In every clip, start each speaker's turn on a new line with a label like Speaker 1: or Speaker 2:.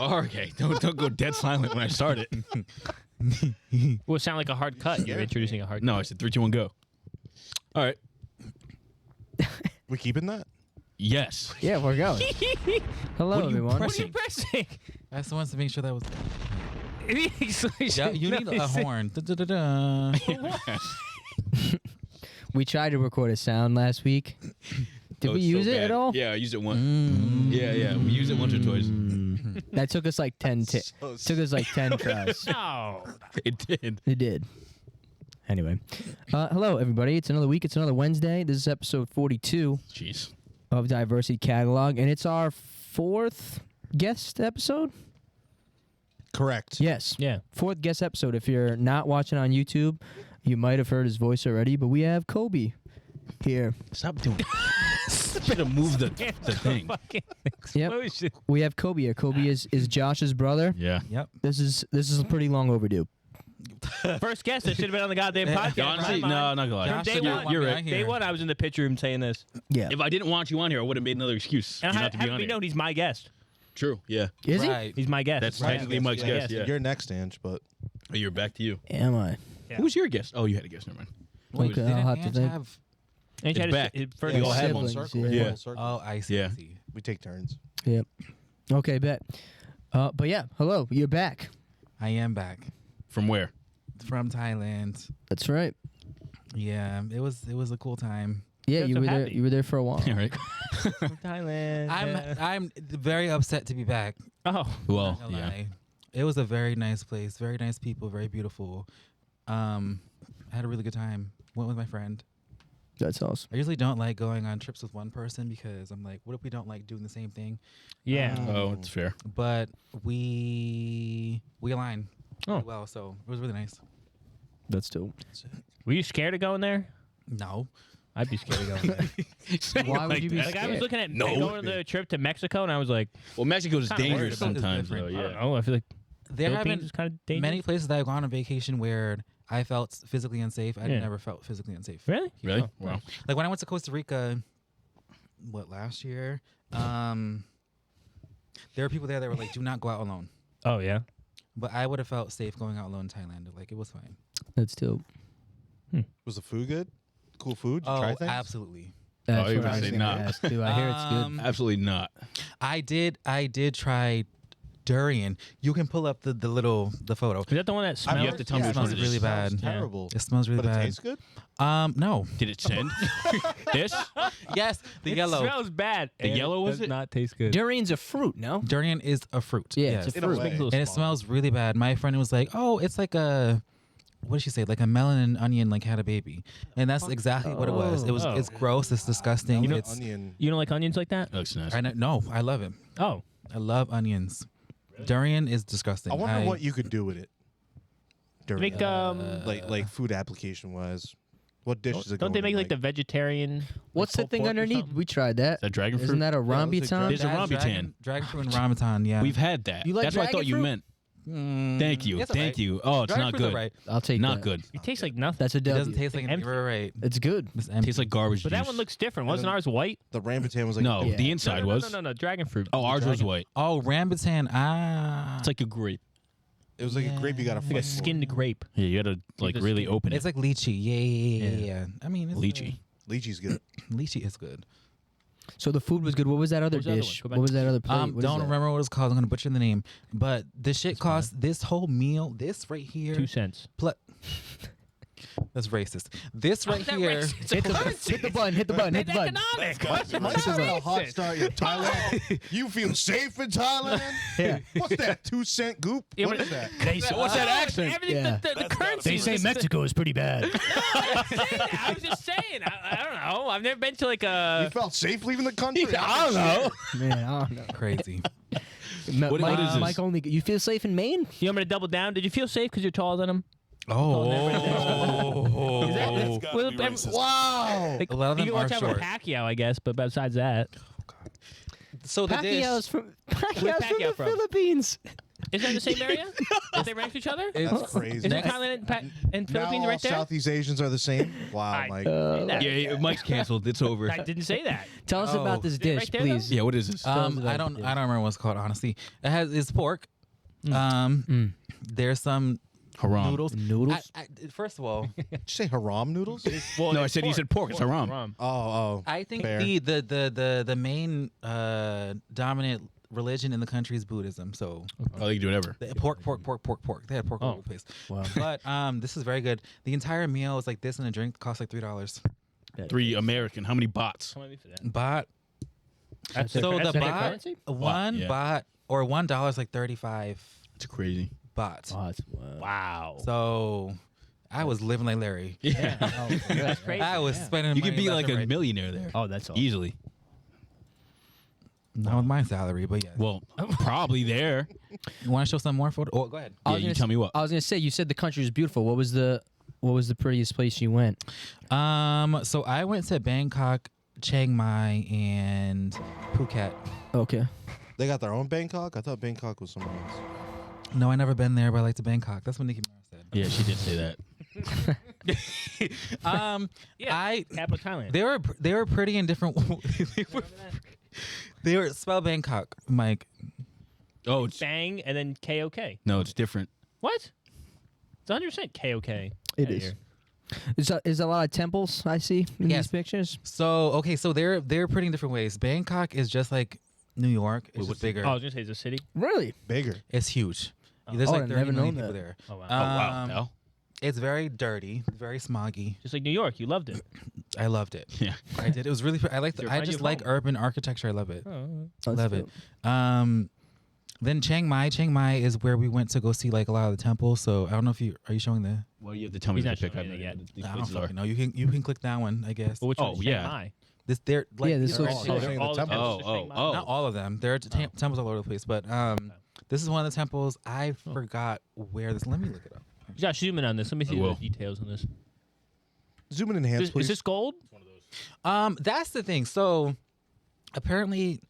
Speaker 1: Oh, okay. Don't go dead silent when I start it.
Speaker 2: Will it sound like a hard cut? You're introducing a hard cut.
Speaker 1: No, I said 3, 2, 1, go. All right.
Speaker 3: We keeping that?
Speaker 1: Yes.
Speaker 4: Yeah, we're going. Hello,
Speaker 1: What are you
Speaker 4: everyone.
Speaker 2: What are you pressing?
Speaker 5: I just wanted to make sure that was.
Speaker 2: Yeah,
Speaker 5: You need a horn. Da-da-da-da.
Speaker 4: We tried to record a sound last week. Did
Speaker 1: Oh,
Speaker 4: we
Speaker 1: it's
Speaker 4: use
Speaker 1: so
Speaker 4: it
Speaker 1: bad.
Speaker 4: at all?
Speaker 1: Yeah, I used it once. Yeah. We used it once or twice.
Speaker 4: That took us like 10 took us like 10 tries.
Speaker 2: No.
Speaker 1: It did.
Speaker 4: It did. Anyway. Hello, everybody. It's another week. It's another Wednesday. This is episode 42
Speaker 1: Jeez.
Speaker 4: of Diversity Catalogue, and it's our 4th guest episode?
Speaker 3: Correct.
Speaker 4: Yes.
Speaker 2: Yeah.
Speaker 4: 4th guest episode. If you're not watching on YouTube, you might have heard his voice already, but we have Kobe here.
Speaker 1: Stop doing it. Should have moved the thing.
Speaker 2: Fucking
Speaker 4: Yep.
Speaker 2: explosion.
Speaker 4: We have Kobe here. Kobe is Josh's brother.
Speaker 1: Yeah.
Speaker 5: Yep.
Speaker 4: This is pretty long overdue.
Speaker 2: First guest that should have been on the goddamn podcast.
Speaker 1: Honestly,
Speaker 2: in my
Speaker 1: no,
Speaker 2: mind.
Speaker 1: not gonna lie.
Speaker 2: From day
Speaker 1: You're-
Speaker 2: one.
Speaker 1: You're right.
Speaker 2: Day one, I was in the picture room saying this.
Speaker 4: Yeah.
Speaker 1: If I didn't want you on here, I would have made another excuse for
Speaker 2: And
Speaker 1: you
Speaker 2: how
Speaker 1: not to be
Speaker 2: do
Speaker 1: on
Speaker 2: we
Speaker 1: here.
Speaker 2: know he's my guest?
Speaker 1: True. Yeah.
Speaker 4: Is
Speaker 5: Right.
Speaker 2: He's my guest.
Speaker 1: That's
Speaker 5: Right.
Speaker 1: technically Mike's
Speaker 2: Yeah.
Speaker 1: guest. Yeah.
Speaker 3: You're next, Ange, but
Speaker 1: Oh, you're back to you.
Speaker 4: he? Am I?
Speaker 2: Yeah.
Speaker 1: Who was your guest? Oh, you had a guest. Never mind.
Speaker 4: Okay,
Speaker 5: Didn't
Speaker 4: I'll have to
Speaker 5: Ange
Speaker 4: think.
Speaker 5: have?
Speaker 2: And he
Speaker 1: It's
Speaker 2: had
Speaker 1: back.
Speaker 2: his first
Speaker 1: We all have
Speaker 3: one
Speaker 4: siblings,
Speaker 3: circle.
Speaker 4: yeah.
Speaker 1: Yeah.
Speaker 3: Circle.
Speaker 5: Oh, I see.
Speaker 1: Yeah.
Speaker 5: I see.
Speaker 3: We take turns.
Speaker 4: Yep. Okay, bet. But yeah, hello. You're back.
Speaker 5: I am back
Speaker 1: From where?
Speaker 5: from Thailand.
Speaker 4: That's right.
Speaker 5: Yeah, it was a cool time.
Speaker 4: Yeah,
Speaker 2: Yes,
Speaker 4: you
Speaker 2: I'm
Speaker 4: were there.
Speaker 2: happy.
Speaker 4: You were there for a while.
Speaker 1: Yeah, right.
Speaker 2: From Thailand.
Speaker 5: I'm very upset to be back.
Speaker 2: Oh.
Speaker 1: Well,
Speaker 5: Not gonna
Speaker 1: yeah.
Speaker 5: lie. It was a very nice place, very nice people, very beautiful. I had a really good time. Went with my friend.
Speaker 4: That's awesome.
Speaker 5: I usually don't like going on trips with one person because I'm like, what if we don't like doing the same thing?
Speaker 2: Yeah.
Speaker 1: Oh, it's fair.
Speaker 5: But we aligned
Speaker 2: Oh.
Speaker 5: really well, so it was really nice.
Speaker 4: That's dope.
Speaker 2: Were you scared of going there?
Speaker 5: No.
Speaker 2: I'd be scared of going there.
Speaker 4: Why would you be
Speaker 2: Like I was
Speaker 4: scared?
Speaker 2: looking at
Speaker 1: No.
Speaker 2: going on the trip to Mexico, and I was like,
Speaker 1: Well, Mexico is
Speaker 2: Kinda
Speaker 1: dangerous
Speaker 5: worried about it.
Speaker 1: sometimes,
Speaker 5: It's
Speaker 1: though.
Speaker 5: different.
Speaker 2: I don't
Speaker 1: Yeah.
Speaker 2: know. I feel like
Speaker 5: There have
Speaker 2: Philippines
Speaker 5: been
Speaker 2: is kind of dangerous.
Speaker 5: many places that I've gone on vacation where I felt physically unsafe. I
Speaker 2: Yeah.
Speaker 5: never felt physically unsafe.
Speaker 2: Really?
Speaker 1: Really?
Speaker 2: Oh,
Speaker 1: Wow.
Speaker 5: Like when I went to Costa Rica, last year? There were people there that were like, do not go out alone.
Speaker 2: Oh yeah.
Speaker 5: But I would have felt safe going out alone in Thailand. Like, it was fine.
Speaker 4: That's dope.
Speaker 3: Was the food good? Cool food? Did you
Speaker 5: Oh,
Speaker 3: try things?
Speaker 5: absolutely.
Speaker 4: That's
Speaker 1: you
Speaker 4: what
Speaker 1: were
Speaker 4: I was
Speaker 1: saying
Speaker 4: gonna
Speaker 1: not.
Speaker 4: ask, too. I hear it's good.
Speaker 1: Absolutely not.
Speaker 5: I did try durian. You can pull up the photo.
Speaker 2: Is that the one that smells?
Speaker 1: You have to tell me
Speaker 5: It
Speaker 1: which
Speaker 5: smells
Speaker 1: one it
Speaker 5: really
Speaker 1: is.
Speaker 5: bad.
Speaker 3: It's terrible.
Speaker 5: It smells really
Speaker 3: But it
Speaker 5: bad.
Speaker 3: tastes good?
Speaker 5: No.
Speaker 1: Did it send? This?
Speaker 5: Yes, the
Speaker 2: It
Speaker 5: yellow.
Speaker 2: smells bad.
Speaker 1: The
Speaker 2: and
Speaker 1: yellow was
Speaker 2: does
Speaker 1: it?
Speaker 2: not taste good.
Speaker 4: Durian's a fruit, no?
Speaker 5: Durian is a fruit.
Speaker 4: Yeah,
Speaker 5: yes.
Speaker 4: it's a
Speaker 3: In a
Speaker 4: fruit.
Speaker 3: way.
Speaker 2: Little
Speaker 5: And it
Speaker 2: small.
Speaker 5: smells really bad. My friend was like, "Oh, it's like a, what did she say? Like a melon and onion like had a baby," and that's exactly what it was. It was.
Speaker 2: Oh.
Speaker 5: It's gross. It's disgusting.
Speaker 3: Melon,
Speaker 5: It's.
Speaker 3: onion.
Speaker 2: You don't like onions like that?
Speaker 1: That looks nice.
Speaker 5: No, I love it.
Speaker 2: Oh.
Speaker 5: I love onions. Durian is disgusting.
Speaker 3: I wonder what you could do with it. During
Speaker 2: Make
Speaker 3: like food application wise. What dishes?
Speaker 2: don't they make like the vegetarian?
Speaker 4: What's the
Speaker 2: pulled
Speaker 4: thing
Speaker 2: pork or
Speaker 4: underneath?
Speaker 2: something?
Speaker 4: We tried that.
Speaker 1: Is that dragon fruit?
Speaker 4: Isn't that a
Speaker 3: Yeah, it looks like
Speaker 4: rambutan?
Speaker 1: There's a rambutan.
Speaker 5: Dragon fruit and rambutan. Yeah.
Speaker 1: We've had that.
Speaker 4: You like
Speaker 1: That's what I thought
Speaker 4: dragon
Speaker 1: you
Speaker 4: fruit?
Speaker 1: meant. Thank you.
Speaker 5: It's
Speaker 1: Thank
Speaker 5: alright.
Speaker 1: you. Oh, it's
Speaker 5: Dragon
Speaker 1: not
Speaker 5: fruit's
Speaker 1: good.
Speaker 5: alright.
Speaker 4: I'll take
Speaker 1: Not
Speaker 4: that.
Speaker 1: good.
Speaker 2: It tastes like nothing.
Speaker 4: That's a
Speaker 5: It doesn't
Speaker 4: W.
Speaker 5: taste like
Speaker 2: Empty.
Speaker 5: you're right.
Speaker 4: It's good.
Speaker 5: It's empty.
Speaker 1: Tastes like garbage
Speaker 2: But
Speaker 1: juice.
Speaker 2: that one looks different. Wasn't
Speaker 3: then-
Speaker 2: ours white?
Speaker 3: The rambutan was like
Speaker 1: No,
Speaker 4: Yeah.
Speaker 1: the inside
Speaker 2: no,
Speaker 1: was.
Speaker 2: No, dragon fruit.
Speaker 1: Oh, ours was
Speaker 5: Dragon-
Speaker 1: white.
Speaker 5: Oh, rambutan. Ah.
Speaker 1: It's like a grape.
Speaker 3: it was like a grape you got to
Speaker 2: It's like a
Speaker 3: fight for.
Speaker 2: skinned grape.
Speaker 1: Yeah, you gotta like
Speaker 2: just
Speaker 1: really
Speaker 2: skin it.
Speaker 1: open it.
Speaker 5: It's like lychee. Yeah. I mean, it's
Speaker 1: Lychee.
Speaker 3: Lychee's good.
Speaker 5: Lychee is good.
Speaker 4: So the food was good. What was that other
Speaker 2: What was the other
Speaker 4: dish?
Speaker 2: one? Go
Speaker 4: What
Speaker 2: back.
Speaker 4: was that other plate? What is
Speaker 5: Don't
Speaker 4: that?
Speaker 5: remember what it's called. I'm gonna butcher the name. But the shit cost this whole meal. This right here.
Speaker 2: 2 cents.
Speaker 5: That's racist. This right
Speaker 2: that
Speaker 5: here.
Speaker 2: racist?
Speaker 4: Hit the button. Hit the button. Hit the button.
Speaker 2: Economics.
Speaker 3: Mike's having a hot start in Thailand. You feel safe in Thailand?
Speaker 4: Yeah.
Speaker 3: What's that? 2-cent goop?
Speaker 2: Yeah,
Speaker 3: What
Speaker 2: but-
Speaker 3: is that?
Speaker 1: What's that accent?
Speaker 2: Everything,
Speaker 4: Yeah.
Speaker 2: the currency. is just-
Speaker 4: Mexico is pretty bad.
Speaker 2: I was just saying. I don't know. I've never been to like
Speaker 3: You
Speaker 2: a.
Speaker 3: felt safe leaving the country?
Speaker 1: I don't know.
Speaker 4: Man, I don't know.
Speaker 5: Crazy.
Speaker 1: What
Speaker 4: Mike,
Speaker 1: is this?
Speaker 4: Mike only. You feel safe in Maine?
Speaker 2: You want me to double down? Did you feel safe because you're taller than him?
Speaker 5: Oh.
Speaker 2: Is that, well,
Speaker 3: Wow.
Speaker 2: like,
Speaker 5: A lot of
Speaker 2: you
Speaker 5: them
Speaker 2: can watch
Speaker 5: are
Speaker 2: out with
Speaker 5: short.
Speaker 2: Pacquiao, I guess. But besides that,
Speaker 5: So the dish.
Speaker 4: Pacquiao's from
Speaker 2: Pacquiao
Speaker 4: the
Speaker 2: from?
Speaker 4: Philippines.
Speaker 2: Is that in the same area? Did they rank each other?
Speaker 3: That's crazy.
Speaker 2: Is it Thailand and
Speaker 3: Now
Speaker 2: Philippines
Speaker 3: all
Speaker 2: right there?
Speaker 3: Southeast Asians are the same. Wow,
Speaker 2: I-
Speaker 3: Mike.
Speaker 1: Yeah, Mike's canceled. It's over.
Speaker 2: I didn't say that.
Speaker 4: Tell us
Speaker 5: Oh.
Speaker 4: about this
Speaker 2: Is it
Speaker 4: dish,
Speaker 2: right there,
Speaker 4: please.
Speaker 1: Yeah, what is this?
Speaker 4: us
Speaker 5: I
Speaker 4: about
Speaker 5: don't
Speaker 4: the
Speaker 5: I don't remember what it's called, honestly. It's pork. There's some
Speaker 1: Haram.
Speaker 5: noodles.
Speaker 4: Noodles?
Speaker 5: First of all,
Speaker 3: Did you say haram noodles?
Speaker 2: Well,
Speaker 1: No, I
Speaker 2: it's
Speaker 1: said you said pork. It's haram.
Speaker 3: Oh.
Speaker 5: I think
Speaker 3: Fair.
Speaker 5: the main dominant religion in the country is Buddhism. So
Speaker 1: Oh, they can do whatever.
Speaker 5: pork. They had pork all
Speaker 2: Oh.
Speaker 5: over the place.
Speaker 4: Wow.
Speaker 5: But this is very good. The entire meal is like this, and a drink costs like $3.
Speaker 1: 3 American. How many bots?
Speaker 2: How many for that?
Speaker 5: Baht.
Speaker 2: That's
Speaker 5: So
Speaker 2: that's
Speaker 5: the
Speaker 2: their
Speaker 5: baht,
Speaker 2: currency?
Speaker 5: one
Speaker 1: yeah.
Speaker 5: baht or $1 is like 35
Speaker 1: It's crazy.
Speaker 5: baht.
Speaker 4: Oh, it's, wow.
Speaker 2: Wow.
Speaker 5: So I was living like Larry.
Speaker 1: Yeah.
Speaker 4: Oh,
Speaker 2: That's crazy.
Speaker 5: I was
Speaker 2: yeah.
Speaker 5: spending.
Speaker 1: You could
Speaker 5: money
Speaker 1: be
Speaker 5: left
Speaker 1: like
Speaker 5: and
Speaker 1: a
Speaker 5: right.
Speaker 1: millionaire there.
Speaker 4: Oh, that's all.
Speaker 1: Easily.
Speaker 5: Not with my salary, but yes.
Speaker 1: Well, probably there.
Speaker 5: You want to show some more photo? Oh, go ahead.
Speaker 1: Yeah,
Speaker 4: I was
Speaker 1: you
Speaker 4: gonna
Speaker 1: tell me what.
Speaker 4: I was gonna say, you said the country was beautiful. What was the prettiest place you went?
Speaker 5: So I went to Bangkok, Chiang Mai, and Phuket.
Speaker 4: Okay.
Speaker 3: They got their own Bangkok? I thought Bangkok was somewhere else.
Speaker 5: No, I never been there, but I like to Bangkok. That's what Nicki Minaj said.
Speaker 1: Yeah, she did say that.
Speaker 2: Yeah. Capital Thailand.
Speaker 5: They were pretty in different. They were spell Bangkok, Mike.
Speaker 1: Oh, it's,
Speaker 2: Bang and then KOK.
Speaker 1: no, it's different.
Speaker 2: What? It's 100% KOK.
Speaker 4: It
Speaker 2: out
Speaker 4: is.
Speaker 2: here.
Speaker 4: Is a lot of temples I see in
Speaker 5: Yes.
Speaker 4: these pictures?
Speaker 5: So they're pretty in different ways. Bangkok is just like New York. It's just bigger.
Speaker 2: Oh, I was going to say, it's a city?
Speaker 4: Really?
Speaker 3: Bigger.
Speaker 5: It's huge. There's
Speaker 4: Oh,
Speaker 5: like
Speaker 4: I've
Speaker 5: 30
Speaker 4: never
Speaker 5: million
Speaker 4: known
Speaker 5: people
Speaker 4: that.
Speaker 5: there.
Speaker 2: Oh, wow.
Speaker 1: Oh, wow.
Speaker 5: Um,
Speaker 1: No?
Speaker 5: It's very dirty, very smoggy.
Speaker 2: Just like New York. You loved it.
Speaker 5: I loved it.
Speaker 1: Yeah.
Speaker 5: I did. It was really. I like.
Speaker 2: You're
Speaker 5: I
Speaker 2: finding
Speaker 5: just
Speaker 2: your
Speaker 5: like
Speaker 2: home.
Speaker 5: urban architecture. I love it.
Speaker 2: Oh.
Speaker 5: Love it. Then Chiang Mai. Chiang Mai is where we went to go see like a lot of the temples. So I don't know if you are you showing the.
Speaker 1: Well, you have to tell me
Speaker 2: He's
Speaker 1: the
Speaker 2: not
Speaker 1: pick.
Speaker 2: showing
Speaker 1: I
Speaker 2: it
Speaker 1: know
Speaker 2: yet.
Speaker 1: what these
Speaker 5: I don't
Speaker 1: places are.
Speaker 5: fucking know. You can click that one, I guess.
Speaker 2: Well, which
Speaker 1: Oh,
Speaker 2: one?
Speaker 1: yeah.
Speaker 2: Shanghai.
Speaker 5: They're like
Speaker 4: Yeah, this
Speaker 5: they're
Speaker 4: looks-
Speaker 5: all-
Speaker 3: Oh,
Speaker 2: they're
Speaker 3: saying
Speaker 2: all
Speaker 3: the
Speaker 2: the
Speaker 3: temples.
Speaker 2: temples.
Speaker 1: Oh,
Speaker 2: Shanghai.
Speaker 1: oh.
Speaker 5: not all of them. There are temples all over the place, but this is one of the temples. I forgot where this. Let me look it up.
Speaker 2: Josh, zoom in on this. Let me see
Speaker 1: I
Speaker 2: the
Speaker 1: will.
Speaker 2: details on this.
Speaker 3: Zoom in and enhance,
Speaker 2: Is
Speaker 3: please.
Speaker 2: this gold?
Speaker 5: That's the thing. So apparently,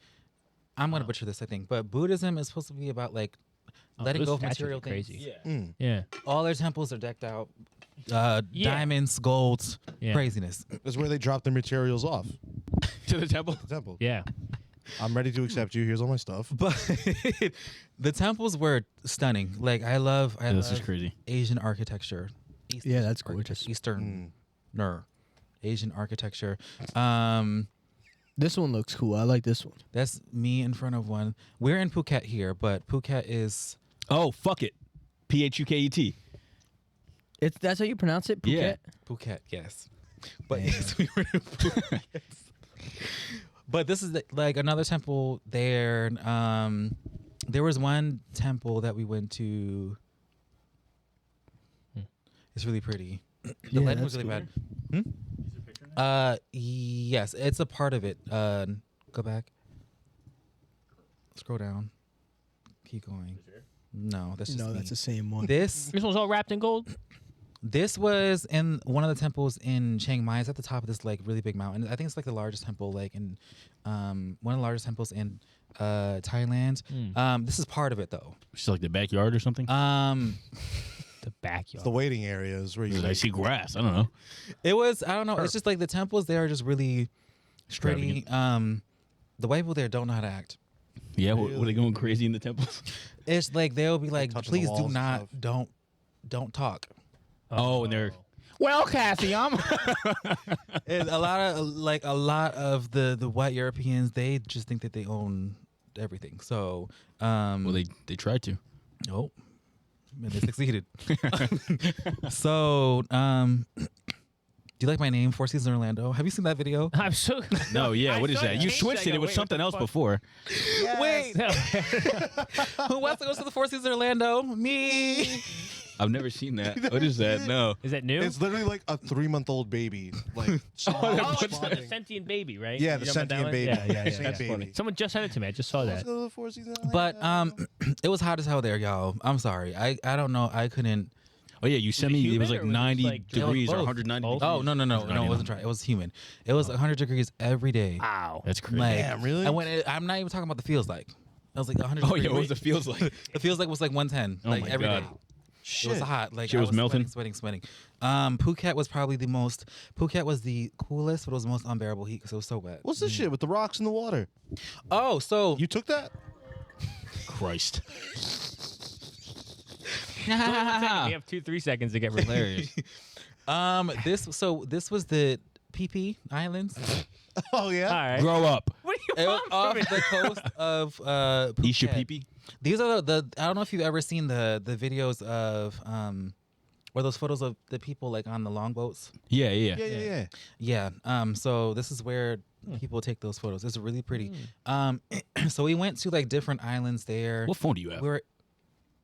Speaker 5: I'm gonna butcher this, I think, but Buddhism is supposed to be about like letting
Speaker 2: those
Speaker 5: go of
Speaker 2: statues
Speaker 5: material
Speaker 2: are crazy.
Speaker 5: things.
Speaker 3: Mm.
Speaker 2: Yeah.
Speaker 5: All their temples are decked out,
Speaker 2: Yeah.
Speaker 5: diamonds, golds,
Speaker 2: Yeah.
Speaker 5: craziness.
Speaker 3: That's where they drop their materials off.
Speaker 1: To the temple?
Speaker 3: The temple.
Speaker 2: Yeah.
Speaker 3: I'm ready to accept you. Here's all my stuff.
Speaker 5: But the temples were stunning. Like I love
Speaker 1: This is crazy.
Speaker 5: Asian architecture.
Speaker 4: Yeah, that's
Speaker 5: architecture.
Speaker 4: gorgeous.
Speaker 5: Eastern, Asian architecture.
Speaker 4: This one looks cool. I like this one.
Speaker 5: That's me in front of one. We're in Phuket here, but Phuket is
Speaker 1: Oh, fuck it. Phuket.
Speaker 4: That's how you pronounce it?
Speaker 1: Yeah.
Speaker 4: Phuket?
Speaker 5: Phuket, yes. But yes, we were in Phuket. But this is like another temple there. There was one temple that we went to. It's really pretty. The
Speaker 4: Yeah,
Speaker 5: lighting was
Speaker 4: that's
Speaker 5: really
Speaker 4: cool.
Speaker 5: bad. Yes, it's a part of it. Go back. Scroll down. Keep going. No, that's just
Speaker 4: No,
Speaker 5: me.
Speaker 4: that's the same one.
Speaker 5: This
Speaker 2: This one's all wrapped in gold?
Speaker 5: This was in one of the temples in Chiang Mai. It's at the top of this like really big mountain. I think it's like the largest temple, like in one of the largest temples in Thailand. This is part of it though.
Speaker 1: It's like the backyard or something?
Speaker 2: The backyard.
Speaker 3: It's the waiting areas where you
Speaker 1: I see grass. I don't know.
Speaker 5: It was I don't know. It's just like the temples there are just really pretty.
Speaker 1: Extravagant.
Speaker 5: The white people there don't know how to act.
Speaker 1: Yeah, were they going crazy in the temples?
Speaker 5: It's like they'll be like,
Speaker 3: touching the
Speaker 5: please
Speaker 3: walls
Speaker 5: do
Speaker 3: and
Speaker 5: not
Speaker 3: stuff.
Speaker 5: don't talk.
Speaker 1: Oh, and they're well, Cassie, I'm.
Speaker 5: And a lot of the white Europeans, they just think that they own everything. So
Speaker 1: well, they tried to.
Speaker 5: nope. And they succeeded. So, do you like my name, Four Seasons Orlando? Have you seen that video?
Speaker 2: I'm so.
Speaker 1: No, yeah.
Speaker 2: I
Speaker 1: What is
Speaker 2: saw
Speaker 1: that?
Speaker 2: it
Speaker 1: You
Speaker 2: changed.
Speaker 1: switched
Speaker 2: I
Speaker 1: it.
Speaker 2: go,
Speaker 1: It was
Speaker 2: wait,
Speaker 1: something
Speaker 2: what
Speaker 1: else
Speaker 2: the fuck?
Speaker 1: before.
Speaker 5: Wait, who wants to go to the Four Seasons Orlando? Me.
Speaker 1: I've never seen that. What is that? No.
Speaker 2: Is that new?
Speaker 3: It's literally like a 3-month-old baby. Like,
Speaker 2: oh, it's the sentient baby, right?
Speaker 3: Yeah,
Speaker 2: You
Speaker 3: the
Speaker 2: know about that
Speaker 3: sentient
Speaker 2: one?
Speaker 3: baby.
Speaker 2: Yeah.
Speaker 3: Same
Speaker 2: That's
Speaker 3: baby.
Speaker 2: funny. Someone just sent it to me. I just saw
Speaker 3: Let's
Speaker 2: that.
Speaker 3: go to the Four Seasons
Speaker 5: But
Speaker 3: Orlando.
Speaker 5: it was hot as hell there, y'all. I'm sorry. I don't know. I couldn't.
Speaker 1: Oh yeah, you sent me. It was like
Speaker 2: humid or was it
Speaker 1: 90
Speaker 2: like-
Speaker 1: degrees or
Speaker 5: both.
Speaker 1: 190
Speaker 2: Both?
Speaker 1: degrees.
Speaker 5: Oh no, it
Speaker 1: 99.
Speaker 5: wasn't dry. It was humid. It was 100 degrees every day.
Speaker 2: Wow.
Speaker 1: That's crazy.
Speaker 5: Like,
Speaker 3: Damn, really?
Speaker 5: And I'm not even talking about the feels like. I was like 100.
Speaker 1: Oh yeah, what was it feels like?
Speaker 5: It feels like it was like 110,
Speaker 1: Oh
Speaker 5: like
Speaker 1: my
Speaker 5: every
Speaker 1: God.
Speaker 5: day. It was hot. Like
Speaker 1: Shit
Speaker 5: I
Speaker 1: was melting?
Speaker 5: sweating. Phuket was probably the most. Phuket was the coolest, but it was the most unbearable heat because it was so wet.
Speaker 3: What's this shit with the rocks in the water?
Speaker 5: Oh, so
Speaker 3: You took that?
Speaker 1: Christ.
Speaker 2: We have 3 seconds to get hilarious.
Speaker 5: this was the PP Islands.
Speaker 3: Oh yeah.
Speaker 2: All right.
Speaker 1: Grow up.
Speaker 2: What do
Speaker 5: It
Speaker 2: you
Speaker 5: was
Speaker 2: want
Speaker 5: off
Speaker 2: from me?
Speaker 5: the coast of Phuket.
Speaker 1: Eat your pee-pee?
Speaker 5: These are the I don't know if you've ever seen the videos of or those photos of the people like on the longboats.
Speaker 1: Yeah.
Speaker 3: Yeah.
Speaker 5: So this is where people take those photos. It's really pretty. So we went to like different islands there.
Speaker 1: What phone do you have?
Speaker 5: We were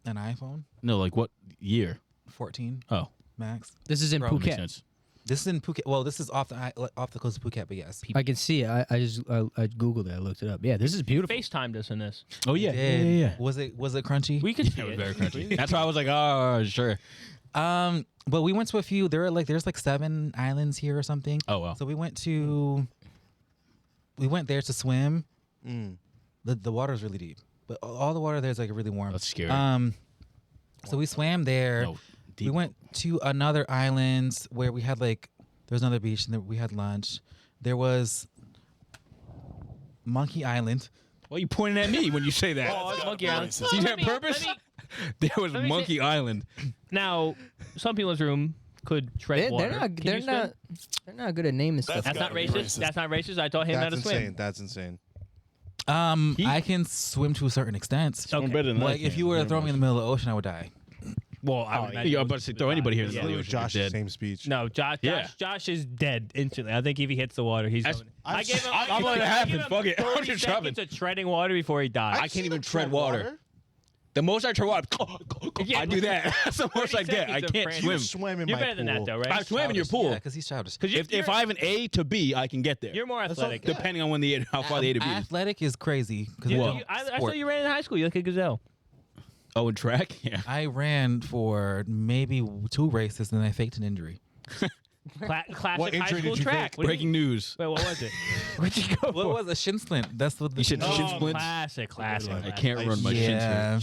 Speaker 5: an iPhone
Speaker 1: No, like what year?
Speaker 5: 14
Speaker 1: Oh,
Speaker 5: Max.
Speaker 4: This is in
Speaker 5: Bro,
Speaker 1: makes
Speaker 4: Phuket.
Speaker 1: sense.
Speaker 5: This is in Phuket. Well, this is off the coast of Phuket, but yes.
Speaker 4: I can see it. I googled it. I looked it up. Yeah, this is beautiful.
Speaker 2: FaceTimed us in this.
Speaker 1: Oh yeah.
Speaker 5: Did. Was it crunchy?
Speaker 2: We could see
Speaker 1: It was
Speaker 2: it.
Speaker 1: very crunchy. That's why I was like, oh, sure.
Speaker 5: But we went to a few. There's like 7 islands here or something.
Speaker 1: Oh wow.
Speaker 5: So we went there to swim. The water is really deep, but all the water there is like really warm.
Speaker 1: That's scary.
Speaker 5: So we swam there.
Speaker 1: No,
Speaker 5: We
Speaker 1: deep.
Speaker 5: went to another island where we had like there's another beach and we had lunch. There was Monkey Island.
Speaker 1: Why are you pointing at me when you say that?
Speaker 2: Oh, it's Monkey Island.
Speaker 1: See that purpose? There was
Speaker 2: let me
Speaker 1: Monkey Island.
Speaker 2: Now, some people in this room could tread
Speaker 4: They're
Speaker 2: water.
Speaker 4: not.
Speaker 2: Can
Speaker 4: They're
Speaker 2: you swim?
Speaker 4: not. They're not good at naming stuff.
Speaker 2: That's not racist. That's not racist. I taught him how
Speaker 3: That's
Speaker 2: to
Speaker 3: insane.
Speaker 2: swim.
Speaker 3: That's insane.
Speaker 5: I can swim to a certain extent.
Speaker 1: Okay. Better than
Speaker 5: Like if you were to throw me in the middle of the ocean, I would die.
Speaker 2: Well, I would imagine
Speaker 1: Yeah,
Speaker 2: most
Speaker 1: but to
Speaker 2: people
Speaker 1: throw
Speaker 2: would
Speaker 1: anybody
Speaker 2: die.
Speaker 1: here in the
Speaker 2: Yeah.
Speaker 1: middle
Speaker 3: It
Speaker 1: of
Speaker 3: was
Speaker 1: the ocean,
Speaker 3: Josh's
Speaker 1: dead.
Speaker 3: same speech.
Speaker 2: No, Josh.
Speaker 1: Yeah.
Speaker 2: Josh is dead instantly. I think if he hits the water, he's.
Speaker 1: That's-
Speaker 2: going.
Speaker 3: I've-
Speaker 2: I gave him.
Speaker 1: I'm letting it happen. Fuck it. I'm
Speaker 2: 30
Speaker 1: just
Speaker 2: seconds
Speaker 1: dropping.
Speaker 2: of treading water before he died.
Speaker 1: I can't even tread water. The most I tread water,
Speaker 2: Yeah,
Speaker 1: I do that. That's the most I
Speaker 2: 30
Speaker 1: get. I
Speaker 2: seconds of
Speaker 1: can't
Speaker 2: praying.
Speaker 1: swim.
Speaker 3: You swam in
Speaker 2: You're
Speaker 3: my
Speaker 2: better than that,
Speaker 3: pool.
Speaker 2: though, right?
Speaker 1: I swam in your pool.
Speaker 5: Yeah, because he's childish.
Speaker 1: If I have an A to B, I can get there.
Speaker 2: You're more athletic.
Speaker 1: Depending on how far the A to B is.
Speaker 5: Athletic is crazy because
Speaker 2: I saw you ran in high school. You're like a gazelle.
Speaker 1: Oh, in track? Yeah.
Speaker 5: I ran for maybe 2 races and I faked an injury.
Speaker 2: Classic
Speaker 3: What
Speaker 2: high
Speaker 3: injury
Speaker 2: school
Speaker 3: did you
Speaker 2: track.
Speaker 3: fake?
Speaker 2: What do you-
Speaker 1: Breaking news.
Speaker 2: Wait, what was it? What'd you go
Speaker 5: What
Speaker 2: for?
Speaker 5: was a shin splint? That's what the
Speaker 1: You said
Speaker 2: Oh,
Speaker 1: shin splints?
Speaker 2: classic.
Speaker 1: I can't run my shins
Speaker 5: yeah.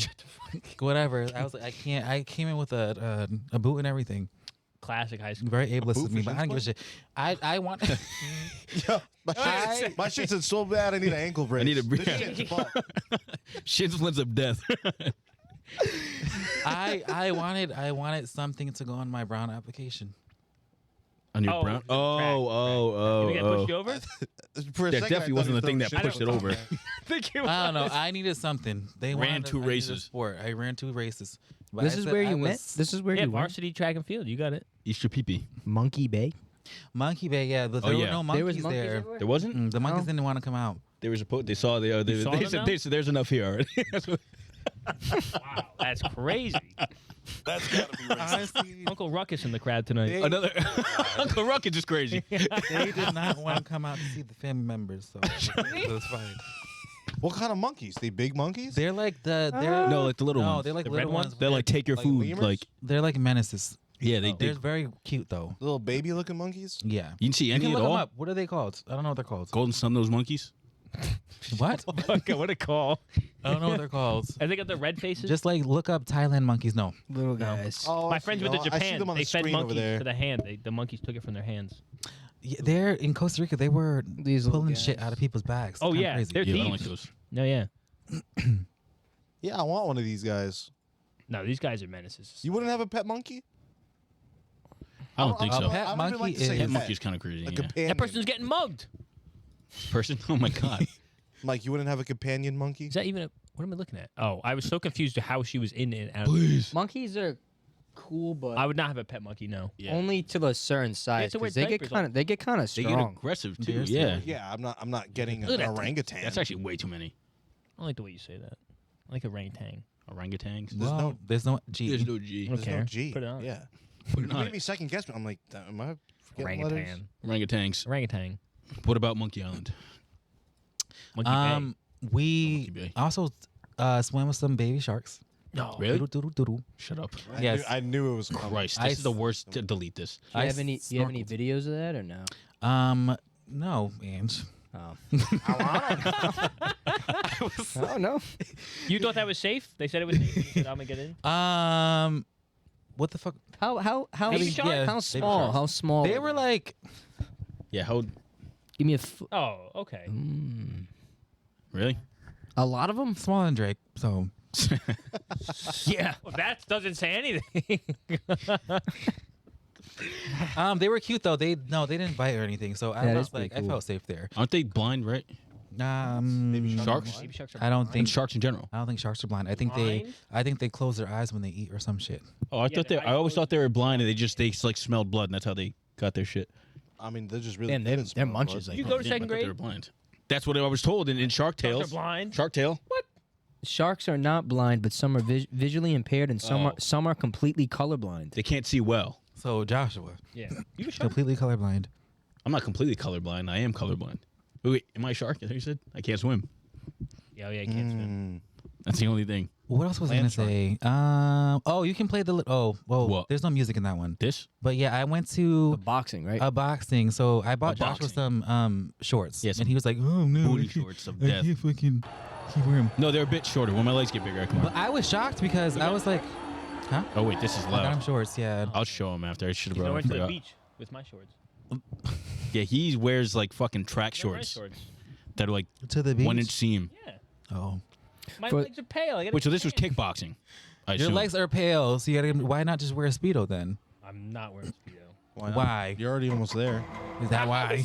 Speaker 1: here.
Speaker 5: Whatever. I was like, I can't. I came in with a boot and everything.
Speaker 2: Classic high school.
Speaker 5: Very ableist
Speaker 3: boot
Speaker 5: of me,
Speaker 3: for
Speaker 5: but I don't give a shit. I want.
Speaker 3: Yo, my shit's so bad. I need an ankle brace.
Speaker 1: I need a
Speaker 3: This shit's fun.
Speaker 1: Shin splints of death.
Speaker 5: I wanted something to go on my Brown application.
Speaker 1: On your
Speaker 2: Oh,
Speaker 1: brown?
Speaker 2: track,
Speaker 1: Oh,
Speaker 2: Did we get pushed you over?
Speaker 3: For a
Speaker 1: That
Speaker 3: second, I
Speaker 1: definitely
Speaker 3: thought
Speaker 1: wasn't
Speaker 3: you
Speaker 1: the thing
Speaker 3: threw
Speaker 1: that
Speaker 3: shit
Speaker 1: pushed it
Speaker 3: out.
Speaker 1: over.
Speaker 5: I don't know. I needed something. They
Speaker 1: Ran
Speaker 5: wanted,
Speaker 1: 2
Speaker 5: I needed a
Speaker 1: races.
Speaker 5: Sport. I ran 2 races. But
Speaker 4: This
Speaker 5: I
Speaker 4: is
Speaker 5: said
Speaker 4: where
Speaker 5: I
Speaker 4: you went.
Speaker 5: was-
Speaker 4: This is where
Speaker 2: Yeah,
Speaker 4: you went.
Speaker 2: varsity track and field. You got it.
Speaker 1: Eat your pee-pee.
Speaker 4: Monkey Bay.
Speaker 5: Monkey Bay, yeah, but there
Speaker 1: Oh,
Speaker 5: were
Speaker 1: yeah.
Speaker 5: no
Speaker 4: There was
Speaker 5: monkeys
Speaker 4: monkeys
Speaker 5: there.
Speaker 4: everywhere?
Speaker 1: There wasn't?
Speaker 5: The monkeys
Speaker 4: No.
Speaker 5: didn't want to come out.
Speaker 1: They were supposed. They saw. They
Speaker 2: saw
Speaker 1: they
Speaker 2: them
Speaker 1: said.
Speaker 2: now?
Speaker 1: They said there's enough here already.
Speaker 2: Wow, that's crazy.
Speaker 3: That's gotta be racist.
Speaker 5: Honestly,
Speaker 2: Uncle Ruckus in the crowd tonight.
Speaker 1: Another Uncle Ruckus is crazy.
Speaker 5: they did not want to come out to see the family members, so it was fine.
Speaker 3: What kind of monkeys? They big monkeys?
Speaker 5: They're like they're
Speaker 1: No, like the little
Speaker 5: no,
Speaker 1: ones.
Speaker 5: they're like
Speaker 2: The
Speaker 5: little
Speaker 2: red
Speaker 5: ones.
Speaker 2: ones?
Speaker 1: They're like take your
Speaker 3: Like
Speaker 1: food.
Speaker 3: lemurs?
Speaker 1: Like
Speaker 5: They're like menaces.
Speaker 1: yeah, they.
Speaker 5: They're very cute though.
Speaker 3: Little baby looking monkeys?
Speaker 5: Yeah.
Speaker 1: You didn't see
Speaker 5: You
Speaker 1: any
Speaker 5: can
Speaker 1: at
Speaker 5: look them
Speaker 1: all.
Speaker 5: up. What are they called? I don't know what they're called.
Speaker 1: Golden sun those monkeys.
Speaker 5: What?
Speaker 2: Okay, what a call.
Speaker 5: I don't know what they're called.
Speaker 2: I think of the red faces.
Speaker 5: Just like look up Thailand monkeys. No.
Speaker 4: Little guys.
Speaker 3: Oh,
Speaker 2: my friends went to
Speaker 3: I see
Speaker 2: Japan.
Speaker 3: them on
Speaker 2: They
Speaker 3: the
Speaker 2: fed
Speaker 3: screen over
Speaker 2: monkeys
Speaker 3: there.
Speaker 2: to the hand. The monkeys took it from their hands.
Speaker 5: Yeah, they're in Costa Rica. They were
Speaker 4: These little
Speaker 5: pulling
Speaker 4: guys.
Speaker 5: shit out of people's bags.
Speaker 2: Oh,
Speaker 5: Kinda
Speaker 2: yeah.
Speaker 5: crazy.
Speaker 2: They're
Speaker 1: Yeah, I don't like
Speaker 2: thieves.
Speaker 1: those.
Speaker 2: No, yeah.
Speaker 3: Yeah, I want one of these guys.
Speaker 2: No, these guys are menaces.
Speaker 3: You wouldn't have a pet monkey?
Speaker 1: I don't think
Speaker 3: I
Speaker 1: so.
Speaker 5: pet
Speaker 3: I don't even
Speaker 5: monkey
Speaker 3: like to say
Speaker 5: is-
Speaker 1: Pet
Speaker 3: pet.
Speaker 1: monkey's kind of crazy.
Speaker 3: A
Speaker 1: Yeah.
Speaker 3: companion.
Speaker 2: That person's getting mugged.
Speaker 1: Person. Oh my god.
Speaker 3: Mike, you wouldn't have a companion monkey?
Speaker 2: Is that even a... What am I looking at? Oh, I was so confused to how she was in and out.
Speaker 1: Please.
Speaker 4: Monkeys are cool, but
Speaker 2: I would not have a pet monkey, no.
Speaker 1: Yeah.
Speaker 4: only to a certain size.
Speaker 2: to wear
Speaker 4: 'cause they get
Speaker 2: diapers
Speaker 4: kind of they get kind of
Speaker 1: They get
Speaker 4: strong.
Speaker 1: aggressive too.
Speaker 5: They're
Speaker 1: Yeah.
Speaker 3: Yeah, I'm not getting
Speaker 2: Look
Speaker 3: an
Speaker 2: at that.
Speaker 3: orangutan.
Speaker 1: That's actually way too many.
Speaker 2: I don't like the way you say that. I like orangutan.
Speaker 1: Orangutans.
Speaker 5: Well, there's no G.
Speaker 1: There's no G.
Speaker 2: Okay.
Speaker 3: There's no G.
Speaker 2: Put it on.
Speaker 3: Yeah.
Speaker 1: Put it
Speaker 3: You
Speaker 1: on
Speaker 3: made me second guess. I'm like, am I forgetting letters?
Speaker 2: Orangutan.
Speaker 1: Orangutans.
Speaker 2: Orangutan.
Speaker 1: What about Monkey Island?
Speaker 2: Monkey Bay.
Speaker 5: We
Speaker 1: Monkey Bay.
Speaker 5: also swam with some baby sharks.
Speaker 2: No.
Speaker 1: Really?
Speaker 5: Doodle-doodle-doodle.
Speaker 1: Shut up.
Speaker 5: Yes.
Speaker 3: I knew it was coming.
Speaker 1: Christ,
Speaker 5: I
Speaker 1: this is the
Speaker 5: s-
Speaker 1: worst. Delete this.
Speaker 4: Do you
Speaker 5: I
Speaker 4: have any
Speaker 5: snorkeled.
Speaker 4: videos of that or no?
Speaker 5: No, and
Speaker 4: Oh. I don't know.
Speaker 2: You thought that was safe? They said it was safe. You said, I'm gonna get in.
Speaker 5: What the fuck?
Speaker 4: How
Speaker 2: Baby shark?
Speaker 5: Yeah,
Speaker 4: how
Speaker 5: baby
Speaker 4: small?
Speaker 5: sharks.
Speaker 4: How small?
Speaker 5: They were like,
Speaker 1: Yeah, how
Speaker 4: Give me
Speaker 2: Oh, okay.
Speaker 1: really?
Speaker 4: a lot of them.
Speaker 5: smaller than Drake. So
Speaker 4: Yeah.
Speaker 2: Well, that doesn't say anything.
Speaker 5: they were cute though. They didn't bite or anything. So I
Speaker 4: That
Speaker 5: was
Speaker 4: is pretty
Speaker 5: like, I
Speaker 4: cool.
Speaker 5: felt safe there.
Speaker 1: Aren't they blind, right? Sharks?
Speaker 2: Baby sharks are
Speaker 5: I don't
Speaker 2: blind.
Speaker 5: think
Speaker 1: And sharks in general.
Speaker 5: I don't think sharks are blind. I think
Speaker 2: Blind?
Speaker 5: they close their eyes when they eat or some shit.
Speaker 1: Oh, I
Speaker 2: Yeah,
Speaker 1: thought
Speaker 2: the
Speaker 1: I always
Speaker 2: eyes
Speaker 1: thought they were blind and they like smelled blood and that's how they got their shit.
Speaker 3: I mean, they're just really.
Speaker 4: Damn,
Speaker 3: good
Speaker 4: they're
Speaker 3: at smelling
Speaker 4: munches.
Speaker 3: blood.
Speaker 4: I
Speaker 2: You
Speaker 4: think.
Speaker 2: go to
Speaker 1: Damn,
Speaker 2: second
Speaker 1: I thought they
Speaker 2: grade?
Speaker 1: were blind. That's what I was told in Shark
Speaker 2: Sharks
Speaker 1: Tales.
Speaker 2: are blind.
Speaker 1: Shark Tale.
Speaker 2: What?
Speaker 4: Sharks are not blind, but some are visually impaired, and
Speaker 1: Oh.
Speaker 4: some are completely colorblind.
Speaker 1: They can't see well.
Speaker 5: So Joshua,
Speaker 2: Yeah. You a shark?
Speaker 5: completely colorblind.
Speaker 1: I'm not completely colorblind. I am colorblind. Wait, am I a shark? I think you said I can't swim.
Speaker 2: Yeah, you can't swim.
Speaker 1: That's the only thing.
Speaker 5: What else was I gonna say? Oh, you can play the.
Speaker 1: What?
Speaker 5: There's no music in that one.
Speaker 1: This?
Speaker 5: But yeah, I went to
Speaker 4: Boxing, right?
Speaker 5: a boxing. So I bought Joshua
Speaker 1: boxing.
Speaker 5: some shorts.
Speaker 1: Yes.
Speaker 5: And he was like, oh no,
Speaker 1: Booty
Speaker 5: I can't-
Speaker 1: shorts of
Speaker 5: I
Speaker 1: death.
Speaker 5: can't fucking can't wear 'em.
Speaker 1: No, they're a bit shorter. When my legs get bigger, I can wear.
Speaker 5: But I was shocked because I was like, huh?
Speaker 1: Oh wait, this is
Speaker 5: I got him
Speaker 1: loud.
Speaker 5: shorts. Yeah.
Speaker 1: I'll show him after. I should have
Speaker 2: You know,
Speaker 1: brought
Speaker 2: went to the
Speaker 1: them.
Speaker 2: beach with my shorts.
Speaker 1: Yeah, he wears like fucking track
Speaker 2: No, my
Speaker 1: shorts that are like
Speaker 5: To the beach.
Speaker 1: 1 inch seam.
Speaker 2: Yeah.
Speaker 5: Oh.
Speaker 2: My
Speaker 4: For-
Speaker 2: legs are pale. I gotta
Speaker 1: Wait, so this was
Speaker 2: tan.
Speaker 1: kickboxing? I
Speaker 5: Your
Speaker 1: assume.
Speaker 5: legs are pale, so you gotta. Why not just wear a speedo then?
Speaker 2: I'm not wearing Speedo.
Speaker 3: Not?
Speaker 5: Why?
Speaker 3: You're already almost there.
Speaker 5: Is that why?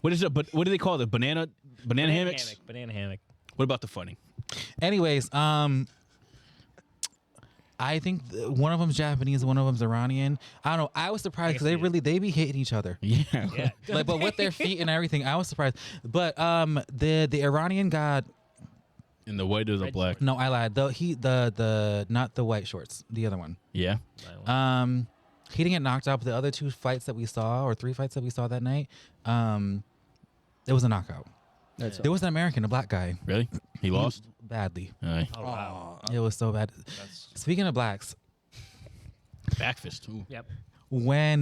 Speaker 1: What is it? But what do they call it? Banana hammocks?
Speaker 2: Hammock. Banana hammock.
Speaker 1: What about the fighting?
Speaker 5: Anyways, I think one of them's Japanese, one of them's Iranian. I don't know. I was surprised because they be hitting each other.
Speaker 1: Yeah.
Speaker 2: Yeah.
Speaker 5: Like, but with their feet and everything, I was surprised. But the Iranian got
Speaker 1: In the white or the
Speaker 2: Red
Speaker 1: black?
Speaker 5: no, I lied. The not the white shorts, the other one.
Speaker 1: Yeah.
Speaker 5: He didn't get knocked out. But the other 2 fights that we saw, or 3 fights that we saw that night, it was a knockout.
Speaker 4: That's
Speaker 5: There was an American, a black guy,
Speaker 1: Really? He lost?
Speaker 5: badly.
Speaker 1: Aye.
Speaker 2: Oh, wow.
Speaker 5: It was so bad.
Speaker 2: That's,
Speaker 5: Speaking of blacks,
Speaker 1: Back fist. Ooh.
Speaker 2: yep.
Speaker 5: when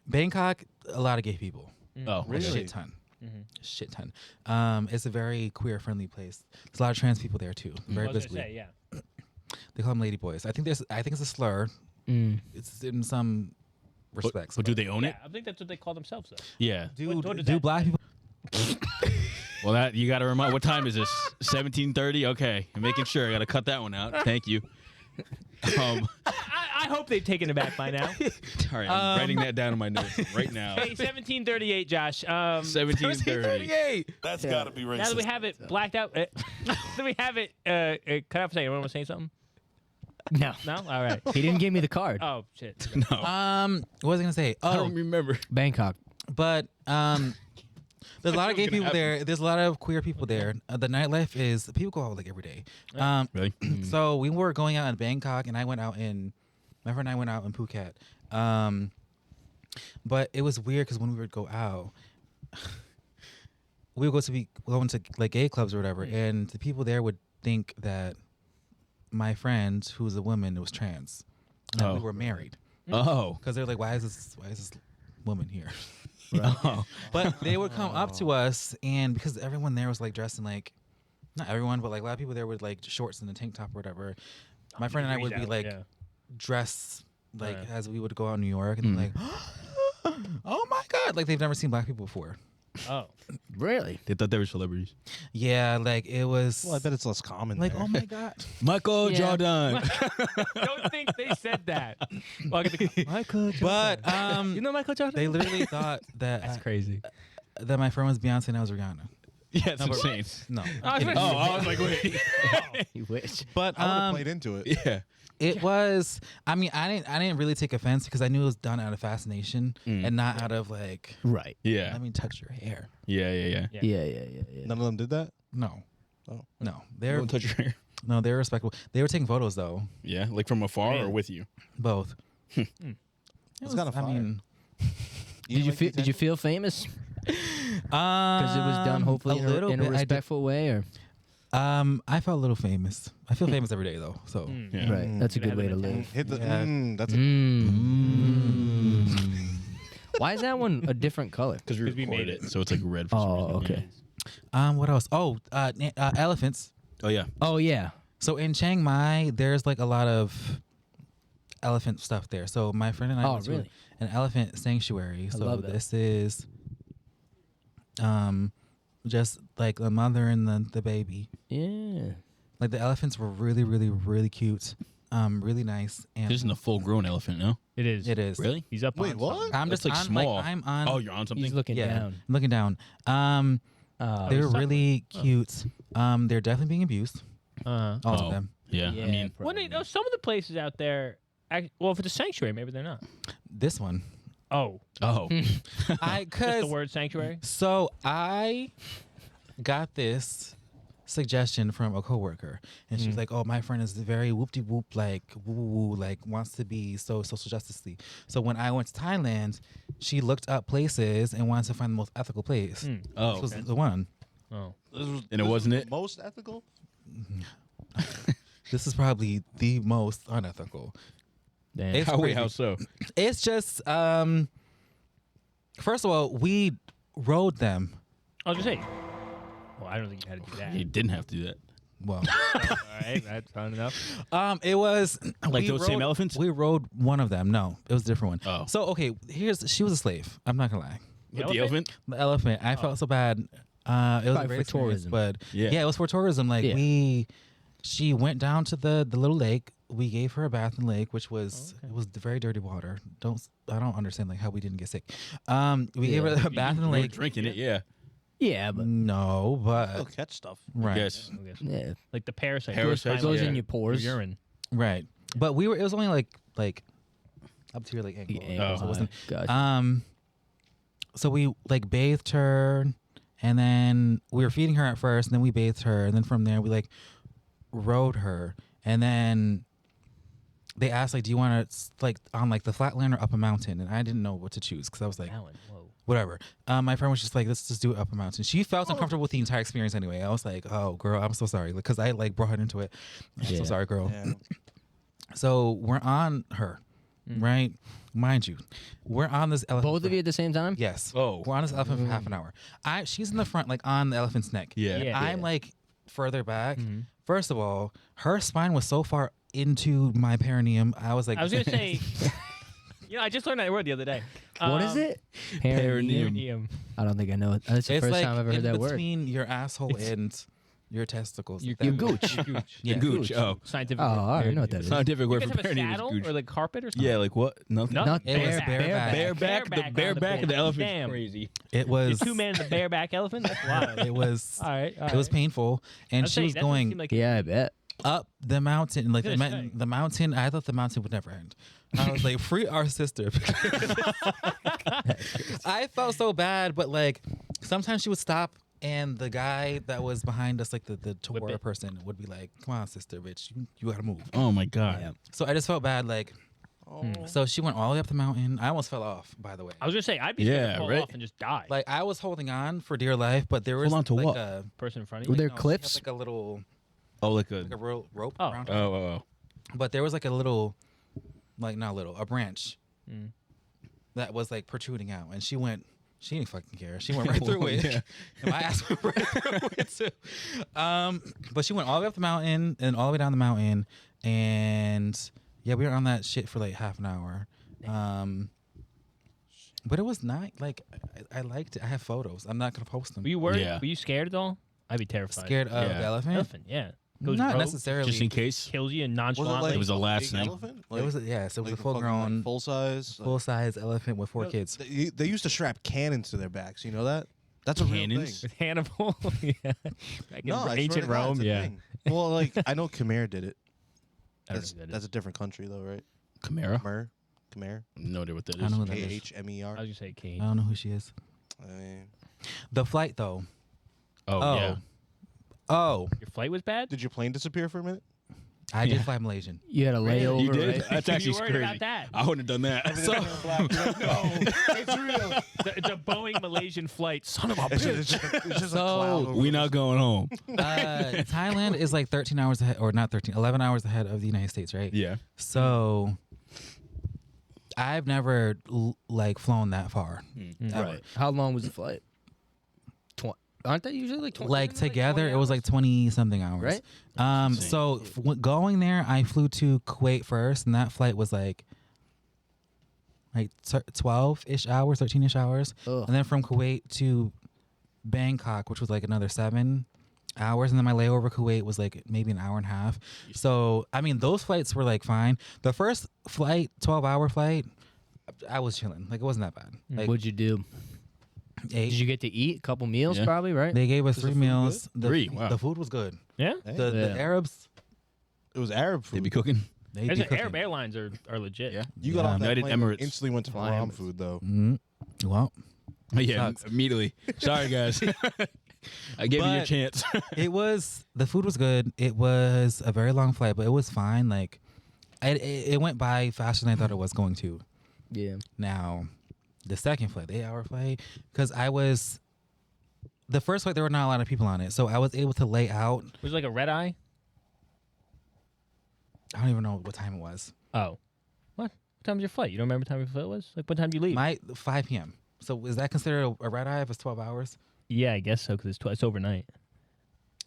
Speaker 5: Bangkok, a lot of gay people.
Speaker 1: Oh,
Speaker 3: Really?
Speaker 5: Shit ton.
Speaker 2: Mm-hmm.
Speaker 5: Shit ton. It's a very queer friendly place. There's a lot of trans people there too. Very
Speaker 2: I was gonna
Speaker 5: visibly.
Speaker 2: say, yeah.
Speaker 5: They call them lady boys. I think it's a slur. It's in some respects.
Speaker 1: But do they own
Speaker 2: Yeah,
Speaker 1: it?
Speaker 2: I think that's what they call themselves, though.
Speaker 1: Yeah.
Speaker 5: Do,
Speaker 2: what does
Speaker 5: do
Speaker 2: that-
Speaker 5: black people?
Speaker 1: Well, that you got to remind. What time is this? 17:30. Okay, I'm making sure. I got to cut that one out. Thank you.
Speaker 2: I hope they've taken it back by now.
Speaker 1: All right, I'm writing that down in my notes right now.
Speaker 2: Hey, 1738, Josh.
Speaker 1: 17:30.
Speaker 3: That's gotta be racist.
Speaker 2: Now that we have it blacked out, now that we have it cut off a second. Anyone want to say something?
Speaker 4: no.
Speaker 2: No? All right.
Speaker 4: He didn't give me the card.
Speaker 2: Oh, shit.
Speaker 1: No,
Speaker 5: What was I gonna say?
Speaker 1: I
Speaker 5: Oh,
Speaker 1: don't remember.
Speaker 4: Bangkok.
Speaker 5: but there's a lot of gay people there. There's a lot of queer people there. The nightlife is people go out like every day.
Speaker 1: Really?
Speaker 5: So we were going out in Bangkok, and my friend and I went out in Phuket. But it was weird because when we would go out, we would go into like gay clubs or whatever, and the people there would think that my friend, who's a woman, was trans, and that
Speaker 1: Oh.
Speaker 5: we were married.
Speaker 1: Oh.
Speaker 5: Because they're like, why is this woman here?
Speaker 1: Oh.
Speaker 5: But they would come up to us, and because everyone there was like dressed in like, not everyone, but like a lot of people there with like shorts and a tank top or whatever. My friend and I would be like dressed like
Speaker 2: Yeah.
Speaker 5: as we would go out in New York, and they're like, oh my god, like they've never seen black people before.
Speaker 2: Oh.
Speaker 4: Really?
Speaker 1: They thought they were celebrities.
Speaker 5: Yeah, like it was
Speaker 3: Well, I bet it's less common.
Speaker 5: like,
Speaker 3: there.
Speaker 5: oh my god,
Speaker 1: Michael
Speaker 4: Yeah.
Speaker 1: Jordan.
Speaker 2: Don't think they said that. Well, I get the-
Speaker 4: Michael
Speaker 5: but
Speaker 2: you know Michael Jordan?
Speaker 5: they literally thought
Speaker 2: That's
Speaker 5: that
Speaker 2: crazy.
Speaker 5: that my friend was Beyonce and I was Rihanna.
Speaker 1: Yeah, it's
Speaker 5: No, but-
Speaker 1: insane.
Speaker 5: No,
Speaker 2: I was
Speaker 5: It-
Speaker 2: gonna
Speaker 1: Oh, I was like, wait.
Speaker 4: You wish.
Speaker 5: but
Speaker 3: I would have played into it.
Speaker 1: Yeah.
Speaker 5: it was. I mean, I didn't really take offense because I knew it was done out of fascination and not out of like,
Speaker 4: Right.
Speaker 1: Yeah.
Speaker 5: let me touch your hair.
Speaker 1: Yeah.
Speaker 2: Yeah.
Speaker 4: Yeah.
Speaker 3: None of them did that.
Speaker 5: No.
Speaker 3: Oh.
Speaker 5: No, they're
Speaker 1: Don't touch your hair.
Speaker 5: no, they're respectable. They were taking photos though,
Speaker 1: Yeah, like from afar
Speaker 2: Really?
Speaker 1: or with you.
Speaker 5: both. It
Speaker 3: It's kinda
Speaker 5: I
Speaker 3: fire.
Speaker 5: mean,
Speaker 4: Did you feel famous? Because it was done hopefully
Speaker 5: a little
Speaker 4: in a
Speaker 5: bit. I did.
Speaker 4: respectful way, or
Speaker 5: I felt a little famous. I feel famous every day though. So
Speaker 1: Yeah.
Speaker 4: right. That's a
Speaker 2: Coulda
Speaker 4: good way
Speaker 2: had
Speaker 4: to
Speaker 2: the
Speaker 4: live.
Speaker 3: Hit the.
Speaker 5: Yeah.
Speaker 3: That's a.
Speaker 4: Why is that one a different color?
Speaker 1: Because we
Speaker 2: 'Cause we
Speaker 1: recorded
Speaker 2: made
Speaker 1: it,
Speaker 2: it.
Speaker 1: so it's like red. For some
Speaker 4: Oh,
Speaker 1: reason.
Speaker 4: okay.
Speaker 5: What else? Oh, elephants.
Speaker 1: Oh yeah.
Speaker 4: Oh yeah.
Speaker 5: So in Chiang Mai, there's like a lot of elephant stuff there. So my friend and I
Speaker 4: Oh,
Speaker 5: went to
Speaker 4: really?
Speaker 5: an elephant sanctuary.
Speaker 4: I
Speaker 5: So
Speaker 4: love that.
Speaker 5: this is just like the mother and the baby.
Speaker 4: Yeah.
Speaker 5: Like the elephants were really, really, really cute. Really nice. And
Speaker 1: This isn't a full-grown elephant, no?
Speaker 2: It is.
Speaker 5: it is.
Speaker 1: Really?
Speaker 2: He's up.
Speaker 3: Wait,
Speaker 2: on
Speaker 3: what?
Speaker 2: something.
Speaker 5: I'm
Speaker 1: That's
Speaker 5: just
Speaker 1: like
Speaker 5: on,
Speaker 1: small.
Speaker 5: Like, I'm on.
Speaker 1: Oh, you're on something.
Speaker 4: He's looking
Speaker 5: yeah,
Speaker 4: down.
Speaker 5: I'm looking down.
Speaker 4: Oh,
Speaker 5: They're
Speaker 2: suffering.
Speaker 5: really cute. They're definitely being abused.
Speaker 2: Uh-huh.
Speaker 5: All
Speaker 1: Oh.
Speaker 5: of them.
Speaker 1: Yeah. I mean,
Speaker 2: Well, some of the places out there. Well, if it's a sanctuary, maybe they're not.
Speaker 5: This one.
Speaker 2: Oh,
Speaker 1: oh.
Speaker 2: just the
Speaker 5: Cause
Speaker 2: word sanctuary.
Speaker 5: so I got this suggestion from a coworker, and she was like, "Oh, my friend is very whoop-de-whoop, like woo, like wants to be so social justice-y." So when I went to Thailand, she looked up places and wanted to find the most ethical place.
Speaker 1: Oh.
Speaker 5: This was the one.
Speaker 2: Oh,
Speaker 1: And it wasn't
Speaker 3: the
Speaker 1: it?
Speaker 3: most ethical?
Speaker 5: This is probably the most unethical.
Speaker 4: damn.
Speaker 5: It's
Speaker 1: How
Speaker 5: crazy.
Speaker 1: how so?
Speaker 5: It's just first of all, we rode them.
Speaker 2: I was gonna say. Well, I don't think you had to do that.
Speaker 1: You didn't have to do that.
Speaker 5: Well,
Speaker 2: All right, that's not enough.
Speaker 5: it was
Speaker 1: Like
Speaker 5: we
Speaker 1: those same
Speaker 5: rode-
Speaker 1: elephants?
Speaker 5: We rode one of them. No, it was a different one.
Speaker 1: Oh.
Speaker 5: So okay, she was a slave. I'm not gonna lie.
Speaker 1: With the elephant?
Speaker 5: The elephant. I felt so bad. It was
Speaker 4: Probably
Speaker 5: a great
Speaker 4: for
Speaker 5: experience,
Speaker 4: tourism.
Speaker 5: but
Speaker 1: Yeah.
Speaker 5: it was for tourism. Like
Speaker 4: Yeah.
Speaker 5: she went down to the little lake. We gave her a bath in the lake, which was it was very dirty water. I don't understand like how we didn't get sick. We gave her a bath in the
Speaker 1: You were
Speaker 5: lake.
Speaker 1: drinking it, yeah.
Speaker 4: Yeah, but
Speaker 5: No,
Speaker 3: They'll
Speaker 5: but
Speaker 3: catch stuff.
Speaker 5: right,
Speaker 1: Yes.
Speaker 4: yeah,
Speaker 2: Like the parasite.
Speaker 1: Parasite,
Speaker 4: goes
Speaker 1: yeah.
Speaker 4: in your pores.
Speaker 2: Urine.
Speaker 5: right. But it was only like up to your like ankle.
Speaker 4: Yeah,
Speaker 5: So it wasn't.
Speaker 4: gotcha.
Speaker 5: So we like bathed her, and then we were feeding her at first, and then we bathed her, and then from there we like rode her, and then they asked like, do you want to like on like the flatland or up a mountain? And I didn't know what to choose because I was like,
Speaker 2: Alan, whoa.
Speaker 5: whatever. My friend was just like, let's just do it up a mountain. She felt uncomfortable with the entire experience anyway. I was like, oh girl, I'm so sorry, because I like brought her into it. I'm so
Speaker 4: Yeah.
Speaker 5: sorry, girl.
Speaker 3: Yeah.
Speaker 5: So we're on her, right? Mind you, we're on this elephant.
Speaker 4: Both of you at the same time?
Speaker 5: Yes.
Speaker 1: Oh.
Speaker 5: We're on this elephant for half an hour. She's in the front, like on the elephant's neck.
Speaker 1: Yeah.
Speaker 2: Yeah.
Speaker 5: I'm like further back. First of all, her spine was so far into my perineum. I was like,
Speaker 2: I was gonna say. I just learned that word the other day.
Speaker 4: What is it?
Speaker 1: Perineum.
Speaker 2: Perineum.
Speaker 4: I don't think I know it. That's the
Speaker 5: it's
Speaker 4: first
Speaker 5: like
Speaker 4: time I've ever heard
Speaker 5: in
Speaker 4: that word.
Speaker 5: between your asshole and your testicles.
Speaker 2: Your
Speaker 5: That-
Speaker 4: gooch.
Speaker 5: Yeah.
Speaker 1: Gooch. Oh.
Speaker 2: Scientific.
Speaker 4: Oh,
Speaker 2: word,
Speaker 4: all right, I know what that
Speaker 2: perineum.
Speaker 4: is.
Speaker 1: Scientific
Speaker 2: You
Speaker 1: word
Speaker 2: guys
Speaker 1: for
Speaker 2: have a
Speaker 1: perineum is
Speaker 2: saddle
Speaker 1: gooch.
Speaker 2: or like carpet or something?
Speaker 1: Yeah, like what? Nothing.
Speaker 2: No,
Speaker 4: Not
Speaker 5: It was bareback.
Speaker 1: Bareback. The bareback of the elephant.
Speaker 2: Damn.
Speaker 1: Crazy.
Speaker 5: It
Speaker 2: You're
Speaker 5: was.
Speaker 2: two men in the bareback elephant. That's wild.
Speaker 5: It was.
Speaker 2: All right.
Speaker 5: It was painful, and she was going
Speaker 4: Yeah, I bet.
Speaker 5: up the mountain, like
Speaker 2: Gonna say.
Speaker 5: the mountain. I thought the mountain would never end. I was like, free our sister. I felt so bad, but like sometimes she would stop, and the guy that was behind us, like the tour
Speaker 2: it.
Speaker 5: person, would be like, "Come on, sister, bitch, you gotta move."
Speaker 1: Oh my god.
Speaker 4: Yeah.
Speaker 5: So I just felt bad, like.
Speaker 3: Oh.
Speaker 5: So she went all the way up the mountain. I almost fell off, by the way.
Speaker 2: I was gonna say I'd be scared
Speaker 1: Yeah,
Speaker 2: to fall
Speaker 1: right.
Speaker 2: off and just die.
Speaker 5: Like I was holding on for dear life, but there was
Speaker 1: Hold on to
Speaker 5: like
Speaker 1: what?
Speaker 5: a
Speaker 2: person in front of
Speaker 4: Were
Speaker 2: you.
Speaker 4: there
Speaker 5: no, she had,
Speaker 4: cliffs?
Speaker 5: like a little
Speaker 1: Oh, like a.
Speaker 5: like a real rope
Speaker 2: Oh.
Speaker 5: around her.
Speaker 1: Oh.
Speaker 5: But there was like a little, like not little, a branch
Speaker 2: Mm.
Speaker 5: that was like protruding out, and she didn't fucking care. She went right through it.
Speaker 1: Yeah.
Speaker 5: And my ass went right through it too. But she went all the way up the mountain and all the way down the mountain, and yeah, we were on that shit for like half an hour. But it was not like I liked it. I have photos. I'm not gonna post them.
Speaker 2: Were you worried?
Speaker 1: Yeah.
Speaker 2: Were you scared at all? I'd be terrified.
Speaker 5: Scared of
Speaker 1: Yeah.
Speaker 5: the elephant?
Speaker 2: Elephant. Yeah. Goes
Speaker 5: Not
Speaker 2: rogue,
Speaker 5: necessarily.
Speaker 1: Just in case.
Speaker 2: Kills you
Speaker 3: Was it
Speaker 2: nonchalantly.
Speaker 3: like
Speaker 1: It was the
Speaker 3: a
Speaker 1: last
Speaker 3: big
Speaker 1: thing.
Speaker 3: elephant?
Speaker 5: It was yes. It was
Speaker 3: like
Speaker 5: a full
Speaker 3: fucking,
Speaker 5: grown,
Speaker 3: like, full size.
Speaker 5: full size elephant with 4 kids.
Speaker 3: They used to strap cannons to their backs. You know that? That's a real
Speaker 1: Cannons?
Speaker 3: thing.
Speaker 2: With Hannibal. Yeah. Back in
Speaker 3: No, I swear
Speaker 2: ancient
Speaker 3: to God,
Speaker 2: Rome.
Speaker 3: it's a
Speaker 2: Yeah.
Speaker 3: thing. Well, like I know Khmer did it.
Speaker 2: I don't
Speaker 3: That's,
Speaker 2: know who that
Speaker 3: that's
Speaker 2: is.
Speaker 3: a different country though, right?
Speaker 1: Khmer.
Speaker 3: Khmer.
Speaker 1: No idea what that
Speaker 5: I
Speaker 1: is.
Speaker 5: know who that
Speaker 3: K
Speaker 5: is.
Speaker 3: H M E
Speaker 2: I
Speaker 3: R.
Speaker 2: was gonna say Kane.
Speaker 5: I don't know who she is.
Speaker 3: I mean,
Speaker 5: The flight though.
Speaker 1: Oh yeah.
Speaker 5: Oh,
Speaker 2: Your flight was bad.
Speaker 3: did your plane disappear for a minute?
Speaker 5: I did
Speaker 1: Yeah.
Speaker 5: fly Malaysian.
Speaker 4: You had a layover,
Speaker 1: You did?
Speaker 4: right?
Speaker 1: That's
Speaker 2: You
Speaker 1: actually
Speaker 2: worried
Speaker 1: crazy.
Speaker 2: about that?
Speaker 1: I wouldn't have done that.
Speaker 3: No, it's real.
Speaker 2: It's a Boeing Malaysian flight. Son of a
Speaker 3: It's
Speaker 2: bitch.
Speaker 3: just a
Speaker 5: So,
Speaker 3: cloud over
Speaker 1: We
Speaker 3: the-
Speaker 1: not going home.
Speaker 5: Thailand is like 13 hours ahead, or not 13, 11 hours ahead of the United States, right?
Speaker 1: Yeah.
Speaker 5: So I've never like flown that far. Ever.
Speaker 1: Right.
Speaker 4: How long was the flight? Aren't they usually like 20?
Speaker 5: Like together, it was like 20 something hours.
Speaker 4: Right?
Speaker 5: So going there, I flew to Kuwait first, and that flight was like 12-ish hours, 13-ish hours,
Speaker 4: Ugh.
Speaker 5: and then from Kuwait to Bangkok, which was like another 7 hours, and then my layover Kuwait was like maybe an hour and a half. So I mean, those flights were like fine. The first flight, 12-hour flight, I was chilling. Like it wasn't that bad. Like
Speaker 4: What'd you do?
Speaker 5: 8.
Speaker 4: Did you get to eat a couple meals?
Speaker 1: Yeah.
Speaker 4: Probably, right?
Speaker 5: They gave us
Speaker 3: Was the
Speaker 5: 3
Speaker 3: food
Speaker 5: meals.
Speaker 1: Wow.
Speaker 5: The food was good.
Speaker 2: Yeah.
Speaker 5: The Arabs,
Speaker 3: It was Arab
Speaker 1: They
Speaker 3: food.
Speaker 1: be cooking.
Speaker 5: they
Speaker 2: There's
Speaker 5: be
Speaker 2: Arab
Speaker 5: cooking.
Speaker 2: Airlines are legit.
Speaker 1: Yeah.
Speaker 3: You got
Speaker 5: Yeah.
Speaker 3: off that
Speaker 1: United
Speaker 3: plane and
Speaker 1: Emirates.
Speaker 3: instantly went to
Speaker 4: Fly
Speaker 3: haram
Speaker 4: Emirates.
Speaker 3: food though.
Speaker 5: Well,
Speaker 1: Yeah,
Speaker 5: Sucks.
Speaker 1: immediately. Sorry, guys. I gave you your
Speaker 5: But-
Speaker 1: chance.
Speaker 5: the food was good. It was a very long flight, but it was fine. Like, it went by faster than I thought it was going to.
Speaker 4: Yeah.
Speaker 5: Now, the second flight, the 8-hour flight, because the first flight, there were not a lot of people on it. So I was able to lay out.
Speaker 2: Was it like a red eye?
Speaker 5: I don't even know what time it was.
Speaker 2: Oh. What time was your flight? You don't remember what time your flight was? Like, what time did you leave?
Speaker 5: 5 p.m. So is that considered a red eye if it's 12 hours?
Speaker 2: Yeah, I guess so, because it's overnight.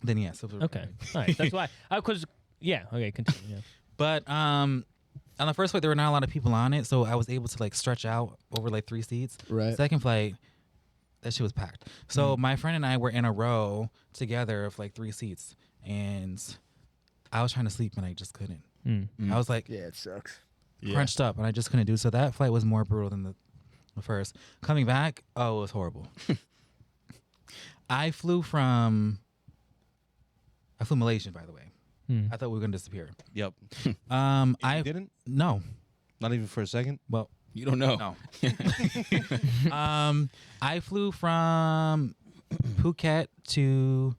Speaker 5: Then yes. It was a red
Speaker 2: Okay.
Speaker 5: eye.
Speaker 2: All right. That's why. Because, yeah. Okay, continue. Yeah.
Speaker 5: But on the first flight, there were not a lot of people on it. So I was able to like stretch out over like 3 seats.
Speaker 4: Right.
Speaker 5: Second flight, that shit was packed. So my friend and I were in a row together of like 3 seats, and I was trying to sleep and I just couldn't. I was like
Speaker 4: Yeah, it sucks.
Speaker 5: crunched up and I just couldn't do it. So that flight was more brutal than the first. Coming back, it was horrible. I flew Malaysia, by the way. I thought we were gonna disappear.
Speaker 3: Yep.
Speaker 5: I
Speaker 3: didn't?
Speaker 5: no.
Speaker 3: Not even for a second.
Speaker 5: Well,
Speaker 1: You don't know.
Speaker 5: no. I flew from Phuket to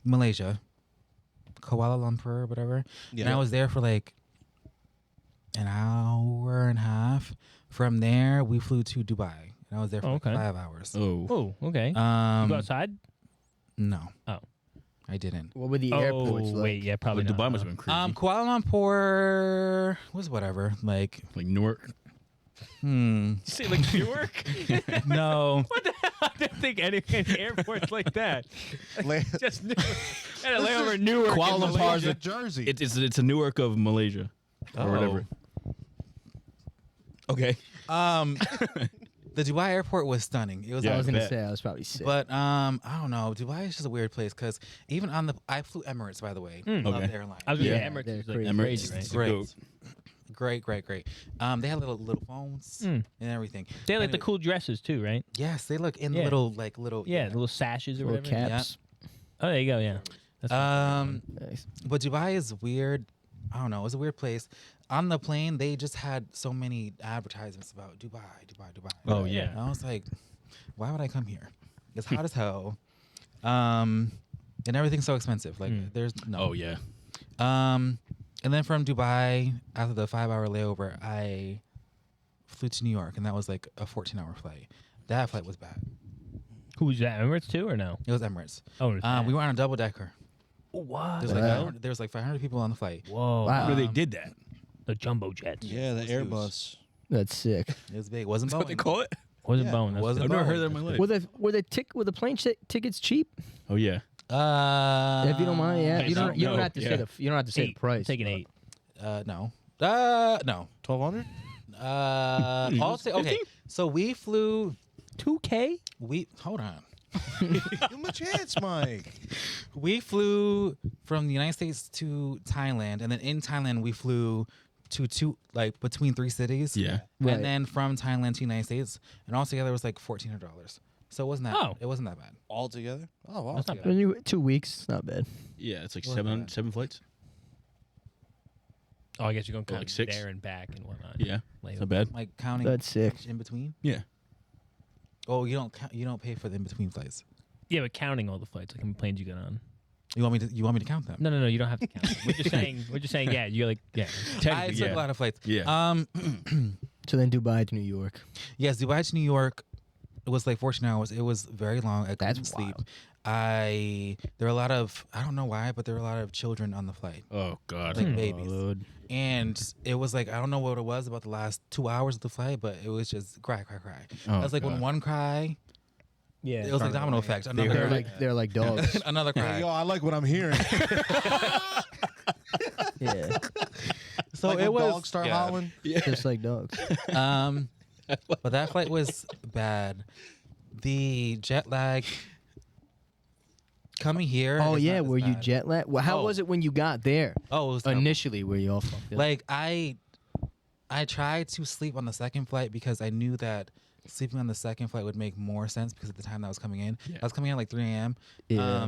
Speaker 5: Malaysia, Kuala Lumpur, or whatever.
Speaker 3: Yeah.
Speaker 5: And I was there for like an hour and a half. From there, we flew to Dubai, and I was there for
Speaker 2: Okay.
Speaker 5: like 5 hours.
Speaker 1: Oh.
Speaker 2: Oh, okay. You go outside?
Speaker 5: No.
Speaker 2: Oh.
Speaker 5: I didn't.
Speaker 4: What were the airports like?
Speaker 2: wait. Yeah, probably
Speaker 1: But
Speaker 2: not.
Speaker 1: Dubai must have been crazy.
Speaker 5: Kuala Lumpur was whatever. Like,
Speaker 1: Like Newark.
Speaker 2: You say like Newark?
Speaker 5: no.
Speaker 2: What the hell? I didn't think any airports like that. Just Newark. Had a layover in Newark.
Speaker 1: Kuala
Speaker 2: in
Speaker 1: Lumpur
Speaker 2: Malaysia.
Speaker 1: is
Speaker 3: Jersey.
Speaker 1: It's a Newark of Malaysia. Or whatever. Okay.
Speaker 5: The Dubai airport was stunning. It was
Speaker 1: Yeah,
Speaker 4: I was
Speaker 1: I
Speaker 4: gonna
Speaker 1: bet.
Speaker 4: say I was probably sick.
Speaker 5: But I don't know. Dubai is just a weird place because even I flew Emirates, by the way. Love
Speaker 1: Okay.
Speaker 5: the airline.
Speaker 2: I was gonna
Speaker 1: Yeah.
Speaker 2: say Emirates
Speaker 4: They're
Speaker 2: is like
Speaker 4: crazy.
Speaker 2: crazy,
Speaker 1: Emirates
Speaker 2: right?
Speaker 1: is
Speaker 5: Great.
Speaker 1: goat.
Speaker 5: Great. They had little phones and everything.
Speaker 2: They had like the
Speaker 5: Anyway,
Speaker 2: cool dresses too, right?
Speaker 5: Yes, they look in
Speaker 2: Yeah.
Speaker 5: little.
Speaker 2: Yeah, the little sashes or
Speaker 4: little
Speaker 2: whatever.
Speaker 4: caps.
Speaker 2: Oh, there you go. Yeah. That's
Speaker 4: Nice.
Speaker 5: But Dubai is weird. I don't know. It was a weird place. On the plane, they just had so many advertisements about Dubai.
Speaker 1: Oh, yeah.
Speaker 5: And I was like, why would I come here? It's hot as hell. And everything's so expensive. Like, there's no.
Speaker 1: Oh yeah.
Speaker 5: And then from Dubai, after the 5-hour layover, I flew to New York, and that was like a 14-hour flight. That flight was bad.
Speaker 2: Who was that? Emirates too, or no?
Speaker 5: It was Emirates.
Speaker 2: Oh, it was
Speaker 5: We were on a double decker.
Speaker 2: what?
Speaker 5: There was like 500 people on the flight.
Speaker 2: Whoa!
Speaker 4: Wow.
Speaker 1: Where they did that.
Speaker 2: The jumbo jets.
Speaker 3: Yeah, the
Speaker 5: It was huge.
Speaker 3: Airbus.
Speaker 4: That's sick.
Speaker 5: It was big. It wasn't
Speaker 1: That's what they
Speaker 5: Boeing.
Speaker 1: call it.
Speaker 2: Wasn't
Speaker 3: Yeah,
Speaker 2: bone. That's
Speaker 5: wasn't
Speaker 1: I've
Speaker 2: good.
Speaker 1: never
Speaker 5: Boeing.
Speaker 1: heard that in my life.
Speaker 4: Were the plane tickets cheap?
Speaker 1: Oh yeah.
Speaker 4: If you don't mind, yeah.
Speaker 2: I
Speaker 4: You don't
Speaker 2: don't
Speaker 4: have to
Speaker 1: know.
Speaker 4: say you don't have to say the
Speaker 2: 8.
Speaker 4: price.
Speaker 2: Take an 8.
Speaker 5: No. No.
Speaker 3: 1,200?
Speaker 5: I'll say okay. So we flew.
Speaker 4: 2K?
Speaker 5: Hold on.
Speaker 3: Give him a chance, Mike.
Speaker 5: We flew from the United States to Thailand, and then in Thailand we flew to between 3 cities.
Speaker 1: Yeah.
Speaker 4: Right.
Speaker 5: And then from Thailand to United States, and altogether it was like $1,400. So it wasn't that.
Speaker 2: Oh.
Speaker 5: It wasn't that bad.
Speaker 3: All together? Oh, wow.
Speaker 2: That's not bad.
Speaker 4: When you 2 weeks, it's not bad.
Speaker 1: Yeah. It's like
Speaker 5: Wasn't bad.
Speaker 1: 7 flights.
Speaker 2: Oh, I guess you're going to
Speaker 1: Like 6?
Speaker 2: there and back and whatnot.
Speaker 1: Yeah.
Speaker 2: Layover.
Speaker 1: It's not bad.
Speaker 5: Like counting
Speaker 4: That's sick.
Speaker 5: in between.
Speaker 1: Yeah.
Speaker 5: Oh, you don't pay for the in between flights.
Speaker 2: Yeah, but counting all the flights, like how many planes you get on.
Speaker 5: You want me to count them?
Speaker 2: No, you don't have to count them. We're just saying, yeah, you're like, yeah.
Speaker 5: I
Speaker 1: Technically,
Speaker 5: took
Speaker 1: yeah.
Speaker 5: a lot of flights.
Speaker 1: Yeah.
Speaker 4: So then Dubai to New York.
Speaker 5: Yes, Dubai to New York. It was like 14 hours. It was very long. I couldn't
Speaker 4: That's
Speaker 5: sleep. there were a lot of, I don't know why, but there were a lot of children on the flight,
Speaker 1: Oh God.
Speaker 5: like
Speaker 4: Oh,
Speaker 5: babies.
Speaker 4: Lord.
Speaker 5: And it was like, I don't know what it was about the last 2 hours of the flight, but it was just cry.
Speaker 1: Oh,
Speaker 5: It was like when
Speaker 1: God.
Speaker 5: one cry,
Speaker 2: Yeah.
Speaker 5: it was like domino effect. Another
Speaker 4: They're
Speaker 5: cry.
Speaker 4: like they're like dogs.
Speaker 5: Another
Speaker 3: Hey,
Speaker 5: cry.
Speaker 3: yo, I like what I'm hearing.
Speaker 4: Yeah,
Speaker 5: So
Speaker 3: like
Speaker 5: it
Speaker 3: when
Speaker 5: was
Speaker 3: dogs start
Speaker 5: yeah.
Speaker 3: howling.
Speaker 4: just like dogs.
Speaker 5: But that flight was bad. The jet lag coming here.
Speaker 4: Oh
Speaker 5: is
Speaker 4: yeah,
Speaker 5: not as
Speaker 4: were you
Speaker 5: bad.
Speaker 4: jet lag? Well, how
Speaker 5: Oh.
Speaker 4: was it when you got there?
Speaker 5: Oh, it was terrible.
Speaker 4: Initially, were you all fucked up?
Speaker 5: Like I tried to sleep on the second flight because I knew that sleeping on the second flight would make more sense because at the time that I was coming in, I was coming in at like 3 a.m.
Speaker 4: Yeah.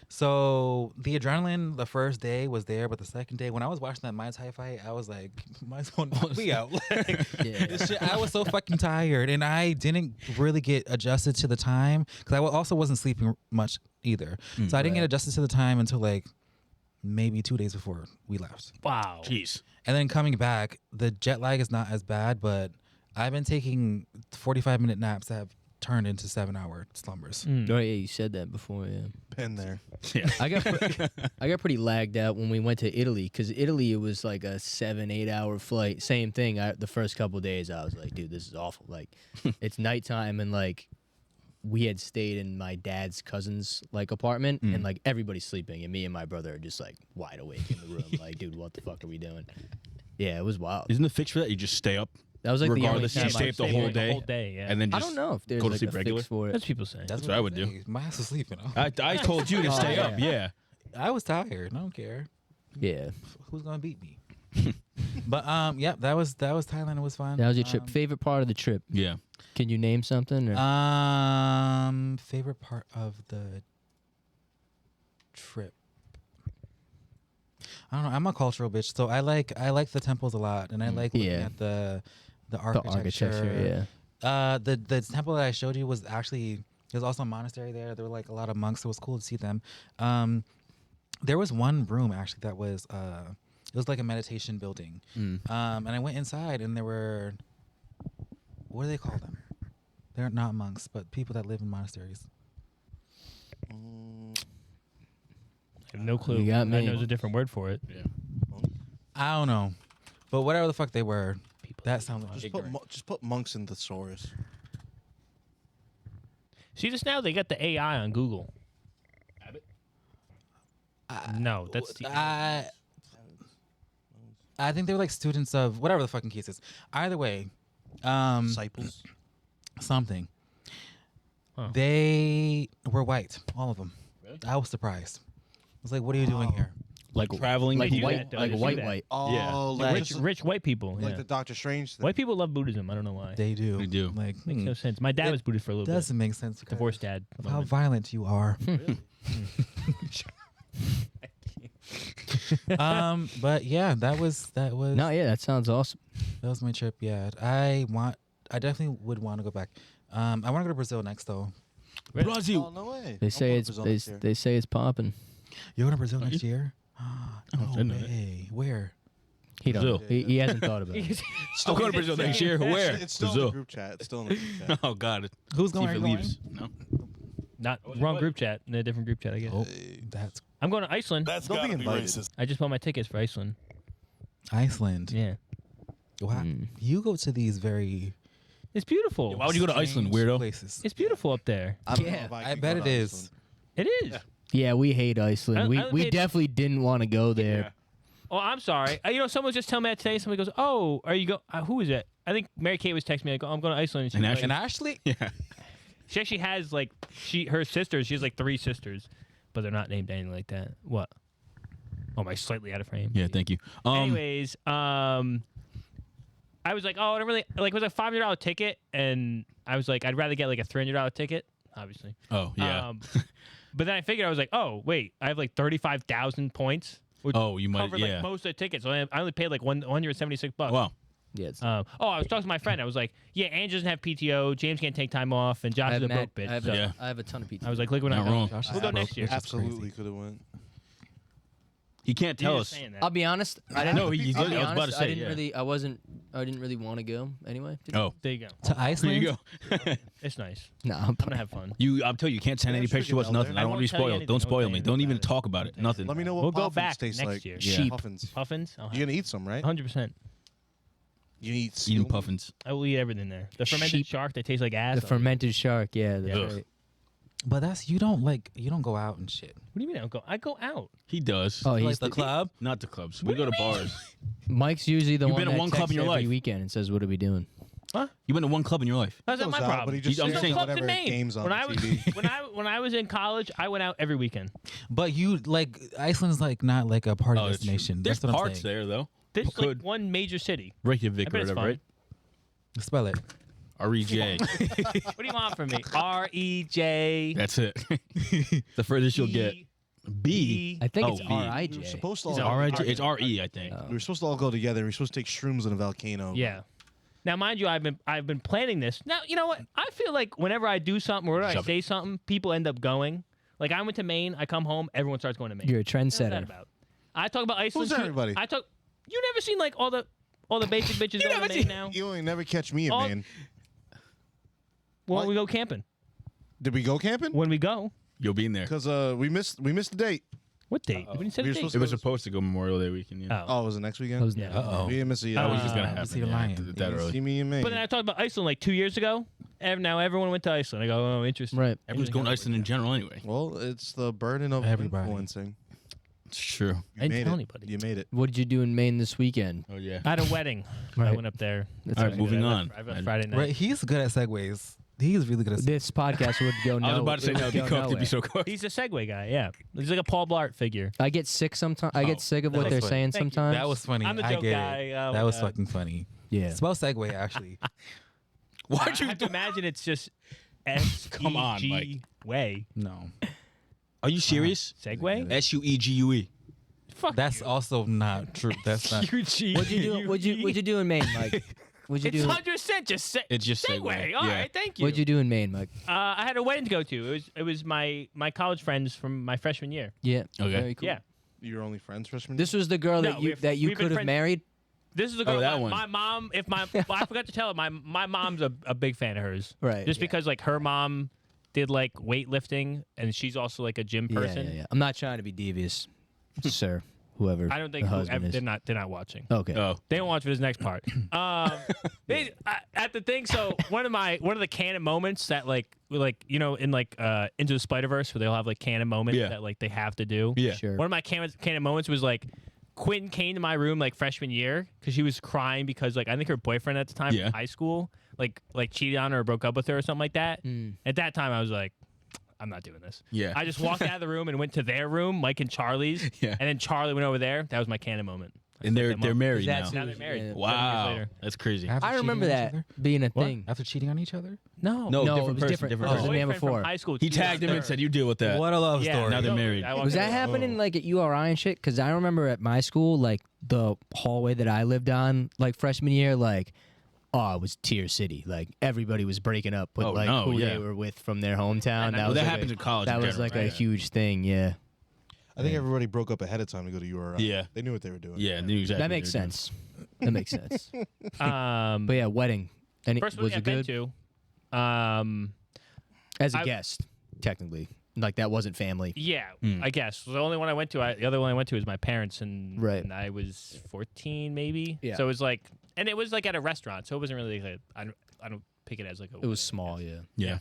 Speaker 5: So the adrenaline the first day was there, but the second day when I was watching that Muay Thai fight, I was like, might as well knock me out. Like,
Speaker 4: Yeah.
Speaker 5: this shit, I was so fucking tired, and I didn't really get adjusted to the time because I also wasn't sleeping much either. So I didn't get adjusted to the time until like maybe 2 days before we left.
Speaker 2: Wow.
Speaker 1: Jeez.
Speaker 5: And then coming back, the jet lag is not as bad, but I've been taking 45-minute naps that have turned into 7-hour slumbers.
Speaker 4: Oh yeah, you said that before. Yeah.
Speaker 3: Pen there.
Speaker 1: Yeah.
Speaker 4: I got pretty lagged out when we went to Italy because Italy it was like a 7-8 hour flight. Same thing. The first couple days I was like, dude, this is awful. Like, it's nighttime and like we had stayed in my dad's cousin's like apartment and like everybody's sleeping and me and my brother are just like wide awake in the room. Like, dude, what the fuck are we doing? Yeah, it was wild.
Speaker 1: Isn't the fix for that? You just stay up,
Speaker 4: That was like
Speaker 1: regardless,
Speaker 4: the
Speaker 1: you
Speaker 4: only
Speaker 1: stay
Speaker 4: time
Speaker 1: up the
Speaker 4: I
Speaker 1: whole
Speaker 2: The
Speaker 1: day,
Speaker 2: whole day, yeah.
Speaker 1: and then
Speaker 4: I
Speaker 1: just
Speaker 4: don't know if there's
Speaker 1: go to
Speaker 4: like
Speaker 1: sleep
Speaker 4: a
Speaker 1: regular.
Speaker 4: fix for it.
Speaker 2: That's what people say.
Speaker 1: That's what I would do.
Speaker 5: say. My ass was sleeping.
Speaker 1: I told you to
Speaker 4: Oh,
Speaker 1: stay
Speaker 4: yeah.
Speaker 1: up. Yeah.
Speaker 5: I was tired. I don't care.
Speaker 4: Yeah,
Speaker 5: Who's gonna beat me? But yeah, that was Thailand. It was fun.
Speaker 4: that was your trip. Favorite part of the trip?
Speaker 1: Yeah.
Speaker 4: Can you name something? Or?
Speaker 5: Favorite part of the trip. I don't know. I'm a cultural bitch, so I like the temples a lot, and I like looking
Speaker 4: Yeah.
Speaker 5: at the
Speaker 4: the
Speaker 5: architecture.
Speaker 4: architecture, yeah.
Speaker 5: The temple that I showed you was actually there's also a monastery there. There were like a lot of monks, so it was cool to see them. There was one room actually that was it was like a meditation building, and I went inside and there were what do they call them? They're not monks, but people that live in monasteries.
Speaker 2: I have no clue.
Speaker 4: You got
Speaker 2: I
Speaker 4: me.
Speaker 2: know there's a different word for it.
Speaker 1: Yeah.
Speaker 5: I don't know, but whatever the fuck they were, that sounded ignorant.
Speaker 3: Just put monks in thesaurus.
Speaker 2: See this now? They got the AI on Google. No, that's the.
Speaker 5: I think they were like students of whatever the fucking case is. Either way,
Speaker 3: Disciples.
Speaker 5: something.
Speaker 2: Huh.
Speaker 5: They were white, all of them.
Speaker 1: Really?
Speaker 5: I was surprised. I was like, "What are you doing here?"
Speaker 1: Like traveling
Speaker 4: Like
Speaker 2: do
Speaker 1: people.
Speaker 4: white,
Speaker 2: that, though.
Speaker 4: like
Speaker 2: They do
Speaker 4: white,
Speaker 2: that.
Speaker 4: white.
Speaker 3: Oh,
Speaker 1: Yeah.
Speaker 3: like,
Speaker 2: Rich white people.
Speaker 3: like
Speaker 2: Yeah.
Speaker 3: the Doctor Strange thing.
Speaker 2: White people love Buddhism. I don't know why.
Speaker 5: They do.
Speaker 1: They do.
Speaker 5: Like,
Speaker 2: Makes no sense. My dad
Speaker 5: It
Speaker 2: was Buddhist for a little bit.
Speaker 5: doesn't make sense. because
Speaker 2: Divorced dad.
Speaker 5: of how violent you are. But yeah, that was
Speaker 4: No, yeah, that sounds awesome.
Speaker 5: that was my trip. Yeah, I definitely would want to go back. I want to go to Brazil next though.
Speaker 3: Oh,
Speaker 1: Brazil.
Speaker 3: no way.
Speaker 4: They
Speaker 3: I'm
Speaker 4: say
Speaker 3: going
Speaker 4: it's
Speaker 3: to Brazil
Speaker 4: they,
Speaker 3: next year.
Speaker 4: they say it's popping.
Speaker 5: You're going to Brazil
Speaker 1: Are
Speaker 5: next year? No
Speaker 1: I know that.
Speaker 5: way. Where?
Speaker 4: He don't.
Speaker 1: Brazil.
Speaker 4: He hasn't thought about it.
Speaker 1: I'm going to Brazil next year. Where?
Speaker 3: It's still in
Speaker 1: Brazil.
Speaker 3: the group chat. It's still in the group chat.
Speaker 1: Oh God.
Speaker 5: Who's
Speaker 1: See
Speaker 5: going?
Speaker 1: if
Speaker 5: Are
Speaker 1: it
Speaker 5: you going?
Speaker 1: leaves. No.
Speaker 2: Not
Speaker 1: Oh, is it
Speaker 2: wrong
Speaker 1: what?
Speaker 2: group chat. In a different group chat, I guess.
Speaker 5: Oh, that's
Speaker 2: I'm going to Iceland.
Speaker 6: That's
Speaker 3: Don't be
Speaker 6: gotta be
Speaker 3: invited.
Speaker 6: racist.
Speaker 2: I just bought my tickets for Iceland.
Speaker 5: Iceland.
Speaker 2: Yeah.
Speaker 5: Wow.
Speaker 4: Mm.
Speaker 5: You go to these very
Speaker 2: It's beautiful.
Speaker 1: Yeah, why would you go to Iceland,
Speaker 5: strange
Speaker 1: weirdo?
Speaker 5: places.
Speaker 2: It's beautiful up there.
Speaker 3: I don't know
Speaker 4: Yeah.
Speaker 3: if
Speaker 5: I
Speaker 3: could
Speaker 5: bet
Speaker 3: go
Speaker 5: it
Speaker 3: to
Speaker 5: is.
Speaker 3: Iceland.
Speaker 2: It is.
Speaker 4: Yeah, we hate Iceland.
Speaker 2: I
Speaker 4: We
Speaker 2: don't
Speaker 4: we
Speaker 2: hate-
Speaker 4: definitely didn't want to go there.
Speaker 2: Oh, I'm sorry. Someone was just telling me that today. Somebody goes, "Oh, are you go? Who is it?" I think Mary Kate was texting me. Like, "Oh, I'm going to Iceland."
Speaker 1: And
Speaker 2: She's
Speaker 5: And
Speaker 2: like,
Speaker 5: Ashley?
Speaker 1: Yeah.
Speaker 2: she actually has like her sisters. She has like 3 sisters, but they're not named anything like that. What? Oh, am I slightly out of frame?
Speaker 1: Yeah. Thank you.
Speaker 2: Anyways, I was like, oh, I don't really like. It was a $500 ticket, and I was like, I'd rather get like a $300 ticket, obviously.
Speaker 1: Oh yeah.
Speaker 2: But then I figured I was like, oh wait, I have like 35,000 points. Which
Speaker 1: Oh, you might.
Speaker 2: covered
Speaker 1: Yeah.
Speaker 2: like most of the tickets. So I only paid like $176.
Speaker 1: Wow.
Speaker 4: Yeah, it's,
Speaker 2: I was talking to my friend. I was like, yeah, Ange doesn't have PTO. James can't take time off, and Josh is a broke bitch.
Speaker 4: I have,
Speaker 2: so
Speaker 1: Yeah.
Speaker 4: I have a ton of pizza.
Speaker 2: I was like, look what
Speaker 1: Not
Speaker 2: I'm
Speaker 1: wrong.
Speaker 5: Josh is
Speaker 2: We'll go
Speaker 5: broke,
Speaker 2: next year.
Speaker 5: which is
Speaker 3: Absolutely
Speaker 5: crazy.
Speaker 3: could have went.
Speaker 1: He can't tell us.
Speaker 4: I'll be honest. I didn't.
Speaker 1: No, he's
Speaker 4: I'll be
Speaker 1: I was about to
Speaker 4: honest,
Speaker 1: say.
Speaker 4: I didn't
Speaker 1: yeah.
Speaker 4: really. I didn't really want to go anyway.
Speaker 1: Oh,
Speaker 2: There you go.
Speaker 5: To
Speaker 1: here
Speaker 5: Iceland.
Speaker 1: you go.
Speaker 2: It's nice.
Speaker 4: No,
Speaker 2: I'm gonna have fun.
Speaker 1: I'm telling you, you can't send any
Speaker 3: sure,
Speaker 1: pictures to us.
Speaker 3: get out
Speaker 1: Nothing.
Speaker 3: there.
Speaker 1: I don't want to be
Speaker 2: I won't tell you
Speaker 1: spoiled.
Speaker 2: anything.
Speaker 1: Don't
Speaker 2: I won't
Speaker 1: spoil
Speaker 2: tell
Speaker 1: me.
Speaker 2: you
Speaker 1: Don't
Speaker 2: anything
Speaker 1: even
Speaker 2: about it.
Speaker 1: talk about it. Nothing.
Speaker 3: Let me know what
Speaker 2: We'll go
Speaker 3: puffins
Speaker 2: back
Speaker 3: taste
Speaker 2: next
Speaker 3: like.
Speaker 2: year.
Speaker 1: Yeah.
Speaker 4: Sheep.
Speaker 3: Puffins.
Speaker 2: Puffins.
Speaker 3: You're gonna eat some, right?
Speaker 2: 100%.
Speaker 3: You eat
Speaker 1: Eating
Speaker 3: seal-
Speaker 1: puffins.
Speaker 2: I will eat everything there. The fermented
Speaker 4: Sheep.
Speaker 2: shark that tastes like ass.
Speaker 4: the fermented shark. Yeah, that's
Speaker 1: Ugh.
Speaker 4: right.
Speaker 5: But that's you don't go out and shit.
Speaker 2: What do you mean I don't go? I go out.
Speaker 1: He does.
Speaker 4: Oh,
Speaker 5: Like
Speaker 4: he's
Speaker 5: the club.
Speaker 1: Not the clubs. We go to bars.
Speaker 4: Mike's usually the
Speaker 1: You've
Speaker 4: one
Speaker 1: been to
Speaker 4: that
Speaker 1: one club in
Speaker 4: texts
Speaker 1: your
Speaker 4: every
Speaker 1: life.
Speaker 4: weekend and says, "What are we doing?"
Speaker 1: You've been to one club in your life.
Speaker 2: How's that
Speaker 3: Goes
Speaker 2: my
Speaker 3: out,
Speaker 2: problem?
Speaker 3: but he just
Speaker 1: I'm
Speaker 3: stares
Speaker 1: saying-
Speaker 3: at
Speaker 2: Clubs in
Speaker 3: whatever
Speaker 2: Maine.
Speaker 3: games on
Speaker 2: when I
Speaker 3: the
Speaker 2: was
Speaker 3: TV.
Speaker 2: when I was in college, I went out every weekend.
Speaker 5: But you like Iceland's like not like a party
Speaker 1: Oh, it's-
Speaker 5: destination.
Speaker 1: There's
Speaker 5: That's what I'm
Speaker 1: parts
Speaker 5: saying.
Speaker 1: there though.
Speaker 2: This is like
Speaker 1: Could.
Speaker 2: one major city.
Speaker 1: Reykjavik
Speaker 2: I
Speaker 1: or
Speaker 2: bet it's
Speaker 1: whatever,
Speaker 2: fun.
Speaker 1: right?
Speaker 5: Spell it.
Speaker 1: R-E-J.
Speaker 2: What do you want from me? R-E-J.
Speaker 1: That's it. The furthest you'll get. B.
Speaker 4: I think
Speaker 1: Oh,
Speaker 4: it's
Speaker 1: B.
Speaker 3: We were
Speaker 4: R-I-J.
Speaker 3: supposed to
Speaker 2: He's
Speaker 3: all
Speaker 2: a-
Speaker 1: It's R-E, I think.
Speaker 4: Oh.
Speaker 3: we were supposed to all go together. We were supposed to take shrooms in a volcano.
Speaker 2: Yeah. Now, mind you, I've been planning this. Now, you know what? I feel like whenever I do something or I
Speaker 1: Shove it.
Speaker 2: say something, people end up going. Like I went to Maine. I come home. Everyone starts going to Maine.
Speaker 4: You're a
Speaker 2: What's that
Speaker 4: trendsetter.
Speaker 2: about? I talk about Iceland.
Speaker 3: Who's
Speaker 2: too.
Speaker 3: everybody?
Speaker 2: I talk. You never seen like all the basic bitches going to Maine now?
Speaker 3: You ain't never catch me in
Speaker 2: All-
Speaker 3: Maine.
Speaker 2: When we go camping.
Speaker 3: Did we go camping?
Speaker 2: When we go.
Speaker 1: You'll be in there.
Speaker 3: Because we missed the date.
Speaker 2: What date? We didn't say
Speaker 3: We
Speaker 2: the
Speaker 3: were
Speaker 2: date.
Speaker 3: supposed
Speaker 1: It was supposed to go Memorial Day weekend. Yeah.
Speaker 2: Oh.
Speaker 3: Oh, was it next weekend?
Speaker 4: That was
Speaker 2: Yeah.
Speaker 5: Uh-oh.
Speaker 3: We didn't miss it.
Speaker 2: Oh,
Speaker 1: That was just gonna
Speaker 2: you
Speaker 1: happen.
Speaker 5: see the
Speaker 1: yeah,
Speaker 5: lion.
Speaker 1: that
Speaker 3: You didn't
Speaker 1: early.
Speaker 3: see me in Maine.
Speaker 2: But then I talked about Iceland like 2 years ago. And now everyone went to Iceland. I go, oh, interesting.
Speaker 4: Right.
Speaker 1: Everyone's going to Iceland in general anyway.
Speaker 3: Well, it's the burden of
Speaker 5: Everybody.
Speaker 3: influencing.
Speaker 1: It's true.
Speaker 3: You
Speaker 2: I didn't
Speaker 3: made
Speaker 2: tell
Speaker 3: it.
Speaker 2: anybody.
Speaker 3: You made it.
Speaker 4: What did you do in Maine this weekend?
Speaker 1: Oh, yeah.
Speaker 2: I had a wedding. I
Speaker 4: Right.
Speaker 2: went up there.
Speaker 4: That's
Speaker 1: All right,
Speaker 4: right.
Speaker 1: moving
Speaker 2: I
Speaker 1: on.
Speaker 2: left- I left Friday night.
Speaker 5: Right, he's good at segues. He's really good at.
Speaker 4: This podcast would go no.
Speaker 1: I was about to say
Speaker 4: it would
Speaker 1: no, it'd be
Speaker 4: go
Speaker 1: cooked. It'd be
Speaker 4: nowhere.
Speaker 1: so cooked.
Speaker 2: He's a Segway guy, yeah. He's like a Paul Blart figure.
Speaker 4: I get sick sometimes. I
Speaker 1: Oh,
Speaker 4: get sick of what
Speaker 5: that's
Speaker 4: they're
Speaker 5: funny.
Speaker 4: saying
Speaker 2: Thank you.
Speaker 4: sometimes.
Speaker 5: That was funny.
Speaker 2: I'm the
Speaker 5: I
Speaker 2: joke
Speaker 5: get
Speaker 2: guy.
Speaker 5: it.
Speaker 2: Oh,
Speaker 5: That was
Speaker 2: God.
Speaker 5: fucking funny.
Speaker 4: yeah.
Speaker 5: Spell segue actually.
Speaker 1: Why'd
Speaker 2: I
Speaker 1: you
Speaker 2: have
Speaker 1: do
Speaker 2: to imagine it's just S
Speaker 1: Come on, Mike.
Speaker 2: way.
Speaker 5: No,
Speaker 1: Are you serious?
Speaker 2: Segway?
Speaker 1: S-U-E-G-U-E.
Speaker 2: Fuck
Speaker 5: that's
Speaker 2: you.
Speaker 5: also not true. That's not.
Speaker 2: UG.
Speaker 4: What'd you do? What'd you do in Maine, Mike? What'd you
Speaker 2: It's
Speaker 4: do?
Speaker 2: 100% just
Speaker 1: It's just
Speaker 2: Segway.
Speaker 1: Segway.
Speaker 2: All
Speaker 1: Yeah.
Speaker 2: right, thank you.
Speaker 4: What'd you do in Maine, Mike?
Speaker 2: I had a wedding to go to. It was my college friends from my freshman year.
Speaker 4: Yeah.
Speaker 1: Okay.
Speaker 4: Very cool.
Speaker 2: Yeah.
Speaker 3: You were only friends freshman.
Speaker 4: This was the girl
Speaker 2: No,
Speaker 4: that you
Speaker 2: we've
Speaker 4: that you
Speaker 2: been
Speaker 4: could have
Speaker 2: friends-
Speaker 4: married.
Speaker 2: This is the girl.
Speaker 1: that
Speaker 2: my,
Speaker 1: one.
Speaker 2: my mom. Well, I forgot to tell her. My mom's a big fan of hers.
Speaker 4: Right.
Speaker 2: Just
Speaker 4: yeah.
Speaker 2: because like her mom did like weightlifting, and she's also like a gym person.
Speaker 4: Yeah. I'm not trying to be devious, sir. Whoever.
Speaker 2: I don't think
Speaker 4: the husband is.
Speaker 2: they're not watching.
Speaker 4: Okay.
Speaker 1: Oh.
Speaker 2: They don't watch for this next part. At the thing, so one of the canon moments that like you know in like Into the Spider-Verse where they'll have like canon moments
Speaker 1: Yeah.
Speaker 2: that like they have to do.
Speaker 1: Yeah.
Speaker 4: Sure.
Speaker 2: One of my canon moments was like Quinn came to my room like freshman year because she was crying because like I think her boyfriend at the time
Speaker 1: Yeah.
Speaker 2: in high school like cheated on her or broke up with her or something like that.
Speaker 4: Mm.
Speaker 2: At that time, I was like, I'm not doing this.
Speaker 1: Yeah.
Speaker 2: I just walked out of the room and went to their room, Mike and Charlie's.
Speaker 1: Yeah.
Speaker 2: And then Charlie went over there. That was my canon moment. I
Speaker 1: And
Speaker 2: set
Speaker 1: they're
Speaker 2: them up.
Speaker 1: married now.
Speaker 4: That's
Speaker 2: Now they're married.
Speaker 4: Yeah.
Speaker 2: 7 years
Speaker 1: Wow.
Speaker 2: later.
Speaker 1: That's crazy.
Speaker 5: After
Speaker 4: I
Speaker 5: cheating
Speaker 4: remember
Speaker 5: on each
Speaker 4: that
Speaker 5: other?
Speaker 4: being a
Speaker 2: What?
Speaker 4: thing.
Speaker 5: After cheating on each other.
Speaker 2: No,
Speaker 1: No,
Speaker 4: No,
Speaker 1: different
Speaker 4: it was
Speaker 1: person,
Speaker 4: different.
Speaker 1: different
Speaker 4: It was
Speaker 1: person.
Speaker 4: the man
Speaker 2: boyfriend from
Speaker 4: before.
Speaker 2: high school.
Speaker 1: He
Speaker 2: cheated on
Speaker 1: tagged him and
Speaker 2: her.
Speaker 1: said, "You deal with that."
Speaker 5: What a love
Speaker 2: Yeah,
Speaker 5: story.
Speaker 1: Now they're married.
Speaker 2: I walked
Speaker 4: Was that
Speaker 2: in.
Speaker 4: happening like at URI and shit? Because I remember at my school, like the hallway that I lived on, like freshman year, like it was Tier City. Like everybody was breaking up with
Speaker 1: Oh,
Speaker 4: like
Speaker 1: no,
Speaker 4: who
Speaker 1: yeah.
Speaker 4: they were with from their hometown.
Speaker 2: And
Speaker 4: That
Speaker 2: well,
Speaker 4: was
Speaker 1: that
Speaker 4: like
Speaker 1: happens in college
Speaker 4: That
Speaker 1: in
Speaker 4: was
Speaker 1: general,
Speaker 4: like a
Speaker 1: right?
Speaker 4: huge thing. Yeah,
Speaker 3: I think everybody broke up ahead of time to go to URI.
Speaker 1: Yeah.
Speaker 3: They knew what they were doing.
Speaker 1: Yeah, knew exactly.
Speaker 4: that makes
Speaker 1: what they were doing.
Speaker 4: sense. That makes sense.
Speaker 2: Um,
Speaker 4: But yeah, wedding. And
Speaker 2: first
Speaker 4: was
Speaker 2: wedding
Speaker 4: it
Speaker 2: I've been
Speaker 4: good?
Speaker 2: to.
Speaker 4: As a
Speaker 2: I-
Speaker 4: guest, technically, like that wasn't family.
Speaker 2: Yeah,
Speaker 1: Mm.
Speaker 2: I guess the only one I went to. The other one I went to was my parents, and
Speaker 4: Right.
Speaker 2: and I was 14 maybe.
Speaker 4: Yeah.
Speaker 2: So it was like, and it was like at a restaurant, so it wasn't really like I don't pick it as like a.
Speaker 4: It was small. Yeah.
Speaker 1: Yeah.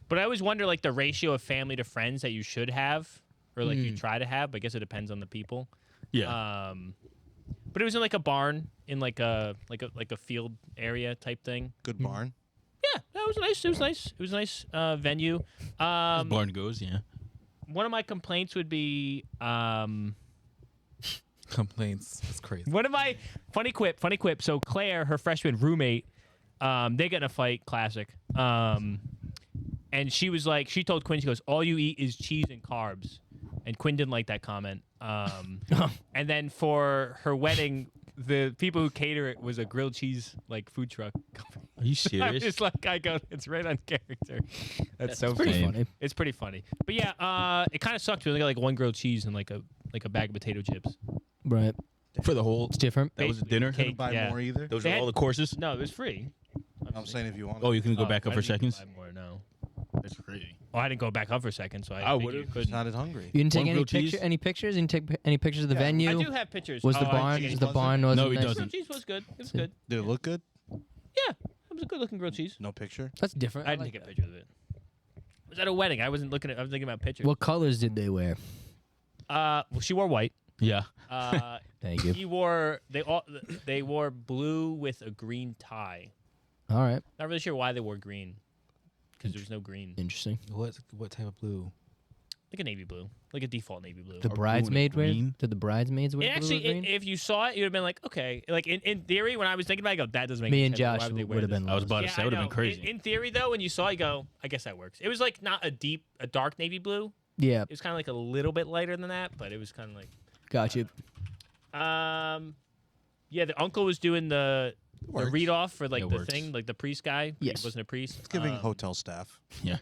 Speaker 2: But I always wonder like the ratio of family to friends that you should have, or like you try to have. I guess it depends on the people.
Speaker 1: Yeah.
Speaker 2: But it was in like a barn in like a field area type thing.
Speaker 3: Good barn.
Speaker 2: Yeah, that was nice. It was nice. It was a nice venue.
Speaker 1: Barn goes. Yeah.
Speaker 2: One of my complaints would be
Speaker 5: Complaints. It's crazy.
Speaker 2: one of my funny quip. So Claire, her freshman roommate, they get in a fight. Classic. And she was like, she told Quinn, she goes, "All you eat is cheese and carbs," and Quinn didn't like that comment. And then for her wedding, the people who cater it was a grilled cheese like food truck company.
Speaker 1: Are you
Speaker 2: I'm
Speaker 1: serious?
Speaker 2: just like, I go, it's right on character. That's so
Speaker 4: Pretty
Speaker 2: funny.
Speaker 4: funny.
Speaker 2: It's pretty funny. But yeah, it kind of sucked. We only got like one grilled cheese and like a like a bag of potato chips.
Speaker 4: Right.
Speaker 1: For the whole.
Speaker 4: It's different.
Speaker 1: That was a dinner.
Speaker 2: Cake.
Speaker 3: Couldn't buy
Speaker 2: yeah.
Speaker 3: more either.
Speaker 1: Those
Speaker 2: They
Speaker 1: are
Speaker 2: had-
Speaker 1: all the courses.
Speaker 2: No, it was free.
Speaker 3: I'm saying if you want.
Speaker 1: Oh, you can go
Speaker 2: Oh,
Speaker 1: back up
Speaker 2: I
Speaker 1: for
Speaker 2: didn't
Speaker 1: seconds.
Speaker 2: buy more, no.
Speaker 1: That's crazy.
Speaker 2: Oh, I didn't go back up for seconds, so I
Speaker 1: I
Speaker 2: figured
Speaker 1: would've.
Speaker 2: you couldn't.
Speaker 3: Sounded hungry.
Speaker 4: You didn't take
Speaker 1: One
Speaker 4: any
Speaker 1: grilled cheese?
Speaker 4: any pictures? You didn't take any pictures of the venue?
Speaker 2: I do have pictures.
Speaker 4: Was
Speaker 2: Oh,
Speaker 4: the
Speaker 2: I
Speaker 4: barn?
Speaker 2: didn't
Speaker 4: Was
Speaker 2: take
Speaker 4: the barn? Was
Speaker 1: No,
Speaker 4: it
Speaker 1: he
Speaker 4: nice?
Speaker 1: doesn't.
Speaker 2: Grilled cheese was good. It was good.
Speaker 3: Did it look good?
Speaker 2: Yeah, it was a good looking grilled cheese.
Speaker 3: No picture.
Speaker 4: That's different.
Speaker 2: I didn't take a picture of it. It was at a wedding. I wasn't looking at. I was thinking about pictures.
Speaker 4: What colors did they wear?
Speaker 2: Well, she wore white.
Speaker 1: Yeah.
Speaker 4: Thank you.
Speaker 2: He wore. They wore blue with a green tie.
Speaker 4: All right.
Speaker 2: Not really sure why they wore green, because there was no green.
Speaker 4: Interesting.
Speaker 5: What type of blue?
Speaker 2: Like a navy blue, like a default navy blue.
Speaker 4: The
Speaker 1: blue and
Speaker 4: bridesmaid wear?
Speaker 1: green?
Speaker 4: Did the bridesmaids wear
Speaker 2: It
Speaker 4: blue or
Speaker 2: actually,
Speaker 4: green?
Speaker 2: if you saw it, you'd have been like, okay. Like in theory, when I was thinking about it, I go, that doesn't make
Speaker 4: Me
Speaker 2: any
Speaker 4: and
Speaker 2: sense. Why
Speaker 4: Josh
Speaker 2: would they wear
Speaker 4: would have
Speaker 2: this?
Speaker 4: been
Speaker 1: I was
Speaker 4: lost.
Speaker 1: about to
Speaker 2: Yeah,
Speaker 1: say,
Speaker 2: I
Speaker 1: would have
Speaker 2: know.
Speaker 1: been crazy.
Speaker 2: In theory, though, when you saw it, you go, I guess that works. It was like not a dark navy blue.
Speaker 4: Yeah,
Speaker 2: It was kind of like a little bit lighter than that, but it was kind of like.
Speaker 4: got you.
Speaker 2: Yeah, the uncle was doing the
Speaker 3: Works.
Speaker 2: read off for like
Speaker 1: It
Speaker 2: the
Speaker 1: works.
Speaker 2: thing, like the priest guy. but
Speaker 4: Yes.
Speaker 2: he wasn't a priest.
Speaker 3: It's giving hotel staff.
Speaker 1: Yeah.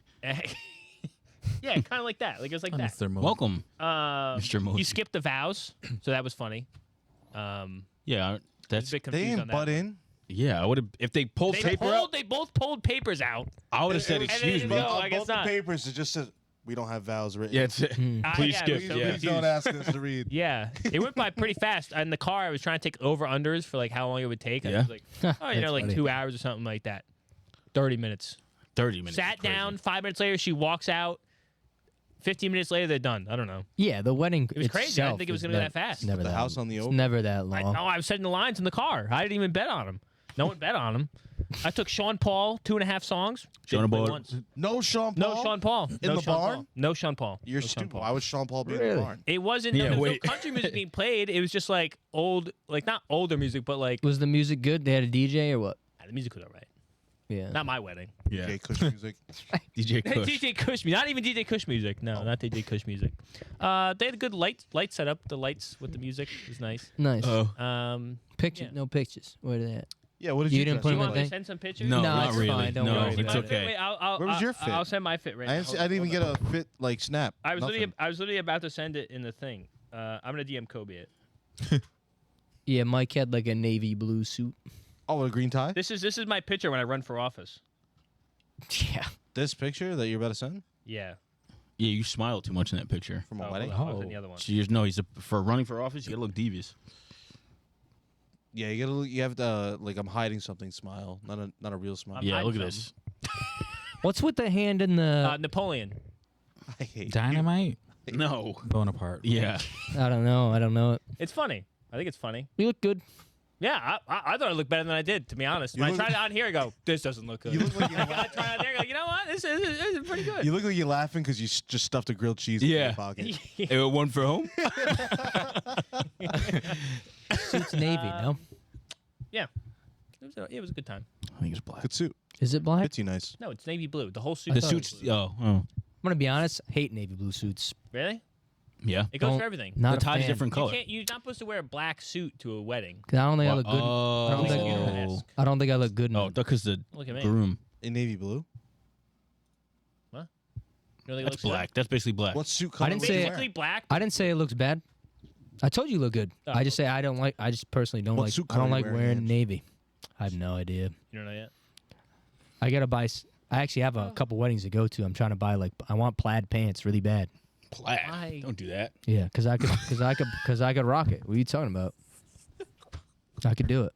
Speaker 2: Yeah, kind of like that. Like it was like that.
Speaker 5: Mr. Mo.
Speaker 1: Welcome,
Speaker 2: Mr.
Speaker 1: Mr. Mosey.
Speaker 2: He skipped the vows, so that was funny.
Speaker 1: Yeah,
Speaker 2: I was
Speaker 1: that's.
Speaker 2: a bit
Speaker 3: They
Speaker 2: confused on
Speaker 3: didn't
Speaker 2: that.
Speaker 3: butt in.
Speaker 1: Yeah, I would have. If they pulled paper out,
Speaker 2: They both pulled papers out.
Speaker 1: I would have said,
Speaker 2: and then
Speaker 1: "Excuse
Speaker 2: it
Speaker 1: me."
Speaker 2: No, I guess
Speaker 3: both
Speaker 2: not.
Speaker 3: the papers, it just says we don't have vows written.
Speaker 1: Yeah, it's it. Please
Speaker 2: yeah,
Speaker 1: skip.
Speaker 2: we-
Speaker 3: Please,
Speaker 1: Yeah.
Speaker 3: please don't ask us to read.
Speaker 2: Yeah, it went by pretty fast. In the car, I was trying to take over unders for like how long it would take. I
Speaker 1: Yeah.
Speaker 2: was like, oh, you know,
Speaker 4: That's
Speaker 2: like
Speaker 4: funny.
Speaker 2: 2 hours or something like that. 30 minutes.
Speaker 1: 30 minutes.
Speaker 2: Sat
Speaker 1: is crazy.
Speaker 2: down. 5 minutes later, she walks out. 15 minutes later, they're done. I don't know.
Speaker 4: Yeah, the wedding.
Speaker 2: It was crazy. I didn't
Speaker 4: itself
Speaker 2: think it was
Speaker 4: is
Speaker 2: gonna be
Speaker 4: nev-
Speaker 2: that fast.
Speaker 4: Never
Speaker 3: The
Speaker 4: that.
Speaker 3: house on the
Speaker 4: It's
Speaker 3: open.
Speaker 4: never that
Speaker 2: I
Speaker 4: long.
Speaker 2: know. I was setting the lines in the car. I didn't even bet on him. No one bet on him. I took Sean Paul 2.5 songs.
Speaker 1: Sean
Speaker 2: Didn't play
Speaker 1: Paul.
Speaker 2: once.
Speaker 3: No Sean Paul.
Speaker 2: No Sean Paul.
Speaker 3: In
Speaker 2: no
Speaker 3: the
Speaker 2: Sean
Speaker 3: barn?
Speaker 2: Paul. No Sean Paul.
Speaker 3: You're
Speaker 2: no Sean
Speaker 3: stupid.
Speaker 2: Paul.
Speaker 3: Why would Sean Paul be in
Speaker 4: Really?
Speaker 3: the barn?
Speaker 2: It wasn't.
Speaker 1: Yeah,
Speaker 2: there was
Speaker 1: wait.
Speaker 2: no country music being played. It was just like old, like not older music, but like
Speaker 4: Was the music good? They had a DJ or what?
Speaker 2: the music was alright.
Speaker 4: Yeah.
Speaker 2: Not my wedding.
Speaker 1: Yeah.
Speaker 3: DJ Kush music.
Speaker 1: DJ Kush.
Speaker 2: DJ Kush music. Not even DJ Kush music. No, not DJ Kush music. They had a good light setup. The lights with the music was nice.
Speaker 4: Nice.
Speaker 1: Oh.
Speaker 4: Pictures?
Speaker 2: yeah.
Speaker 4: No pictures. Where are they at?
Speaker 3: Yeah, what did
Speaker 4: You
Speaker 3: you
Speaker 4: didn't
Speaker 3: dress
Speaker 4: put
Speaker 2: Do
Speaker 3: up
Speaker 2: you
Speaker 4: him in
Speaker 2: want
Speaker 4: the
Speaker 2: me to
Speaker 4: thing?
Speaker 2: send some pictures?
Speaker 1: No,
Speaker 4: No,
Speaker 1: not
Speaker 4: it's
Speaker 1: really.
Speaker 4: fine, don't
Speaker 1: no,
Speaker 4: worry
Speaker 1: it's
Speaker 4: about it.
Speaker 1: okay.
Speaker 2: Wait,
Speaker 3: Where was your fit?
Speaker 2: I'll send my fit right
Speaker 3: I
Speaker 2: now.
Speaker 3: didn't even get a fit like snap.
Speaker 2: I was
Speaker 3: Nothing.
Speaker 2: literally about to send it in the thing. I'm gonna DM Kobe it.
Speaker 4: Yeah, Mike had like a navy blue suit.
Speaker 3: Oh, with a green tie.
Speaker 2: This is my picture when I run for office.
Speaker 4: Yeah.
Speaker 3: This picture that you're about to send
Speaker 2: Yeah.
Speaker 1: Yeah, you smile too much in that picture.
Speaker 3: from a
Speaker 2: Oh,
Speaker 3: wedding.
Speaker 2: hold on, I was in the other one.
Speaker 1: So you just know for running for office, you gotta look devious.
Speaker 3: Yeah, you gotta. You have to like I'm hiding something. Smile, not a real smile.
Speaker 2: I'm
Speaker 1: Yeah,
Speaker 2: hiding
Speaker 1: look at this.
Speaker 4: What's with the hand in the?
Speaker 2: Napoleon.
Speaker 3: I hate
Speaker 5: Dynamite.
Speaker 1: No.
Speaker 5: Bonaparte.
Speaker 1: Yeah.
Speaker 4: I don't know it.
Speaker 2: It's funny. I think it's funny.
Speaker 4: You look good.
Speaker 2: Yeah, I thought it looked better than I did, to be honest.
Speaker 3: You
Speaker 2: When
Speaker 3: look-
Speaker 2: I tried it on here, I go, this doesn't look good.
Speaker 3: You look like you're,
Speaker 2: I tried it on there, I go, you know what? This is pretty good.
Speaker 3: you look like you're laughing because you just stuffed a grilled cheese in
Speaker 1: Yeah.
Speaker 3: your pocket.
Speaker 1: One for home?
Speaker 4: Suit's navy, no?
Speaker 2: Yeah. It was a good time.
Speaker 1: I think it's black.
Speaker 3: Good suit.
Speaker 4: Is it black?
Speaker 3: Fits you nice.
Speaker 2: No, it's navy blue. The whole suit.
Speaker 1: The
Speaker 2: is
Speaker 1: suits.
Speaker 2: blue.
Speaker 1: Oh.
Speaker 4: I'm gonna be honest. Hate navy blue suits.
Speaker 2: Really?
Speaker 1: Yeah.
Speaker 2: It goes
Speaker 4: Don't-
Speaker 2: for everything.
Speaker 4: Not
Speaker 1: The
Speaker 4: a
Speaker 1: tie's
Speaker 4: fan.
Speaker 1: different color.
Speaker 2: You're not supposed to wear a black suit to a wedding.
Speaker 4: 'Cause I don't think I
Speaker 1: Well,
Speaker 4: look good. I don't think.
Speaker 1: oh.
Speaker 4: I don't think I look good. In
Speaker 1: Oh,
Speaker 4: it.
Speaker 1: because the
Speaker 2: Look at me.
Speaker 1: groom.
Speaker 3: In navy blue.
Speaker 2: You don't think it
Speaker 1: That's
Speaker 2: looks good?
Speaker 1: black. That's basically black.
Speaker 3: What suit color?
Speaker 4: didn't
Speaker 3: was
Speaker 4: say-
Speaker 3: you
Speaker 2: Basically
Speaker 3: wearing?
Speaker 2: black.
Speaker 4: I didn't say it looks bad. I told you look good.
Speaker 2: Oh,
Speaker 4: I just say I don't like. I just personally don't
Speaker 3: What
Speaker 4: like.
Speaker 3: suit
Speaker 4: I don't
Speaker 3: color
Speaker 4: like
Speaker 3: you wearing,
Speaker 4: wearing
Speaker 3: Ange?
Speaker 4: navy. I have no idea.
Speaker 2: You don't know yet?
Speaker 4: I gotta buy. I actually have a couple weddings to go to. I'm trying to buy I want plaid pants really bad.
Speaker 1: Plaid.
Speaker 2: Why?
Speaker 1: Don't do that.
Speaker 4: Yeah, because I could rock it. What are you talking about? I could do it.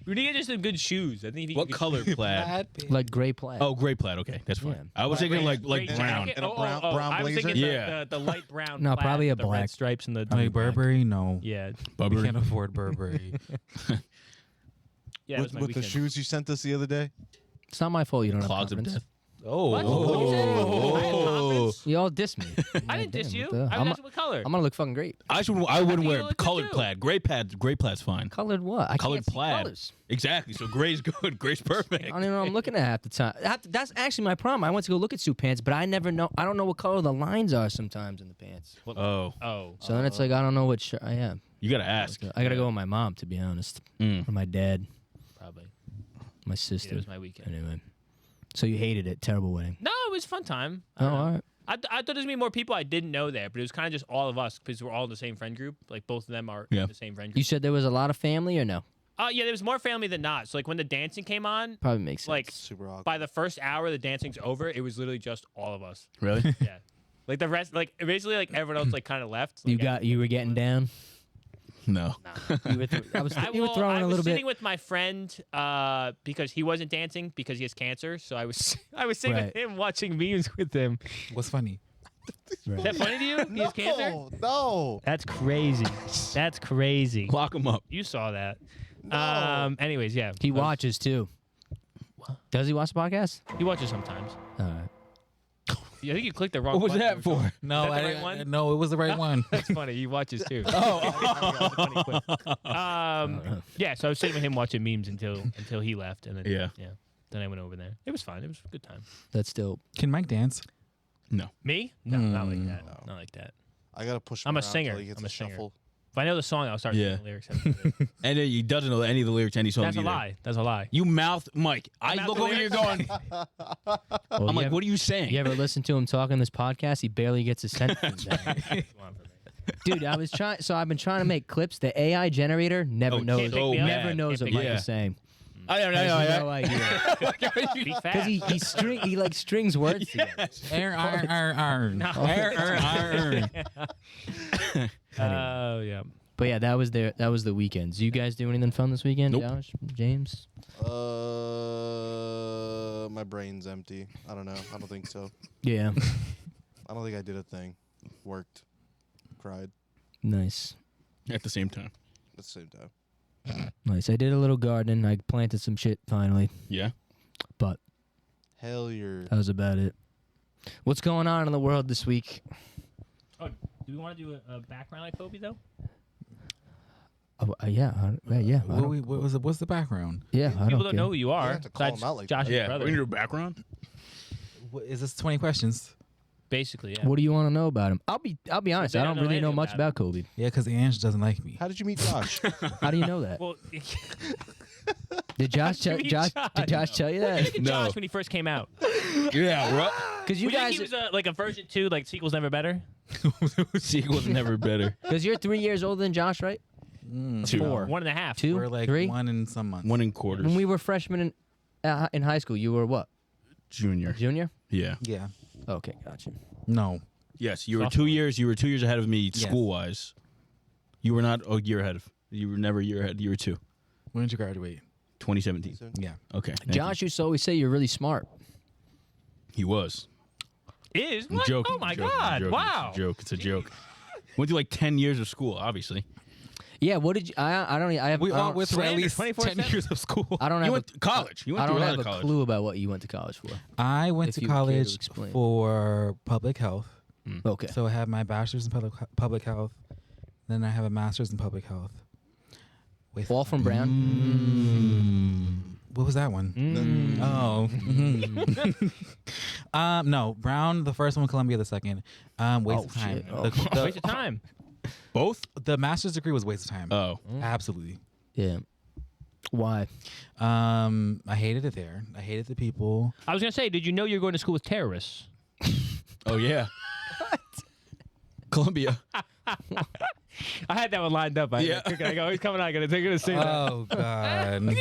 Speaker 2: We need to get just some good shoes. I think if you
Speaker 1: What
Speaker 2: could-
Speaker 1: color plaid?
Speaker 4: Like gray plaid.
Speaker 1: Oh, gray plaid. Okay, that's fine.
Speaker 4: Yeah.
Speaker 1: I was thinking like
Speaker 2: Great
Speaker 1: brown.
Speaker 2: jacket.
Speaker 3: And a brown- brown
Speaker 2: I was thinking
Speaker 3: blazer?
Speaker 1: Yeah.
Speaker 2: the light brown.
Speaker 4: No,
Speaker 2: plaid
Speaker 4: probably
Speaker 2: with
Speaker 4: a
Speaker 2: the red
Speaker 4: black.
Speaker 2: stripes and the.
Speaker 5: Like Burberry? No.
Speaker 2: Yeah,
Speaker 5: We
Speaker 1: Burberry.
Speaker 5: can't afford Burberry.
Speaker 2: yeah. That was my
Speaker 3: with the
Speaker 2: weekend.
Speaker 3: shoes you sent us the other day.
Speaker 4: It's not my fault you don't have
Speaker 1: Clogs of
Speaker 4: confidence.
Speaker 1: death. Oh.
Speaker 2: What? What'd you say? I had confidence.
Speaker 4: You all diss me.
Speaker 2: I didn't diss
Speaker 4: Damn,
Speaker 2: you.
Speaker 4: what the-
Speaker 2: I
Speaker 4: I'm,
Speaker 2: was asking what color.
Speaker 4: I'm gonna look fucking great.
Speaker 1: I wouldn't
Speaker 2: think
Speaker 1: wear
Speaker 2: you look good
Speaker 1: colored
Speaker 2: too.
Speaker 1: plaid. Gray plaid's fine.
Speaker 4: Colored what? I
Speaker 1: Colored
Speaker 4: can't see
Speaker 1: plaid.
Speaker 4: colors.
Speaker 1: Exactly. So gray's good. Gray's perfect.
Speaker 4: I don't even know what I'm looking at half the time. That's actually my problem. I went to go look at suit pants, but I never know. I don't know what color the lines are sometimes in the pants.
Speaker 1: Oh,
Speaker 2: Oh,
Speaker 4: So then it's like I don't know what shirt I am.
Speaker 1: you gotta ask.
Speaker 4: I gotta go with my mom, to be honest,
Speaker 1: Mm.
Speaker 4: or my dad,
Speaker 2: probably.
Speaker 4: my
Speaker 2: Yeah,
Speaker 4: sister.
Speaker 2: it was my weekend.
Speaker 4: Anyway, so you hated it? Terrible wedding.
Speaker 2: No, it was a fun time.
Speaker 4: Oh, all right.
Speaker 2: I thought there's gonna be more people I didn't know there, but it was kind of just all of us because we're all in the same friend group. Like both of them are in the same friend group.
Speaker 4: You said there was a lot of family or no?
Speaker 2: Yeah, there was more family than not. So like when the dancing came on,
Speaker 4: Probably makes sense.
Speaker 2: like
Speaker 3: Super awkward.
Speaker 2: by the first hour the dancing's over, it was literally just all of us.
Speaker 1: Really?
Speaker 2: Yeah, like the rest, like basically like everyone else like kind of left. Like,
Speaker 4: you were getting down.
Speaker 1: No.
Speaker 4: You were you were throwing
Speaker 2: I
Speaker 4: a
Speaker 2: was
Speaker 4: little
Speaker 2: sitting
Speaker 4: bit.
Speaker 2: with my friend because he wasn't dancing because he has cancer. So I was sitting with
Speaker 4: Right.
Speaker 2: him watching memes with him.
Speaker 5: What's funny?
Speaker 2: Is that funny to you? He has cancer.
Speaker 3: No.
Speaker 2: That's crazy. That's crazy.
Speaker 1: Lock him up.
Speaker 2: You saw that.
Speaker 3: No.
Speaker 2: Anyways, yeah.
Speaker 4: He watches too. Does he watch the podcast?
Speaker 2: He watches sometimes.
Speaker 4: All right.
Speaker 2: I think you clicked the wrong
Speaker 1: What was
Speaker 2: button.
Speaker 1: that for?
Speaker 5: No,
Speaker 2: Is that the
Speaker 5: I
Speaker 2: right
Speaker 5: didn't.
Speaker 2: one?
Speaker 5: No, it was the right one.
Speaker 2: That's funny. He watches too.
Speaker 1: Oh.
Speaker 2: Yeah, so I was sitting with him watching memes until he left, and then
Speaker 1: Yeah.
Speaker 2: then I went over there. It was fun. It was a good time.
Speaker 4: That's still.
Speaker 5: Can Mike dance?
Speaker 1: No.
Speaker 2: Me? No, not like that.
Speaker 3: No.
Speaker 2: Not like that.
Speaker 3: I gotta push.
Speaker 2: I'm
Speaker 3: him
Speaker 2: a
Speaker 3: around
Speaker 2: singer.
Speaker 3: till he gets
Speaker 2: I'm a singer.
Speaker 3: shuffle.
Speaker 2: If I know the song, I'll start singing the lyrics.
Speaker 1: And he doesn't know any of the lyrics to any song
Speaker 2: That's a
Speaker 1: either.
Speaker 2: lie. That's a lie.
Speaker 1: You mouth Mike. I
Speaker 2: mouth
Speaker 1: look
Speaker 2: the
Speaker 1: over here going,
Speaker 4: Well,
Speaker 1: I'm
Speaker 4: you
Speaker 1: like,
Speaker 4: ever,
Speaker 1: what are you saying?
Speaker 4: You ever listen to him talk on this podcast? He barely gets a sentence out. Dude, I've been trying to make clips. The AI generator never
Speaker 1: Oh,
Speaker 4: knows.
Speaker 1: can't pick me up.
Speaker 4: Never
Speaker 1: Can't
Speaker 4: knows
Speaker 2: pick
Speaker 4: what
Speaker 2: me
Speaker 4: Mike
Speaker 1: up.
Speaker 4: is saying.
Speaker 1: I don't
Speaker 4: Has
Speaker 1: know.
Speaker 4: no idea.
Speaker 2: Be fast.
Speaker 4: Because he like strings words together.
Speaker 2: Oh yeah.
Speaker 4: But yeah, that was the weekends. You guys do anything fun this weekend?
Speaker 1: Nope.
Speaker 4: Josh, James?
Speaker 3: My brain's empty. I don't know. I don't think so.
Speaker 4: Yeah.
Speaker 3: I don't think I did a thing. Worked. Cried
Speaker 4: Nice.
Speaker 1: At the same time.
Speaker 3: at the same time.
Speaker 4: Nice. I did a little gardening. I planted some shit finally.
Speaker 1: Yeah.
Speaker 4: But
Speaker 3: Hell, you're.
Speaker 4: that was about it. What's going on in the world this week?
Speaker 2: Oh, do we want to do a background like Kobe though?
Speaker 4: Oh, yeah. Yeah. I don't-
Speaker 5: What's the background?
Speaker 4: yeah. I
Speaker 2: People
Speaker 4: don't
Speaker 2: don't
Speaker 4: care.
Speaker 2: know who you are.
Speaker 3: have to call
Speaker 2: Besides
Speaker 3: him out like
Speaker 2: Josh's
Speaker 1: Yeah.
Speaker 2: brother.
Speaker 1: We need a background.
Speaker 5: Is this 20 questions?
Speaker 2: Basically, yeah.
Speaker 4: What do you want to know about him? I'll be honest.
Speaker 2: they
Speaker 4: I
Speaker 2: don't
Speaker 4: don't
Speaker 2: know
Speaker 4: really know
Speaker 2: anything
Speaker 4: much
Speaker 2: about
Speaker 4: about Kobe.
Speaker 5: Yeah, because Ange doesn't like me.
Speaker 3: How did you meet Josh?
Speaker 4: How do you know that?
Speaker 2: Well,
Speaker 4: Did Josh tell
Speaker 2: mean
Speaker 4: Josh?
Speaker 2: Josh?
Speaker 4: Did Josh tell you that?
Speaker 1: No.
Speaker 2: Josh when he first came out.
Speaker 1: Yeah. Bro.
Speaker 4: Because you
Speaker 2: You think
Speaker 4: guys,
Speaker 2: he was like a version 2, like sequel's never better?
Speaker 1: Sequel's never better.
Speaker 4: because you're 3 years older than Josh, right?
Speaker 1: 2.
Speaker 4: 4.
Speaker 2: 1.5.
Speaker 4: 2,
Speaker 5: We're like
Speaker 4: 3.
Speaker 5: 1 in some months.
Speaker 1: 1 in quarters.
Speaker 4: When we were freshmen in high school, you were what?
Speaker 1: Junior.
Speaker 4: Junior?
Speaker 1: Yeah.
Speaker 5: Yeah.
Speaker 4: Okay, gotcha.
Speaker 5: No.
Speaker 1: Yes. You were
Speaker 2: Sophomore.
Speaker 1: 2 years. You were 2 years ahead of me
Speaker 5: Yes.
Speaker 1: school wise. You were not a year ahead of. You were never a year ahead. You were 2.
Speaker 5: When did you graduate?
Speaker 1: 2017.
Speaker 5: Yeah.
Speaker 1: Okay. thank
Speaker 4: Josh used to always say you're really smart.
Speaker 1: you. He was.
Speaker 2: Is?
Speaker 1: I'm
Speaker 2: What?
Speaker 1: joking.
Speaker 2: Oh my
Speaker 1: I'm joking, I'm
Speaker 2: God.
Speaker 1: joking.
Speaker 2: Wow.
Speaker 1: It's a joke. It's a joke. Went through like 10 years of school, obviously.
Speaker 4: Yeah. What did you? I don't. I have.
Speaker 5: We
Speaker 4: I
Speaker 5: all
Speaker 4: don't,
Speaker 5: went through at
Speaker 2: Slander,
Speaker 5: least 10
Speaker 2: 24/7.
Speaker 5: years of school.
Speaker 4: I don't
Speaker 1: You
Speaker 4: have.
Speaker 1: went to college. You went
Speaker 4: I
Speaker 1: through
Speaker 4: don't
Speaker 1: a lot
Speaker 4: have
Speaker 1: of
Speaker 4: a
Speaker 1: college.
Speaker 4: clue about what you went to college for.
Speaker 5: I went
Speaker 4: If
Speaker 5: to
Speaker 4: you care to
Speaker 5: college
Speaker 4: explain.
Speaker 5: for public health.
Speaker 4: Okay.
Speaker 5: So I have my bachelor's in public health. Then I have a master's in public health. Wait,
Speaker 4: All from Brown.
Speaker 5: what was that one?
Speaker 2: Mm.
Speaker 5: Oh. No, Brown the first one, Columbia the second. Waste
Speaker 4: Oh,
Speaker 5: of time.
Speaker 4: shit. Oh.
Speaker 2: Waste of time.
Speaker 1: Both?
Speaker 5: The master's degree was a waste of time.
Speaker 1: Oh.
Speaker 5: Absolutely.
Speaker 4: Yeah. Why?
Speaker 5: I hated it there. I hated the people.
Speaker 2: I was gonna say, did you know you were going to school with terrorists?
Speaker 1: Oh, yeah. Columbia.
Speaker 2: I had that one lined up.
Speaker 1: Yeah.
Speaker 2: I go, he's coming out. They're gonna say that.
Speaker 5: Oh God.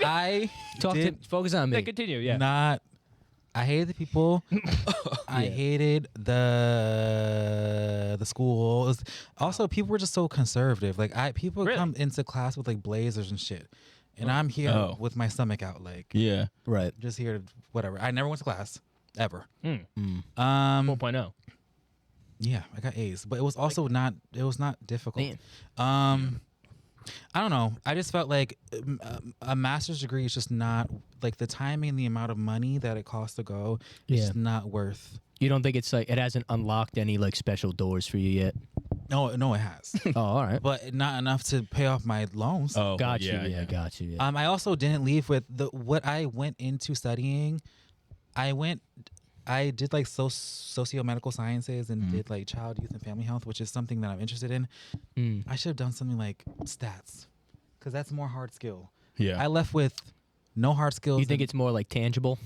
Speaker 5: I
Speaker 4: Talk to.
Speaker 5: did
Speaker 4: Focus on
Speaker 2: Yeah,
Speaker 4: me.
Speaker 2: continue. Yeah.
Speaker 5: not. I hated the people. I
Speaker 4: Yeah.
Speaker 5: hated the school. It was- also, people were just so conservative. Like people would
Speaker 2: Really?
Speaker 5: come into class with like blazers and shit, and I'm here
Speaker 1: Oh.
Speaker 5: with my stomach out, like
Speaker 1: Yeah.
Speaker 4: Right.
Speaker 5: just here to whatever. I never went to class ever.
Speaker 2: Mm. 4.0.
Speaker 5: Yeah, I got A's, but it was also not. It was not difficult.
Speaker 4: Damn.
Speaker 5: I don't know. I just felt like a master's degree is just not like the timing and the amount of money that it costs to go. Is
Speaker 4: Yeah.
Speaker 5: just not worth.
Speaker 4: You don't think it's like it hasn't unlocked any like special doors for you yet?
Speaker 5: No, it has,
Speaker 4: Oh, all right.
Speaker 5: but not enough to pay off my loans.
Speaker 1: Oh,
Speaker 4: Got you.
Speaker 1: yeah,
Speaker 4: Yeah, got you. Yeah.
Speaker 5: I also didn't leave with what I went into studying. I did like socio-medical sciences and did like child, youth, and family health, which is something that I'm interested in.
Speaker 4: Mm.
Speaker 5: I should have done something like stats, because that's more hard skill.
Speaker 1: Yeah.
Speaker 5: I left with no hard skills.
Speaker 4: You think
Speaker 5: and-
Speaker 4: it's more like tangible?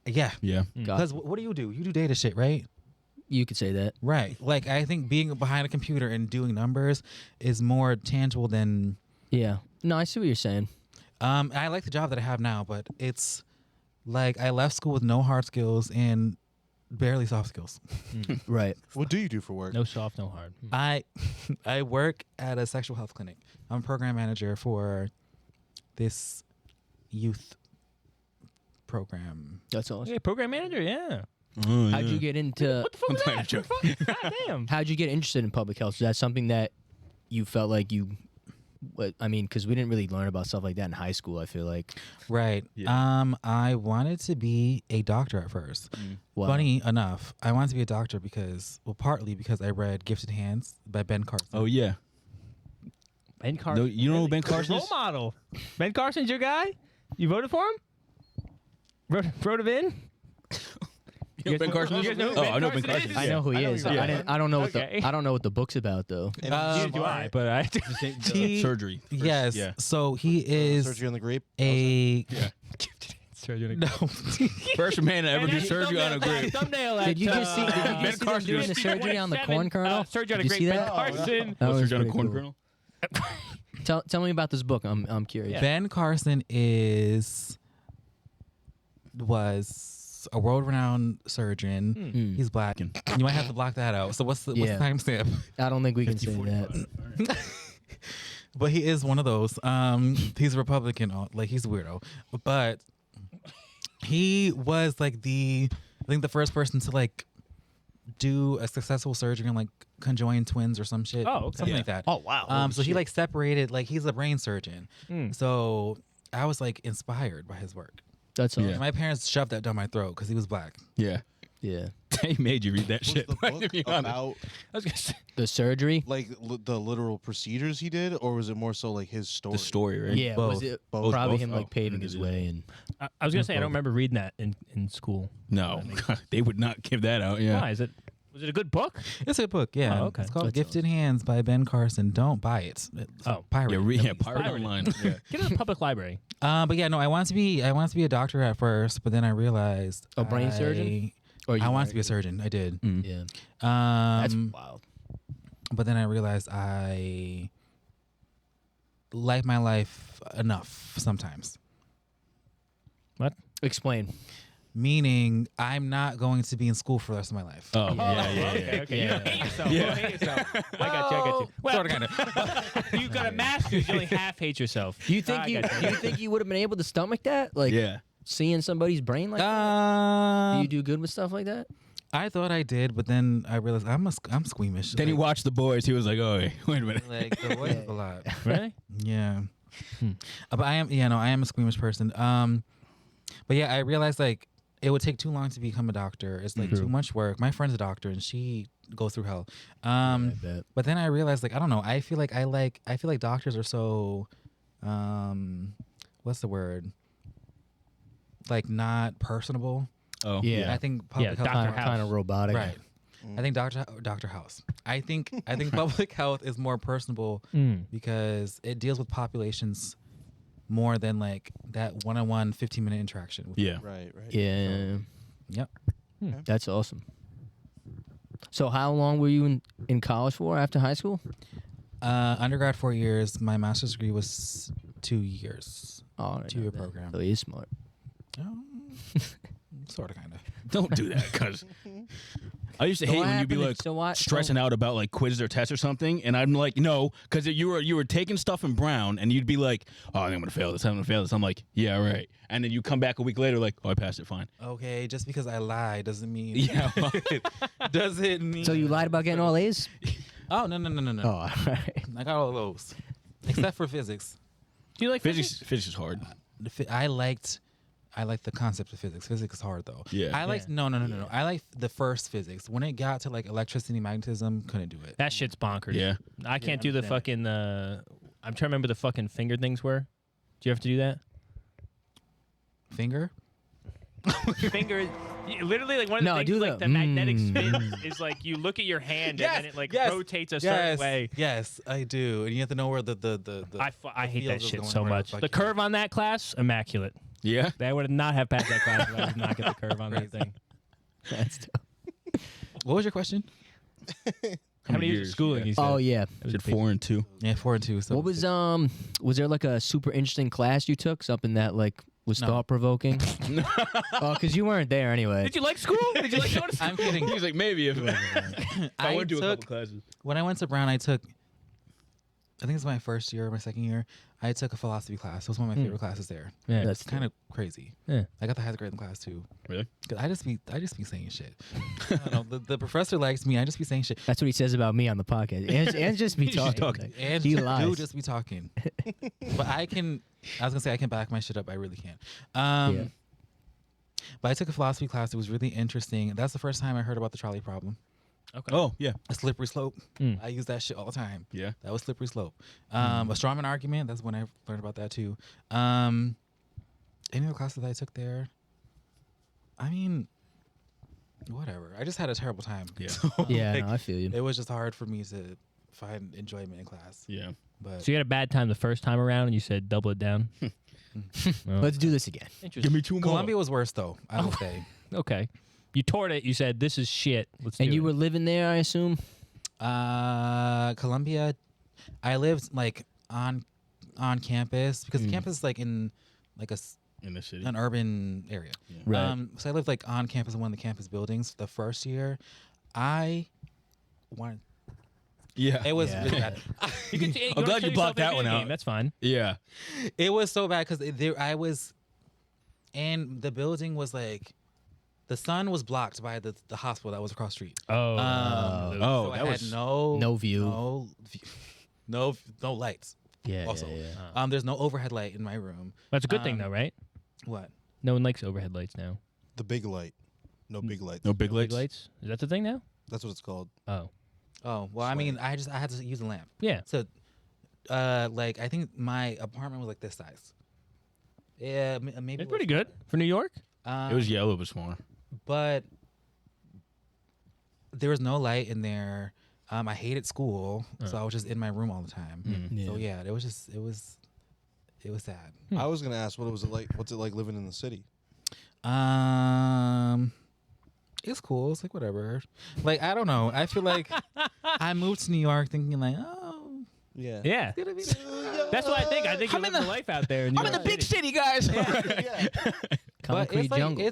Speaker 5: Yeah.
Speaker 1: Yeah.
Speaker 5: Because what do? You do data shit, right?
Speaker 4: You could say that.
Speaker 5: Right. Like, I think being behind a computer and doing numbers is more tangible than.
Speaker 4: Yeah. No, I see what you're saying.
Speaker 5: I like the job that I have now, but it's like I left school with no hard skills and barely soft skills.
Speaker 4: Right.
Speaker 3: What do you do for work?
Speaker 2: No soft, no hard.
Speaker 5: I work at a sexual health clinic. I'm a program manager for this youth program.
Speaker 4: That's awesome.
Speaker 2: Okay, program manager, yeah.
Speaker 4: How'd you get into?
Speaker 2: What the fuck
Speaker 1: I'm
Speaker 2: was
Speaker 1: playing
Speaker 2: that? God damn.
Speaker 4: How'd you get interested in public health? Is that something that you felt like you? I mean, because we didn't really learn about stuff like that in high school. I feel like.
Speaker 5: Right.
Speaker 1: Yeah.
Speaker 5: I wanted to be a doctor at first.
Speaker 4: Wow.
Speaker 5: Funny enough, I wanted to be a doctor partly because I read Gifted Hands by Ben Carson.
Speaker 1: Oh yeah.
Speaker 2: Ben Carson.
Speaker 1: No, you know who Ben
Speaker 2: He's a
Speaker 1: Carson
Speaker 2: role
Speaker 1: is?
Speaker 2: model. Ben Carson's your guy? You voted for him? Wrote him in?
Speaker 1: You know Ben Carson is?
Speaker 2: You guys know who
Speaker 1: Oh,
Speaker 2: Ben
Speaker 1: I know Ben
Speaker 2: Carson
Speaker 1: Carson.
Speaker 2: is?
Speaker 4: I know who he is.
Speaker 2: who he is.
Speaker 4: I don't know what
Speaker 2: Okay.
Speaker 4: I don't know what the book's about though.
Speaker 3: And
Speaker 2: Neither do I, but I.
Speaker 1: Surgery. first.
Speaker 5: Yes.
Speaker 1: Yeah.
Speaker 5: So he is
Speaker 3: surgery on the grape.
Speaker 5: a no.
Speaker 1: First man to ever do surgery on a grape.
Speaker 2: Thumbnail at,
Speaker 4: Did you just see? Did you
Speaker 1: Ben
Speaker 4: just see them
Speaker 1: Carson
Speaker 4: doing the
Speaker 1: is-
Speaker 4: surgery on the corn kernel?
Speaker 2: Surgery on a
Speaker 4: Did you
Speaker 2: grape.
Speaker 4: see
Speaker 2: Ben
Speaker 4: that?
Speaker 2: Carson.
Speaker 4: That was
Speaker 1: Surgery on a
Speaker 4: pretty
Speaker 1: corn
Speaker 4: cool.
Speaker 1: kernel.
Speaker 4: Tell me about this book. I'm curious.
Speaker 5: Ben Carson was a world-renowned surgeon.
Speaker 4: Mm.
Speaker 5: He's black. You might have to block that out. So what's the
Speaker 4: Yeah.
Speaker 5: timestamp?
Speaker 4: I don't think we can say that.
Speaker 5: But he is one of those. He's a Republican. Like, he's a weirdo. But he was like I think the first person to like do a successful surgery on like conjoined twins or some shit.
Speaker 2: Oh, okay.
Speaker 5: Something
Speaker 2: Yeah.
Speaker 5: like that.
Speaker 4: Oh wow.
Speaker 5: So he like separated, like he's a brain surgeon.
Speaker 2: Mm.
Speaker 5: So I was like inspired by his work.
Speaker 4: That's all.
Speaker 1: Yeah.
Speaker 5: And my parents shoved that down my throat because he was black.
Speaker 1: Yeah.
Speaker 4: Yeah.
Speaker 1: They made you read that
Speaker 3: Was
Speaker 1: shit.
Speaker 3: the
Speaker 1: Like,
Speaker 3: book
Speaker 1: to be honest.
Speaker 3: about
Speaker 2: I was gonna say.
Speaker 4: The surgery.
Speaker 3: like the literal procedures he did, or was it more so like his story?
Speaker 1: The story, right?
Speaker 4: Yeah.
Speaker 5: Both.
Speaker 4: Was it
Speaker 3: Both.
Speaker 4: probably
Speaker 1: Both?
Speaker 4: him like
Speaker 1: Oh,
Speaker 4: paving
Speaker 1: it
Speaker 4: his
Speaker 1: is.
Speaker 4: way and?
Speaker 2: I was gonna say I don't remember reading that in school.
Speaker 1: No, they would not give that out. Yeah.
Speaker 2: Why is it? Was it a good book?
Speaker 5: It's a book, yeah.
Speaker 2: Oh, okay.
Speaker 5: It's called
Speaker 4: That's
Speaker 5: Gifted Hands by Ben Carson. Don't buy it. It's
Speaker 2: Oh.
Speaker 5: pirate.
Speaker 1: Pirate
Speaker 2: Pirate.
Speaker 1: online. Yeah.
Speaker 2: Get it in the public library.
Speaker 5: But yeah, no, I wanted to be a doctor at first, but then I realized
Speaker 4: A brain surgeon? Or you
Speaker 5: I wanted
Speaker 4: wanted
Speaker 5: to be a surgeon. I did.
Speaker 1: Mm.
Speaker 4: Yeah. That's
Speaker 5: Um,
Speaker 4: wild.
Speaker 5: but then I realized I like my life enough sometimes.
Speaker 2: What?
Speaker 4: Explain.
Speaker 5: Meaning, I'm not going to be in school for the rest of my life.
Speaker 1: Oh, yeah, yeah,
Speaker 2: Okay,
Speaker 1: yeah.
Speaker 2: okay.
Speaker 4: Yeah.
Speaker 2: You don't hate yourself.
Speaker 1: Yeah.
Speaker 2: You don't hate yourself. I got you. Well,
Speaker 5: Sort of, kind of.
Speaker 2: you got a master's. You only half hate yourself.
Speaker 4: Do you think
Speaker 2: I
Speaker 4: you
Speaker 2: got
Speaker 4: do you think you would have been able to stomach that? Like
Speaker 1: Yeah.
Speaker 4: seeing somebody's brain like that? Do
Speaker 5: Do
Speaker 4: you do good with stuff like that?
Speaker 5: I thought I did, but then I realized I'm squeamish.
Speaker 1: Then he
Speaker 5: like,
Speaker 1: watched The Boys. He was like, oh, wait a minute.
Speaker 5: like the voice is a lot.
Speaker 2: Really?
Speaker 5: Yeah. But I am a squeamish person. But yeah, I realized like it would take too long to become a doctor. It's like too much work. My friend's a doctor and she goes through hell.
Speaker 4: I bet.
Speaker 5: But then I realized like I don't know. I feel like doctors are so what's the word? Like not personable.
Speaker 1: Oh,
Speaker 4: Yeah.
Speaker 5: I think public health
Speaker 2: Dr. House.
Speaker 4: Kind of robotic.
Speaker 5: right. I think Dr. House. I think public health is more personable because it deals with populations more than like that one-on-one 15-minute interaction. With
Speaker 1: Yeah.
Speaker 3: Right.
Speaker 4: Yeah.
Speaker 5: Yep.
Speaker 4: That's awesome. So how long were you in college for after high school?
Speaker 5: Undergrad 4 years. My master's degree was 2 years.
Speaker 4: Oh,
Speaker 5: 2-year program.
Speaker 4: So he's smart.
Speaker 5: Sort of, kind of.
Speaker 1: Don't do that, because I used to
Speaker 4: So
Speaker 1: hate
Speaker 4: what
Speaker 1: when you'd be
Speaker 4: happened?
Speaker 1: like
Speaker 4: So what-
Speaker 1: stressing out about like quizzes or tests or something, and I'm like, no, because you were taking stuff in Brown, and you'd be like, oh, I think I'm gonna fail this. I'm gonna fail this. I'm like, yeah, right. And then you come back a week later, like, oh, I passed it, fine.
Speaker 5: Okay, just because I lie doesn't mean.
Speaker 1: Yeah.
Speaker 5: Does it mean?
Speaker 4: So you lied about getting all A's?
Speaker 5: Oh no.
Speaker 4: Oh, all right.
Speaker 5: I got all those, except for physics.
Speaker 2: Do you like
Speaker 1: Physics is hard.
Speaker 5: I liked the concept of physics. Physics is hard though.
Speaker 1: Yeah.
Speaker 5: I liked no. I liked the first physics. When it got to like electricity, magnetism, couldn't do it.
Speaker 2: That shit's bonkers.
Speaker 1: Yeah.
Speaker 2: I can't do the fucking. I'm trying to remember the fucking finger things were. Do you have to do that?
Speaker 5: Finger?
Speaker 2: Finger. Literally, like one of the
Speaker 4: No,
Speaker 2: things,
Speaker 4: do
Speaker 2: like
Speaker 4: the-
Speaker 2: the magnetic spin is like you look at your hand and then it like rotates a certain way.
Speaker 5: Yes, I do. And you have to know where the
Speaker 2: I hate
Speaker 5: field
Speaker 2: that
Speaker 5: is
Speaker 2: shit
Speaker 5: going
Speaker 2: so
Speaker 5: where the
Speaker 2: much.
Speaker 5: fuck
Speaker 2: The
Speaker 5: you-
Speaker 2: curve on that class, immaculate.
Speaker 1: Yeah.
Speaker 2: They would not have passed that class if I did not get the curve on that thing.
Speaker 4: That's dope.
Speaker 5: What was your question?
Speaker 2: How many years of schooling? He said?
Speaker 4: Oh yeah.
Speaker 1: Is it 4 and 2?
Speaker 5: Yeah, 4 and 2. So
Speaker 4: What was there like a super interesting class you took? Something that like was
Speaker 5: No.
Speaker 4: thought provoking? Oh, because you weren't there anyway.
Speaker 2: Did you like school? Did you like going to school?
Speaker 5: I'm kidding.
Speaker 1: He was like, maybe if I went to a couple
Speaker 5: took
Speaker 1: classes.
Speaker 5: when I went to Brown, I think it's my first year or my second year. I took a philosophy class. It was one of my favorite classes there.
Speaker 2: Yeah.
Speaker 4: That's
Speaker 5: It's kind of crazy.
Speaker 2: Yeah.
Speaker 5: I got the highest grade in class too.
Speaker 1: Really?
Speaker 5: 'Cause I just be saying shit. I don't know. The professor likes me. I just be saying shit.
Speaker 4: That's what he says about me on the podcast. And just be
Speaker 1: He's just
Speaker 4: talking.
Speaker 1: talking.
Speaker 5: And
Speaker 4: He
Speaker 5: do
Speaker 4: lies.
Speaker 5: just be talking. But I was gonna say I can back my shit up. I really can.
Speaker 4: Yeah.
Speaker 5: But I took a philosophy class. It was really interesting. That's the first time I heard about the trolley problem.
Speaker 2: Okay.
Speaker 1: Oh, yeah.
Speaker 5: A slippery slope.
Speaker 2: Mm.
Speaker 5: I use that shit all the time.
Speaker 1: Yeah.
Speaker 5: That was slippery slope. A strawman argument. That's when I learned about that too. Any other classes I took there? I mean, whatever. I just had a terrible time.
Speaker 1: Yeah.
Speaker 5: So,
Speaker 4: Yeah,
Speaker 5: like,
Speaker 4: no, I feel you.
Speaker 5: it was just hard for me to find enjoyment in class.
Speaker 1: Yeah.
Speaker 5: But
Speaker 2: So you had a bad time the first time around, and you said double it down. Well,
Speaker 4: Let's do this again.
Speaker 2: interesting.
Speaker 1: Give me 2 more.
Speaker 5: Columbia was worse though. I would say.
Speaker 2: Okay. You toured it. You said this is shit. Let's do
Speaker 4: And you
Speaker 2: it.
Speaker 4: were living there, I assume.
Speaker 5: Columbia, I lived like on campus because the campus is like in like
Speaker 1: in the city.
Speaker 5: an urban area.
Speaker 4: Right.
Speaker 5: So I lived like on campus in one of the campus buildings. The first year, I wanted.
Speaker 1: Yeah.
Speaker 5: It was
Speaker 4: Yeah.
Speaker 5: really bad.
Speaker 2: You can,
Speaker 1: I'm glad you blocked that one out.
Speaker 2: That's fine.
Speaker 1: Yeah.
Speaker 5: It was so bad because I was, and the building was like, the sun was blocked by the hospital that was across the street.
Speaker 2: Oh.
Speaker 1: Oh,
Speaker 5: so I
Speaker 1: that
Speaker 5: had
Speaker 1: was
Speaker 5: no
Speaker 4: view.
Speaker 5: no lights.
Speaker 4: Yeah.
Speaker 5: Also,
Speaker 4: yeah.
Speaker 5: there's no overhead light in my room.
Speaker 2: That's a good thing, though, right?
Speaker 5: What?
Speaker 2: No one likes overhead lights now.
Speaker 3: The big light. No big lights.
Speaker 1: no big
Speaker 2: Big
Speaker 1: lights.
Speaker 2: lights? Is that the thing now?
Speaker 3: That's what it's called.
Speaker 2: Oh.
Speaker 5: Oh well, I mean, I had to use a lamp.
Speaker 2: Yeah.
Speaker 5: So, like I think my apartment was like this size. Yeah, maybe.
Speaker 2: It's pretty good for New York.
Speaker 1: It was yellow but smaller.
Speaker 5: But there was no light in there. I hated school, so I was just in my room all the time. So yeah, it was sad.
Speaker 3: I was gonna ask, what was it like? What's it like living in the city?
Speaker 5: It's cool. It's like whatever. Like I don't know. I feel like I moved to New York thinking like, oh,
Speaker 3: Yeah.
Speaker 2: Yeah.
Speaker 5: it's gonna be.
Speaker 2: That's what I think. I think you live the life out there. In New York City.
Speaker 1: city, guys.
Speaker 5: But
Speaker 4: Concrete
Speaker 5: it's like
Speaker 4: jungle.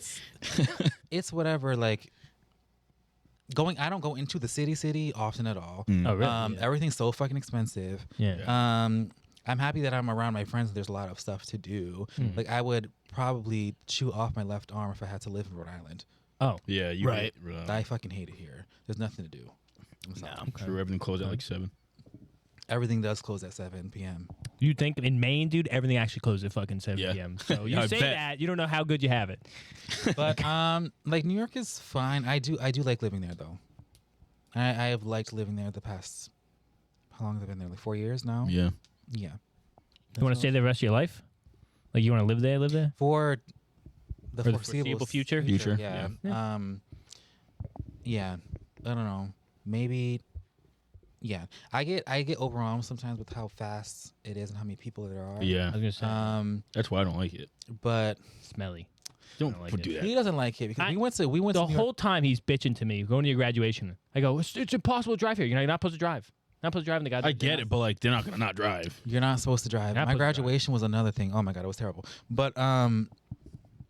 Speaker 5: it's whatever. Like I don't go into the city often at all.
Speaker 2: Oh, really?
Speaker 5: Everything's so fucking expensive.
Speaker 2: Yeah.
Speaker 5: I'm happy that I'm around my friends. There's a lot of stuff to do. Like I would probably chew off my left arm if I had to live in Rhode Island.
Speaker 2: Oh.
Speaker 1: Yeah, you
Speaker 4: Right.
Speaker 5: I fucking hate it here. There's nothing to do. I'm sorry.
Speaker 1: I'm sure everything closed at like 7.
Speaker 5: Everything does close at 7 p.m.
Speaker 2: You think in Maine, dude, everything actually closes at fucking 7
Speaker 1: Yeah.
Speaker 2: p.m. So you
Speaker 1: I
Speaker 2: say
Speaker 1: bet.
Speaker 2: that, you don't know how good you have it.
Speaker 5: But like New York is fine. I do like living there though. I have liked living there the past. How long have I been there? Like 4 years now.
Speaker 1: Yeah.
Speaker 5: Yeah.
Speaker 2: You want to stay there the rest of your life? Like you want to live there? Live there?
Speaker 5: For the
Speaker 2: For the
Speaker 5: foreseeable
Speaker 2: foreseeable future?
Speaker 1: Future,
Speaker 5: Yeah.
Speaker 2: yeah.
Speaker 5: Yeah. I don't know. Maybe. Yeah. I get overwhelmed sometimes with how fast it is and how many people there are.
Speaker 2: I
Speaker 1: Yeah.
Speaker 2: was gonna say
Speaker 1: That's why I don't like it.
Speaker 5: But
Speaker 2: smelly.
Speaker 1: Don't
Speaker 2: like
Speaker 1: do
Speaker 2: it.
Speaker 1: that.
Speaker 5: he doesn't like it because
Speaker 2: I-
Speaker 5: we went to
Speaker 2: The
Speaker 5: New York.
Speaker 2: whole time he's bitching to me, going to your graduation. I go, it's impossible to drive here. You're not supposed to drive. Not supposed to drive in the goddamn.
Speaker 1: I get it, but like they're not gonna not drive.
Speaker 5: You're not supposed to drive.
Speaker 2: Not
Speaker 5: My
Speaker 2: supposed to drive.
Speaker 5: graduation was another thing. Oh my god, it was terrible. But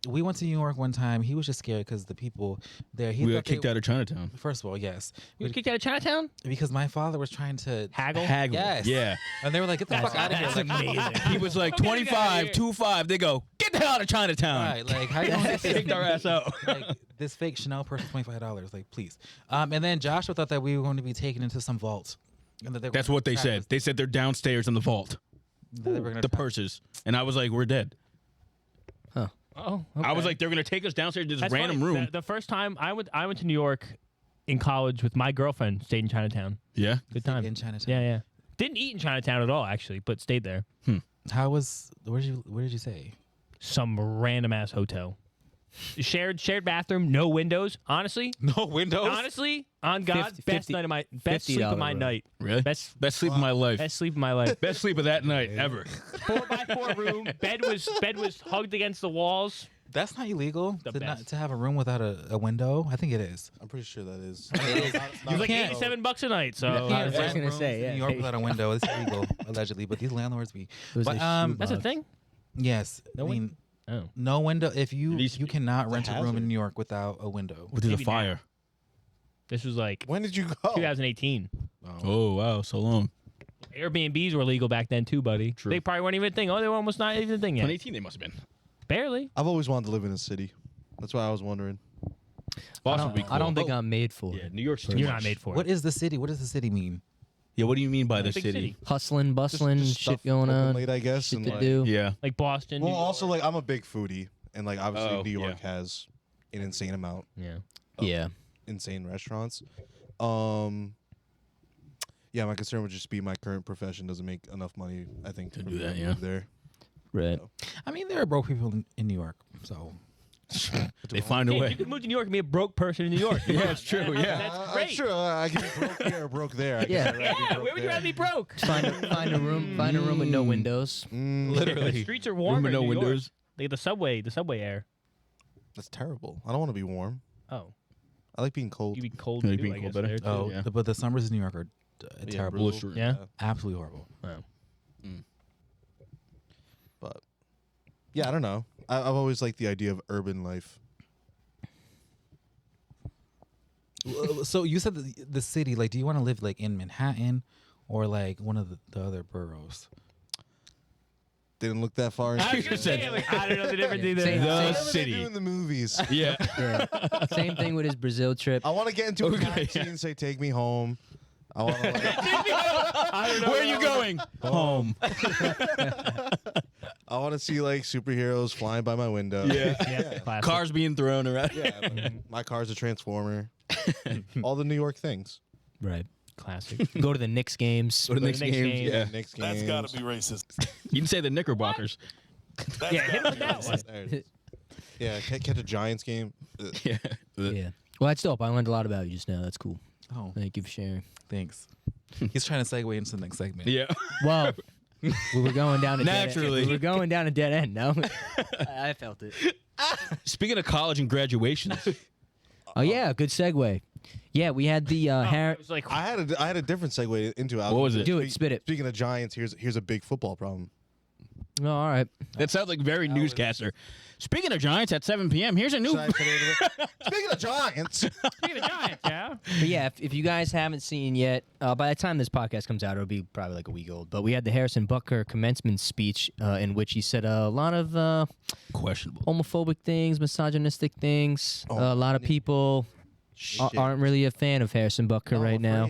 Speaker 5: we went to New York one time. He was just scared because the people there. He
Speaker 1: We
Speaker 5: thought
Speaker 1: got kicked out of Chinatown.
Speaker 5: First of all, yes,
Speaker 2: You was kicked out of Chinatown?
Speaker 5: because my father was trying to
Speaker 2: Haggle?
Speaker 1: Haggle.
Speaker 5: Yes.
Speaker 1: Yeah.
Speaker 5: and they were like, "Get the fuck out of here!"
Speaker 2: That's
Speaker 5: Like,
Speaker 2: amazing.
Speaker 1: He was like
Speaker 2: Get it outta
Speaker 1: 25,
Speaker 2: here.
Speaker 1: 25. They go, get the hell out of Chinatown.
Speaker 5: right, like how you gonna
Speaker 1: Kicked our ass out.
Speaker 5: like this fake Chanel purse for $25? Like, please. And then Joshua thought that we were going to be taken into some vault. And that they were
Speaker 1: That's
Speaker 5: gonna
Speaker 1: what they
Speaker 5: trap
Speaker 1: said.
Speaker 5: us,
Speaker 1: They said they're downstairs in the vault.
Speaker 5: that they were gonna
Speaker 1: The
Speaker 5: trap-
Speaker 1: purses. And I was like, we're dead.
Speaker 2: Oh,
Speaker 1: I was
Speaker 2: okay.
Speaker 1: like, they're gonna take us downstairs to this
Speaker 2: That's
Speaker 1: random
Speaker 2: funny.
Speaker 1: room.
Speaker 2: The first time I went to New York in college with my girlfriend, stayed in Chinatown.
Speaker 1: Yeah.
Speaker 2: Good time.
Speaker 5: in Chinatown.
Speaker 2: Yeah, yeah. Didn't eat in Chinatown at all, actually, but stayed there.
Speaker 5: Where did you say?
Speaker 2: Some random ass hotel. Shared bathroom, no windows. Honestly,
Speaker 5: No windows.
Speaker 2: honestly, on God, best sleep of my
Speaker 4: $50
Speaker 2: night.
Speaker 1: Really?
Speaker 2: Best
Speaker 1: sleep of my life.
Speaker 2: best sleep of my life.
Speaker 1: Best sleep of that night ever.
Speaker 2: 4x4 room. Bed was hugged against the walls.
Speaker 5: That's not illegal
Speaker 2: The
Speaker 5: to,
Speaker 2: best.
Speaker 5: to have a room without a window. I think it is.
Speaker 3: I'm pretty sure that is.
Speaker 2: It was like
Speaker 5: can't-
Speaker 2: $87 a night. So
Speaker 4: I was
Speaker 5: Rent
Speaker 4: just gonna
Speaker 5: rooms
Speaker 4: say,
Speaker 5: in
Speaker 4: yeah.
Speaker 5: New York without a window. It's illegal, allegedly, but these landlords be.
Speaker 4: was
Speaker 5: But
Speaker 4: a shoe
Speaker 2: that's a
Speaker 4: box.
Speaker 2: thing.
Speaker 5: yes,
Speaker 2: No
Speaker 5: I mean,
Speaker 2: Oh,
Speaker 5: no window. If you
Speaker 1: needs to
Speaker 5: you
Speaker 1: be.
Speaker 5: cannot rent a room
Speaker 3: hazard.
Speaker 5: in New York without a window.
Speaker 1: Which is a
Speaker 2: Maybe now.
Speaker 1: fire.
Speaker 2: this was like
Speaker 3: When did you go?
Speaker 2: 2018.
Speaker 1: Oh wow, so long.
Speaker 2: Airbnbs were legal back then too, buddy.
Speaker 1: True.
Speaker 2: They probably weren't even a thing. Oh, they were almost not even a thing yet.
Speaker 1: 2018 they must have been.
Speaker 2: Barely.
Speaker 3: I've always wanted to live in a city. That's why I was wondering.
Speaker 1: Boston would be cool.
Speaker 4: I don't think I'm made for
Speaker 1: Yeah,
Speaker 4: it.
Speaker 1: New York's too
Speaker 2: You're
Speaker 1: much.
Speaker 2: not made for
Speaker 5: What
Speaker 2: it.
Speaker 5: is the city? What does the city mean?
Speaker 1: Yeah, what do you mean by the
Speaker 2: Big
Speaker 1: city?
Speaker 4: Hustling, bustling,
Speaker 3: Just
Speaker 4: shit
Speaker 3: stuff
Speaker 4: going
Speaker 3: open
Speaker 4: on,
Speaker 3: late, I guess,
Speaker 4: shit
Speaker 3: and
Speaker 4: to
Speaker 3: like-
Speaker 4: do.
Speaker 1: Yeah.
Speaker 2: Like Boston.
Speaker 3: Well,
Speaker 2: New-
Speaker 3: also like I'm a big foodie, and like obviously
Speaker 1: Oh,
Speaker 3: New York
Speaker 1: yeah.
Speaker 3: has an insane amount,
Speaker 2: yeah.
Speaker 4: Yeah.
Speaker 3: insane restaurants. Yeah, my concern would just be my current profession doesn't make enough money. I think
Speaker 1: To
Speaker 3: for
Speaker 1: do
Speaker 3: me
Speaker 1: that,
Speaker 3: to
Speaker 1: yeah.
Speaker 3: move there.
Speaker 4: Right.
Speaker 5: I mean, there are broke people in New York, so
Speaker 1: They find a
Speaker 2: Yeah,
Speaker 1: way.
Speaker 2: you can move to New York and be a broke person in New York.
Speaker 1: Yeah, it's true, yeah.
Speaker 2: That's great.
Speaker 3: Sure, I can be broke here or broke there. I
Speaker 4: Yeah.
Speaker 3: guess I'd rather be
Speaker 2: Yeah,
Speaker 3: broke
Speaker 2: where would you
Speaker 3: there.
Speaker 2: rather be broke?
Speaker 4: Find a room with no windows.
Speaker 2: The streets are warmer.
Speaker 1: Room with no
Speaker 2: in New York.
Speaker 1: windows.
Speaker 2: They get the subway air.
Speaker 3: That's terrible. I don't want to be warm.
Speaker 2: Oh,
Speaker 3: I like being cold.
Speaker 2: you'd be cold
Speaker 1: Yeah,
Speaker 2: too,
Speaker 1: being
Speaker 2: I
Speaker 1: cold
Speaker 2: guess.
Speaker 1: better.
Speaker 2: there, too.
Speaker 1: Yeah.
Speaker 5: but the summers in New York are terrible,
Speaker 3: brutal.
Speaker 2: Yeah.
Speaker 5: absolutely horrible.
Speaker 3: But yeah, I don't know. I've always liked the idea of urban life.
Speaker 5: So you said the city. Like, do you want to live like in Manhattan or like one of the other boroughs?
Speaker 3: Didn't look that far.
Speaker 2: I was
Speaker 3: into
Speaker 2: gonna say, like, I don't know the difference either.
Speaker 4: Same-
Speaker 1: The
Speaker 3: Whatever they
Speaker 1: city.
Speaker 3: do in the movies.
Speaker 1: Yeah.
Speaker 4: Yeah. Same thing with his Brazil trip.
Speaker 3: I want to get into a
Speaker 1: Okay,
Speaker 3: taxi and say, "Take me home." I want to. Like,
Speaker 2: I don't know.
Speaker 1: Where are you going? Home.
Speaker 3: I want to see like superheroes flying by my window.
Speaker 1: Yeah.
Speaker 2: Yeah, classic.
Speaker 1: Cars being thrown around.
Speaker 3: Yeah. My car's a transformer. All the New York things.
Speaker 4: Right.
Speaker 2: Classic.
Speaker 4: Go to the Knicks games.
Speaker 1: Go to the next
Speaker 2: Knicks
Speaker 1: game.
Speaker 2: game.
Speaker 1: Yeah.
Speaker 3: Next game.
Speaker 6: That's got to be racist.
Speaker 1: You can say the Knickerbockers.
Speaker 2: Yeah, hit him with that one.
Speaker 3: Yeah, catch a Giants game.
Speaker 1: Yeah.
Speaker 4: Yeah. Well, that's dope. I learned a lot about you just now. That's cool.
Speaker 5: Oh,
Speaker 4: Thank you for sharing.
Speaker 5: thanks. He's trying to segue into the next segment.
Speaker 1: Yeah.
Speaker 4: Well, we were going down a
Speaker 1: Naturally.
Speaker 4: Dead end. We were going down a dead end. No, I felt it.
Speaker 1: Speaking of college and graduations,
Speaker 4: Oh yeah, good segue. Yeah, we had the
Speaker 2: I was like,
Speaker 3: I had a different segue into it.
Speaker 1: What was it?
Speaker 4: Do it, spit it.
Speaker 3: Speaking of Giants, here's a big football problem.
Speaker 4: Oh, all right.
Speaker 1: that sounds like very newscaster. Speaking of Giants at 7 p.m., here's a new.
Speaker 3: Speaking of Giants,
Speaker 2: speaking of Giants, yeah.
Speaker 4: But yeah, if you guys haven't seen yet, by the time this podcast comes out, it'll be probably like a week old. But we had the Harrison Butker commencement speech in which he said a lot of
Speaker 1: Questionable.
Speaker 4: homophobic things, misogynistic things.
Speaker 3: Oh,
Speaker 4: A lot of people aren't really a fan of Harrison Butker right now.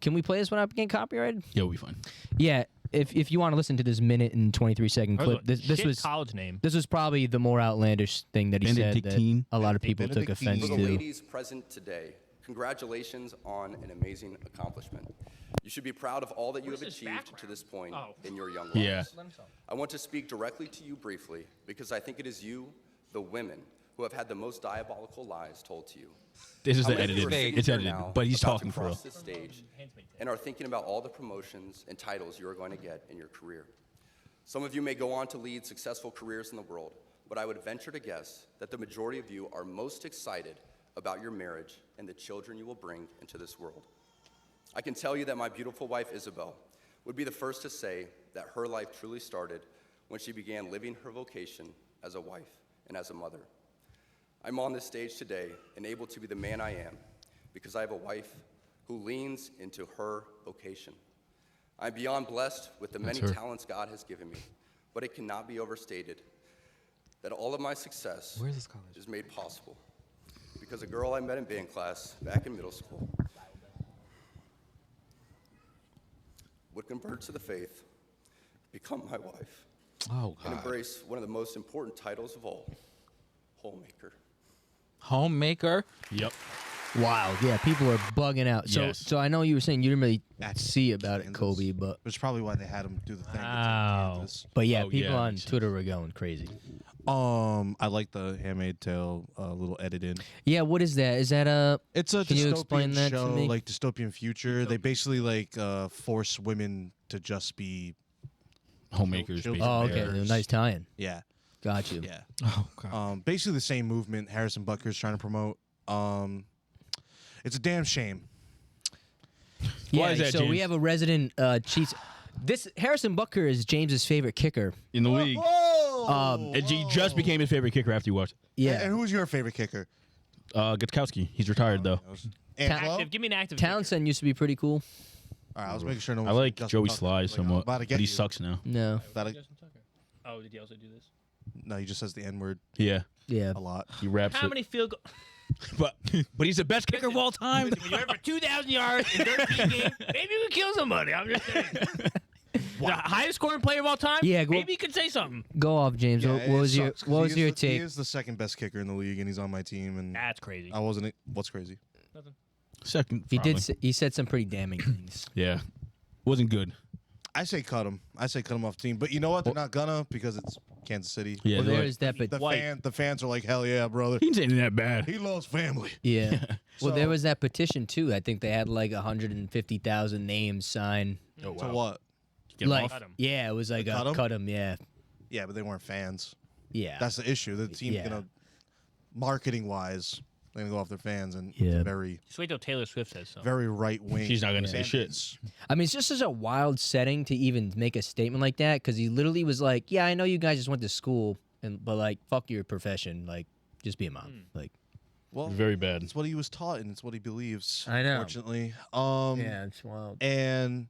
Speaker 4: Can we play this without getting copyrighted?
Speaker 1: Yeah, we'll be fine.
Speaker 4: Yeah. If you want to listen to this minute and 23-second clip, this
Speaker 2: Shit
Speaker 4: was
Speaker 2: college name.
Speaker 4: this was probably the more outlandish thing that he said that
Speaker 1: Benedictine.
Speaker 4: a lot of people took offense
Speaker 3: Benedictine.
Speaker 7: For the
Speaker 4: to.
Speaker 7: ladies present today, congratulations on an amazing accomplishment. You should be proud of all that you have
Speaker 2: Where's his
Speaker 7: achieved
Speaker 2: background?
Speaker 7: to this point
Speaker 2: Oh.
Speaker 7: in your young
Speaker 1: Yeah.
Speaker 7: lives. I want to speak directly to you briefly because I think it is you, the women, who have had the most diabolical lies told to you.
Speaker 1: This is
Speaker 7: I
Speaker 1: the
Speaker 7: wonder if you
Speaker 1: edited.
Speaker 7: are sitting
Speaker 1: It's
Speaker 7: here
Speaker 1: edited,
Speaker 7: now,
Speaker 1: but he's
Speaker 7: about to
Speaker 1: talking for real.
Speaker 7: cross this stage and are thinking about all the promotions and titles you are going to get in your career. Some of you may go on to lead successful careers in the world, but I would venture to guess that the majority of you are most excited about your marriage and the children you will bring into this world. I can tell you that my beautiful wife, Isabel, would be the first to say that her life truly started when she began living her vocation as a wife and as a mother. I'm on this stage today and able to be the man I am because I have a wife who leans into her vocation. I'm beyond blessed with the many
Speaker 1: her.
Speaker 7: talents God has given me, but it cannot be overstated that all of my success
Speaker 5: Where's this college?
Speaker 7: is made possible because a girl I met in band class back in middle school would convert to the faith, become my wife,
Speaker 5: Oh
Speaker 7: and
Speaker 5: God.
Speaker 7: embrace one of the most important titles of all, homemaker.
Speaker 5: Homemaker.
Speaker 1: Yep.
Speaker 4: Wild. Yeah, people are bugging out. So,
Speaker 1: Yes.
Speaker 4: so I know you were saying you didn't really
Speaker 3: That's
Speaker 4: see about it,
Speaker 3: Kansas.
Speaker 4: Kobe, but
Speaker 3: Which is probably why they had him do the thing.
Speaker 2: Wow.
Speaker 3: Kansas.
Speaker 4: yeah,
Speaker 1: Oh,
Speaker 4: people
Speaker 1: yeah,
Speaker 4: on
Speaker 1: makes sense.
Speaker 4: Twitter were going crazy.
Speaker 3: I like the Handmaid's Tale little edit in.
Speaker 4: Yeah, what is that? Is that a?
Speaker 3: It's a
Speaker 4: Can you
Speaker 3: dystopian
Speaker 4: explain that to
Speaker 3: show,
Speaker 4: me?
Speaker 3: like dystopian future. They basically like force women to just be
Speaker 1: Homemakers.
Speaker 3: Children.
Speaker 1: basically.
Speaker 4: Oh, okay,
Speaker 3: Bears.
Speaker 4: nice tie-in.
Speaker 3: yeah,
Speaker 4: Got you.
Speaker 3: yeah.
Speaker 5: Oh god.
Speaker 3: Basically the same movement Harrison Butker is trying to promote. It's a damn shame.
Speaker 4: Yeah,
Speaker 1: Why is that,
Speaker 4: so we
Speaker 1: James?
Speaker 4: have a resident cheats. This Harrison Butker is James's favorite kicker.
Speaker 1: In the league.
Speaker 3: Whoa!
Speaker 1: And he just became his favorite kicker after you watched.
Speaker 4: Yeah,
Speaker 3: And who's your favorite kicker?
Speaker 1: Gutkowski. He's retired though.
Speaker 3: Angelo?
Speaker 2: Active. Give me an active.
Speaker 4: Townsend used to be pretty cool.
Speaker 3: All right, I was making sure no one
Speaker 1: I
Speaker 3: said
Speaker 1: like
Speaker 3: Justin
Speaker 1: Joey
Speaker 3: Tucker.
Speaker 1: Sly
Speaker 3: Like,
Speaker 1: somewhat,
Speaker 3: about to
Speaker 1: but
Speaker 3: get
Speaker 1: he
Speaker 3: you.
Speaker 1: sucks now.
Speaker 4: No,
Speaker 3: About to-
Speaker 2: kicker. Oh, did he also do this?
Speaker 3: no, he just says the N word
Speaker 1: Yeah,
Speaker 4: yeah.
Speaker 3: a lot.
Speaker 1: he raps
Speaker 2: How
Speaker 1: it.
Speaker 2: many field goals?
Speaker 1: But he's the best kicker of all time.
Speaker 2: When you're for 2,000 yards in 13 games, maybe you can kill somebody. I'm just saying. The highest scoring player of all time?
Speaker 4: Yeah, go-
Speaker 2: maybe you could say something.
Speaker 4: Go off, James.
Speaker 3: Yeah,
Speaker 4: what
Speaker 3: it
Speaker 4: was your
Speaker 3: sucks, 'cause
Speaker 4: What
Speaker 3: he
Speaker 4: was
Speaker 3: is
Speaker 4: your
Speaker 3: the-
Speaker 4: take?
Speaker 3: He is the second best kicker in the league, and he's on my team. And
Speaker 2: That's crazy.
Speaker 3: I wasn't. What's crazy?
Speaker 1: Second.
Speaker 4: He
Speaker 1: probably.
Speaker 4: did. He said some pretty damning things.
Speaker 1: Yeah, wasn't good.
Speaker 3: I say cut him. I say cut him off the team. But you know what? They're not gonna because it's Kansas City.
Speaker 1: Yeah,
Speaker 4: Well,
Speaker 1: they're
Speaker 4: there's that, but
Speaker 3: The fans are like, hell yeah, brother.
Speaker 1: he ain't that bad.
Speaker 3: He loves family.
Speaker 4: yeah. Well, there
Speaker 3: So-
Speaker 4: was that petition too. I think they had like 150,000 names signed.
Speaker 1: Oh,
Speaker 3: So what?
Speaker 1: Get him
Speaker 4: Like,
Speaker 1: off?
Speaker 2: Cut him.
Speaker 4: yeah, it was like
Speaker 3: Cut
Speaker 4: a
Speaker 3: 'em?
Speaker 4: cut him. Yeah,
Speaker 3: Yeah, but they weren't fans.
Speaker 4: yeah.
Speaker 3: That's the issue. The team's
Speaker 4: Yeah.
Speaker 3: gonna, marketing wise, they're gonna go off their fans, and
Speaker 4: Yeah.
Speaker 3: it's very,
Speaker 2: Just wait till Taylor Swift says so.
Speaker 3: very right wing.
Speaker 1: She's not gonna say shit.
Speaker 4: I mean, it's just such a wild setting to even make a statement like that because he literally was like, "Yeah, I know you guys just went to school, but like, fuck your profession. Like, just be a mom." Like,
Speaker 3: Well,
Speaker 1: Very bad.
Speaker 3: it's what he was taught, and it's what he believes.
Speaker 4: I know.
Speaker 3: Unfortunately,
Speaker 4: it's wild.
Speaker 3: and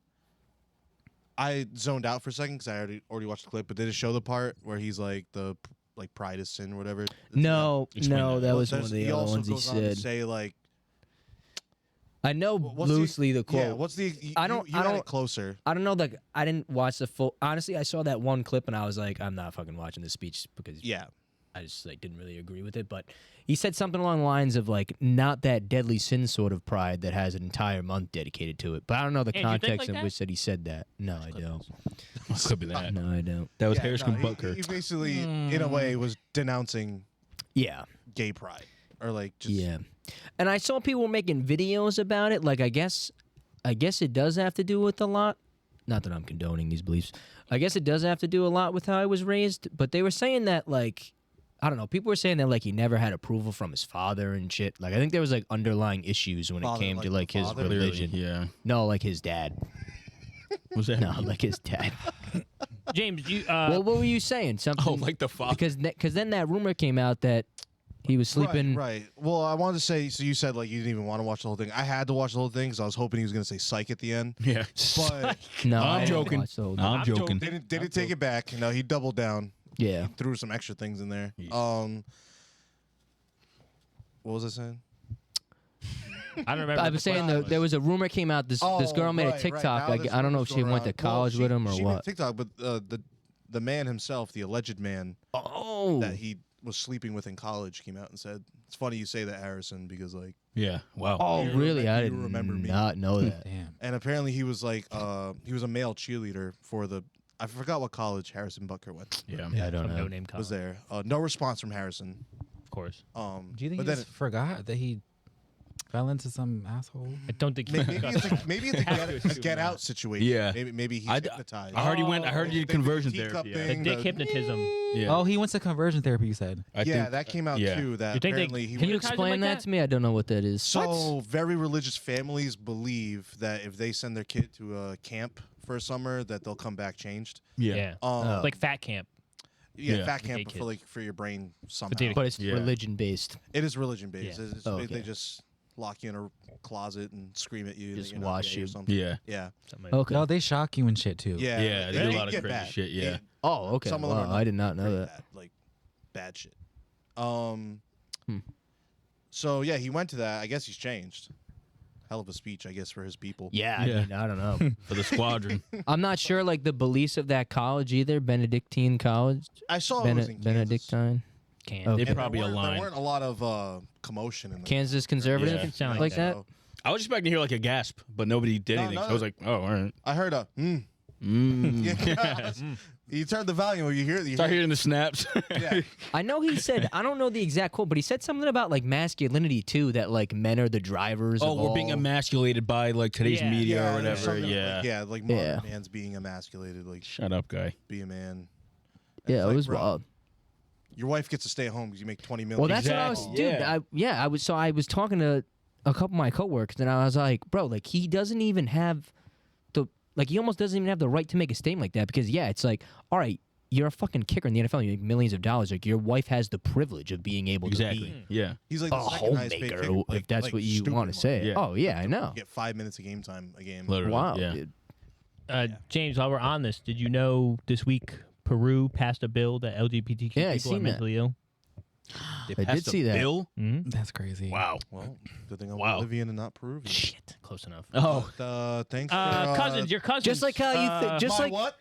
Speaker 3: I zoned out for a second because I already watched the clip, but did it show the part where he's like the pride is sin or whatever?
Speaker 4: No,
Speaker 1: Explain
Speaker 4: no,
Speaker 1: that.
Speaker 4: that
Speaker 3: Well,
Speaker 4: was one of
Speaker 3: there's-
Speaker 4: the other
Speaker 3: also
Speaker 4: ones he
Speaker 3: goes on to
Speaker 4: said.
Speaker 3: say like,
Speaker 4: I know
Speaker 3: what's
Speaker 4: loosely the quote.
Speaker 3: Yeah, what's the?
Speaker 4: I don't-
Speaker 3: You
Speaker 4: I
Speaker 3: had
Speaker 4: don't-
Speaker 3: it closer.
Speaker 4: I don't know that I didn't watch the full. Honestly, I saw that one clip and I was like, I'm not fucking watching this speech because
Speaker 3: Yeah.
Speaker 4: I just like didn't really agree with it. But he said something along the lines of like not that deadly sin sort of pride that has an entire month dedicated to it. But I don't know the
Speaker 2: Hey, do you think
Speaker 4: context
Speaker 2: like
Speaker 4: in
Speaker 2: that?
Speaker 4: which that he said that. No, I don't.
Speaker 1: Could be that.
Speaker 4: No, I don't.
Speaker 1: That was
Speaker 3: Yeah,
Speaker 1: Harrison
Speaker 3: no,
Speaker 1: Butker.
Speaker 3: He basically, in a way, was denouncing
Speaker 4: Yeah,
Speaker 3: gay pride, or like just
Speaker 4: yeah. And I saw people making videos about it. Like I guess it does have to do with a lot. Not that I'm condoning these beliefs. I guess it does have to do a lot with how I was raised. But they were saying that like. I don't know. People were saying that like he never had approval from his father and shit. Like I think there was like underlying issues when
Speaker 3: Father,
Speaker 4: it came
Speaker 3: like
Speaker 4: to
Speaker 3: the
Speaker 4: like his
Speaker 3: father?
Speaker 4: religion.
Speaker 1: Yeah.
Speaker 4: No, like his dad.
Speaker 1: What's that?
Speaker 4: No, like his dad.
Speaker 2: James, you.
Speaker 4: Well, what were you saying? Something?
Speaker 1: Oh, like the father.
Speaker 4: because then that rumor came out that he was sleeping.
Speaker 3: Right. Well, I wanted to say. So you said like you didn't even want to watch the whole thing. I had to watch the whole thing because I was hoping he was going to say "psych" at the end.
Speaker 1: Yeah.
Speaker 3: But
Speaker 4: No,
Speaker 1: I'm
Speaker 4: I didn't
Speaker 1: joking.
Speaker 4: watch the whole
Speaker 1: I'm
Speaker 4: thing.
Speaker 1: joking.
Speaker 3: didn't take it back. No, he doubled down.
Speaker 4: Yeah.
Speaker 3: Threw some extra things in there.
Speaker 1: Yes.
Speaker 3: What was I saying?
Speaker 2: I don't remember.
Speaker 4: I was saying there was a rumor came out. This girl made a
Speaker 3: right,
Speaker 4: TikTok.
Speaker 3: right. Now
Speaker 4: I don't know if
Speaker 3: this
Speaker 4: she
Speaker 3: rumor's
Speaker 4: went to
Speaker 3: going around.
Speaker 4: college with him or
Speaker 3: she made a
Speaker 4: what.
Speaker 3: TikTok, but the man himself, the alleged man
Speaker 4: Oh.
Speaker 3: that he was sleeping with in college, came out and said, "It's funny you say that, Harrison, because like."
Speaker 1: Yeah. Wow.
Speaker 4: Oh,
Speaker 3: You
Speaker 4: really?
Speaker 3: remember-
Speaker 4: I
Speaker 3: you
Speaker 4: did
Speaker 3: remember me.
Speaker 4: not know that.
Speaker 5: Damn.
Speaker 3: And apparently he was like, he was a male cheerleader for the. I forgot what college Harrison Butker went.
Speaker 1: Yeah.
Speaker 4: Yeah, I don't
Speaker 2: Some
Speaker 4: know.
Speaker 2: no-name college,
Speaker 3: Was there? No response from Harrison.
Speaker 2: of course.
Speaker 5: Do you think
Speaker 3: but
Speaker 5: he
Speaker 3: then
Speaker 5: just forgot that he fell into some asshole?
Speaker 2: I don't think.
Speaker 3: maybe it's a get out situation.
Speaker 1: Yeah.
Speaker 3: Maybe he's
Speaker 1: I
Speaker 3: hypnotized.
Speaker 1: heard he went. I heard he did conversion
Speaker 3: teacup
Speaker 1: therapy.
Speaker 3: thing.
Speaker 2: the dick hypnotism.
Speaker 1: Yeah.
Speaker 5: Oh, he went to conversion therapy. You said.
Speaker 1: I
Speaker 3: Yeah,
Speaker 1: think,
Speaker 3: that came out
Speaker 1: yeah.
Speaker 3: too. That
Speaker 2: You think they-
Speaker 3: apparently he
Speaker 4: Can you
Speaker 3: went.
Speaker 2: Hypnotize him
Speaker 4: explain
Speaker 2: like
Speaker 4: that
Speaker 2: that?
Speaker 4: to me? I don't know what that is.
Speaker 3: So very religious families believe that if they send their kid to a camp for a summer, that they'll come back changed.
Speaker 1: Yeah.
Speaker 2: Like fat camp.
Speaker 3: Yeah, fat
Speaker 2: The
Speaker 3: camp
Speaker 2: gay
Speaker 3: for
Speaker 2: kids.
Speaker 3: like for your brain somehow.
Speaker 2: they-
Speaker 4: But it's
Speaker 1: Yeah.
Speaker 4: religion based.
Speaker 3: It is religion based.
Speaker 2: Yeah.
Speaker 3: It's,
Speaker 4: Oh,
Speaker 3: they
Speaker 4: okay.
Speaker 3: just lock you in a closet and scream at you.
Speaker 4: Just
Speaker 3: that you're not
Speaker 4: wash
Speaker 3: gay or
Speaker 4: you.
Speaker 3: something.
Speaker 1: Yeah.
Speaker 3: Yeah.
Speaker 2: Something like
Speaker 4: Okay.
Speaker 5: No, they shock you and shit too.
Speaker 3: Yeah.
Speaker 1: Yeah, they do a
Speaker 3: it
Speaker 1: lot of
Speaker 3: get
Speaker 1: crazy
Speaker 3: bad.
Speaker 1: shit, yeah.
Speaker 4: Oh, okay.
Speaker 3: Some of them
Speaker 4: Wow,
Speaker 3: are
Speaker 4: I did not know
Speaker 3: pretty
Speaker 4: that.
Speaker 3: bad, like bad shit. So yeah, he went to that. I guess he's changed. Hell of a speech, I guess, for his people.
Speaker 4: Yeah,
Speaker 1: Yeah.
Speaker 4: I mean, I don't know.
Speaker 1: For the squadron.
Speaker 4: I'm not sure like the beliefs of that college either. Benedictine college.
Speaker 3: I saw it was in Kansas.
Speaker 4: Benedictine.
Speaker 2: can't.
Speaker 4: Okay.
Speaker 1: They probably
Speaker 3: There
Speaker 1: aligned.
Speaker 3: weren't a lot of commotion in the
Speaker 4: Kansas conservative,
Speaker 1: Yeah.
Speaker 2: Sound
Speaker 4: like that.
Speaker 3: so
Speaker 1: I was expecting to hear like a gasp, but nobody did
Speaker 3: No,
Speaker 1: anything.
Speaker 3: no.
Speaker 1: So I was like, oh, all right.
Speaker 3: I heard a Yeah. You turn the volume, you hear
Speaker 1: Start hearing the snaps.
Speaker 3: Yeah.
Speaker 4: I know he said, I don't know the exact quote, but he said something about like masculinity too, that like men are the drivers.
Speaker 1: Oh,
Speaker 4: of
Speaker 1: we're being
Speaker 4: all.
Speaker 1: emasculated by like today's
Speaker 2: Yeah.
Speaker 1: media or
Speaker 3: there's
Speaker 1: whatever.
Speaker 3: something
Speaker 1: Yeah.
Speaker 3: like modern
Speaker 4: Yeah.
Speaker 3: man's being emasculated. Like,
Speaker 1: Shut up, guy.
Speaker 3: be a man. And
Speaker 4: Yeah,
Speaker 3: it's
Speaker 4: it
Speaker 3: like,
Speaker 4: was
Speaker 3: bro,
Speaker 4: wild.
Speaker 3: Your wife gets to stay at home because you make $20 million.
Speaker 4: Well, that's what I was,
Speaker 1: Exactly.
Speaker 4: dude.
Speaker 1: Yeah.
Speaker 4: I was talking to a couple of my coworkers, and I was like, bro, like he doesn't even have he almost doesn't even have the right to make a statement like that because it's like, all right, you're a fucking kicker in the NFL, you make millions of dollars. Like your wife has the privilege of being able
Speaker 1: Exactly.
Speaker 4: to be
Speaker 1: Yeah.
Speaker 3: He's like
Speaker 4: a
Speaker 3: the second highest paid
Speaker 4: homemaker,
Speaker 3: kicker,
Speaker 4: if that's what you
Speaker 3: stupid
Speaker 4: want to
Speaker 3: money.
Speaker 4: say.
Speaker 1: Yeah.
Speaker 4: Oh yeah, I know.
Speaker 3: You get 5 minutes of game time a game.
Speaker 1: Literally.
Speaker 4: Wow,
Speaker 1: Yeah.
Speaker 4: dude.
Speaker 2: James, while we're on this, did you know this week Peru passed a bill that LGBTQ
Speaker 4: Yeah, I
Speaker 2: people
Speaker 4: seen
Speaker 2: are
Speaker 4: that.
Speaker 2: mentally ill?
Speaker 1: They
Speaker 4: I did
Speaker 1: passed a
Speaker 4: see that.
Speaker 1: bill?
Speaker 2: Mm-hmm.
Speaker 5: That's crazy.
Speaker 1: Wow.
Speaker 3: Well, good thing I'm
Speaker 1: Wow.
Speaker 3: Bolivian and not Peruvian.
Speaker 2: Shit, close enough.
Speaker 1: Oh.
Speaker 3: But, thanks
Speaker 2: Cousins, your cousins.
Speaker 4: Just like how you,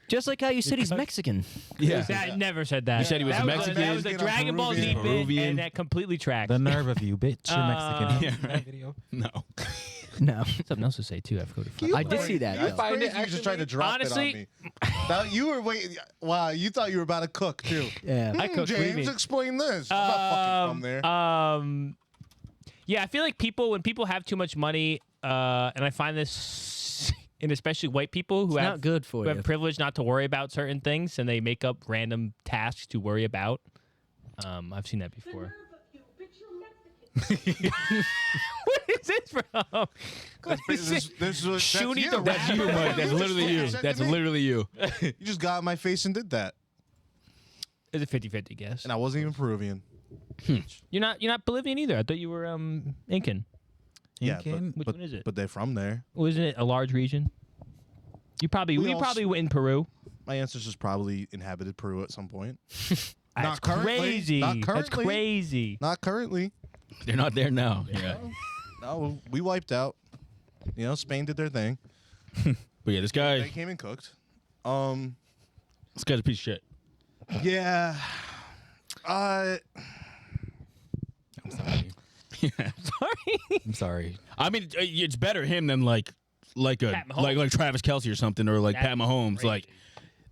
Speaker 4: just like how you said he's Mexican.
Speaker 1: Yeah.
Speaker 2: I never said that.
Speaker 1: You said he was
Speaker 2: that
Speaker 1: Mexican?
Speaker 2: That was a
Speaker 3: Mexican or
Speaker 2: Dragon Ball Z
Speaker 3: Peruvian?
Speaker 2: bit, and that completely tracks.
Speaker 5: The nerve of you, bitch. You're Mexican.
Speaker 1: Yeah,
Speaker 5: That
Speaker 1: right.
Speaker 5: video.
Speaker 1: No.
Speaker 4: No,
Speaker 2: Something else to say too. I forgot.
Speaker 4: I did see that.
Speaker 3: You
Speaker 4: though.
Speaker 3: find it you just tried to drop
Speaker 2: Honestly-
Speaker 3: it on me. Now, you were waiting. Wow, you thought you were about to cook too.
Speaker 4: Yeah.
Speaker 2: I cooked. What do you
Speaker 3: James,
Speaker 2: mean?
Speaker 3: explain this. I'm not fucking from there.
Speaker 2: Yeah, I feel like when people have too much money, and I find this in especially white people who
Speaker 4: It's
Speaker 2: have
Speaker 4: not good for
Speaker 2: who
Speaker 4: you.
Speaker 2: have privilege not to worry about certain things, and they make up random tasks to worry about. I've seen that before. What is this from? What is
Speaker 3: This
Speaker 2: this?
Speaker 3: was
Speaker 2: Shooty
Speaker 3: you.
Speaker 2: the
Speaker 1: That's you, Mike. That's literally you.
Speaker 3: Said to
Speaker 1: That's
Speaker 3: me.
Speaker 1: literally you.
Speaker 3: You just got in my face and did that,
Speaker 2: It's a 50-50 guess.
Speaker 3: and I wasn't even Peruvian.
Speaker 2: You're not Bolivian either. I thought you were Incan.
Speaker 3: Yeah,
Speaker 5: Incan?
Speaker 2: Which
Speaker 3: but,
Speaker 2: one is it?
Speaker 3: but they're from there.
Speaker 2: Wasn't it a large region? You probably
Speaker 3: We
Speaker 2: we
Speaker 3: all
Speaker 2: probably went in Peru.
Speaker 3: My ancestors probably inhabited Peru at some point.
Speaker 2: That's
Speaker 3: Not currently.
Speaker 2: crazy.
Speaker 3: Not
Speaker 2: That's
Speaker 3: currently.
Speaker 2: crazy.
Speaker 3: Not currently.
Speaker 1: They're not there now. Yeah.
Speaker 3: No, we wiped out. You know, Spain did their thing.
Speaker 1: But yeah, this
Speaker 3: They
Speaker 1: guy,
Speaker 3: came and cooked.
Speaker 1: this guy's a piece of shit.
Speaker 3: Yeah.
Speaker 5: I'm sorry.
Speaker 2: Sorry.
Speaker 5: I'm sorry.
Speaker 1: I mean, it's better him than like
Speaker 2: Pat Mahomes.
Speaker 1: like Travis Kelce or something, or like
Speaker 2: That'd
Speaker 1: Pat
Speaker 2: be
Speaker 1: Mahomes.
Speaker 2: crazy.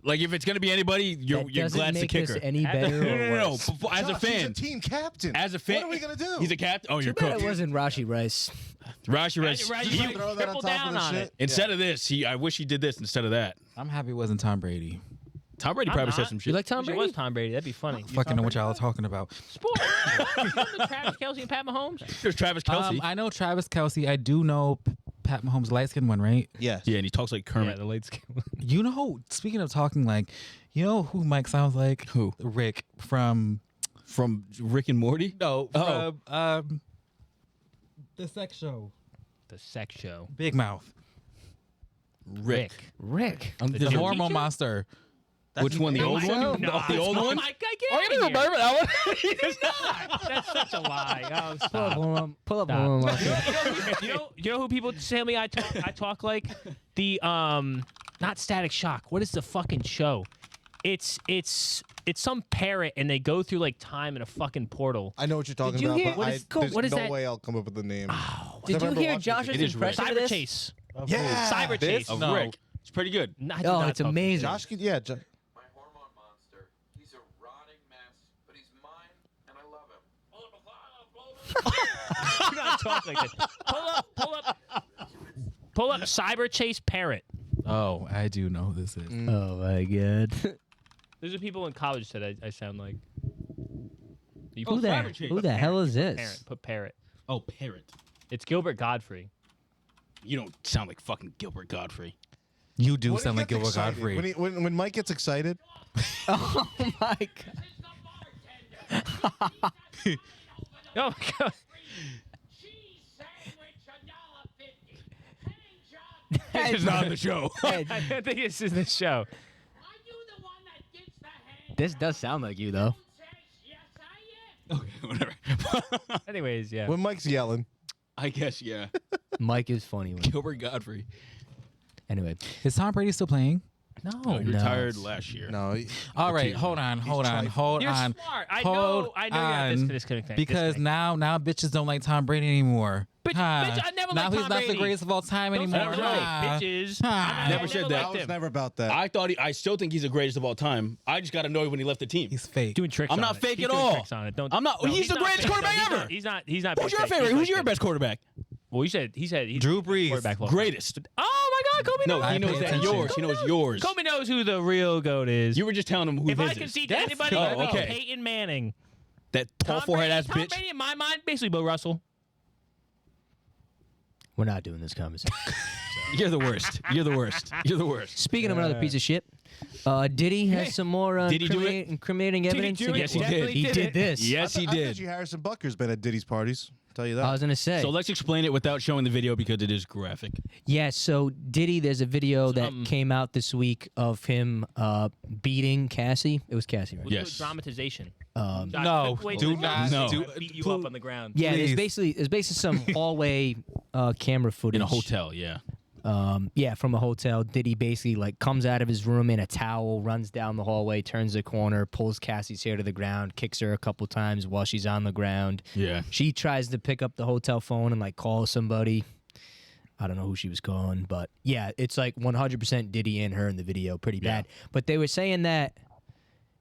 Speaker 1: Like if it's gonna be anybody, you're
Speaker 4: That doesn't
Speaker 1: glad to
Speaker 4: make
Speaker 1: kick
Speaker 4: this
Speaker 1: her.
Speaker 4: any better
Speaker 1: No,
Speaker 4: or
Speaker 1: no, no.
Speaker 4: worse.
Speaker 1: As a
Speaker 3: Josh, he's
Speaker 1: fan,
Speaker 3: team captain.
Speaker 1: as a fan,
Speaker 3: What are we gonna do?
Speaker 1: He's a captain. Oh, you're
Speaker 4: Too bad
Speaker 1: cooked.
Speaker 4: it wasn't Rashi Rice.
Speaker 1: Rashi Rice.
Speaker 2: Right,
Speaker 3: Just
Speaker 2: you
Speaker 3: throw that on
Speaker 2: triple
Speaker 3: top of
Speaker 2: down
Speaker 3: the
Speaker 2: on
Speaker 3: shit.
Speaker 2: it.
Speaker 1: Instead of this, I wish he did this instead of that.
Speaker 5: I'm happy it wasn't Tom Brady.
Speaker 1: Tom Brady
Speaker 2: I'm
Speaker 1: probably said
Speaker 2: not.
Speaker 1: some
Speaker 4: You
Speaker 1: shit.
Speaker 4: like Tom
Speaker 2: Wish it
Speaker 4: Brady?
Speaker 2: was Tom Brady. That'd be funny.
Speaker 5: Fucking know what y'all are talking about.
Speaker 2: Sport. Travis Kelce and Pat Mahomes.
Speaker 1: There's Travis Kelce.
Speaker 5: I know Travis Kelce. I do know Pat Mahomes, light skinned one, right?
Speaker 3: Yes.
Speaker 1: Yeah, and he talks like
Speaker 2: Yeah,
Speaker 1: Kermit.
Speaker 2: the late skin.
Speaker 5: You know, speaking of talking like, you know who Mike sounds like?
Speaker 1: Who?
Speaker 5: Rick from
Speaker 1: From Rick and Morty.
Speaker 5: No,
Speaker 1: Oh.
Speaker 5: from the sex show.
Speaker 2: The sex show.
Speaker 5: Big Mouth.
Speaker 1: Rick.
Speaker 4: Rick.
Speaker 1: I'm
Speaker 2: The
Speaker 1: just-
Speaker 2: Joe
Speaker 5: Hormone
Speaker 2: teacher?
Speaker 5: monster.
Speaker 1: Which one? The old one?
Speaker 2: No,
Speaker 1: The old one?
Speaker 2: I can't
Speaker 1: Oh, you didn't remember that one?
Speaker 2: That's such a lie. Oh,
Speaker 4: Pull up
Speaker 2: stop.
Speaker 4: one. Pull up
Speaker 2: Stop.
Speaker 4: one.
Speaker 2: You know who people tell me I talk like? The not Static Shock. What is the fucking show? It's some parrot and they go through like time in a fucking portal.
Speaker 3: I know what you're talking
Speaker 4: you
Speaker 3: about,
Speaker 4: hear-
Speaker 3: but
Speaker 4: what is-
Speaker 3: there's
Speaker 2: what is
Speaker 3: no
Speaker 2: that?
Speaker 3: way I'll come up with the name.
Speaker 4: Did you
Speaker 3: remember
Speaker 4: hear
Speaker 3: watching
Speaker 4: Josh's
Speaker 1: It is Rick.
Speaker 4: impression of
Speaker 2: Cyber
Speaker 4: this?
Speaker 2: Chase.
Speaker 3: Yeah.
Speaker 2: Cyber
Speaker 5: This?
Speaker 2: Chase.
Speaker 1: Of
Speaker 5: No.
Speaker 1: Rick. It's pretty good.
Speaker 2: No, I did
Speaker 4: Oh,
Speaker 2: not
Speaker 4: it's
Speaker 2: talk-
Speaker 4: amazing.
Speaker 3: Josh could, yeah.
Speaker 6: My hormone monster. He's a rotting mess, but he's mine, and I love him.
Speaker 2: Do not talk like this. Pull up Cyber Chase Parrot.
Speaker 5: Oh, I do know who this is.
Speaker 4: Oh my god.
Speaker 2: Those are people in college said I sound like. You
Speaker 4: Who
Speaker 2: put
Speaker 4: the
Speaker 2: Parrot.
Speaker 4: who the hell is
Speaker 2: Parrot.
Speaker 4: this?
Speaker 2: Put Parrot.
Speaker 1: Oh, Parrot.
Speaker 2: It's Gilbert Godfrey.
Speaker 1: You don't sound like fucking Gilbert Godfrey.
Speaker 5: You do
Speaker 3: When he
Speaker 5: sound like
Speaker 3: gets
Speaker 5: Gilbert
Speaker 3: excited,
Speaker 5: Godfrey.
Speaker 3: When Mike gets excited,
Speaker 4: Oh my god.
Speaker 2: Oh my god.
Speaker 1: This is not the show.
Speaker 2: I think this is the show.
Speaker 4: This does sound like you though.
Speaker 1: Okay, whatever.
Speaker 2: Anyways, yeah.
Speaker 3: when Mike's yelling,
Speaker 1: I guess, yeah.
Speaker 4: Mike is funny.
Speaker 1: Gilbert Godfrey.
Speaker 4: Anyway,
Speaker 5: Is Tom Brady still playing?
Speaker 2: No.
Speaker 1: He retired last year.
Speaker 3: No.
Speaker 5: All right,
Speaker 1: years
Speaker 5: hold on.
Speaker 2: You're smart. I know you have this disconnect.
Speaker 5: Because now bitches don't like Tom Brady anymore.
Speaker 2: Bitch, I never
Speaker 5: now
Speaker 2: liked
Speaker 5: he's
Speaker 2: Tom
Speaker 5: not
Speaker 2: Brady.
Speaker 5: the greatest of all time
Speaker 2: Don't say
Speaker 5: anymore.
Speaker 2: that, bitches. I
Speaker 1: Never said that.
Speaker 3: I was never about that.
Speaker 1: I still think he's the greatest of all time. I just got annoyed when he left the team.
Speaker 5: He's fake.
Speaker 2: Doing tricks.
Speaker 1: I'm
Speaker 2: on
Speaker 1: not
Speaker 2: it.
Speaker 1: fake
Speaker 2: He's
Speaker 1: at
Speaker 2: doing
Speaker 1: all.
Speaker 2: tricks on it. Don't,
Speaker 1: I'm not.
Speaker 2: no,
Speaker 1: He's the
Speaker 2: not
Speaker 1: greatest
Speaker 2: fake.
Speaker 1: quarterback
Speaker 2: No,
Speaker 1: ever.
Speaker 2: He's not.
Speaker 1: Who's your
Speaker 2: fake.
Speaker 1: favorite?
Speaker 2: He's
Speaker 1: Who's your
Speaker 2: like
Speaker 1: best quarterback?
Speaker 2: Well, he said he's
Speaker 5: Drew Brees.
Speaker 2: quarterback flaw.
Speaker 1: Greatest.
Speaker 2: Oh my God, Kobe
Speaker 1: No,
Speaker 2: knows.
Speaker 1: he
Speaker 5: I
Speaker 1: knows
Speaker 5: pay
Speaker 1: that
Speaker 5: attention.
Speaker 1: yours. He knows yours.
Speaker 2: Kobe knows who the real GOAT is.
Speaker 1: You were just telling him who
Speaker 2: if
Speaker 1: his
Speaker 2: I
Speaker 1: is.
Speaker 2: can see to anybody,
Speaker 1: Oh,
Speaker 2: it would be
Speaker 1: okay.
Speaker 2: Peyton Manning.
Speaker 1: That tall forehead ass
Speaker 2: Tom
Speaker 1: bitch.
Speaker 2: Brady, in my mind, basically Bill Russell.
Speaker 4: We're not doing this conversation.
Speaker 1: You're the worst. You're the worst. You're the worst.
Speaker 4: Speaking of another piece of shit, Diddy has some more
Speaker 1: Did he do it?
Speaker 4: incriminating evidence.
Speaker 2: do it?
Speaker 1: Yes, he
Speaker 2: Definitely
Speaker 1: did.
Speaker 4: He
Speaker 2: did
Speaker 4: did
Speaker 2: it.
Speaker 4: this.
Speaker 1: Yes, he
Speaker 3: I bet
Speaker 1: did.
Speaker 3: you Harrison Butker's been at Diddy's parties. Tell you that.
Speaker 4: I was gonna say.
Speaker 1: So let's explain it without showing the video because it is graphic.
Speaker 4: Yeah, so Diddy, there's a video that came out this week of him beating Cassie. It was Cassie, right?
Speaker 2: We'll
Speaker 1: Yes.
Speaker 2: do a dramatization.
Speaker 5: No,
Speaker 2: Quick way
Speaker 5: do
Speaker 2: to
Speaker 5: not.
Speaker 1: No.
Speaker 2: beat you up on the ground.
Speaker 4: Yeah,
Speaker 5: Please.
Speaker 4: there's basically some hallway camera footage
Speaker 1: In a hotel, yeah.
Speaker 4: Yeah, from a hotel. Diddy basically like comes out of his room in a towel, runs down the hallway, turns the corner, pulls Cassie's hair to the ground, kicks her a couple times while she's on the ground.
Speaker 1: Yeah.
Speaker 4: She tries to pick up the hotel phone and like call somebody. I don't know who she was calling, but yeah, it's like 100% Diddy and her in the video, pretty bad. But they were saying that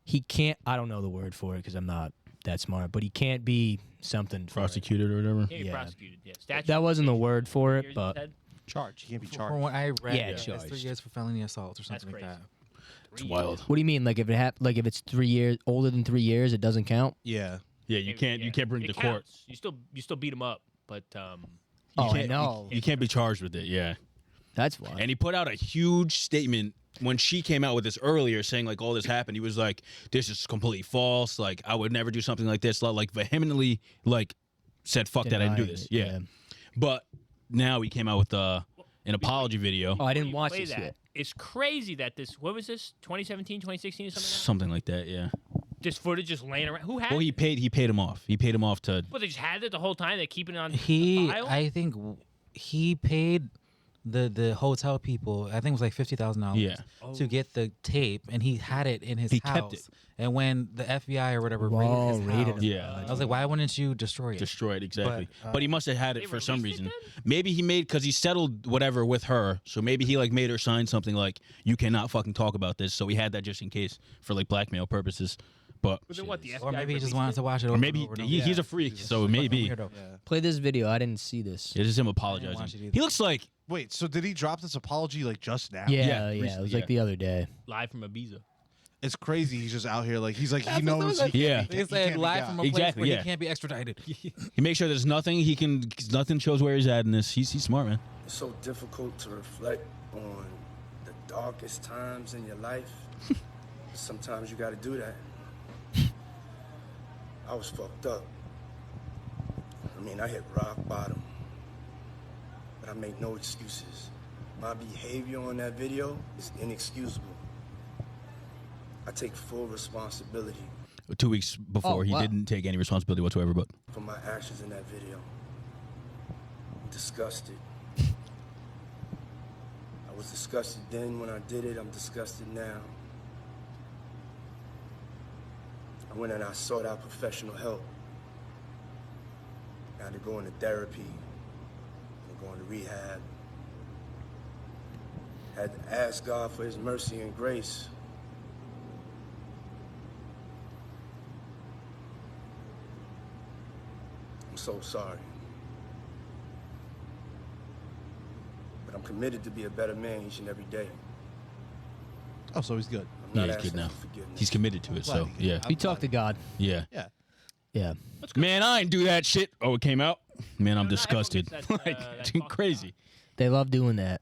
Speaker 4: he can't. I don't know the word for it because I'm not that smart, but he can't be something for it.
Speaker 1: Prosecuted or whatever.
Speaker 2: Can't be
Speaker 4: Yeah.
Speaker 2: prosecuted. Yeah, statute
Speaker 4: That wasn't the word for
Speaker 2: years
Speaker 4: it,
Speaker 2: in
Speaker 4: but
Speaker 2: head.
Speaker 3: Charged. He can't be
Speaker 5: From
Speaker 3: charged.
Speaker 5: what I read,
Speaker 4: Yeah,
Speaker 5: it's 3
Speaker 4: charged.
Speaker 5: years for felony assault or something like
Speaker 2: crazy.
Speaker 5: that.
Speaker 1: It's wild.
Speaker 4: what do you mean? Like if if it's 3 years older than 3 years, it doesn't count.
Speaker 3: Yeah.
Speaker 1: Yeah, you can't bring it to court.
Speaker 2: counts. You still beat him up, but
Speaker 4: Oh, I
Speaker 1: can't-
Speaker 4: know.
Speaker 1: You can't be charged with it, yeah.
Speaker 4: That's why.
Speaker 1: And he put out a huge statement when she came out with this earlier saying like all this happened. He was like, this is completely false. Like I would never do something like this. Like vehemently like said, fuck that, I didn't do
Speaker 4: Denying
Speaker 1: this.
Speaker 4: it,
Speaker 1: Yeah. But now he came out with an apology video.
Speaker 4: Oh, I didn't
Speaker 2: you
Speaker 4: watch
Speaker 2: play
Speaker 4: this
Speaker 2: that.
Speaker 4: yet.
Speaker 2: It's crazy that what was this? 2017, 2016 or something like
Speaker 1: Something like that, yeah.
Speaker 2: that? This footage just laying around. Who had
Speaker 1: Well,
Speaker 2: it?
Speaker 1: he paid him off. He paid him off to
Speaker 2: Well, they just had it the whole time. They keep it on file?
Speaker 5: I think he paid the hotel people. I think it was like $50,000.
Speaker 1: Yeah.
Speaker 5: To get the tape, and he had it in his
Speaker 1: He
Speaker 5: house.
Speaker 1: kept it.
Speaker 5: And when the FBI or whatever
Speaker 4: Whoa,
Speaker 5: raided his
Speaker 4: raided
Speaker 5: house,
Speaker 4: him.
Speaker 1: Yeah.
Speaker 5: I was like, why wouldn't you destroy it?
Speaker 1: destroyed, exactly.
Speaker 5: But,
Speaker 1: But he must have had
Speaker 2: They
Speaker 1: it for some
Speaker 2: released it
Speaker 1: reason.
Speaker 2: then?
Speaker 1: Maybe he made because he settled whatever with her. So maybe he like made her sign something like you cannot fucking talk about this. So he had that just in case for like blackmail purposes. But
Speaker 2: But then what? The FBI
Speaker 5: Or maybe he just
Speaker 2: released
Speaker 5: wanted
Speaker 2: it?
Speaker 5: to watch it.
Speaker 1: or
Speaker 5: Over
Speaker 1: maybe
Speaker 5: and over and over.
Speaker 1: he's a freak. So maybe
Speaker 5: Weirdo.
Speaker 4: Play this video. I didn't see this.
Speaker 1: it is him
Speaker 5: watch
Speaker 1: apologizing.
Speaker 5: it either.
Speaker 1: He looks like
Speaker 3: Wait, so did he drop this apology like just now?
Speaker 4: Yeah,
Speaker 1: Yeah,
Speaker 4: it was
Speaker 1: yeah.
Speaker 4: like the other day.
Speaker 2: Live from Ibiza.
Speaker 3: It's crazy. He's just out here like he
Speaker 5: That's
Speaker 3: knows.
Speaker 5: what
Speaker 3: He
Speaker 1: Yeah.
Speaker 3: can't,
Speaker 5: They
Speaker 3: he
Speaker 5: said
Speaker 3: can't be
Speaker 5: live
Speaker 3: got.
Speaker 5: from a place
Speaker 1: Exactly,
Speaker 5: where
Speaker 1: yeah.
Speaker 5: he can't be extradited.
Speaker 1: he makes sure there's nothing he can. Nothing shows where he's at in this. He's smart, man.
Speaker 8: It's so difficult to reflect on the darkest times in your life. Sometimes you gotta do that. I was fucked up. I mean, I hit rock bottom. But I make no excuses. My behavior on that video is inexcusable. I take full responsibility
Speaker 1: 2 weeks before, he
Speaker 4: wow.
Speaker 1: didn't take any responsibility whatsoever. But
Speaker 8: for my actions in that video. I'm disgusted. I was disgusted then when I did it. I'm disgusted now. I went and I sought out professional help. I had to go into therapy, and go into rehab. Had to ask God for his mercy and grace. I'm so sorry. But I'm committed to be a better man each and every day.
Speaker 3: Oh, so he's good.
Speaker 8: I'm
Speaker 1: yeah,
Speaker 8: not
Speaker 1: he's
Speaker 8: asking
Speaker 1: good now.
Speaker 8: for forgiveness.
Speaker 1: He's committed to it. So
Speaker 3: Glad he-
Speaker 1: yeah,
Speaker 4: He talked to God.
Speaker 1: yeah.
Speaker 3: Yeah.
Speaker 4: Yeah.
Speaker 1: Man, I ain't do that shit. Oh, it came out. Man, I'm
Speaker 2: No, not everyone
Speaker 1: disgusted.
Speaker 2: gets that,
Speaker 1: like
Speaker 2: that
Speaker 1: it's
Speaker 2: talk
Speaker 1: crazy.
Speaker 4: They love doing that.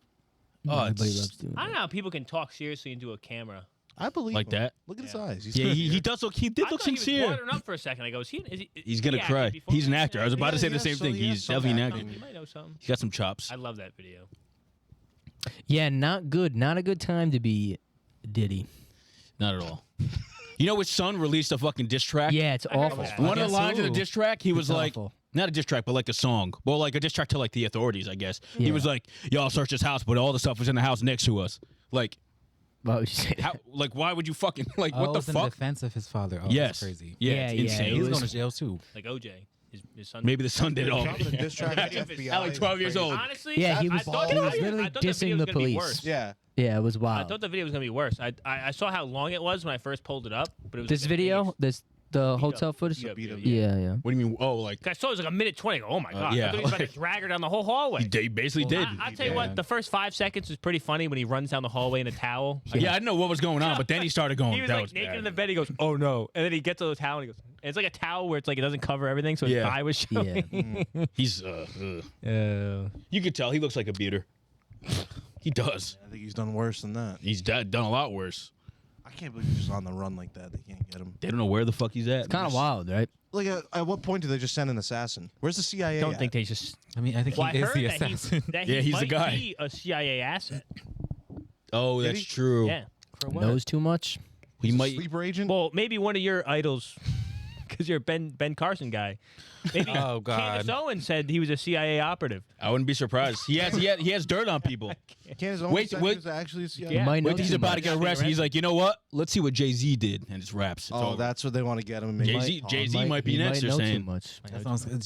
Speaker 1: Oh,
Speaker 4: Everybody
Speaker 1: it's-
Speaker 4: loves doing
Speaker 2: I don't
Speaker 4: that.
Speaker 2: know how people can talk seriously into a camera.
Speaker 3: I believe
Speaker 1: Like
Speaker 3: him.
Speaker 1: that?
Speaker 3: Look at his eyes. He's
Speaker 1: Yeah, he does look. He did
Speaker 2: I
Speaker 1: look
Speaker 2: thought he was
Speaker 1: sincere.
Speaker 2: watering up for a second. I go, is he
Speaker 1: He's gonna
Speaker 2: he acted
Speaker 1: cry.
Speaker 2: before
Speaker 1: He's an
Speaker 2: this?
Speaker 1: actor. I was about to say the
Speaker 3: Yeah,
Speaker 1: same
Speaker 3: so
Speaker 1: thing.
Speaker 3: he has
Speaker 1: He's
Speaker 3: some
Speaker 1: definitely an
Speaker 3: acting.
Speaker 1: actor.
Speaker 2: You might know something.
Speaker 1: He's got some chops.
Speaker 2: I love that video.
Speaker 4: Yeah, not good. Not a good time to be Diddy.
Speaker 1: Not at all. You know, his son released a fucking diss track.
Speaker 4: Yeah, it's
Speaker 2: I heard
Speaker 4: awful.
Speaker 2: that.
Speaker 1: One of the
Speaker 4: Guess
Speaker 1: lines of the
Speaker 4: who?
Speaker 1: diss track, he was
Speaker 4: It's
Speaker 1: like,
Speaker 4: awful.
Speaker 1: not a diss track, but like a song. Well, like a diss track to like the authorities, I guess. He
Speaker 4: Yeah.
Speaker 1: was like, y'all searched his house, but all the stuff was in the house next to us. Like,
Speaker 4: Why would you say that?
Speaker 1: How? Like, why would you fucking like?
Speaker 5: Oh,
Speaker 1: What
Speaker 5: it
Speaker 1: the
Speaker 5: was in
Speaker 1: fuck?
Speaker 5: defense of his father. Oh,
Speaker 1: Yes.
Speaker 5: that's crazy.
Speaker 1: Yeah,
Speaker 4: Yeah,
Speaker 1: it's
Speaker 4: yeah,
Speaker 1: insane.
Speaker 4: it
Speaker 5: He's
Speaker 4: was-
Speaker 5: going to jail too.
Speaker 2: Like OJ, his son.
Speaker 1: Maybe the son did it all.
Speaker 3: Dropping a diss track at the
Speaker 1: At
Speaker 3: FBI
Speaker 1: like 12 years old.
Speaker 2: Honestly,
Speaker 4: Yeah, he
Speaker 2: I
Speaker 4: was-
Speaker 2: thought
Speaker 3: he
Speaker 2: the
Speaker 3: was
Speaker 2: video-
Speaker 4: literally
Speaker 2: I thought the
Speaker 4: dissing
Speaker 2: video
Speaker 4: the
Speaker 2: was gonna be
Speaker 4: police.
Speaker 2: worse.
Speaker 3: Yeah.
Speaker 4: Yeah, it was
Speaker 2: I
Speaker 4: wild.
Speaker 2: thought the video was gonna be worse. I saw how long it was when I first pulled it up, but it was
Speaker 4: This
Speaker 2: like a
Speaker 4: video,
Speaker 2: minute-
Speaker 4: the hotel footage.
Speaker 2: beat up,
Speaker 4: Yeah, yeah.
Speaker 1: What do you mean? Oh, like
Speaker 2: I saw it was like a minute 20. I go, oh my god!
Speaker 1: yeah,
Speaker 2: I thought he was about
Speaker 1: like-
Speaker 2: to drag her down the whole hallway.
Speaker 1: he basically did.
Speaker 2: I tell you what, the first 5 seconds was pretty funny when he runs down the hallway in a towel.
Speaker 1: Yeah, I didn't know what was going on, but then he started going.
Speaker 2: He was
Speaker 1: that
Speaker 2: like
Speaker 1: was
Speaker 2: naked
Speaker 1: bad.
Speaker 2: in the bed. He goes, "Oh no!" And then he gets to the towel and he goes, and "It's like a towel where it's like it doesn't cover everything, so his
Speaker 1: Yeah.
Speaker 2: thigh was showing."
Speaker 4: Yeah.
Speaker 1: He's you could tell he looks like a beater. He does.
Speaker 3: I think he's done worse than that.
Speaker 1: He's done a lot worse.
Speaker 3: I can't believe he's just on the run like that. They can't get him.
Speaker 1: They don't know where the fuck he's at.
Speaker 4: Kind of wild, right?
Speaker 3: Like, at what point do they just send an assassin? Where's the CIA?
Speaker 2: I don't
Speaker 3: at?
Speaker 2: think they just.
Speaker 5: I mean, I think
Speaker 2: Well, I
Speaker 5: he is
Speaker 2: heard
Speaker 5: the
Speaker 2: that
Speaker 5: assassin.
Speaker 1: Yeah, he's the
Speaker 2: might
Speaker 1: guy.
Speaker 2: be a CIA asset.
Speaker 1: Oh,
Speaker 3: Did
Speaker 1: that's
Speaker 3: he?
Speaker 1: true.
Speaker 2: Yeah.
Speaker 4: Knows too much.
Speaker 1: He
Speaker 3: He's a
Speaker 1: might.
Speaker 3: sleeper agent.
Speaker 2: Well, maybe one of your idols, because you're a Ben Carson guy. Maybe
Speaker 5: Oh, God.
Speaker 2: Candace Owens said he was a CIA operative.
Speaker 1: I wouldn't be surprised. He has dirt on people.
Speaker 3: Candace
Speaker 1: Wait,
Speaker 3: Owens
Speaker 1: wait.
Speaker 3: is actually a CIA.
Speaker 2: Yeah.
Speaker 4: Might know
Speaker 1: Wait, till he's
Speaker 4: too
Speaker 1: about to
Speaker 4: much.
Speaker 1: get arrested. He's like, you know what? Let's see what Jay-Z did, and it's raps. It's
Speaker 3: Oh,
Speaker 1: over.
Speaker 3: that's what they want to get him. And make
Speaker 1: Jay-Z-
Speaker 3: him
Speaker 1: Jay-Z might be
Speaker 4: he
Speaker 1: next,
Speaker 4: Might
Speaker 1: they're
Speaker 4: know
Speaker 1: saying.
Speaker 4: too much.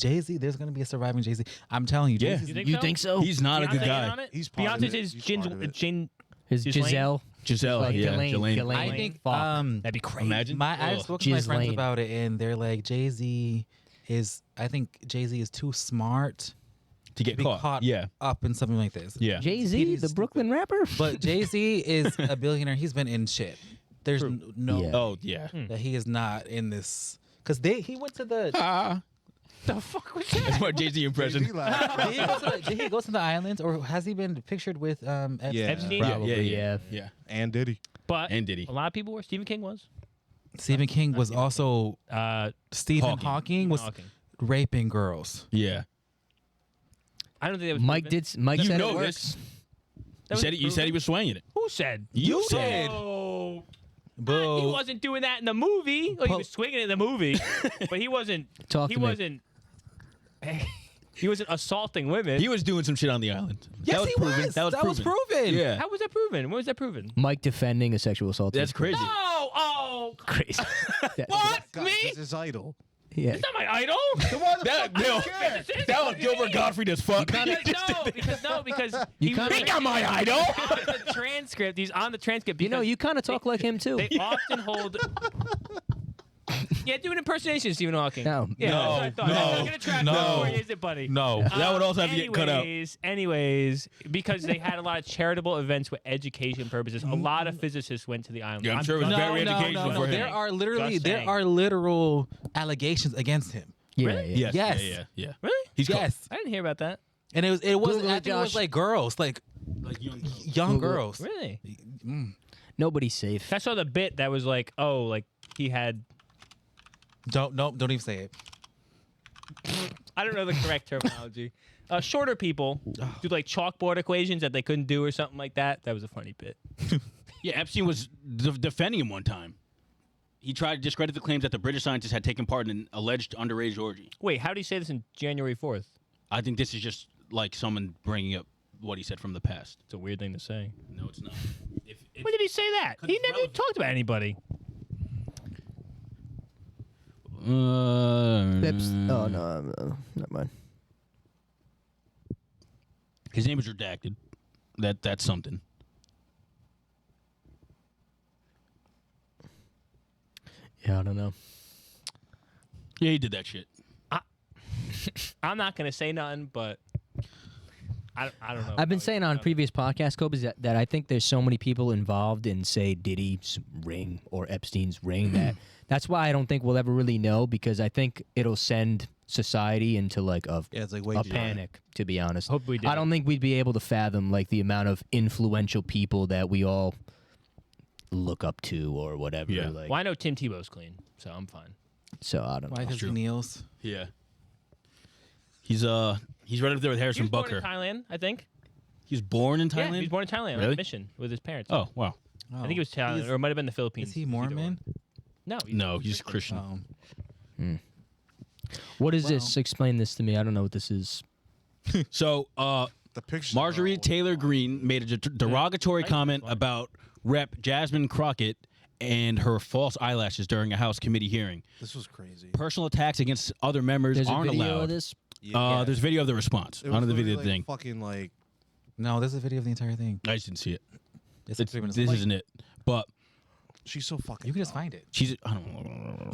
Speaker 5: Jay-Z, there's going to be a surviving Jay-Z. I'm telling you,
Speaker 1: Yeah.
Speaker 5: Jay-Z's
Speaker 2: You think so?
Speaker 1: He's not a good
Speaker 2: Beyonce in
Speaker 1: guy.
Speaker 2: on it?
Speaker 3: He's part of
Speaker 2: Beyonce's
Speaker 3: it.
Speaker 2: his
Speaker 3: He's
Speaker 2: Jin,
Speaker 3: part of it.
Speaker 2: Jin.
Speaker 4: His
Speaker 2: Ghislaine?
Speaker 4: Giselle.
Speaker 1: Giselle,
Speaker 4: Like
Speaker 1: yeah,
Speaker 4: Ghislaine.
Speaker 1: Ghislaine.
Speaker 5: I think
Speaker 4: Fuck.
Speaker 2: That'd be crazy.
Speaker 1: Imagine.
Speaker 5: I've
Speaker 1: Ugh.
Speaker 5: spoken to my friends
Speaker 4: Ghislaine.
Speaker 5: about it, and they're like, Jay-Z is. I think Jay-Z is too smart
Speaker 1: to get
Speaker 5: to be
Speaker 1: caught.
Speaker 5: caught
Speaker 1: Yeah,
Speaker 5: up in something like this.
Speaker 1: yeah.
Speaker 4: Jay-Z,
Speaker 5: He's
Speaker 4: the
Speaker 5: stupid.
Speaker 4: Brooklyn rapper.
Speaker 5: But Jay-Z is a billionaire. He's been in shit. There's no
Speaker 4: Yeah.
Speaker 1: Oh, yeah.
Speaker 5: that he is not in this because he went to the.
Speaker 1: Ah,
Speaker 2: The fuck was that?
Speaker 1: that's my Jay-Z impression.
Speaker 3: Jay-Z laughed.
Speaker 5: Did he go to the islands or has he been pictured with Epstein?
Speaker 3: Yeah.
Speaker 2: Epstein?
Speaker 4: Probably,
Speaker 1: yeah,
Speaker 4: yeah.
Speaker 1: yeah.
Speaker 3: And Diddy.
Speaker 2: But
Speaker 1: And Diddy.
Speaker 2: a lot of people were. Stephen King was.
Speaker 5: Stephen King was also Stephen
Speaker 1: Hawking.
Speaker 5: Hawking was
Speaker 2: Hawking.
Speaker 5: raping girls.
Speaker 1: Yeah.
Speaker 2: I don't think that was.
Speaker 4: Mike
Speaker 2: proven.
Speaker 4: did. Mike
Speaker 1: You
Speaker 4: said
Speaker 1: know
Speaker 4: it works.
Speaker 1: this.
Speaker 2: That was
Speaker 1: You said he
Speaker 2: proven?
Speaker 1: was swinging it.
Speaker 2: Who said?
Speaker 1: You said.
Speaker 2: Oh.
Speaker 5: Boo.
Speaker 2: He wasn't doing that in the movie. Like, he was swinging it in the movie, but he wasn't.
Speaker 4: Talk
Speaker 2: he
Speaker 4: to me.
Speaker 2: wasn't. He wasn't assaulting women.
Speaker 1: He was doing some shit on the island.
Speaker 5: Yes,
Speaker 1: that was
Speaker 5: he
Speaker 1: proven.
Speaker 5: was.
Speaker 1: That was proven. Yeah.
Speaker 2: How was that proven? When was that proven?
Speaker 4: Mike defending a sexual assault.
Speaker 1: That's crazy.
Speaker 2: Oh, oh,
Speaker 4: Crazy.
Speaker 2: what?
Speaker 3: God,
Speaker 2: Me?
Speaker 3: this is his idol.
Speaker 4: Yeah.
Speaker 2: That's not my idol.
Speaker 1: That was Gilbert Gottfried as fuck.
Speaker 2: Because he
Speaker 4: kinda-
Speaker 2: was
Speaker 1: He got my idol.
Speaker 2: on the transcript. He's on the transcript.
Speaker 4: You know,
Speaker 2: because
Speaker 4: you kind of talk like him too.
Speaker 2: They often hold. Yeah, do an impersonation of Stephen Hawking.
Speaker 4: No.
Speaker 2: Yeah,
Speaker 1: No,
Speaker 2: that's what I thought.
Speaker 1: no,
Speaker 2: I'm gonna try
Speaker 5: no.
Speaker 2: Where is it, buddy?
Speaker 5: No.
Speaker 1: That would also have to get cut out.
Speaker 2: Anyways, because they had a lot of charitable events with education purposes. A lot of physicists went to the island.
Speaker 1: Yeah, I'm sure it was
Speaker 2: just-
Speaker 1: very educational for him.
Speaker 5: There are literally
Speaker 2: Just
Speaker 5: there
Speaker 2: saying.
Speaker 5: are literal allegations against him.
Speaker 4: Yeah,
Speaker 2: Really?
Speaker 4: yeah.
Speaker 1: Yes.
Speaker 5: Yes.
Speaker 1: Yeah.
Speaker 2: Really?
Speaker 1: He's caught.
Speaker 5: Yes.
Speaker 2: I didn't hear about that.
Speaker 5: And it was
Speaker 4: Google
Speaker 5: I
Speaker 4: it,
Speaker 5: think it was
Speaker 4: Josh.
Speaker 5: like girls, like
Speaker 1: Like young.
Speaker 5: young
Speaker 4: Google it.
Speaker 5: girls.
Speaker 2: Really?
Speaker 4: Nobody's safe.
Speaker 2: I saw the bit that was like, oh, like he had.
Speaker 5: Don't even say it.
Speaker 2: I don't know the correct terminology. Shorter people do like chalkboard equations that they couldn't do or something like that. That was a funny bit.
Speaker 1: Yeah, Epstein was defending him one time. He tried to discredit the claims that the British scientists had taken part in an alleged underage orgy.
Speaker 2: Wait, how do you say this in January 4th?
Speaker 1: I think this is just like someone bringing up what he said from the past.
Speaker 2: It's a weird thing to say.
Speaker 1: No, it's not.
Speaker 2: When did he say that? He never even talked about anybody.
Speaker 4: Oh no, never mind.
Speaker 1: His name is redacted. That's something.
Speaker 4: Yeah, I don't know.
Speaker 1: Yeah, he did that shit.
Speaker 2: I'm not gonna say nothing, but I don't know.
Speaker 4: I've been saying on previous podcast, Kobe, that I think there's so many people involved in, say, Diddy's ring or Epstein's ring that's why I don't think we'll ever really know, because I think it'll send society into like
Speaker 3: Yeah, it's like way
Speaker 4: a
Speaker 3: too
Speaker 4: panic, to be honest.
Speaker 2: Hope we did.
Speaker 4: I don't think we'd be able to fathom like the amount of influential people that we all look up to or whatever.
Speaker 1: Yeah.
Speaker 4: Like,
Speaker 2: Well, I know Tim Tebow's clean, so I'm fine.
Speaker 4: so I don't
Speaker 5: Why?
Speaker 4: know.
Speaker 5: Because he kneels.
Speaker 1: Yeah. He's right up there with
Speaker 2: He
Speaker 1: Harrison
Speaker 2: was born
Speaker 1: Butker.
Speaker 2: in Thailand, I think.
Speaker 1: He was born in
Speaker 2: Yeah,
Speaker 1: Thailand?
Speaker 2: he was born in Thailand on
Speaker 1: Really?
Speaker 2: a mission with his parents.
Speaker 1: Oh, wow.
Speaker 2: I think it was Thailand, or it might have been the Philippines.
Speaker 5: Is he
Speaker 2: Either
Speaker 5: Mormon?
Speaker 2: one. No,
Speaker 1: No, he's Christian.
Speaker 4: What is this? Explain this to me. I don't know what this is.
Speaker 1: So,
Speaker 3: The picture.
Speaker 1: Marjorie Taylor Greene made a derogatory comment about Rep. Jasmine Crockett and her false eyelashes during a House committee hearing.
Speaker 3: This was crazy.
Speaker 1: Personal attacks against other members
Speaker 4: There's a
Speaker 1: aren't
Speaker 4: video
Speaker 1: allowed.
Speaker 4: of this.
Speaker 1: There's video of the response.
Speaker 3: It
Speaker 1: On
Speaker 3: was
Speaker 1: the video
Speaker 3: literally,
Speaker 1: thing.
Speaker 3: Fucking like.
Speaker 5: No, there's a video of the entire thing.
Speaker 1: I just didn't see it.
Speaker 5: It's
Speaker 1: It's,
Speaker 5: 3 minutes.
Speaker 1: this
Speaker 5: long.
Speaker 1: isn't it. But
Speaker 3: She's so fucking.
Speaker 5: You can just find it.
Speaker 1: she's I don't know.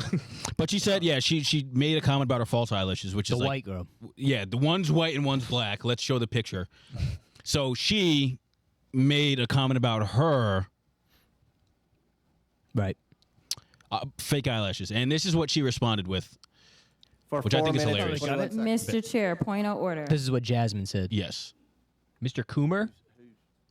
Speaker 1: But she said, yeah, she made a comment about her false eyelashes, which
Speaker 4: The
Speaker 1: is like,
Speaker 4: white girl.
Speaker 1: yeah, the one's white and one's black. Let's show the picture. So she made a comment about her
Speaker 4: Right.
Speaker 1: fake eyelashes, and this is what she responded with,
Speaker 9: For
Speaker 1: which I
Speaker 9: 4
Speaker 1: think is
Speaker 9: minutes and
Speaker 1: hilarious.
Speaker 9: 21 seconds.
Speaker 10: Mr. Chair, point of order.
Speaker 4: This is what Jasmine said.
Speaker 1: Yes,
Speaker 2: Mr. Coomer.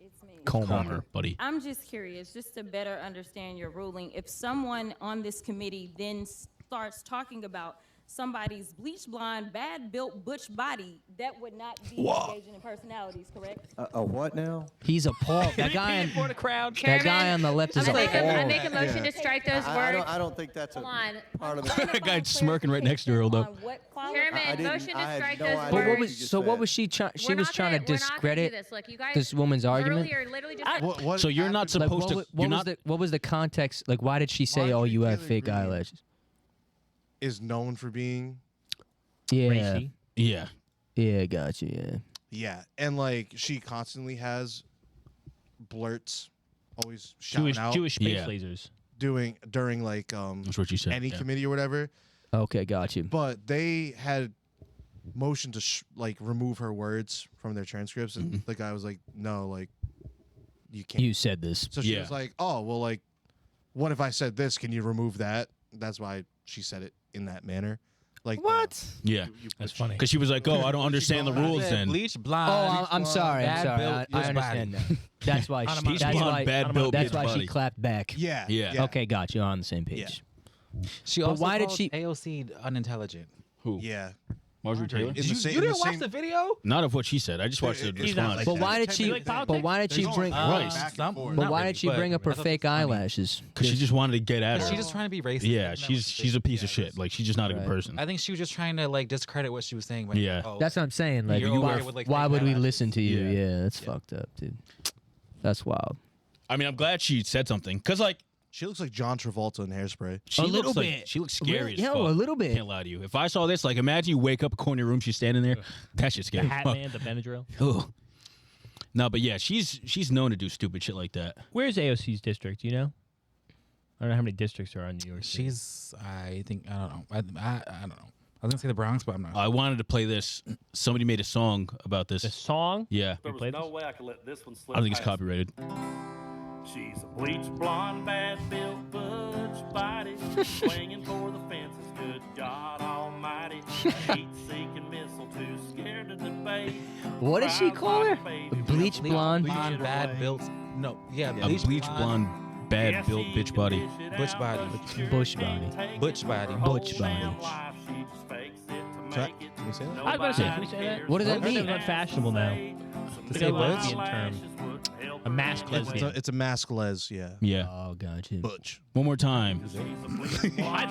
Speaker 10: It's me.
Speaker 1: Comer, buddy.
Speaker 10: I'm just curious, just to better understand your ruling. If someone on this committee then starts talking about somebody's bleach blonde, bad built butch body, that would not be engaging in personalities, correct?
Speaker 9: A what now?
Speaker 4: He's appalled. That guy
Speaker 2: for the crowd.
Speaker 4: that guy on the left is
Speaker 11: I make
Speaker 4: appalled.
Speaker 11: a motion to strike those words.
Speaker 9: I don't think that's a
Speaker 11: Hold on.
Speaker 9: part of
Speaker 1: That
Speaker 9: the.
Speaker 1: guy's smirking right next to her, though.
Speaker 10: On what
Speaker 11: Chairman,
Speaker 9: I didn't-
Speaker 11: motion
Speaker 9: I
Speaker 11: to
Speaker 9: had
Speaker 11: strike
Speaker 9: no
Speaker 11: those
Speaker 9: idea
Speaker 4: But
Speaker 9: what
Speaker 11: words.
Speaker 4: what
Speaker 9: you
Speaker 4: was
Speaker 9: just
Speaker 4: so? What
Speaker 9: said.
Speaker 4: was she trying? She
Speaker 11: We're
Speaker 4: was
Speaker 11: not
Speaker 4: trying
Speaker 11: gonna-
Speaker 4: to
Speaker 11: we're not gonna do
Speaker 4: discredit
Speaker 11: this. Look, you guys
Speaker 4: this woman's argument.
Speaker 11: earlier literally just
Speaker 3: What
Speaker 1: So you're not
Speaker 3: happened-
Speaker 1: supposed to. You're not.
Speaker 4: What was the context? Like, why did she say, "Oh,
Speaker 3: Marjorie
Speaker 4: you have
Speaker 3: Taylor
Speaker 4: fake
Speaker 3: Greene
Speaker 4: eyelashes"?
Speaker 3: Is known for being.
Speaker 4: Yeah,
Speaker 2: Racy.
Speaker 1: Yeah.
Speaker 4: yeah, got you. Yeah,
Speaker 3: Yeah, and like she constantly has blurts, always shouting
Speaker 2: Jewish
Speaker 3: out,
Speaker 2: Jewish space
Speaker 1: Yeah.
Speaker 2: lasers.
Speaker 3: during like
Speaker 1: That's what she said.
Speaker 3: any
Speaker 1: yeah.
Speaker 3: committee or whatever.
Speaker 4: okay, got you.
Speaker 3: But they had motion to like remove her words from their transcripts, and the guy was like, "No, like you can't."
Speaker 4: You said this.
Speaker 3: So she
Speaker 1: Yeah.
Speaker 3: was like, "Oh, well, like, what if I said this? Can you remove that?" That's why she said it in that manner. Like
Speaker 4: What?
Speaker 1: Yeah.
Speaker 2: That's funny.
Speaker 1: Because she was like, "Oh, I don't understand the rules." Then
Speaker 5: Bleach
Speaker 4: Oh,
Speaker 5: blonde.
Speaker 4: I'm sorry. I'm
Speaker 5: bad
Speaker 4: sorry.
Speaker 5: built
Speaker 4: I
Speaker 5: butch
Speaker 4: understand that. That's why. She,
Speaker 1: Bleach
Speaker 4: that's
Speaker 1: blonde,
Speaker 4: why.
Speaker 1: bad built
Speaker 4: That's
Speaker 1: bitch
Speaker 4: why
Speaker 1: body.
Speaker 4: she clapped back.
Speaker 3: Yeah,
Speaker 1: Yeah.
Speaker 4: Okay, got you. On the same page.
Speaker 5: She
Speaker 4: But
Speaker 5: also
Speaker 4: why did
Speaker 5: called
Speaker 4: she-
Speaker 5: AOC unintelligent.
Speaker 1: who?
Speaker 3: yeah.
Speaker 1: Marjorie Taylor.
Speaker 3: In the
Speaker 5: You,
Speaker 3: same-
Speaker 5: you
Speaker 3: in the
Speaker 5: didn't watch
Speaker 3: same-
Speaker 5: the video?
Speaker 1: Not of what she said. I just watched the
Speaker 3: It's
Speaker 1: response.
Speaker 3: not like
Speaker 4: But
Speaker 3: that.
Speaker 4: why did
Speaker 3: 10
Speaker 4: she?
Speaker 3: minutes.
Speaker 4: But why did she
Speaker 3: There's
Speaker 4: bring?
Speaker 3: only
Speaker 1: Christ.
Speaker 3: back and
Speaker 5: Some-
Speaker 3: forth.
Speaker 4: But
Speaker 5: Not
Speaker 4: why
Speaker 5: really,
Speaker 4: did she
Speaker 5: but
Speaker 4: bring up her
Speaker 5: I thought
Speaker 4: fake
Speaker 5: this was funny.
Speaker 4: eyelashes?
Speaker 1: Because she just wanted to get at her.
Speaker 5: She's just trying to be racist.
Speaker 1: Yeah, she's a piece of shit. Like she's just not a good
Speaker 4: Right.
Speaker 1: person.
Speaker 5: I think she was just trying to like discredit what she was saying. When,
Speaker 1: Yeah.
Speaker 5: oh,
Speaker 4: That's what I'm saying. Like,
Speaker 5: You're
Speaker 4: why,
Speaker 5: over with, like,
Speaker 4: why
Speaker 5: fake
Speaker 4: would we
Speaker 5: eyelashes.
Speaker 4: listen to you?
Speaker 1: Yeah.
Speaker 4: Yeah, that's fucked up, dude. That's wild.
Speaker 1: I mean, I'm glad she said something because like
Speaker 3: She looks like John Travolta in Hairspray.
Speaker 1: she
Speaker 4: A
Speaker 1: looks
Speaker 4: little
Speaker 1: like
Speaker 4: bit.
Speaker 1: she looks scary
Speaker 4: Really?
Speaker 1: as
Speaker 4: Yeah,
Speaker 1: fuck.
Speaker 4: a little bit.
Speaker 1: Can't lie to you. If I saw this, like imagine you wake up, corner room, she's standing there. That shit's
Speaker 2: The
Speaker 1: scary.
Speaker 2: Hat
Speaker 1: Fuck.
Speaker 2: Man, the Benadryl.
Speaker 1: Ugh. No, but yeah, she's known to do stupid shit like that.
Speaker 2: Where's AOC's district? You know? I don't know how many districts are on New York City.
Speaker 5: She's. I think. I don't know. I don't know. I was gonna say the Bronx, but I'm not.
Speaker 1: I wanted to play this. Somebody made a song about this.
Speaker 2: The song?
Speaker 1: Yeah,
Speaker 2: You play this?
Speaker 12: way I could let this one slip.
Speaker 1: I don't think it's copyrighted.
Speaker 12: She's a bleach blonde, bad built butch body, swinging for the fences. Good God Almighty, heat-seeking missile, too scared to debate.
Speaker 4: What did she
Speaker 12: Cries
Speaker 4: call her?
Speaker 12: like a baby,
Speaker 4: Bleach
Speaker 12: will
Speaker 4: blonde?
Speaker 5: Blonde, bad built. No, yeah,
Speaker 1: A bleach blonde, bad built bitch body.
Speaker 5: Butch body.
Speaker 4: Bush body.
Speaker 5: Butch body.
Speaker 4: Butch body.
Speaker 3: Can we say that?
Speaker 2: I was about to say, can we say that?
Speaker 4: What does that
Speaker 2: It's
Speaker 4: mean?
Speaker 2: unfashionable now. It's a lesbian term. A masked lesbian.
Speaker 3: It's a mask les, yeah.
Speaker 1: Yeah.
Speaker 4: Oh, got you.
Speaker 3: Butch.
Speaker 1: One more time.
Speaker 2: I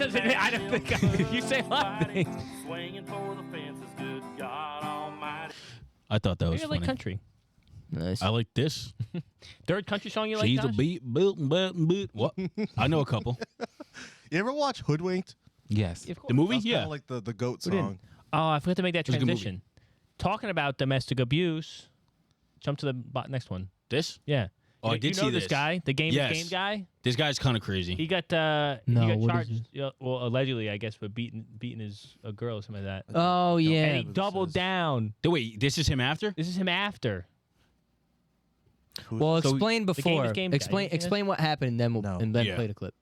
Speaker 2: don't think you say a lot of things.
Speaker 12: Swinging for the fences, good God Almighty.
Speaker 1: I thought that was
Speaker 2: Maybe I like
Speaker 1: funny.
Speaker 2: country.
Speaker 4: Nice.
Speaker 1: I like this.
Speaker 2: Third country song you like?
Speaker 1: She's a
Speaker 2: Josh?
Speaker 1: beat built What? I know a couple.
Speaker 3: You ever watch Hoodwinked?
Speaker 5: Yes.
Speaker 2: Of course.
Speaker 1: The movie?
Speaker 3: That's
Speaker 1: Yeah.
Speaker 3: kinda like the goat
Speaker 2: Who didn't?
Speaker 3: song.
Speaker 2: Oh, I forgot to make that
Speaker 1: It was a good movie.
Speaker 2: transition. Talking about domestic abuse. Jump to the next one.
Speaker 1: This?
Speaker 2: Yeah.
Speaker 1: Oh, I
Speaker 2: You
Speaker 1: did
Speaker 2: know
Speaker 1: see
Speaker 2: this
Speaker 1: this.
Speaker 2: guy, the game
Speaker 1: Yes.
Speaker 2: guy.
Speaker 1: This guy's kind of crazy.
Speaker 2: He got
Speaker 4: No,
Speaker 2: he got
Speaker 4: what is
Speaker 2: charged.
Speaker 4: it?
Speaker 2: Well, allegedly, I guess, for beating a girl or something like that.
Speaker 4: Oh yeah.
Speaker 2: And he doubled down.
Speaker 1: Wait, this is him after?
Speaker 2: This is him after.
Speaker 4: Well,
Speaker 1: So-
Speaker 4: explain
Speaker 2: The game
Speaker 4: before.
Speaker 2: is game guy.
Speaker 4: Explain.
Speaker 2: You seen
Speaker 4: Explain what happened, and then
Speaker 3: No.
Speaker 4: and then
Speaker 1: Yeah.
Speaker 4: play the clip.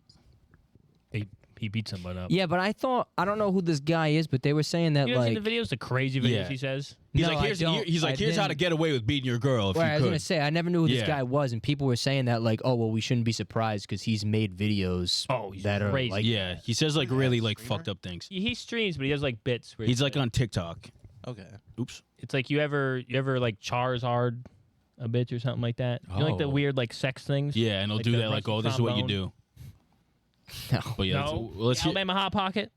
Speaker 2: He beat someone up.
Speaker 4: Yeah, but I don't know who this guy is, but they were saying that
Speaker 2: You know,
Speaker 4: like.
Speaker 2: seen the videos, the crazy videos
Speaker 1: Yeah.
Speaker 2: he says.
Speaker 1: He's
Speaker 4: No,
Speaker 1: like,
Speaker 4: I
Speaker 1: here's,
Speaker 4: don't.
Speaker 1: he's like,
Speaker 4: I
Speaker 1: here's how to
Speaker 4: didn't.
Speaker 1: get away with beating your girl if
Speaker 4: Right,
Speaker 1: you
Speaker 4: I was
Speaker 1: could.
Speaker 4: gonna say I never knew who this
Speaker 1: Yeah.
Speaker 4: guy was, and people were saying that like, oh well, we shouldn't be surprised because he's made videos
Speaker 2: Oh, he's
Speaker 4: that
Speaker 2: crazy.
Speaker 4: are like,
Speaker 1: Yeah, he says like really like fucked up things.
Speaker 2: He streams, but he does like bits. Where
Speaker 1: He's
Speaker 2: it's
Speaker 1: like on TikTok.
Speaker 3: Okay.
Speaker 1: Oops.
Speaker 2: It's like you ever like Charizard a bitch or something like that. You know, like the
Speaker 5: Oh.
Speaker 2: weird like sex things.
Speaker 1: Yeah, and he'll
Speaker 2: Like
Speaker 1: do
Speaker 2: the
Speaker 1: that like,
Speaker 2: Russian
Speaker 1: oh, this is what you
Speaker 2: trombone.
Speaker 1: do.
Speaker 4: no.
Speaker 1: But yeah,
Speaker 2: No.
Speaker 1: let's hear,
Speaker 2: Alabama Hot Pocket.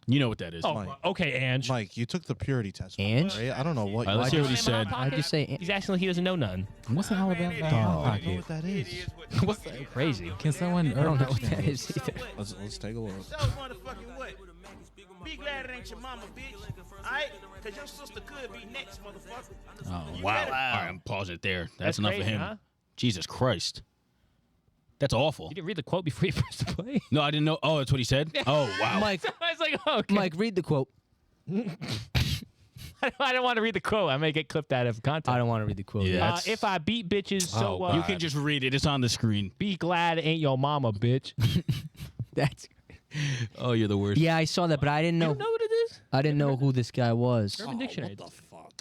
Speaker 1: You know what that is.
Speaker 2: Oh,
Speaker 3: Mike.
Speaker 2: okay, Ange.
Speaker 3: Mike, you took the purity test.
Speaker 4: Ange?
Speaker 3: Right? I don't know what.
Speaker 1: All right, let's hear what he
Speaker 2: Alabama
Speaker 1: said.
Speaker 2: Hot
Speaker 4: I'd
Speaker 2: Pocket?
Speaker 4: just say
Speaker 2: He's acting like he doesn't know none.
Speaker 5: What's an Alabama
Speaker 3: I
Speaker 5: hot
Speaker 3: don't know
Speaker 5: pocket?
Speaker 3: what that is.
Speaker 5: What's that?
Speaker 2: Crazy.
Speaker 5: Can someone?
Speaker 4: I don't know what that is either.
Speaker 3: Let's take a look.
Speaker 12: So motherfucking what? Be glad it ain't your mama, bitch. Alright? Cause your sister could be next, motherfucker.
Speaker 5: Oh,
Speaker 12: You
Speaker 1: Wow.
Speaker 12: better-
Speaker 1: All right, I'm pausing it there. That's enough
Speaker 2: crazy,
Speaker 1: of him.
Speaker 2: huh?
Speaker 1: Jesus Christ. That's awful.
Speaker 2: You didn't read the quote before you pressed the play?
Speaker 1: No, I didn't know. Oh, that's what he said? Oh, wow.
Speaker 4: Mike,
Speaker 2: I was like, oh, okay.
Speaker 4: Mike, read the quote.
Speaker 2: I don't want to read the quote. I may get clipped out of context.
Speaker 4: I don't want to read the quote.
Speaker 1: Yeah.
Speaker 2: If I beat bitches, so
Speaker 5: Oh,
Speaker 2: what?
Speaker 1: You can just read it. It's on the screen.
Speaker 2: Be glad it ain't your mama, bitch.
Speaker 4: That's.
Speaker 1: Oh, you're the worst.
Speaker 4: Yeah, I saw that, but I didn't
Speaker 2: You
Speaker 4: know.
Speaker 2: don't know what it is?
Speaker 4: I didn't know who this guy was.
Speaker 2: Urban Dictionary.
Speaker 3: What the fuck?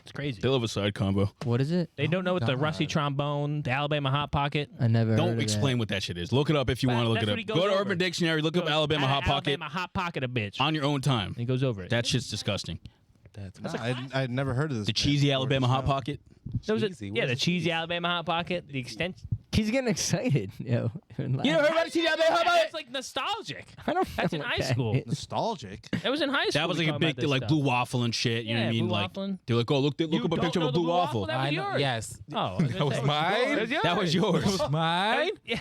Speaker 2: It's crazy.
Speaker 1: Still have a side combo.
Speaker 4: What is it?
Speaker 2: They don't know what the
Speaker 5: God.
Speaker 2: rusty trombone, the Alabama Hot Pocket.
Speaker 4: I never heard
Speaker 1: Don't
Speaker 4: of
Speaker 1: explain what that shit is. Look it up if you
Speaker 2: But
Speaker 1: want to look
Speaker 2: that's
Speaker 1: it
Speaker 2: what he
Speaker 1: up.
Speaker 2: goes
Speaker 1: Go to
Speaker 2: over.
Speaker 1: Urban Dictionary, look up Alabama Hot Pocket
Speaker 2: Alabama Hot Pocket, a bitch.
Speaker 1: on your own time.
Speaker 2: He goes over it.
Speaker 1: That shit's disgusting.
Speaker 5: That's
Speaker 3: I'd never heard of this.
Speaker 1: The
Speaker 3: band
Speaker 1: cheesy
Speaker 3: before
Speaker 1: Alabama
Speaker 3: just
Speaker 1: Hot
Speaker 3: now.
Speaker 1: Pocket.
Speaker 2: There was a-
Speaker 5: cheesy.
Speaker 2: yeah,
Speaker 5: What
Speaker 2: the
Speaker 5: is
Speaker 2: cheesy Alabama Hot Pocket, the extent.
Speaker 4: that. He's getting excited. Yo.
Speaker 1: You never heard about the cheesy Alabama Hot
Speaker 2: That's
Speaker 1: Pocket?
Speaker 2: like nostalgic.
Speaker 4: I don't
Speaker 2: That's
Speaker 4: know
Speaker 2: in
Speaker 4: what
Speaker 2: high
Speaker 4: that
Speaker 2: school.
Speaker 4: is.
Speaker 3: Nostalgic.
Speaker 2: That was in high school.
Speaker 1: That was
Speaker 2: we
Speaker 1: like a
Speaker 2: talked about
Speaker 1: big,
Speaker 2: this
Speaker 1: like
Speaker 2: stuff.
Speaker 1: blue waffle and shit. You know what I
Speaker 2: Yeah,
Speaker 1: mean?
Speaker 2: blue
Speaker 1: Like
Speaker 2: waffling.
Speaker 1: they're like, oh, look
Speaker 2: You
Speaker 1: up a
Speaker 2: don't
Speaker 1: picture
Speaker 2: know
Speaker 1: of a blue
Speaker 2: the
Speaker 1: waffle.
Speaker 2: That was
Speaker 5: I know,
Speaker 2: yours.
Speaker 5: yes.
Speaker 2: Oh, I was gonna
Speaker 5: was
Speaker 2: say.
Speaker 5: mine?
Speaker 2: That was yours.
Speaker 1: That was yours.
Speaker 5: Mine?
Speaker 2: Yeah.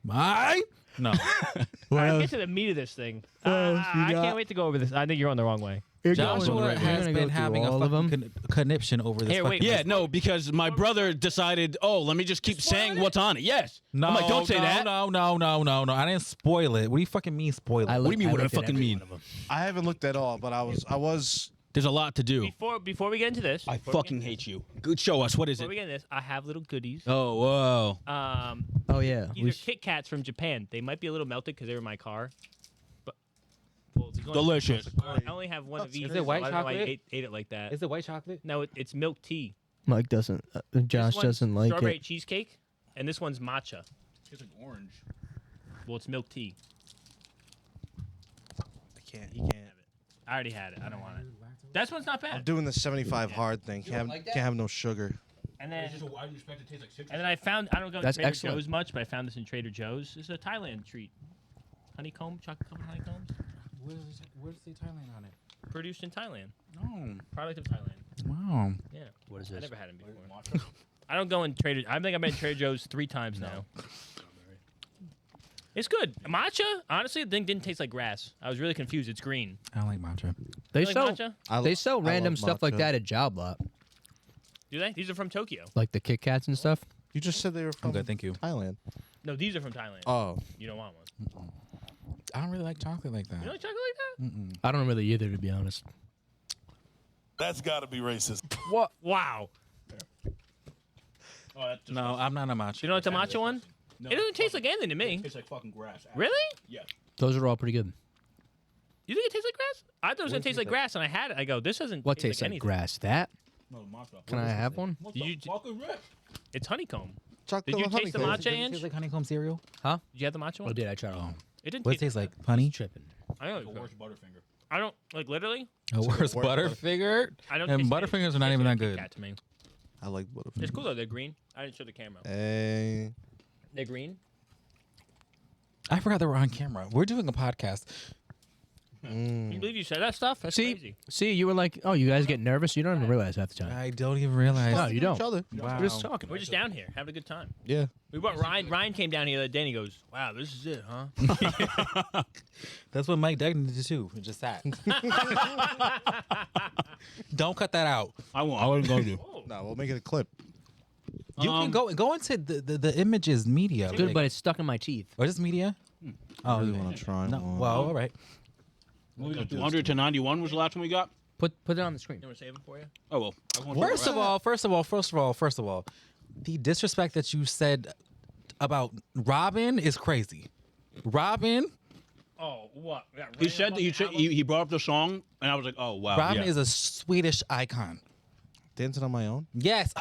Speaker 5: Mine? No.
Speaker 2: All right, get to the meat of this thing. I can't wait to go over this. I think you're on the wrong way.
Speaker 5: Joshua has been having a fucking conniption over this.
Speaker 2: Here, wait,
Speaker 5: fucking-
Speaker 1: Yeah, no, because my brother decided, oh, let me just keep saying what's on it. Yes.
Speaker 5: No,
Speaker 1: I'm like, don't say
Speaker 5: no,
Speaker 1: that.
Speaker 5: No. I didn't spoil it. What do you fucking mean spoil it?
Speaker 1: What do you mean, what do I
Speaker 4: looked at
Speaker 1: fucking
Speaker 4: every
Speaker 1: mean?
Speaker 4: one of them.
Speaker 3: I haven't looked at all, but I was.
Speaker 1: There's a lot to do.
Speaker 2: Before we get into this,
Speaker 1: I
Speaker 2: before we
Speaker 1: fucking
Speaker 2: get-
Speaker 1: hate you. Good, show us. What is
Speaker 2: Before we
Speaker 1: it?
Speaker 2: get into this, I have little goodies.
Speaker 1: Oh, whoa.
Speaker 4: Oh yeah.
Speaker 2: These are Kit Kats from Japan. They might be a little melted because they were in my car. But well, there's only-
Speaker 1: Delicious.
Speaker 2: I only have one of each.
Speaker 5: Is it white
Speaker 2: so I don't know why I
Speaker 5: chocolate?
Speaker 2: ate it like that.
Speaker 5: Is it white chocolate?
Speaker 2: No, it's milk tea.
Speaker 4: Mike doesn't. Josh
Speaker 2: This one's
Speaker 4: doesn't like
Speaker 2: strawberry
Speaker 4: it.
Speaker 2: cheesecake, and this one's matcha.
Speaker 1: It's like orange.
Speaker 2: Well, it's milk tea.
Speaker 3: He can't.
Speaker 2: I already had it. I don't want it. That one's not
Speaker 3: I'm
Speaker 2: bad.
Speaker 3: doing the 75 hard thing. Can't have no sugar.
Speaker 2: And then,
Speaker 1: I expect it to taste like citrus.
Speaker 2: and then I found, I don't go to
Speaker 4: That's
Speaker 2: Trader
Speaker 4: excellent.
Speaker 2: Joe's much, but I found this in Trader Joe's. This is a Thailand treat. Honeycomb, chocolate covered honeycombs,
Speaker 5: Where's the Thailand on it?
Speaker 2: produced in Thailand.
Speaker 5: Oh,
Speaker 2: Product of Thailand.
Speaker 5: wow.
Speaker 2: Yeah.
Speaker 4: What is
Speaker 2: I
Speaker 4: this?
Speaker 2: never had them before. I don't go in Trader. I think I've been in Trader Joe's 3 times now. It's good. Matcha, honestly, the thing didn't taste like grass. I was really confused. It's green.
Speaker 5: I don't like matcha.
Speaker 4: They
Speaker 2: You like
Speaker 4: sell.
Speaker 2: matcha?
Speaker 4: They sell
Speaker 3: I
Speaker 4: random
Speaker 3: love
Speaker 4: stuff like
Speaker 3: matcha.
Speaker 4: that at Job Lot,
Speaker 2: Do they? These are from Tokyo.
Speaker 4: like the Kit Kats and stuff.
Speaker 3: You just said they were from
Speaker 5: I'm good, thank you.
Speaker 3: Thailand.
Speaker 2: No, these are from Thailand.
Speaker 3: Oh,
Speaker 2: You don't want one.
Speaker 5: I don't really like chocolate like that.
Speaker 2: You like chocolate like that?
Speaker 4: I don't really either, to be honest.
Speaker 12: That's gotta be racist.
Speaker 2: What? Wow.
Speaker 1: Oh, that's
Speaker 5: No, I'm not a matcha.
Speaker 2: You don't like the matcha one?
Speaker 1: No,
Speaker 2: It doesn't taste like anything to me.
Speaker 1: It tastes like fucking grass.
Speaker 2: Really?
Speaker 1: Yeah.
Speaker 4: Those are all pretty good.
Speaker 2: You think it tastes like grass? I thought it was gonna
Speaker 5: What
Speaker 2: taste
Speaker 5: is
Speaker 2: like
Speaker 5: that?
Speaker 2: grass, and I had it. I go, this doesn't.
Speaker 4: What
Speaker 2: taste
Speaker 4: tastes like
Speaker 2: anything.
Speaker 4: grass? That?
Speaker 1: No, matcha.
Speaker 4: Can I have one?
Speaker 1: What
Speaker 2: Did
Speaker 1: the
Speaker 2: you-
Speaker 1: fuck is that?
Speaker 2: It's honeycomb.
Speaker 3: chocolate
Speaker 2: Did you
Speaker 3: with
Speaker 2: taste the
Speaker 3: honeycomb.
Speaker 2: matcha,
Speaker 5: Does it
Speaker 2: Ange?
Speaker 5: taste like honeycomb cereal?
Speaker 2: Did you have the matcha one?
Speaker 4: Oh, did I try it?
Speaker 2: It didn't
Speaker 5: What it
Speaker 2: taste
Speaker 5: tastes like? Honey?
Speaker 4: Tripping.
Speaker 2: I know.
Speaker 1: The
Speaker 2: It's
Speaker 1: worst
Speaker 2: good.
Speaker 1: Butterfinger.
Speaker 2: I don't like literally.
Speaker 5: A worse
Speaker 3: worse
Speaker 5: Butterfinger?
Speaker 2: I don't.
Speaker 5: And
Speaker 2: taste
Speaker 5: Butterfingers
Speaker 2: anything.
Speaker 5: are not
Speaker 2: Tastes
Speaker 5: even
Speaker 2: like
Speaker 5: that
Speaker 2: Kit
Speaker 5: good.
Speaker 2: Kat to me.
Speaker 3: I like Butterfinger.
Speaker 2: It's cool though. They're green. I didn't show the camera.
Speaker 3: Hey.
Speaker 2: They're green.
Speaker 5: I forgot they were on camera. We're doing a podcast.
Speaker 2: Can you believe you said that stuff? That's crazy.
Speaker 4: See, you were like, oh, you guys get nervous? You don't even realize half the time.
Speaker 5: I don't even realize.
Speaker 4: No, you don't.
Speaker 3: Each other.
Speaker 5: Wow.
Speaker 4: We're just talking.
Speaker 2: We're just down here having a good time.
Speaker 3: Yeah.
Speaker 2: We brought Ryan. Ryan came down here the other day and he goes, "Wow, this is it, huh?"
Speaker 5: That's what Mike Duggan did too. He just sat. Don't cut that out.
Speaker 1: I won't. I wouldn't go to.
Speaker 3: No, we'll make it a clip.
Speaker 5: You can go into the images media.
Speaker 4: Good,
Speaker 5: like-
Speaker 4: but it's stuck in my teeth.
Speaker 5: What is media?
Speaker 3: I
Speaker 5: Oh,
Speaker 3: really
Speaker 5: okay.
Speaker 3: want to try
Speaker 5: No.
Speaker 3: one.
Speaker 5: Well, all right.
Speaker 1: 200 to 91 was the last one we got.
Speaker 4: Put it on the screen.
Speaker 2: You want to save it for you?
Speaker 1: Oh well.
Speaker 5: First of all, the disrespect that you said about Robin is crazy. Robin
Speaker 2: Oh, what?
Speaker 1: He said that he brought up the song, and I was like, oh wow.
Speaker 5: Robin
Speaker 1: yeah.
Speaker 5: is a Swedish icon.
Speaker 3: Dancing on my own.
Speaker 5: Yes.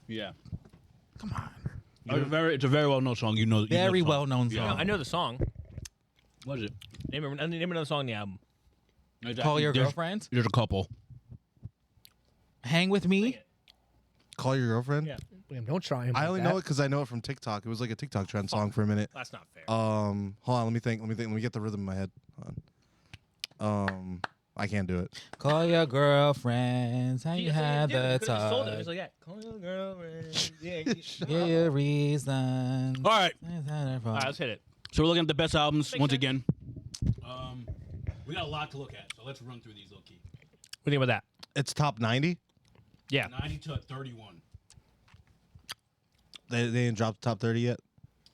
Speaker 1: Yeah.
Speaker 5: Come on.
Speaker 1: It's a very well known song. You know.
Speaker 5: Very
Speaker 1: the song.
Speaker 5: well known
Speaker 1: Yeah.
Speaker 5: song.
Speaker 2: I know the song.
Speaker 1: What is it?
Speaker 2: Name another song on the album.
Speaker 5: Call your
Speaker 1: There's-
Speaker 5: girlfriend.
Speaker 1: There's a couple.
Speaker 5: Hang with me.
Speaker 3: Call your girlfriend.
Speaker 2: Yeah.
Speaker 4: Damn, don't try him.
Speaker 3: I
Speaker 4: like
Speaker 3: only
Speaker 4: that.
Speaker 3: know it because I know it from TikTok. It was like a TikTok trend song for a minute.
Speaker 2: That's not fair.
Speaker 3: Hold on. Let me think. Let me get the rhythm in my head. Hold on. I can't do it.
Speaker 5: Call your girlfriends. How you have the
Speaker 2: Sold it. It
Speaker 5: talk.
Speaker 2: was like that. Call your girlfriend. Yeah.
Speaker 5: Yeah, your reason.
Speaker 1: All right.
Speaker 2: All right, let's hit it.
Speaker 1: So we're looking at the best albums
Speaker 2: Makes
Speaker 1: once
Speaker 2: sense.
Speaker 1: again. We got a lot to look at, so let's run through these low key.
Speaker 2: What do you think about that?
Speaker 3: It's top 90.
Speaker 2: Yeah.
Speaker 1: 90 to 31.
Speaker 3: They didn't drop the top 30 yet.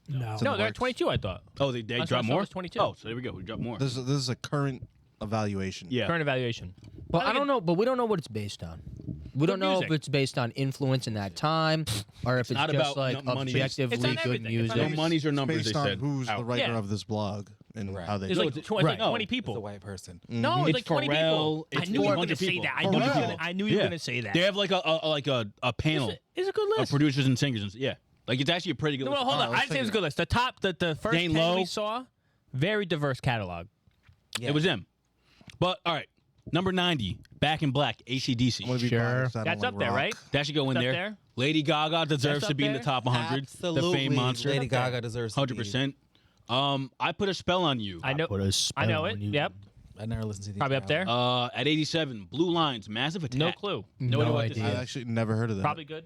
Speaker 4: No.
Speaker 3: It's in
Speaker 2: No,
Speaker 3: the
Speaker 2: they're at
Speaker 3: works.
Speaker 2: 22, I thought.
Speaker 1: Oh, they
Speaker 2: That's what I
Speaker 1: dropped
Speaker 2: saw
Speaker 1: more?
Speaker 2: was 22.
Speaker 1: Oh, so there we go. We dropped more.
Speaker 3: This is a current evaluation.
Speaker 1: Yeah.
Speaker 2: Current evaluation.
Speaker 4: But I don't know. But we don't know what it's based on. We don't know
Speaker 2: music.
Speaker 4: if it's based on influence in that time, or if it's
Speaker 1: not
Speaker 4: just
Speaker 1: about
Speaker 4: like
Speaker 1: money.
Speaker 4: objectively
Speaker 2: It's on
Speaker 4: good
Speaker 2: everything. It's on
Speaker 4: music.
Speaker 1: No monies or numbers,
Speaker 3: Based
Speaker 1: they
Speaker 3: on
Speaker 1: said.
Speaker 3: who's
Speaker 1: out.
Speaker 3: the writer
Speaker 2: Yeah.
Speaker 3: of this blog and
Speaker 5: Right.
Speaker 3: how they
Speaker 2: There's
Speaker 3: do
Speaker 2: like,
Speaker 3: it.
Speaker 2: 20,
Speaker 1: Right.
Speaker 2: 20
Speaker 5: It's
Speaker 2: people.
Speaker 5: a white person.
Speaker 2: No, it's
Speaker 1: It's
Speaker 2: like 20
Speaker 1: Pharrell,
Speaker 2: people.
Speaker 1: it's
Speaker 2: I knew you were
Speaker 1: 400
Speaker 2: going to say
Speaker 1: people.
Speaker 2: that. I knew you were going to say that.
Speaker 1: They have like a panel
Speaker 2: It's a good
Speaker 1: of
Speaker 2: list.
Speaker 1: producers and singers. And, yeah. Like, it's actually a pretty good
Speaker 2: No,
Speaker 1: list.
Speaker 2: hold on.
Speaker 3: Alright,
Speaker 2: I
Speaker 3: let's
Speaker 2: didn't say
Speaker 3: take
Speaker 2: it was a
Speaker 3: it.
Speaker 2: good list. The first
Speaker 1: Dane
Speaker 2: 10
Speaker 1: Lowe.
Speaker 2: we saw, very diverse catalog.
Speaker 5: Yeah.
Speaker 1: It was them. But, all right. Number 90, Back in Black, AC/DC.
Speaker 3: I'm gonna be
Speaker 4: Sure.
Speaker 3: biased, I don't
Speaker 2: That's
Speaker 3: like
Speaker 2: up there,
Speaker 3: rock.
Speaker 2: right?
Speaker 1: That should go in
Speaker 2: That's
Speaker 1: there.
Speaker 2: up there?
Speaker 1: Lady Gaga deserves
Speaker 2: That's
Speaker 1: to
Speaker 2: up
Speaker 1: be in the
Speaker 2: there?
Speaker 1: top 100.
Speaker 5: Absolutely.
Speaker 1: The Fame Monster.
Speaker 5: Lady Gaga deserves to be.
Speaker 1: 100%. I Put a Spell on You.
Speaker 2: I know.
Speaker 4: Put a spell
Speaker 2: I know
Speaker 4: on
Speaker 2: it.
Speaker 4: you.
Speaker 2: Yep.
Speaker 5: I never listened to these.
Speaker 2: Probably up there.
Speaker 1: At 87, Blue Lines, Massive Attack.
Speaker 2: No clue.
Speaker 1: No idea what this
Speaker 3: I
Speaker 1: is.
Speaker 3: actually never heard of that.
Speaker 2: Probably good.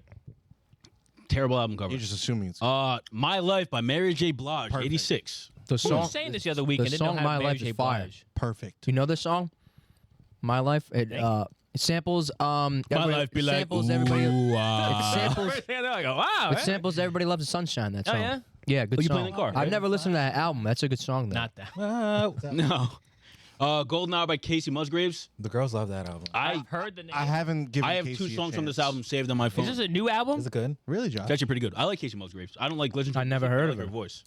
Speaker 1: Terrible album cover.
Speaker 3: You're just assuming it's
Speaker 1: My Life by Mary J. Blige,
Speaker 3: Perfect.
Speaker 1: 86.
Speaker 4: The
Speaker 2: We were
Speaker 4: song.
Speaker 2: saying this the other week
Speaker 4: the
Speaker 2: and didn't know
Speaker 4: song
Speaker 2: how
Speaker 4: My
Speaker 2: Mary
Speaker 4: Life
Speaker 2: J.
Speaker 4: is fire.
Speaker 2: Blige.
Speaker 3: perfect.
Speaker 4: You know this song? My Life. It samples.
Speaker 1: My life be like,
Speaker 4: samples everybody.
Speaker 1: ooh,
Speaker 4: It samples.
Speaker 2: First thing I go, wow.
Speaker 4: It samples Everybody Loves the Sunshine. That
Speaker 2: Oh,
Speaker 4: song.
Speaker 2: yeah?
Speaker 4: Yeah, good
Speaker 1: Oh, you
Speaker 4: song.
Speaker 1: play in the car?
Speaker 4: I've never listened to that album. That's a good song though.
Speaker 2: Not that.
Speaker 1: No. Golden Hour by Casey Musgraves.
Speaker 5: The girls love that album.
Speaker 2: I've heard the name.
Speaker 3: I haven't given.
Speaker 1: I have
Speaker 3: Casey
Speaker 1: 2
Speaker 3: a
Speaker 1: songs from this
Speaker 3: chance.
Speaker 1: album saved on my phone.
Speaker 2: Is this a new album?
Speaker 5: Is it good?
Speaker 3: Really, Josh?
Speaker 1: It's actually pretty good. I like Casey Musgraves. I don't like listening to
Speaker 4: I
Speaker 1: her
Speaker 4: never
Speaker 1: music,
Speaker 4: heard
Speaker 1: I
Speaker 4: of
Speaker 1: like
Speaker 4: her.
Speaker 1: voice.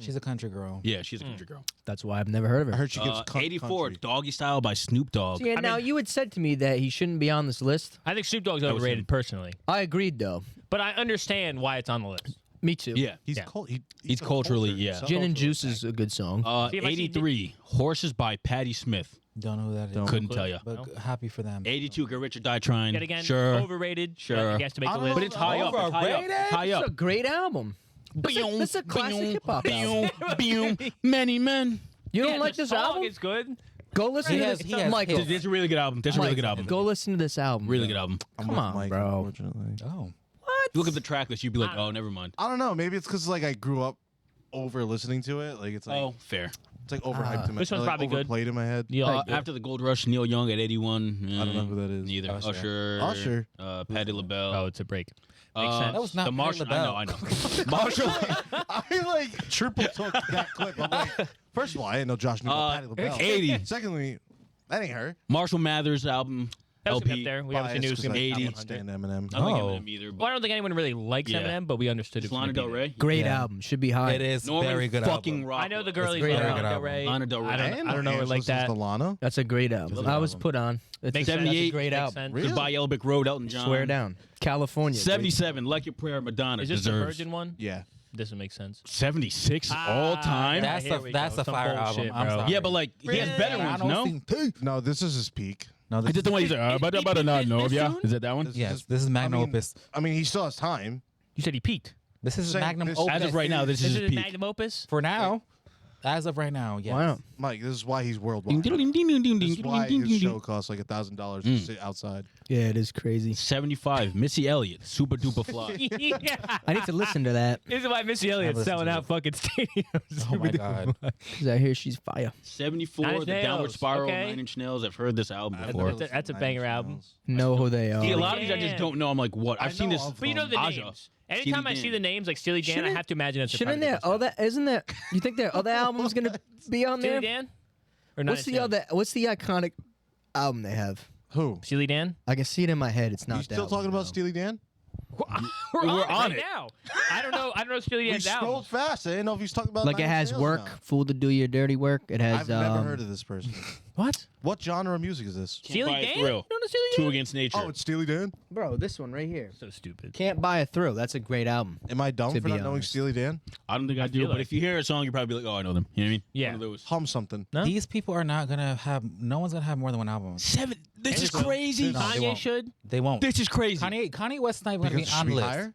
Speaker 5: She's a country girl.
Speaker 1: Yeah, she's a country girl.
Speaker 4: That's why I've never heard of her.
Speaker 3: I heard she gives
Speaker 1: 84,
Speaker 3: country.
Speaker 1: Doggy Style by Snoop Dogg.
Speaker 4: Yeah, now you had said to me that he shouldn't be on this list.
Speaker 2: I think Snoop Dogg's
Speaker 1: was
Speaker 2: overrated
Speaker 1: him.
Speaker 2: personally,
Speaker 4: I agreed though.
Speaker 2: but I understand why it's on the list.
Speaker 4: Me too.
Speaker 1: Yeah.
Speaker 3: He's
Speaker 2: Yeah.
Speaker 3: cold.
Speaker 1: He's
Speaker 3: a
Speaker 1: culturally,
Speaker 3: culture
Speaker 1: yeah.
Speaker 3: himself.
Speaker 4: Gin and Juice is a good song.
Speaker 2: See, if I see
Speaker 1: 83, Horses by Patti Smith.
Speaker 5: Don't know who that is.
Speaker 3: Don't.
Speaker 1: Couldn't tell you.
Speaker 5: But happy for them.
Speaker 1: 82, Get Rich or Die Trying.
Speaker 2: Yet again,
Speaker 1: Sure.
Speaker 2: overrated.
Speaker 1: Sure.
Speaker 2: But he has to make
Speaker 3: I
Speaker 2: the
Speaker 3: don't
Speaker 2: list.
Speaker 1: But it's high up. It's high up. It's high
Speaker 4: It's
Speaker 1: up.
Speaker 4: a great album. This is a classic hip hop album.
Speaker 1: Many men.
Speaker 4: You don't
Speaker 2: Yeah,
Speaker 4: like
Speaker 2: the
Speaker 4: this
Speaker 2: song
Speaker 4: album?
Speaker 2: is good.
Speaker 4: Go listen
Speaker 5: He
Speaker 4: to
Speaker 5: has-
Speaker 4: this.
Speaker 5: he has
Speaker 4: Michael,
Speaker 5: hits.
Speaker 1: It's a really good album. That's a really good album.
Speaker 4: go listen to this album.
Speaker 1: Really
Speaker 4: bro.
Speaker 1: good album.
Speaker 3: I'm
Speaker 4: Come
Speaker 3: with
Speaker 4: on,
Speaker 3: Mike,
Speaker 4: bro.
Speaker 3: Unfortunately.
Speaker 5: Oh.
Speaker 1: Look at the track list. You'd be like, oh, never mind.
Speaker 3: I don't know. Maybe it's because like I grew up over listening to it. Like it's like
Speaker 1: Oh, fair.
Speaker 3: it's like overhyped in my
Speaker 2: This one's
Speaker 3: like,
Speaker 2: probably good.
Speaker 3: overplayed in my head.
Speaker 1: After the Gold Rush, Neil Young at 81.
Speaker 3: I don't know who that is.
Speaker 1: Neither.
Speaker 5: Usher.
Speaker 3: Usher.
Speaker 1: Patti LaBelle.
Speaker 2: Oh, it's a break. Makes sense.
Speaker 5: That was not
Speaker 1: the Marshall.
Speaker 5: Patti
Speaker 1: I know. Marshall.
Speaker 3: I like triple took that clip. I'm like, first of all, I didn't know Josh knew about Patti LaBelle.
Speaker 1: 80.
Speaker 3: Secondly, that ain't her.
Speaker 1: Marshall Mathers album.
Speaker 2: That was gonna
Speaker 1: LP.
Speaker 2: be up there. We obviously knew it was
Speaker 3: Biased
Speaker 2: going to be
Speaker 1: 80.
Speaker 3: I can't stand Eminem.
Speaker 1: I don't
Speaker 5: Oh.
Speaker 1: like Eminem either.
Speaker 2: Well, I
Speaker 1: But
Speaker 2: don't think anyone really likes
Speaker 1: Yeah.
Speaker 2: Eminem, but we understood it.
Speaker 1: it's
Speaker 2: was
Speaker 1: Lana
Speaker 2: gonna
Speaker 1: Del
Speaker 2: be there.
Speaker 1: Rey.
Speaker 4: Great
Speaker 5: Yeah.
Speaker 4: album. Should be high.
Speaker 5: It is
Speaker 1: Norman
Speaker 5: very good
Speaker 1: fucking
Speaker 5: album.
Speaker 1: Rockwell.
Speaker 2: I know the girlies
Speaker 5: very
Speaker 2: love
Speaker 5: good
Speaker 2: Lana Del
Speaker 5: album.
Speaker 2: Rey.
Speaker 1: Lana Del Rey.
Speaker 2: I don't know her
Speaker 3: Angels
Speaker 2: like
Speaker 3: listens
Speaker 2: that.
Speaker 3: to Lana.
Speaker 4: That's a great album.
Speaker 5: Good
Speaker 4: I was
Speaker 5: album.
Speaker 4: put on. It's
Speaker 2: Makes
Speaker 4: a,
Speaker 2: sense.
Speaker 4: that's a
Speaker 1: 78.
Speaker 4: great
Speaker 2: Makes
Speaker 4: album.
Speaker 2: sense.
Speaker 3: Really?
Speaker 1: Goodbye Elbick Road, Elton John.
Speaker 4: Swear down. California.
Speaker 1: 77, Like Your Prayer, Madonna.
Speaker 2: Is this the
Speaker 1: deserves.
Speaker 2: Virgin one?
Speaker 3: Yeah.
Speaker 2: Doesn't make sense.
Speaker 1: 76 all time.
Speaker 5: That's
Speaker 2: Here
Speaker 5: a-
Speaker 2: we
Speaker 5: that's
Speaker 2: go.
Speaker 5: a
Speaker 2: Some
Speaker 5: fire
Speaker 2: bullshit,
Speaker 5: album. I'm
Speaker 2: bro.
Speaker 5: sorry.
Speaker 1: Yeah, but like he has better
Speaker 5: I
Speaker 1: ones,
Speaker 5: don't
Speaker 1: no?
Speaker 5: think-
Speaker 3: No, this is his peak.
Speaker 5: No,
Speaker 1: Is
Speaker 5: this
Speaker 1: that the one he's like, better not know of ya? Is that that one?
Speaker 5: Yes, this is magnum opus.
Speaker 3: I mean, he still has time.
Speaker 2: You said he peaked.
Speaker 5: This is
Speaker 3: Saying
Speaker 5: magnum
Speaker 3: this-
Speaker 5: opus.
Speaker 1: As of right now, this
Speaker 2: Is
Speaker 1: is
Speaker 2: it
Speaker 1: his
Speaker 2: a
Speaker 1: peak.
Speaker 2: magnum opus?
Speaker 5: For now, as of right now, yes.
Speaker 4: Why not?
Speaker 3: Mike, this is why he's worldwide.
Speaker 1: Ding, ding, ding, ding, ding,
Speaker 3: This
Speaker 1: ding,
Speaker 3: is why
Speaker 1: ding,
Speaker 3: his
Speaker 1: ding,
Speaker 3: show
Speaker 1: ding.
Speaker 3: costs like $1,000 to sit outside.
Speaker 4: Yeah, it is crazy.
Speaker 1: 75, Missy Elliott, Super Duper Fly.
Speaker 2: Yeah.
Speaker 4: I need to listen to that
Speaker 2: This is why Missy Elliott's
Speaker 5: listened
Speaker 2: selling
Speaker 5: to
Speaker 2: out fucking stadiums.
Speaker 5: Oh my god.
Speaker 4: because I hear she's fire.
Speaker 1: 74,
Speaker 2: Nine Inch
Speaker 1: The Downward
Speaker 2: Nails,
Speaker 1: Spiral,
Speaker 2: okay.
Speaker 1: 9 Inch Nails. I've heard this album
Speaker 3: I've
Speaker 1: before.
Speaker 3: never
Speaker 2: That's a
Speaker 3: listened to
Speaker 2: banger
Speaker 3: Nine Inch
Speaker 2: album.
Speaker 3: Nails.
Speaker 4: Know who they are.
Speaker 1: See, a lot of these I
Speaker 2: Dan.
Speaker 1: just don't know. I'm like, what? I've seen
Speaker 3: know
Speaker 1: this.
Speaker 3: of
Speaker 2: But you know the
Speaker 1: Aja.
Speaker 2: names. Anytime I
Speaker 1: Steely
Speaker 2: see
Speaker 1: Dan.
Speaker 2: the names like Steely Dan, I
Speaker 4: Shouldn't-
Speaker 2: have to imagine it's a
Speaker 4: Shouldn't
Speaker 2: Predator
Speaker 4: there
Speaker 2: song.
Speaker 4: other? Isn't there? You think there other albums gonna be on
Speaker 2: Steely
Speaker 4: there?
Speaker 2: Dan? Or
Speaker 4: What's
Speaker 2: Nine
Speaker 4: the
Speaker 2: Inch Nails?
Speaker 4: other? What's the iconic album they have?
Speaker 3: Who?
Speaker 2: Steely Dan?
Speaker 4: I can see it in my head. It's not.
Speaker 3: You still
Speaker 4: that
Speaker 3: talking
Speaker 4: one,
Speaker 3: about
Speaker 4: though.
Speaker 3: Steely Dan?
Speaker 2: We're
Speaker 1: on
Speaker 2: right
Speaker 1: it.
Speaker 2: now. I don't know Steely
Speaker 3: We
Speaker 2: Dan's
Speaker 3: scrolled
Speaker 2: album.
Speaker 3: fast. I didn't know if he's talking about
Speaker 4: Like it
Speaker 3: Nine Inch
Speaker 4: has
Speaker 3: Nails
Speaker 4: work,
Speaker 3: now.
Speaker 4: fool to do your dirty work. It has.
Speaker 3: I've never heard of this person.
Speaker 2: What?
Speaker 3: What genre of music is this?
Speaker 1: Can't
Speaker 2: Steely
Speaker 1: buy a
Speaker 2: Dan?
Speaker 1: thrill.
Speaker 2: You don't know Steely
Speaker 1: Two
Speaker 2: Dan?
Speaker 1: Against Nature.
Speaker 3: Oh, it's Steely Dan?
Speaker 4: Bro, this one right here.
Speaker 2: So stupid.
Speaker 4: Can't buy a thrill. That's a great album.
Speaker 3: Am I dumb
Speaker 4: To
Speaker 3: for
Speaker 4: be
Speaker 3: not knowing
Speaker 4: honest.
Speaker 3: Steely Dan?
Speaker 1: I don't think I do,
Speaker 2: feel
Speaker 1: but
Speaker 2: like-
Speaker 1: if you hear a song, you're probably like, oh, I know them. You know what I mean?
Speaker 2: Yeah.
Speaker 1: One of those.
Speaker 3: Hum something.
Speaker 2: No?
Speaker 5: These people are not gonna have. No one's gonna have more than one album.
Speaker 1: This is
Speaker 2: Angelo.
Speaker 1: crazy.
Speaker 5: No, they
Speaker 2: Kanye
Speaker 5: won't.
Speaker 2: should.
Speaker 5: They won't.
Speaker 1: This is crazy.
Speaker 5: Kanye West not even gonna
Speaker 3: Because
Speaker 5: be
Speaker 3: it
Speaker 5: on
Speaker 3: should
Speaker 5: the
Speaker 3: be
Speaker 5: list.
Speaker 3: higher?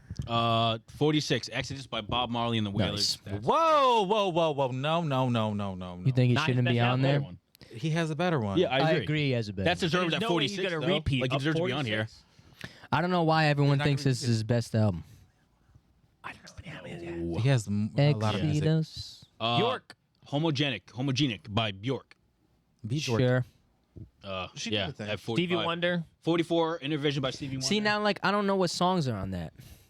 Speaker 1: 46, Exodus by Bob Marley and the Wailers.
Speaker 4: Nice.
Speaker 5: Whoa. No.
Speaker 4: You think it
Speaker 2: Not his
Speaker 4: shouldn't
Speaker 2: best
Speaker 4: be on
Speaker 2: album.
Speaker 4: there?
Speaker 1: One.
Speaker 5: He has a better one.
Speaker 1: Yeah, I agree.
Speaker 4: He has a better.
Speaker 1: That's deserved
Speaker 2: There's
Speaker 1: at
Speaker 2: no way he's
Speaker 1: 46.
Speaker 2: gonna
Speaker 1: though.
Speaker 2: repeat
Speaker 1: Like, he
Speaker 2: of
Speaker 1: deserves to be on here.
Speaker 2: 46.
Speaker 4: I don't know why everyone
Speaker 5: not
Speaker 4: thinks
Speaker 5: gonna
Speaker 4: this
Speaker 5: be
Speaker 4: is his best album.
Speaker 2: I don't know what album it is.
Speaker 5: He has a lot of music.
Speaker 4: Exodus.
Speaker 2: Bjork.
Speaker 1: Homogenic by Bjork.
Speaker 4: Sure.
Speaker 3: She did
Speaker 1: Yeah,
Speaker 3: the thing.
Speaker 1: at 45.
Speaker 2: Stevie Wonder.
Speaker 1: 44, Intervision by Stevie Wonder.
Speaker 4: See now, like I don't know what songs are on that.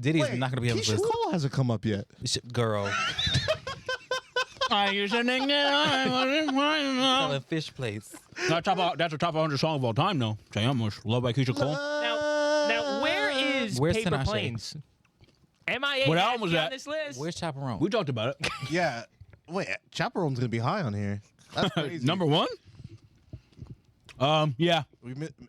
Speaker 5: Diddy's
Speaker 3: Wait,
Speaker 5: not gonna be on this
Speaker 3: Keisha
Speaker 5: list.
Speaker 3: Cole hasn't come up yet.
Speaker 5: Girl.
Speaker 1: I used to think that I wasn't fine enough.
Speaker 5: Selling fish plates.
Speaker 1: That's a top 100 song of all time, though. Say how much? Love by Keisha Cole.
Speaker 2: Now, where's Paper
Speaker 5: Tinashe?
Speaker 2: Planes? MIA
Speaker 1: What
Speaker 2: has
Speaker 1: album was
Speaker 2: to be
Speaker 1: that?
Speaker 2: on this list.
Speaker 5: Where's Chaperone?
Speaker 1: We talked about it.
Speaker 3: Yeah. Wait, Chaperone's gonna be high on here. That's crazy.
Speaker 1: Number 1? Yeah.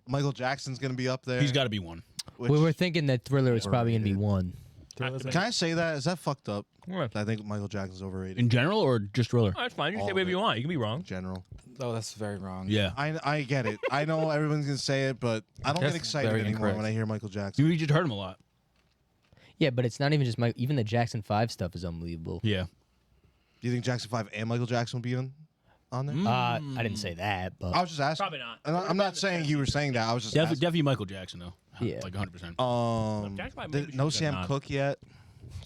Speaker 3: Michael Jackson's gonna be up there.
Speaker 1: He's got to be 1.
Speaker 3: which-
Speaker 4: We were thinking that Thriller is probably gonna be 1.
Speaker 3: Can I say that? Is that fucked up?
Speaker 2: What?
Speaker 3: I think Michael Jackson's overrated.
Speaker 1: In general or just Thriller?
Speaker 2: Oh, that's fine. You can
Speaker 3: All
Speaker 2: say
Speaker 3: of
Speaker 2: whatever you
Speaker 3: it.
Speaker 2: want. You can be wrong.
Speaker 3: General.
Speaker 5: Oh, that's very wrong.
Speaker 1: Yeah.
Speaker 3: I get it. I know everyone's gonna say it, but I don't
Speaker 5: That's
Speaker 3: get excited
Speaker 5: very
Speaker 3: anymore
Speaker 5: incorrect.
Speaker 3: when I hear Michael Jackson.
Speaker 1: You just heard him a lot.
Speaker 4: Yeah, but it's not even just even the Jackson 5 stuff is unbelievable.
Speaker 1: Yeah.
Speaker 3: Do you think Jackson 5 and Michael Jackson will be on there?
Speaker 4: I didn't say that, but
Speaker 3: I was just asking.
Speaker 2: Probably not.
Speaker 3: And I'm not saying you were saying that. I was just
Speaker 1: Definitely Michael Jackson, though.
Speaker 4: Yeah.
Speaker 1: Like 100%.
Speaker 3: asking.
Speaker 2: Jackson 5 maybe
Speaker 3: No
Speaker 2: should get
Speaker 3: Sam
Speaker 2: on.
Speaker 3: Cooke yet.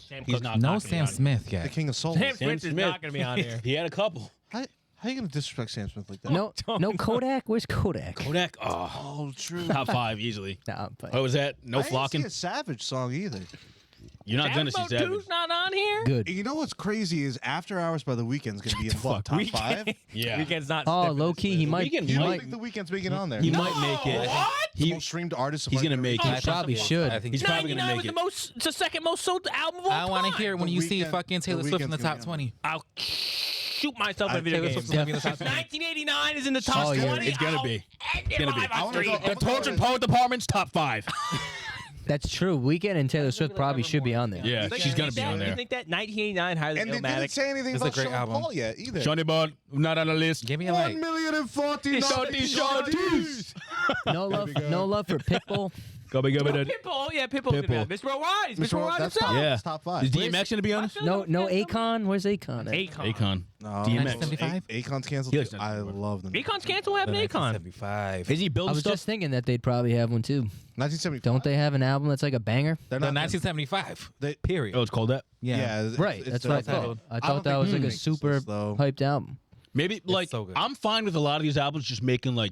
Speaker 2: Sam
Speaker 1: He's
Speaker 2: Cooke's
Speaker 1: not.
Speaker 5: No
Speaker 2: gonna be
Speaker 5: Sam
Speaker 2: on.
Speaker 5: Smith
Speaker 3: The
Speaker 5: yet.
Speaker 3: King of Soul.
Speaker 2: Sam Smith is not going to be on here.
Speaker 1: He had a couple.
Speaker 3: How you gonna disrespect Sam Smith like that?
Speaker 4: no Kodak. Where's Kodak?
Speaker 1: Kodak. Oh,
Speaker 3: Oh, true.
Speaker 1: top 5 easily.
Speaker 4: Nah,
Speaker 1: What was that? No
Speaker 3: I didn't
Speaker 1: flocking.
Speaker 3: see a Savage song either.
Speaker 1: You're not gonna see
Speaker 2: Savage
Speaker 1: Savage.
Speaker 2: 2's not on here?
Speaker 4: good.
Speaker 3: You know what's crazy is After Hours by The Weeknd's gonna be in what, top 5?
Speaker 1: Yeah.
Speaker 2: Weekend's not.
Speaker 4: Oh,
Speaker 2: sniffing
Speaker 4: low
Speaker 2: this
Speaker 4: key,
Speaker 2: list.
Speaker 4: he might.
Speaker 1: Weeknd
Speaker 3: You
Speaker 4: He
Speaker 3: don't
Speaker 1: might-
Speaker 3: think The Weeknd's making it on there?
Speaker 1: He might make it.
Speaker 2: What?
Speaker 3: The
Speaker 1: He,
Speaker 3: most streamed artist. of
Speaker 1: he's
Speaker 3: our
Speaker 1: gonna make
Speaker 3: generation.
Speaker 1: it.
Speaker 4: Probably should.
Speaker 5: I think
Speaker 1: He's probably gonna
Speaker 2: 99
Speaker 1: make
Speaker 2: was
Speaker 1: it.
Speaker 2: the most, it's the second most sold album of all
Speaker 5: I want to
Speaker 2: time.
Speaker 5: hear when
Speaker 3: The
Speaker 5: you see
Speaker 3: Weeknd-
Speaker 5: fucking Taylor
Speaker 3: The
Speaker 5: Swift in the
Speaker 3: Weeknd's
Speaker 5: top
Speaker 3: gonna
Speaker 5: 20.
Speaker 2: I'll shoot myself in a video
Speaker 5: Taylor
Speaker 2: game.
Speaker 5: Swift's gonna be in the top 20.
Speaker 2: 1989 is in the top
Speaker 4: Oh, yeah.
Speaker 2: 20.
Speaker 1: It's gonna
Speaker 2: I'll
Speaker 1: be.
Speaker 2: end
Speaker 1: It's
Speaker 2: it
Speaker 1: gonna be.
Speaker 2: live
Speaker 3: I
Speaker 2: on
Speaker 3: wanna
Speaker 2: stream.
Speaker 3: go-
Speaker 1: The Torch and Poet Department's top 5.
Speaker 4: That's true. Weekend and Taylor Swift probably should be on there.
Speaker 1: Yeah,
Speaker 2: Like,
Speaker 1: she's
Speaker 2: you
Speaker 1: gonna
Speaker 2: think
Speaker 1: be
Speaker 2: that?
Speaker 1: on
Speaker 2: You
Speaker 1: there.
Speaker 2: think that 1989 highly
Speaker 3: And they didn't
Speaker 2: Illmatic?
Speaker 3: say anything
Speaker 5: It's a
Speaker 3: about
Speaker 5: great
Speaker 3: Sean
Speaker 5: album.
Speaker 3: Paul yet either.
Speaker 1: Johnny Bond, not on the list.
Speaker 5: Give me a like.
Speaker 3: 1,049,000 shorties.
Speaker 4: No love for Pitbull.
Speaker 1: Go big, go big.
Speaker 2: Pitbull, yeah, Pitbull's gonna be on. Mr. Worldwide, Mr. Worldwide
Speaker 3: That's
Speaker 2: himself.
Speaker 3: top,
Speaker 1: Yeah.
Speaker 3: that's top 5.
Speaker 1: Is DMX gonna be on it?
Speaker 4: No Akon. Where's Akon? at?
Speaker 2: Akon.
Speaker 1: Akon.
Speaker 3: No,
Speaker 1: DMX.
Speaker 5: 75?
Speaker 3: Akon's canceled.
Speaker 1: He likes
Speaker 3: too. I
Speaker 1: 75.
Speaker 3: love them.
Speaker 2: Akon's canceled. What happened to Akon?
Speaker 5: 75.
Speaker 1: Is he
Speaker 4: I
Speaker 1: building
Speaker 4: was
Speaker 1: stuff?
Speaker 4: just thinking that they'd probably have one too.
Speaker 3: 1975.
Speaker 4: Don't they have an album that's like a banger?
Speaker 3: They're
Speaker 5: No,
Speaker 3: not.
Speaker 5: 1975.
Speaker 3: They-
Speaker 5: Period.
Speaker 1: Oh, it's called that.
Speaker 5: Yeah.
Speaker 3: Yeah,
Speaker 4: Right. That's what I thought. I thought that was like a super
Speaker 3: though.
Speaker 4: hyped album.
Speaker 1: Maybe like
Speaker 5: so good.
Speaker 1: I'm fine with a lot of these albums just making like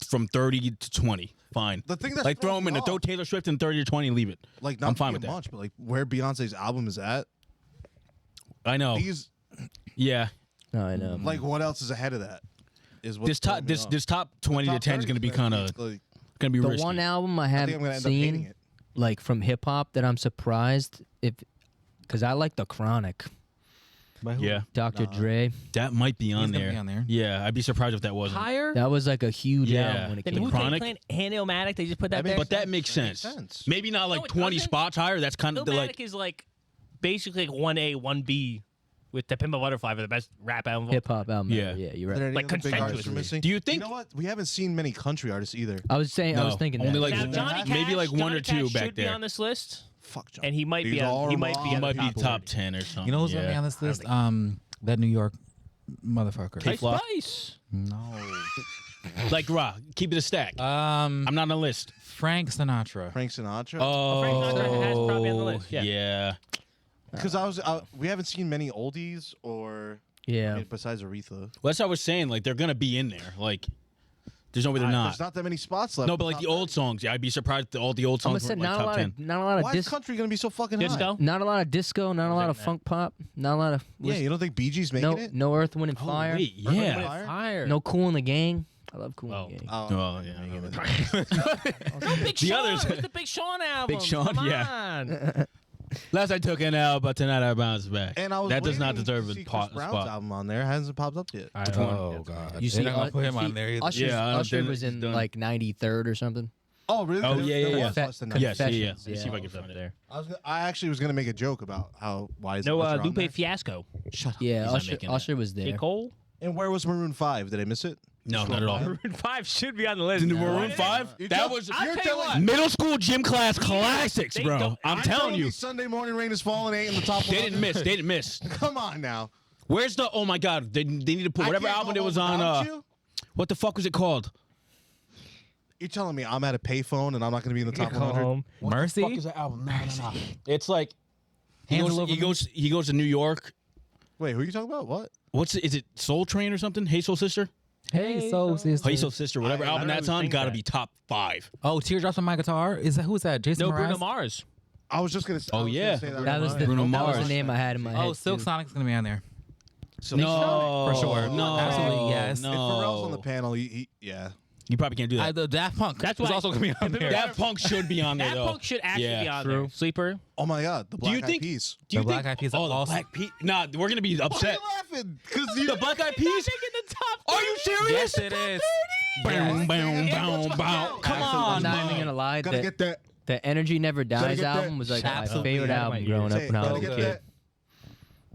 Speaker 1: from 30 to 20. Fine.
Speaker 3: The thing that's
Speaker 1: like throw them in,
Speaker 3: thrown
Speaker 1: throw
Speaker 3: off-
Speaker 1: Taylor Swift in 30 or 20 and leave it.
Speaker 3: Like not
Speaker 1: I'm fine
Speaker 3: being
Speaker 1: with that.
Speaker 3: much, but like where Beyonce's album is at.
Speaker 1: I know.
Speaker 3: These
Speaker 1: Yeah.
Speaker 4: No, I know.
Speaker 3: like what else is ahead of that? Is what's
Speaker 1: This top
Speaker 3: throwing me off.
Speaker 1: this top 20 to
Speaker 3: Top
Speaker 1: 10 is
Speaker 3: 30
Speaker 1: going to be kind of
Speaker 3: like,
Speaker 1: going to be
Speaker 4: The
Speaker 1: risky.
Speaker 4: one album I
Speaker 3: I think
Speaker 4: haven't
Speaker 3: I'm gonna end up hating
Speaker 4: seen,
Speaker 3: it.
Speaker 4: like from hip hop, that I'm surprised because I like the Chronic,
Speaker 5: By who?
Speaker 1: Yeah.
Speaker 4: Dr. Dre.
Speaker 1: That might be on
Speaker 5: He's gonna
Speaker 1: there.
Speaker 5: be on there.
Speaker 1: Yeah, I'd be surprised if that wasn't.
Speaker 2: Higher?
Speaker 4: That was like a huge
Speaker 1: Yeah.
Speaker 4: album when it
Speaker 2: Then
Speaker 4: came
Speaker 2: who
Speaker 4: out.
Speaker 1: Chronic?
Speaker 2: Clan and Illmatic? They just put that there.
Speaker 1: But that makes sense. Maybe not like
Speaker 2: No, it
Speaker 1: 20
Speaker 2: doesn't.
Speaker 1: spots higher. That's kind of the
Speaker 2: Illmatic
Speaker 1: like
Speaker 2: is like basically like 1A, 1B with the Pimp a Butterfly for the best rap album. of all
Speaker 4: Hip hop album.
Speaker 1: Yeah.
Speaker 4: Yeah, you're
Speaker 3: Are there
Speaker 4: right.
Speaker 3: any
Speaker 2: Like
Speaker 3: other big artists
Speaker 2: consensually.
Speaker 3: we're missing?
Speaker 1: Do you think
Speaker 3: You know what? We haven't seen many country artists either.
Speaker 4: I was saying, I was
Speaker 1: No,
Speaker 4: thinking
Speaker 1: only
Speaker 4: that.
Speaker 1: like
Speaker 2: Now,
Speaker 1: one-
Speaker 2: Johnny
Speaker 1: maybe
Speaker 2: Cash,
Speaker 1: like one or
Speaker 2: Johnny
Speaker 1: two
Speaker 2: Cash
Speaker 1: back
Speaker 2: should be
Speaker 1: there.
Speaker 2: on this list,
Speaker 3: Fuck John.
Speaker 2: and he might
Speaker 3: These
Speaker 2: be on. He
Speaker 3: are
Speaker 2: might be
Speaker 1: He
Speaker 2: on
Speaker 1: might
Speaker 2: the
Speaker 1: be
Speaker 2: top
Speaker 1: top
Speaker 2: 40.
Speaker 1: 10 or something.
Speaker 5: You know who's
Speaker 1: yeah.
Speaker 5: gonna be on this list?
Speaker 2: think-
Speaker 5: That New York motherfucker.
Speaker 1: Hey,
Speaker 2: Ice
Speaker 1: Fluff.
Speaker 2: Spice.
Speaker 5: No.
Speaker 1: Like raw. Keep it a stack. I'm not on the list.
Speaker 5: Frank Sinatra.
Speaker 3: Frank Sinatra.
Speaker 1: Oh,
Speaker 2: Frank Sinatra has probably on the list, yeah.
Speaker 1: yeah.
Speaker 3: Because we haven't seen many oldies or
Speaker 4: Yeah.
Speaker 3: I mean, besides Aretha.
Speaker 1: Well, that's what I was saying. Like they're gonna be in there. Like there's no way they're not.
Speaker 3: There's not that many spots left.
Speaker 1: No, but like the old songs. Yeah, I'd be surprised if all the old
Speaker 4: I'm gonna
Speaker 1: songs
Speaker 4: say
Speaker 1: were like
Speaker 4: not a
Speaker 1: top
Speaker 4: lot
Speaker 1: 10.
Speaker 4: of not a lot of
Speaker 3: Why is country gonna be so fucking
Speaker 2: Disco.
Speaker 3: high?
Speaker 4: not a lot of disco, not a lot of
Speaker 2: that.
Speaker 4: funk pop, not a lot of
Speaker 3: Yeah, you don't think Bee Gees making
Speaker 4: no
Speaker 3: it?
Speaker 4: no Earth, Wind and
Speaker 1: Oh,
Speaker 4: Fire,
Speaker 1: wait,
Speaker 3: Earth, Wind
Speaker 1: yeah.
Speaker 3: and Fire?
Speaker 2: Fire.
Speaker 4: no Cool in the Gang. I love Cool
Speaker 2: Oh.
Speaker 4: in the Gang.
Speaker 1: Oh, yeah.
Speaker 2: Big
Speaker 1: The
Speaker 2: Sean.
Speaker 1: others-
Speaker 2: What's the Big Sean album?
Speaker 1: Big Sean,
Speaker 2: Come
Speaker 1: yeah.
Speaker 2: on.
Speaker 1: Last I took an L, but tonight I bounced back.
Speaker 3: And I was
Speaker 1: that does not
Speaker 3: waiting
Speaker 1: deserve
Speaker 3: to
Speaker 1: a
Speaker 3: see Chris
Speaker 1: spot.
Speaker 3: Brown's
Speaker 1: spot.
Speaker 3: album on there. It hasn't popped up yet.
Speaker 5: Oh God.
Speaker 4: You
Speaker 5: They're
Speaker 4: see,
Speaker 5: not gonna put him
Speaker 4: you
Speaker 5: on
Speaker 4: see
Speaker 5: there either.
Speaker 4: Usher's,
Speaker 1: Yeah, I don't
Speaker 4: Usher
Speaker 1: think
Speaker 4: was
Speaker 1: it's
Speaker 4: in
Speaker 1: done.
Speaker 4: like 93rd or something.
Speaker 3: Oh, really?
Speaker 1: Oh, yeah,
Speaker 3: There
Speaker 1: yeah,
Speaker 3: was
Speaker 1: yeah.
Speaker 3: less than
Speaker 1: Yes,
Speaker 3: that.
Speaker 1: yeah.
Speaker 4: Confessions,
Speaker 1: Let me see if I
Speaker 4: yeah.
Speaker 1: can find it there.
Speaker 3: I actually was gonna make a joke about why is
Speaker 2: No,
Speaker 3: Usher on
Speaker 2: Lupe
Speaker 3: there?
Speaker 2: Fiasco.
Speaker 3: Shut up.
Speaker 4: Yeah,
Speaker 1: He's not
Speaker 4: Usher,
Speaker 1: making
Speaker 4: Usher was
Speaker 2: J.
Speaker 4: there.
Speaker 2: Cole.
Speaker 3: And where was Maroon 5? Did I miss it?
Speaker 1: No, not at all.
Speaker 2: Maroon 5 should be on the list.
Speaker 1: The Maroon 5?
Speaker 3: You're
Speaker 1: That
Speaker 3: tell-
Speaker 1: was
Speaker 2: I'll tell you what.
Speaker 1: middle school gym class classics,
Speaker 2: They
Speaker 1: bro.
Speaker 2: don't-
Speaker 1: I'm telling you.
Speaker 3: Sunday Morning Rain is falling ain't in the top.
Speaker 1: They didn't miss. They didn't miss.
Speaker 3: Come on now.
Speaker 1: Where's the? Oh my God! They need to put whatever
Speaker 3: I can't
Speaker 1: album
Speaker 3: go
Speaker 1: it was
Speaker 3: home
Speaker 1: on.
Speaker 3: without you?
Speaker 1: What the fuck was it called?
Speaker 3: You're telling me I'm at a payphone and I'm not going to be in the top 100?
Speaker 5: Mercy.
Speaker 1: that album? No. It's like he
Speaker 5: Hands
Speaker 1: goes,
Speaker 5: all over
Speaker 1: he
Speaker 5: me.
Speaker 1: goes. He goes to New York.
Speaker 3: Wait, who are you talking about? What?
Speaker 1: What's it? Is it Soul Train or something? Hey Soul Sister.
Speaker 5: Hey, so sister.
Speaker 1: Hey Soul Sister. Whatever
Speaker 2: I
Speaker 1: album
Speaker 2: don't know
Speaker 1: that's
Speaker 2: who
Speaker 1: on,
Speaker 2: sings
Speaker 1: got to
Speaker 2: that.
Speaker 1: be top 5.
Speaker 5: Oh, Teardrops on My Guitar. Is that who's that? Jason
Speaker 2: No,
Speaker 5: Mraz?
Speaker 2: Bruno Mars.
Speaker 3: I was just going to say.
Speaker 1: Oh, yeah.
Speaker 4: That was the
Speaker 1: Bruno
Speaker 4: that was
Speaker 1: Mars.
Speaker 4: the name I had in my head.
Speaker 5: Oh, Silk
Speaker 4: too.
Speaker 5: Sonic's gonna be on there.
Speaker 1: No,
Speaker 5: For sure.
Speaker 1: No,
Speaker 5: Absolutely, yes.
Speaker 1: No.
Speaker 3: If Pharrell's on the panel, yeah.
Speaker 1: You probably can't do that.
Speaker 5: The Daft Punk.
Speaker 2: That's
Speaker 5: is
Speaker 2: why-
Speaker 5: also gonna be on there.
Speaker 1: Daft Punk should be on there,
Speaker 2: That
Speaker 1: though.
Speaker 2: punk should actually
Speaker 1: Yeah,
Speaker 2: be on
Speaker 1: true.
Speaker 2: there. Sleeper.
Speaker 3: Oh my God, the Black
Speaker 1: you
Speaker 3: Eyed
Speaker 1: think-
Speaker 3: Peas.
Speaker 1: Do you
Speaker 5: The Black
Speaker 1: think?
Speaker 5: Eyed Peas
Speaker 1: Oh,
Speaker 5: are
Speaker 1: the
Speaker 5: awesome.
Speaker 1: Black Peas. Nah, we're gonna be upset.
Speaker 3: laughing? Because
Speaker 1: The Black Eyed Peas.
Speaker 2: the top.
Speaker 1: Are you serious?
Speaker 5: Yes, it is.
Speaker 1: Boom, boom, boom, boom. Come on,
Speaker 4: I'm not even
Speaker 1: man.
Speaker 4: gonna lie.
Speaker 3: Gotta get that.
Speaker 4: The Energy Never Dies
Speaker 3: get that.
Speaker 4: album was like my
Speaker 5: Absolutely.
Speaker 4: favorite
Speaker 5: Out of
Speaker 4: album
Speaker 5: my
Speaker 4: growing
Speaker 3: Say
Speaker 4: up when I
Speaker 3: gotta
Speaker 4: was a
Speaker 3: get
Speaker 4: kid.
Speaker 3: that.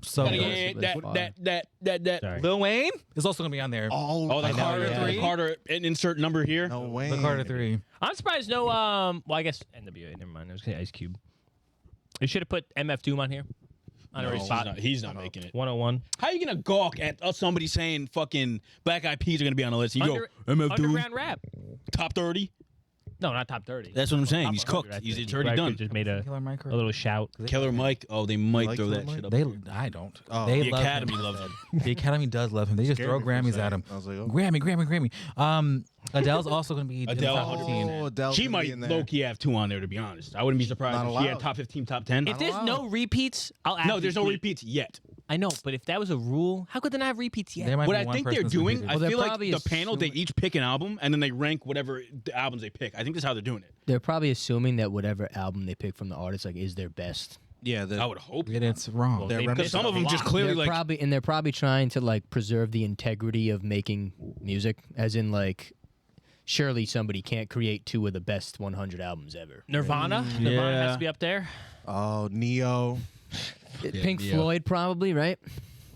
Speaker 5: So
Speaker 1: Gotta
Speaker 5: good.
Speaker 1: get that.
Speaker 2: Sorry.
Speaker 5: Lil Wayne is also gonna be on there.
Speaker 3: Oh,
Speaker 1: Oh, the
Speaker 3: I know,
Speaker 1: Carter
Speaker 3: yeah.
Speaker 1: 3. Carter, insert number here.
Speaker 3: No way.
Speaker 5: The Carter 3.
Speaker 2: I'm surprised no. Well, I guess NWA. Never mind. I was gonna say Ice Cube. You should have put MF Doom on here. On
Speaker 1: No,
Speaker 2: every spot.
Speaker 1: he's not making it.
Speaker 2: 101.
Speaker 1: How are you gonna gawk at somebody saying fucking Black Eyed Peas are gonna be on the list? You go MF Doom,
Speaker 2: Underground rap.
Speaker 1: top 30.
Speaker 2: No, not top 30.
Speaker 1: That's what I'm saying.
Speaker 2: Top
Speaker 1: He's
Speaker 2: 100,
Speaker 1: cooked.
Speaker 2: I
Speaker 1: It's
Speaker 2: think.
Speaker 1: already
Speaker 2: Record
Speaker 1: done.
Speaker 2: Just made a
Speaker 5: Killer Mike.
Speaker 2: little shout.
Speaker 1: Killer Mike. Oh, they might
Speaker 3: like
Speaker 1: throw
Speaker 3: Killer
Speaker 1: that
Speaker 3: Mike?
Speaker 1: shit up.
Speaker 5: They,
Speaker 1: there.
Speaker 5: I don't.
Speaker 3: Oh.
Speaker 5: They
Speaker 1: The
Speaker 5: love
Speaker 1: Academy
Speaker 5: him.
Speaker 1: loves him.
Speaker 5: The Academy does love him. They just
Speaker 3: Scared
Speaker 5: throw
Speaker 3: me for a
Speaker 5: Grammys at
Speaker 3: second.
Speaker 5: him.
Speaker 3: I was like, oh.
Speaker 5: Grammy. Adele's also going to be in the
Speaker 1: Adele.
Speaker 5: top 15.
Speaker 3: Oh, Adele's
Speaker 1: She
Speaker 3: gonna be
Speaker 1: might
Speaker 3: in there.
Speaker 1: low key have 2 on there, to be honest. I wouldn't be surprised
Speaker 3: Not
Speaker 1: if she had
Speaker 3: allowed.
Speaker 1: top 15, top 10.
Speaker 2: If there's no repeats, I'll add.
Speaker 1: No, there's no repeats yet.
Speaker 2: I know, but if that was a rule, how could they not have repeats yet?
Speaker 5: There might
Speaker 1: What
Speaker 5: be
Speaker 1: I
Speaker 5: one
Speaker 1: think
Speaker 5: person
Speaker 1: they're
Speaker 5: that's
Speaker 1: doing,
Speaker 5: repeated.
Speaker 1: I
Speaker 4: Well, they're
Speaker 1: feel like
Speaker 4: probably
Speaker 1: the panel, they
Speaker 4: assuming-
Speaker 1: each pick an album, and then they rank whatever the albums they pick. I think that's how they're doing it.
Speaker 4: They're probably assuming that whatever album they pick from the artist like is their best.
Speaker 3: Yeah,
Speaker 1: I would hope.
Speaker 5: And it's wrong.
Speaker 3: They're
Speaker 1: Because some of them just clearly
Speaker 4: They're
Speaker 1: like.
Speaker 4: they're probably trying to like preserve the integrity of making music, as in like surely somebody can't create 2 of the best 100 albums ever.
Speaker 2: Nirvana. Nirvana has to be up there.
Speaker 3: Oh, Neo.
Speaker 4: Pink
Speaker 1: yeah.
Speaker 4: Floyd probably, right?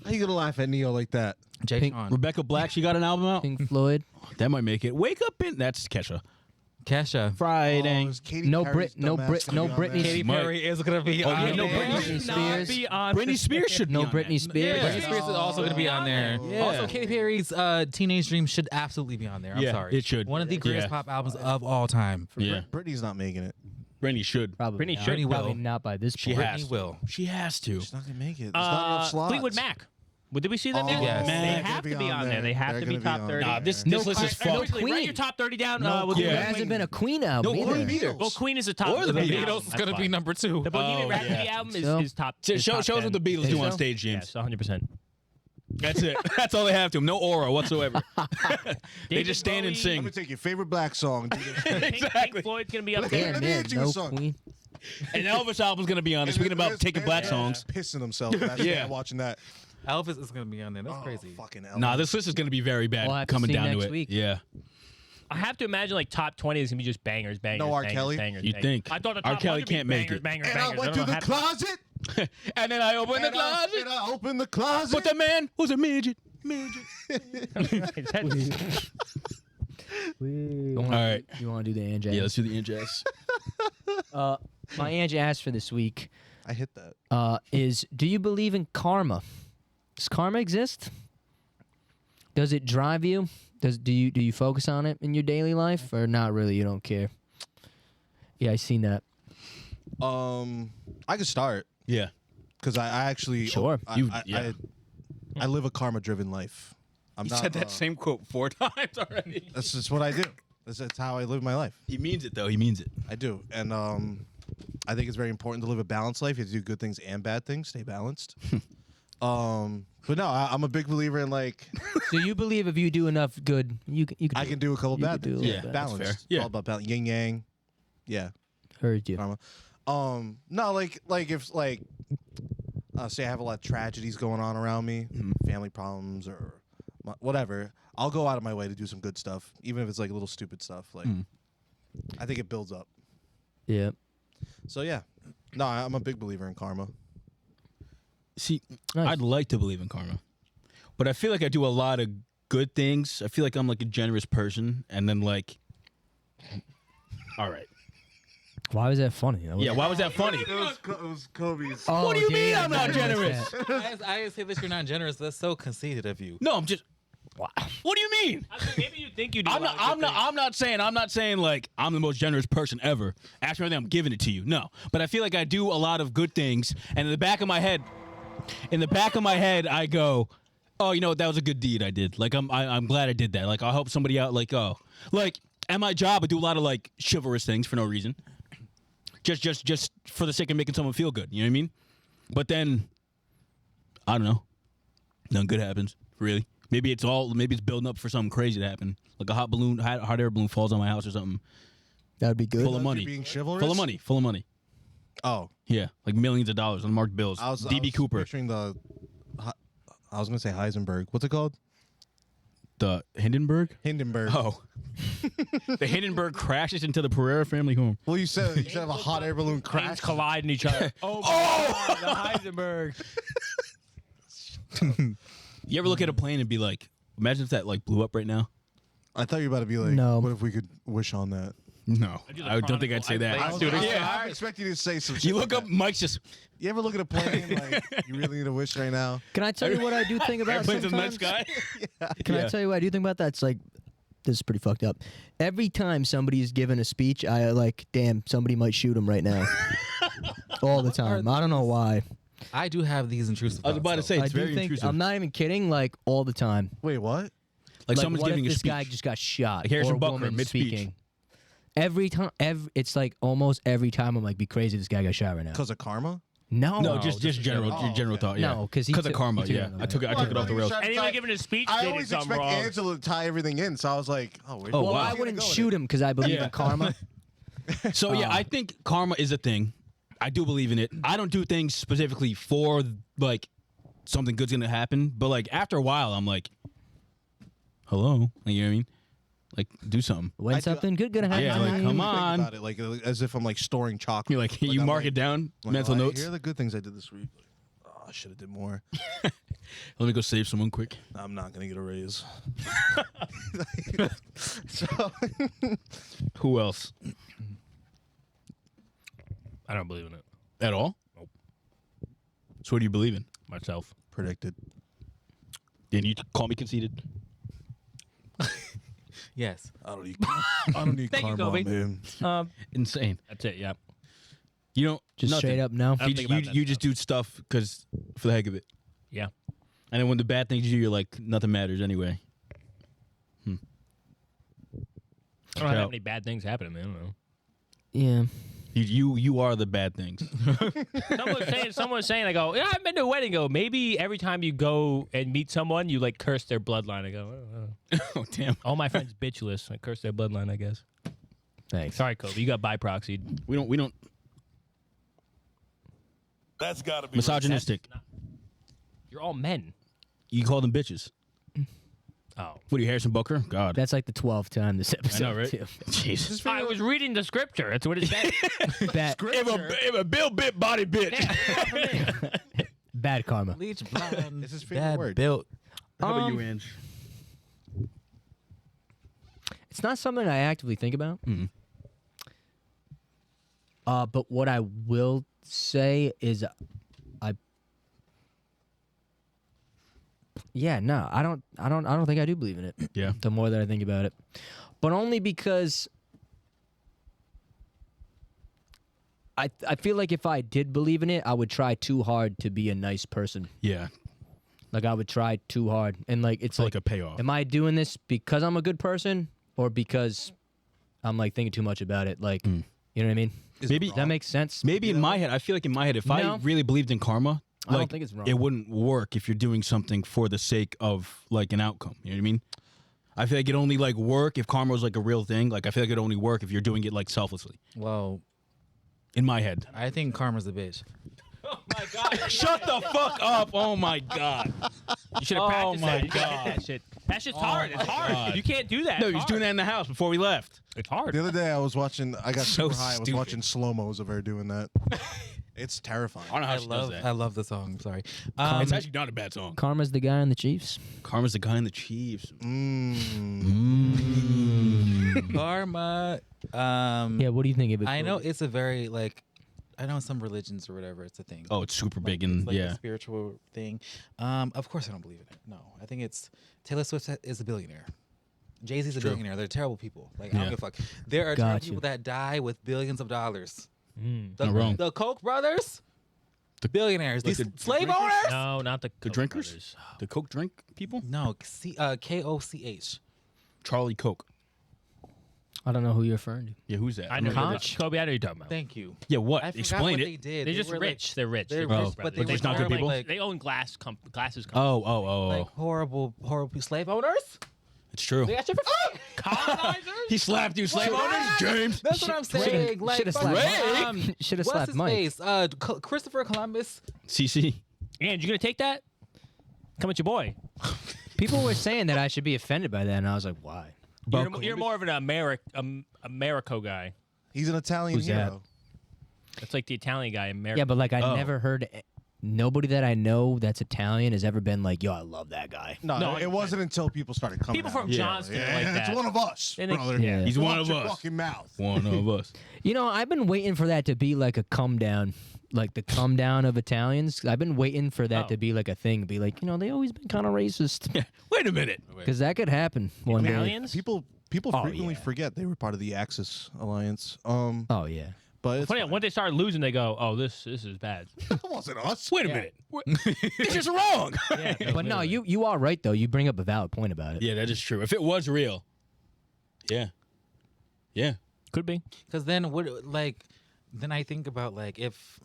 Speaker 3: How you gonna laugh at Neo like that?
Speaker 5: Jay
Speaker 4: Pink-
Speaker 5: Sean.
Speaker 1: Rebecca Black, she got an album out.
Speaker 4: Pink Floyd.
Speaker 1: That might make it. Wake up in. That's Kesha.
Speaker 5: Kesha.
Speaker 1: Friday.
Speaker 3: Oh, is Katy
Speaker 4: No
Speaker 3: Perry's
Speaker 4: no
Speaker 3: dumbass gonna
Speaker 4: no
Speaker 3: be on
Speaker 4: Britney.
Speaker 3: there?
Speaker 5: Katy
Speaker 1: Might.
Speaker 5: Perry is going to be
Speaker 1: Oh,
Speaker 5: on
Speaker 1: yeah, no,
Speaker 5: there.
Speaker 1: Britney
Speaker 4: Spears.
Speaker 1: Britney Spears should be
Speaker 4: No
Speaker 1: on there.
Speaker 4: Britney Spears.
Speaker 1: Yeah.
Speaker 5: Britney Spears is also going to be on there.
Speaker 1: Yeah.
Speaker 5: Also, Katy Perry's Teenage Dream should absolutely be on there. I'm
Speaker 1: Yeah,
Speaker 5: sorry.
Speaker 1: it should.
Speaker 5: One of the greatest
Speaker 1: Yeah.
Speaker 5: pop albums of all time.
Speaker 1: Yeah.
Speaker 3: Britney's not making it.
Speaker 1: Britney should.
Speaker 4: Probably
Speaker 2: Britney
Speaker 4: not.
Speaker 2: should.
Speaker 4: Probably
Speaker 5: will.
Speaker 4: not by this
Speaker 1: She
Speaker 4: point.
Speaker 1: has
Speaker 5: Britney
Speaker 1: to.
Speaker 5: will.
Speaker 1: She has to.
Speaker 3: She's not gonna make it. There's not enough slots.
Speaker 2: Fleetwood Mac. Well, did we see them?
Speaker 3: Oh,
Speaker 2: there?
Speaker 5: Yes.
Speaker 2: They
Speaker 3: they're
Speaker 2: have
Speaker 3: gonna
Speaker 2: to be on there. They have
Speaker 3: They're
Speaker 2: to be
Speaker 3: gonna
Speaker 2: top
Speaker 3: on
Speaker 2: 30.
Speaker 3: there.
Speaker 1: Nah, this
Speaker 4: No
Speaker 1: list is
Speaker 4: Queen- no
Speaker 1: fucked.
Speaker 2: Quickly, write your top 30 down.
Speaker 3: No
Speaker 2: We'll
Speaker 3: Queen.
Speaker 2: do
Speaker 4: There
Speaker 2: it.
Speaker 4: hasn't been a Queen album
Speaker 1: No,
Speaker 4: either.
Speaker 1: Queen either.
Speaker 2: Well, Queen is the top.
Speaker 1: Or the
Speaker 2: Rhapsody
Speaker 1: Beatles.
Speaker 2: album.
Speaker 5: is going to be number 2.
Speaker 2: The Bohemian
Speaker 1: Oh,
Speaker 2: Rhapsody
Speaker 1: yeah.
Speaker 2: album
Speaker 4: So?
Speaker 2: is top.
Speaker 1: Shows
Speaker 2: is top
Speaker 1: what
Speaker 2: 10.
Speaker 1: the Beatles
Speaker 4: Think
Speaker 1: do on
Speaker 4: so?
Speaker 1: stage, James.
Speaker 2: Yes, 100%.
Speaker 1: That's it. That's all they have to. No aura whatsoever. they
Speaker 2: David
Speaker 1: just stand and
Speaker 2: Bowie.
Speaker 3: Let
Speaker 1: sing.
Speaker 3: me take your favorite black song.
Speaker 2: Pink Floyd's gonna be up there.
Speaker 4: Damn, man,
Speaker 3: Andrew
Speaker 4: no
Speaker 3: song.
Speaker 4: Queen.
Speaker 1: And Elvis album's gonna be on it. Speaking about taking black songs.
Speaker 3: Pissing themselves. That's
Speaker 1: Yeah.
Speaker 3: watching that.
Speaker 5: Elvis is going to be on there. That's
Speaker 3: Oh,
Speaker 5: crazy.
Speaker 3: fucking Elvis.
Speaker 1: Nah, this list is gonna be very bad
Speaker 4: We'll have to
Speaker 1: coming
Speaker 4: see
Speaker 1: down to
Speaker 4: next
Speaker 1: it.
Speaker 4: week.
Speaker 1: Yeah.
Speaker 2: I have to imagine like top 20 is gonna be just bangers, bangers.
Speaker 3: No R.
Speaker 2: bangers,
Speaker 3: Kelly?
Speaker 2: Bangers,
Speaker 1: You'd
Speaker 2: bangers.
Speaker 1: think.
Speaker 2: I thought the
Speaker 1: R.
Speaker 2: top
Speaker 1: Kelly
Speaker 2: 100 would be
Speaker 1: can't make
Speaker 2: bangers,
Speaker 1: it.
Speaker 2: Bangers,
Speaker 3: And
Speaker 2: bangers.
Speaker 3: I went
Speaker 2: don't
Speaker 3: to
Speaker 2: know
Speaker 3: the
Speaker 2: how-
Speaker 3: closet.
Speaker 1: And then I opened the
Speaker 3: And
Speaker 1: closet.
Speaker 3: I opened the closet.
Speaker 1: But the man was a midget.
Speaker 4: All
Speaker 1: right.
Speaker 4: You want to do the Angie?
Speaker 1: Yeah, let's do the injects.
Speaker 4: My Angie asked for this week
Speaker 3: I hit that.
Speaker 4: is: do you believe in karma? Does karma exist? Does it drive you? Do you focus on it in your daily life, or not really? You don't care. Yeah, I seen that.
Speaker 3: I could start
Speaker 1: Yeah.
Speaker 3: because I actually
Speaker 4: Sure.
Speaker 3: I live a karma-driven life. I'm
Speaker 1: He
Speaker 3: not,
Speaker 1: said that same quote 4 times already.
Speaker 3: That's just what I do. That's how I live my life.
Speaker 1: He means it though. He means it.
Speaker 3: I do, and I think it's very important to live a balanced life. You have to do good things and bad things. Stay balanced. But no, I'm a big believer in like
Speaker 4: So you believe if you do enough good, you can.
Speaker 3: I can do a couple
Speaker 4: You
Speaker 3: bad
Speaker 4: could do
Speaker 3: things.
Speaker 4: a
Speaker 1: little bad.
Speaker 3: Balanced.
Speaker 1: That's fair.
Speaker 3: It's
Speaker 1: Yeah.
Speaker 3: all about balance. Yin yang. Yeah.
Speaker 4: Heard you.
Speaker 3: Karma. No, like if like say I have a lot of tragedies going on around me, family problems or whatever, I'll go out of my way to do some good stuff, even if it's like little stupid stuff. Like I think it builds up.
Speaker 4: Yeah.
Speaker 3: So yeah, no, I'm a big believer in karma.
Speaker 1: See,
Speaker 4: Nice.
Speaker 1: I'd like to believe in karma, but I feel like I do a lot of good things. I feel like I'm like a generous person, and then like, all right,
Speaker 4: Why was that funny?
Speaker 1: yeah. Why was that funny?
Speaker 3: It was Kobe's.
Speaker 4: Oh,
Speaker 1: What do you mean
Speaker 4: yeah,
Speaker 1: I'm not
Speaker 4: I noticed
Speaker 1: generous?
Speaker 4: that.
Speaker 5: I say that you're not generous. That's so conceited of you.
Speaker 1: No, I'm just. What do you mean?
Speaker 2: Maybe you think you do.
Speaker 1: I'm not saying like I'm the most generous person ever. Ask me anything, I'm giving it to you. No, but I feel like I do a lot of good things, and in the back of my head, I go, oh, you know what? That was a good deed I did. Like I'm glad I did that. Like I'll help somebody out. Like like at my job I do a lot of like chivalrous things for no reason, just for the sake of making someone feel good. You know what I mean? But then I don't know. Nothing good happens. Really. Maybe it's building up for something crazy to happen. Like a hot air balloon falls on my house or something.
Speaker 4: That would be good.
Speaker 1: Full of money.
Speaker 3: Being chivalrous?
Speaker 1: Full of money.
Speaker 3: Oh.
Speaker 1: Yeah, like millions of dollars on marked bills. DB Cooper.
Speaker 3: Picturing I was gonna say Heisenberg. What's it called?
Speaker 1: The Hindenburg?
Speaker 3: Hindenburg.
Speaker 1: Oh. The Hindenburg crashes into the Pereira family home.
Speaker 3: Well, you said a hot air balloon crash.
Speaker 2: Planes collide in each other. Oh, the Heisenberg.
Speaker 1: You ever look at a plane and be like, imagine if that like blew up right now?
Speaker 3: I thought you were about to be like,
Speaker 4: No.
Speaker 3: what if we could wish on that?
Speaker 1: No, I don't think I'd say that.
Speaker 3: I expect you to say some shit.
Speaker 1: You look
Speaker 3: like
Speaker 1: up, Mike's just.
Speaker 3: You ever look at a plane like you really need a wish right now?
Speaker 4: Can I tell you what I do think about
Speaker 1: Airplanes in the night
Speaker 4: sometimes?
Speaker 1: sky.
Speaker 4: Can I tell you what I do think about that? It's like, this is pretty fucked up. Every time somebody's given a speech, I like, damn, somebody might shoot him right now. All the time. I don't know why.
Speaker 5: I do have these intrusive
Speaker 1: I was about to
Speaker 5: thoughts,
Speaker 1: say,
Speaker 4: I
Speaker 1: it's
Speaker 4: do
Speaker 1: very
Speaker 4: think,
Speaker 1: intrusive.
Speaker 4: I'm not even kidding, like, all the time.
Speaker 3: Wait, what?
Speaker 1: Like someone's
Speaker 4: what
Speaker 1: giving
Speaker 4: if
Speaker 1: a
Speaker 4: this
Speaker 1: speech.
Speaker 4: guy just got shot?
Speaker 1: Like Harrison
Speaker 4: or a
Speaker 1: Butker,
Speaker 4: woman
Speaker 1: mid-speech.
Speaker 4: speaking. Every time, it's like almost every time I'm like, be crazy this guy got shot right now.
Speaker 3: Because of karma?
Speaker 4: No.
Speaker 1: No, just general,
Speaker 3: Oh,
Speaker 1: general
Speaker 3: okay.
Speaker 1: thought. Yeah.
Speaker 4: No, 'cause
Speaker 1: of
Speaker 4: he
Speaker 1: karma.
Speaker 4: took it
Speaker 1: Yeah,
Speaker 4: on the
Speaker 1: I took it off the rails.
Speaker 2: Anyone giving a speech,
Speaker 3: I
Speaker 2: they did
Speaker 3: always
Speaker 2: something
Speaker 3: expect
Speaker 2: wrong.
Speaker 3: Angelo to tie everything in, so I was like, oh, where's
Speaker 1: Oh,
Speaker 4: Well,
Speaker 1: wow.
Speaker 4: I wouldn't shoot him because I believe in karma.
Speaker 1: So yeah, I think karma is a thing. I do believe in it. I don't do things specifically for like something good's gonna happen, but like after a while, I'm like, hello, like, you know what I mean? Like, do something.
Speaker 4: When something good gonna happen.
Speaker 1: Yeah,
Speaker 4: to
Speaker 1: like,
Speaker 4: me.
Speaker 1: come
Speaker 3: Think
Speaker 1: on.
Speaker 3: about it, like as if I'm like storing chocolate.
Speaker 1: You're like, you
Speaker 3: I'm
Speaker 1: mark
Speaker 3: like-
Speaker 1: it down,
Speaker 3: like,
Speaker 1: mental
Speaker 3: oh,
Speaker 1: notes.
Speaker 3: Here are the good things I did this week. Oh, I should have did more.
Speaker 1: Let me go save someone quick.
Speaker 3: I'm not gonna get a raise. So
Speaker 1: Who else?
Speaker 2: I don't believe in it.
Speaker 1: At all?
Speaker 2: Nope.
Speaker 1: So what do you believe in?
Speaker 2: Myself.
Speaker 3: predicted.
Speaker 1: And you call me conceited?
Speaker 5: Yes.
Speaker 3: I don't need
Speaker 2: Thank you,
Speaker 3: karma,
Speaker 2: Kobe.
Speaker 3: man.
Speaker 1: Insane.
Speaker 2: That's it. Yeah.
Speaker 1: You don't
Speaker 4: Just
Speaker 1: nothing.
Speaker 4: straight up no.
Speaker 2: I don't
Speaker 1: You,
Speaker 2: think
Speaker 1: you,
Speaker 2: about that
Speaker 1: you just
Speaker 2: stuff.
Speaker 1: do stuff because for the heck of it.
Speaker 2: Yeah.
Speaker 1: And then when the bad things you do, you're like, nothing matters anyway.
Speaker 2: I don't have any bad things happening, man. I don't know.
Speaker 4: Yeah.
Speaker 1: You are the bad things.
Speaker 2: Someone was saying, I go, yeah, I've been to a wedding. I go, maybe every time you go and meet someone, you like curse their bloodline. I go,
Speaker 1: Oh damn.
Speaker 2: all my friends bitchless. I curse their bloodline, I guess.
Speaker 4: Thanks.
Speaker 2: Sorry, Kobe. You got bi-proxied.
Speaker 1: We don't
Speaker 13: That's got to be
Speaker 1: misogynistic.
Speaker 2: You're all men.
Speaker 1: You call them bitches.
Speaker 2: Oh.
Speaker 1: What are you, Harrison Butker? God.
Speaker 4: That's like the 12th time this episode.
Speaker 1: I know, right?
Speaker 4: Too.
Speaker 1: Jesus.
Speaker 2: I was reading the scripture. That's what it said.
Speaker 1: If a Bill bit body bitch.
Speaker 4: Bad karma.
Speaker 5: Bleach blonde.
Speaker 3: It's his favorite
Speaker 5: bad
Speaker 3: word.
Speaker 5: built.
Speaker 1: How about you, Ange?
Speaker 4: It's not something I actively think about.
Speaker 1: Mhm.
Speaker 4: But what I will say is, I don't think I do believe in it.
Speaker 1: Yeah.
Speaker 4: The more that I think about it, but only because I feel like if I did believe in it, I would try too hard to be a nice person.
Speaker 1: Yeah.
Speaker 4: Like I would try too hard, and like it's
Speaker 1: For like a payoff.
Speaker 4: am I doing this because I'm a good person or because I'm like thinking too much about it? Like, you know what I mean?
Speaker 1: Maybe
Speaker 4: Does that make sense?
Speaker 1: Maybe in my head, I feel like in my head, if I
Speaker 4: No.
Speaker 1: really believed in karma,
Speaker 4: I don't
Speaker 1: like,
Speaker 4: think it's wrong.
Speaker 1: it wouldn't work if you're doing something for the sake of like an outcome. You know what I mean? I feel like it only like work if karma was like a real thing. Like I feel like it only work if you're doing it like selflessly.
Speaker 5: Well,
Speaker 1: In my head.
Speaker 5: I think karma's a bitch.
Speaker 2: my God.
Speaker 1: Shut the fuck up! Oh my god!
Speaker 2: You should have practiced
Speaker 1: my
Speaker 2: that. You gotta
Speaker 1: God.
Speaker 2: hit that shit. That shit's hard. It's
Speaker 1: my
Speaker 2: hard.
Speaker 1: God.
Speaker 2: You can't do that.
Speaker 1: No,
Speaker 2: It's
Speaker 1: he was doing
Speaker 2: hard.
Speaker 1: that in the house before we left.
Speaker 2: It's hard.
Speaker 3: The other day I was watching. I got
Speaker 1: So
Speaker 3: super high. I was
Speaker 1: stupid.
Speaker 3: watching slow mos of her doing that. It's terrifying.
Speaker 1: I don't know how she does that.
Speaker 5: I love the song. I'm sorry.
Speaker 1: It's actually not a bad song.
Speaker 4: Karma's the guy on the Chiefs.
Speaker 1: Karma's the guy in the Chiefs.
Speaker 5: Karma.
Speaker 4: Yeah, what do you think of it?
Speaker 5: I know it's a very like, I know in some religions or whatever it's a thing.
Speaker 1: Oh, it's super big
Speaker 5: It's
Speaker 1: and
Speaker 5: like a
Speaker 1: yeah.
Speaker 5: spiritual thing. Of course I don't believe in it. No, I think it's Taylor Swift is a billionaire. Jay-Z's a billionaire. They're terrible people. Like I
Speaker 1: Yeah.
Speaker 5: don't give a fuck. There are terrible
Speaker 4: Gotcha.
Speaker 5: people that die with billions of dollars. The,
Speaker 1: Not wrong.
Speaker 5: the Koch brothers, billionaires.
Speaker 1: like
Speaker 5: These
Speaker 1: the
Speaker 5: slave
Speaker 1: drinkers?
Speaker 5: owners.
Speaker 2: No, not the Koch
Speaker 1: drinkers?
Speaker 2: brothers.
Speaker 1: The Coke drink people?
Speaker 5: No, Koch.
Speaker 1: Charlie Coke.
Speaker 4: I don't know who you're referring to.
Speaker 1: Yeah, who's that?
Speaker 2: I know
Speaker 4: Conch?
Speaker 2: Kobe. I know you're talking about.
Speaker 5: Thank you.
Speaker 1: Yeah, what?
Speaker 5: I forgot
Speaker 1: Explain
Speaker 5: what
Speaker 1: it.
Speaker 5: they did.
Speaker 2: They're just
Speaker 5: were,
Speaker 2: rich. They're rich.
Speaker 5: They're
Speaker 2: broke
Speaker 5: rich, but
Speaker 2: brothers.
Speaker 5: they
Speaker 1: just not good
Speaker 5: were,
Speaker 1: people?
Speaker 5: Like,
Speaker 2: They own glasses companies.
Speaker 1: Oh.
Speaker 5: like horrible slave owners.
Speaker 1: It's true.
Speaker 5: They got shit for free.
Speaker 2: Colonizers.
Speaker 1: He slapped you, slave owners, James.
Speaker 5: That's what I'm saying. Like,
Speaker 4: Should have
Speaker 5: fuck,
Speaker 4: slapped. Should have
Speaker 5: what's
Speaker 4: slapped
Speaker 5: his
Speaker 4: Mike.
Speaker 5: face? Christopher Columbus.
Speaker 1: CC.
Speaker 2: And you gonna take that? Come at your boy.
Speaker 4: People were saying that I should be offended by that, and I was like, why?
Speaker 2: You're more of an Americo guy.
Speaker 3: He's an Italian
Speaker 4: Who's that?
Speaker 3: hero.
Speaker 2: That's like the Italian guy.
Speaker 4: Yeah, but like I
Speaker 1: Oh.
Speaker 4: never heard nobody that I know that's Italian has ever been like, yo, I love that guy.
Speaker 3: No, it wasn't until people started coming
Speaker 2: People
Speaker 3: out.
Speaker 2: from Johnston are like
Speaker 3: It's
Speaker 2: that.
Speaker 3: one of us,
Speaker 2: And they-
Speaker 3: brother.
Speaker 4: Yeah.
Speaker 1: He's one
Speaker 3: Watch
Speaker 1: of
Speaker 3: your
Speaker 1: us.
Speaker 3: fucking mouth.
Speaker 1: One of us.
Speaker 4: You know, I've been waiting for that to be like a come down, like the come down of Italians. I've been waiting for that
Speaker 2: Oh.
Speaker 4: to be like a thing. Be like, they always been kind of racist.
Speaker 1: Wait a minute.
Speaker 4: Because that could happen one day.
Speaker 2: Italians?
Speaker 3: People
Speaker 4: Oh,
Speaker 3: frequently
Speaker 4: yeah.
Speaker 3: forget they were part of the Axis alliance.
Speaker 4: Oh yeah.
Speaker 3: But it's
Speaker 2: Funny,
Speaker 3: fine.
Speaker 2: once they start losing, they go, "Oh, this is bad."
Speaker 3: That wasn't us.
Speaker 1: Wait a minute. It's just wrong.
Speaker 4: But no, you are right though. You bring up a valid point about it.
Speaker 1: Yeah, that is true. If it was real. Yeah. Yeah.
Speaker 2: Could be.
Speaker 5: Because then then I think about like if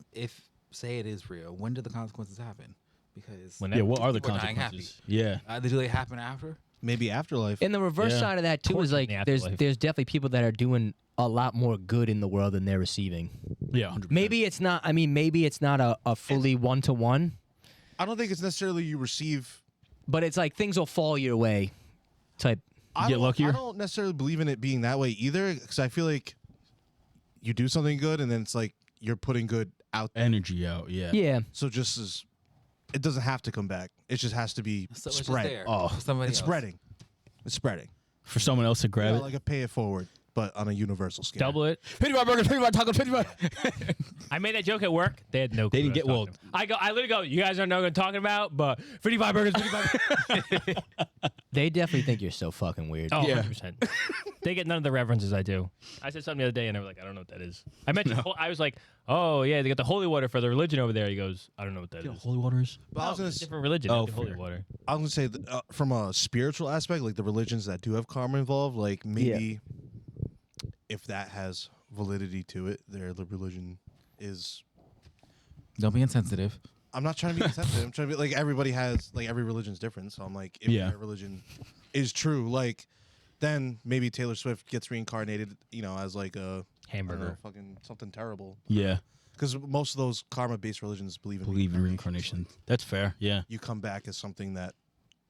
Speaker 5: say it is real, when do the consequences happen? Because
Speaker 2: When
Speaker 1: Yeah, what are the
Speaker 5: people dying
Speaker 1: consequences? Yeah.
Speaker 5: do they happen after?
Speaker 3: Maybe afterlife.
Speaker 4: And the reverse
Speaker 1: Yeah.
Speaker 4: side of that too
Speaker 2: Torture
Speaker 4: is like
Speaker 2: in the
Speaker 4: there's
Speaker 2: afterlife.
Speaker 4: definitely people that are doing a lot more good in the world than they're receiving.
Speaker 1: Yeah, 100%.
Speaker 4: Maybe it's not. I mean, maybe it's not a fully 1-to-1,
Speaker 3: I don't think it's necessarily you receive.
Speaker 4: but it's like things will fall your way. Type.
Speaker 3: I
Speaker 1: Get
Speaker 3: don't-
Speaker 1: luckier?
Speaker 3: I don't necessarily believe in it being that way either, because I feel like you do something good, and then it's like you're putting good out there.
Speaker 1: Energy out. Yeah.
Speaker 4: Yeah.
Speaker 3: So just as it doesn't have to come back. It just has to be
Speaker 5: So it's just
Speaker 3: spread.
Speaker 5: there.
Speaker 1: Oh,
Speaker 5: for somebody
Speaker 3: It's
Speaker 5: else.
Speaker 3: spreading. It's spreading.
Speaker 1: For someone else to grab
Speaker 3: Yeah,
Speaker 1: it.
Speaker 3: like a pay it forward, but on a universal scale.
Speaker 2: Double it.
Speaker 1: 55 burgers, 55 tacos, 55.
Speaker 2: I made that joke at work. They had no.
Speaker 1: They
Speaker 2: clue
Speaker 1: didn't
Speaker 2: what I
Speaker 1: get
Speaker 2: was talking about. I literally go. You guys don't know what I'm talking about, but 55 burgers, 55.
Speaker 4: They definitely think you're so fucking weird.
Speaker 2: Oh,
Speaker 1: Yeah.
Speaker 2: 100%. They get none of the references I do. I said something the other day, and they were like, I don't know what that is. I mentioned. I was like, oh yeah, they got the holy water for the religion over there. He goes, I don't know what that is.
Speaker 1: Holy waters.
Speaker 3: But I was gonna
Speaker 2: It's a
Speaker 3: s-
Speaker 2: different religion.
Speaker 1: Oh,
Speaker 2: they get holy
Speaker 1: fair.
Speaker 2: water.
Speaker 3: I was gonna say from a spiritual aspect, like the religions that do have karma involved, like maybe if that has validity to it, the religion is.
Speaker 5: Don't be insensitive.
Speaker 3: I'm not trying to be insensitive. I'm trying to be like everybody has like every religion's different. So I'm like, if
Speaker 1: Yeah.
Speaker 3: their religion is true, like then maybe Taylor Swift gets reincarnated, as like a I don't know,
Speaker 2: Hamburger.
Speaker 3: fucking something terrible.
Speaker 1: Yeah.
Speaker 3: Because most of those karma-based religions believe in
Speaker 1: Reincarnation. That's fair. Yeah.
Speaker 3: You come back as something that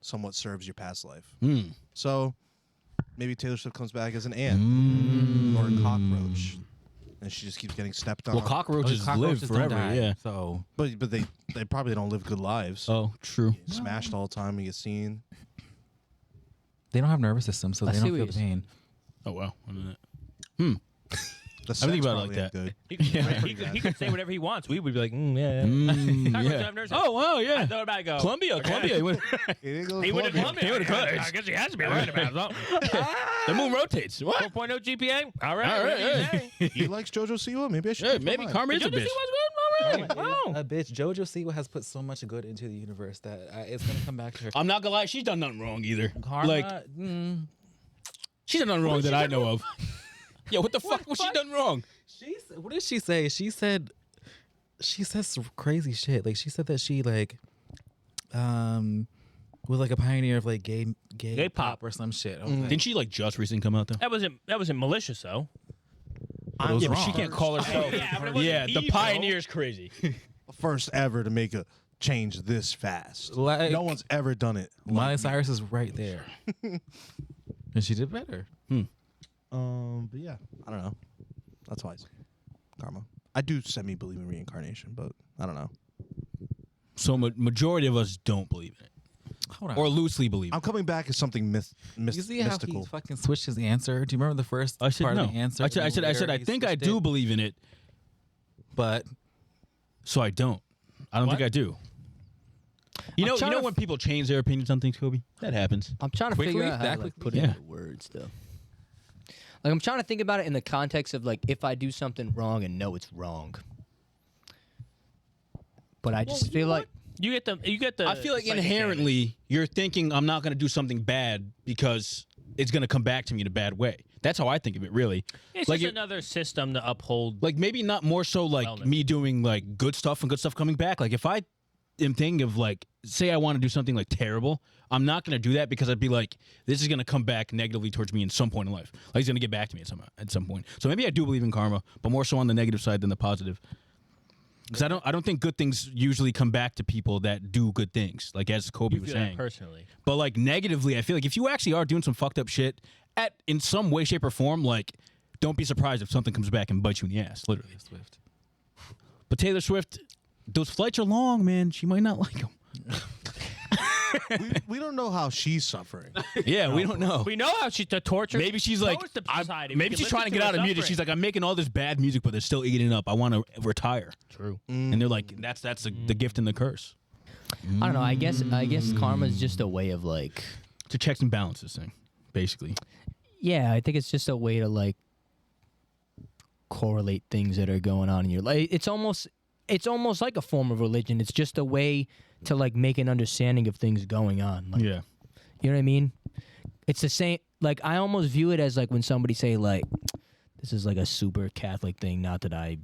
Speaker 3: somewhat serves your past life.
Speaker 1: Mm.
Speaker 3: So maybe Taylor Swift comes back as an ant or a cockroach, and she just keeps getting stepped on.
Speaker 1: Well, cockroaches,
Speaker 5: Cockroaches
Speaker 1: live
Speaker 5: don't
Speaker 1: forever.
Speaker 5: die,
Speaker 1: Yeah.
Speaker 5: So
Speaker 3: but they probably don't live good lives.
Speaker 1: Oh, true.
Speaker 3: Get smashed all the time. You get seen.
Speaker 5: they don't have nervous systems, so
Speaker 4: I
Speaker 5: they
Speaker 4: see
Speaker 5: don't
Speaker 4: what
Speaker 5: feel
Speaker 4: you're
Speaker 5: the pain.
Speaker 1: Oh, wow.
Speaker 3: The
Speaker 1: I think
Speaker 3: sex
Speaker 1: about it like
Speaker 3: probably ain't
Speaker 1: that.
Speaker 3: Good.
Speaker 2: He could say whatever he wants. We would be like, yeah. Cockroaches
Speaker 1: Yeah.
Speaker 2: have nerves.
Speaker 1: Oh, wow.
Speaker 2: I
Speaker 1: Yeah.
Speaker 2: thought about it. Go.
Speaker 1: Columbia. He went.
Speaker 2: He went to Columbia.
Speaker 1: He went to Columbia.
Speaker 2: I guess he has to be right about something.
Speaker 1: The moon rotates. What?
Speaker 2: 4.0 GPA. All right.
Speaker 1: All right,
Speaker 2: whatever you say.
Speaker 3: He likes JoJo Siwa. Maybe I should.
Speaker 1: Yeah,
Speaker 3: change my
Speaker 1: maybe
Speaker 3: mind.
Speaker 1: karma is a
Speaker 2: Did you
Speaker 1: bitch.
Speaker 2: see what's good? Oh, really? Wow.
Speaker 5: A bitch. JoJo Siwa has put so much good into the universe that it's gonna come back to her.
Speaker 1: I'm not gonna lie. She's done nothing wrong either.
Speaker 5: Karma,
Speaker 1: Like she's done nothing wrong that I know of. Yeah. What the fuck was she done wrong?
Speaker 5: What did she say? She said some crazy shit. Like she said that she was like a pioneer of like gay pop or some shit. I was like,
Speaker 1: Didn't she like just recently come out though?
Speaker 2: That wasn't malicious though.
Speaker 5: it was
Speaker 1: Yeah, but
Speaker 5: wrong.
Speaker 1: she can't call herself.
Speaker 2: Yeah, but it wasn't
Speaker 1: Yeah, the
Speaker 2: evil.
Speaker 1: pioneer's crazy.
Speaker 3: First ever to make a change this fast.
Speaker 5: Like-
Speaker 3: no one's ever done it.
Speaker 5: Miley Cyrus is right there, and she did better.
Speaker 3: But yeah, I don't know. That's why it's karma. I do semi-believe in reincarnation, but I don't know.
Speaker 1: So majority of us don't believe in it,
Speaker 5: Hold on.
Speaker 1: or loosely believe it.
Speaker 3: I'm coming back as something
Speaker 5: you see how
Speaker 3: mystical.
Speaker 5: he fucking switched his answer? Do you remember the first
Speaker 1: I said
Speaker 5: part
Speaker 1: no.
Speaker 5: of the answer?
Speaker 1: I said I
Speaker 5: He
Speaker 1: think I
Speaker 5: switched
Speaker 1: do
Speaker 5: it,
Speaker 1: believe in it,
Speaker 5: but
Speaker 1: so I don't. I don't think I do. You know
Speaker 4: trying to
Speaker 1: when people change their opinions on things, Kobe? That happens.
Speaker 4: I'm trying to
Speaker 5: Quickly?
Speaker 4: figure out how
Speaker 5: That
Speaker 4: to like,
Speaker 5: quickly?
Speaker 4: put it
Speaker 1: Yeah.
Speaker 4: into words, though. Like I'm trying to think about it in the context of like if I do something wrong and know it's wrong, but I just feel like
Speaker 2: You get the.
Speaker 1: I feel like
Speaker 2: psychic
Speaker 1: inherently you're thinking I'm not going to do something bad because it's gonna come back to me in a bad way. That's how I think of it, really.
Speaker 2: It's
Speaker 1: like
Speaker 2: just another system to uphold.
Speaker 1: like maybe not more so like
Speaker 2: wellness.
Speaker 1: me doing like good stuff and good stuff coming back. Like if I am thinking of like, say I want to do something like terrible, I'm not gonna do that because I'd be like, this is gonna come back negatively towards me in some point in life. Like it's gonna get back to me at some point. So maybe I do believe in karma, but more so on the negative side than the positive. Because I don't think good things usually come back to people that do good things, like as Kobe
Speaker 2: You
Speaker 1: was
Speaker 2: feel that
Speaker 1: saying.
Speaker 2: personally.
Speaker 1: But like negatively, I feel like if you actually are doing some fucked up shit in some way, shape, or form, like don't be surprised if something comes back and bites you in the ass, literally.
Speaker 5: Swift.
Speaker 1: But Taylor Swift, those flights are long, man. She might not like them.
Speaker 3: we don't know how she's suffering.
Speaker 1: Yeah, we don't know.
Speaker 2: We know how she's the torture.
Speaker 1: Maybe she's like,
Speaker 2: Towards the society.
Speaker 1: maybe
Speaker 2: We
Speaker 1: she's
Speaker 2: can
Speaker 1: trying to
Speaker 2: listen
Speaker 1: get out
Speaker 2: her
Speaker 1: of music.
Speaker 2: suffering.
Speaker 1: She's like, I'm making all this bad music, but they're still eating it up. I want to retire.
Speaker 2: True.
Speaker 1: And they're like, that's the gift and the curse.
Speaker 4: I don't know. I guess karma's just a way of like.
Speaker 1: It's a checks and balances thing, basically.
Speaker 4: Yeah, I think it's just a way to like correlate things that are going on in your life. It's almost like a form of religion. It's just a way to like make an understanding of things going on. Like,
Speaker 1: Yeah.
Speaker 4: you know what I mean? It's the same. Like I almost view it as like when somebody say like, this is like a super Catholic thing. Not that I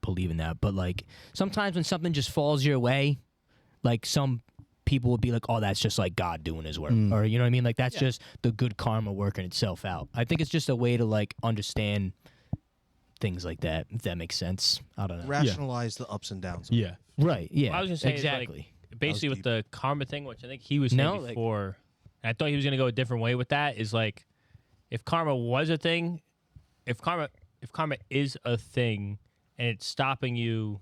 Speaker 4: believe in that, but like sometimes when something just falls your way, like some people would be like, oh, that's just like God doing his work. Or you know what I mean? Like that's just the good karma working itself out. I think it's just a way to like understand things like that, if that makes sense. I don't know.
Speaker 3: Rationalize the ups and downs.
Speaker 1: Yeah.
Speaker 4: Right, yeah.
Speaker 2: What I was gonna say
Speaker 4: exactly.
Speaker 2: is like, basically with the karma thing, which I think he was
Speaker 4: No,
Speaker 2: saying
Speaker 4: like-
Speaker 2: before, and I thought he was gonna go a different way with that. Is like, if karma was a thing, if karma is a thing, and it's stopping you,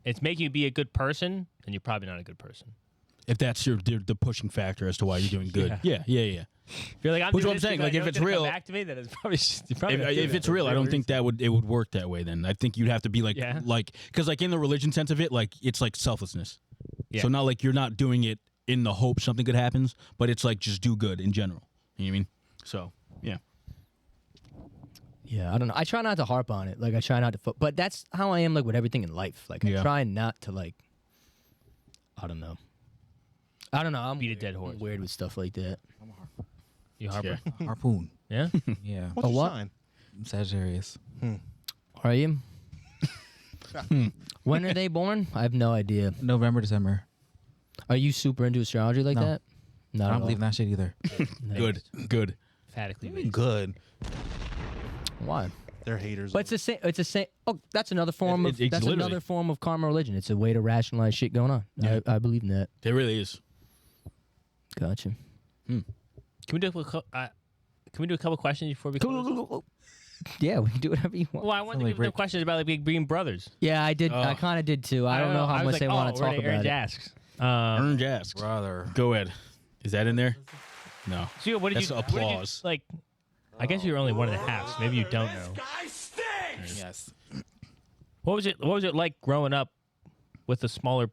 Speaker 2: it's making you be a good person, then you're probably not a good person.
Speaker 1: If that's the pushing factor as to why you're doing good. Yeah.
Speaker 2: If you're like, I'm
Speaker 1: Which
Speaker 2: doing
Speaker 1: I'm
Speaker 2: this
Speaker 1: saying,
Speaker 2: because
Speaker 1: like,
Speaker 2: I
Speaker 1: if
Speaker 2: know
Speaker 1: it's
Speaker 2: gonna come
Speaker 1: real-
Speaker 2: back to me, then it's probably you're probably not doing
Speaker 1: If
Speaker 2: it
Speaker 1: it's
Speaker 2: for
Speaker 1: real, I don't think
Speaker 2: reason.
Speaker 1: it would work that way. Then I think you'd have to be like
Speaker 2: Yeah.
Speaker 1: because like in the religion sense of it, like it's like selflessness.
Speaker 2: Yeah.
Speaker 1: So not like you're not doing it in the hope something good happens, but it's like just do good in general. You know what I mean? So yeah.
Speaker 4: Yeah, I don't know. I try not to harp on it. Like I try not to, but that's how I am. Like with everything in life. Like
Speaker 1: Yeah.
Speaker 4: I try not to like. I don't know. I'm
Speaker 2: Beat a dead horse.
Speaker 4: I'm weird with stuff like that.
Speaker 2: You Harper.
Speaker 5: Harpoon.
Speaker 2: Yeah.
Speaker 5: Yeah.
Speaker 3: What's
Speaker 4: A
Speaker 3: your
Speaker 4: what?
Speaker 3: sign?
Speaker 5: I'm Sagittarius.
Speaker 4: Are you? When are they born? I have no idea.
Speaker 5: November, December.
Speaker 4: Are you super into astrology like
Speaker 5: No.
Speaker 4: that? Not
Speaker 5: I
Speaker 4: at
Speaker 5: don't
Speaker 4: all.
Speaker 5: believe in that shit either.
Speaker 1: Good.
Speaker 2: Emphatically based.
Speaker 5: Good.
Speaker 4: Why?
Speaker 3: They're haters.
Speaker 4: But it's the same. It's the same. Oh, that's another form of.
Speaker 1: it's
Speaker 4: That's
Speaker 1: literally-
Speaker 4: another form of karma religion. It's a way to rationalize shit going on.
Speaker 1: Yeah.
Speaker 4: I believe in that.
Speaker 1: It really is.
Speaker 4: Gotcha.
Speaker 2: Can we do a couple questions before we close?
Speaker 4: Yeah, we can do whatever you want.
Speaker 2: Well, I wanted to
Speaker 5: like
Speaker 2: give them
Speaker 5: Rick.
Speaker 2: questions about like being brothers.
Speaker 4: Yeah, I did. I
Speaker 1: Oh.
Speaker 4: kind of did too. I don't know how
Speaker 2: I was
Speaker 4: much
Speaker 2: like,
Speaker 4: they want to
Speaker 2: where
Speaker 4: talk
Speaker 2: did Aaron
Speaker 4: about it.
Speaker 2: asks.
Speaker 1: Earned asks.
Speaker 5: Brother.
Speaker 1: Go ahead. Is that in there? No.
Speaker 2: So what did
Speaker 1: That's
Speaker 2: you
Speaker 1: applause.
Speaker 2: What did you, like? I guess you're only one and a half. So maybe you don't know.
Speaker 5: Yes.
Speaker 2: What was it like growing up with a smaller,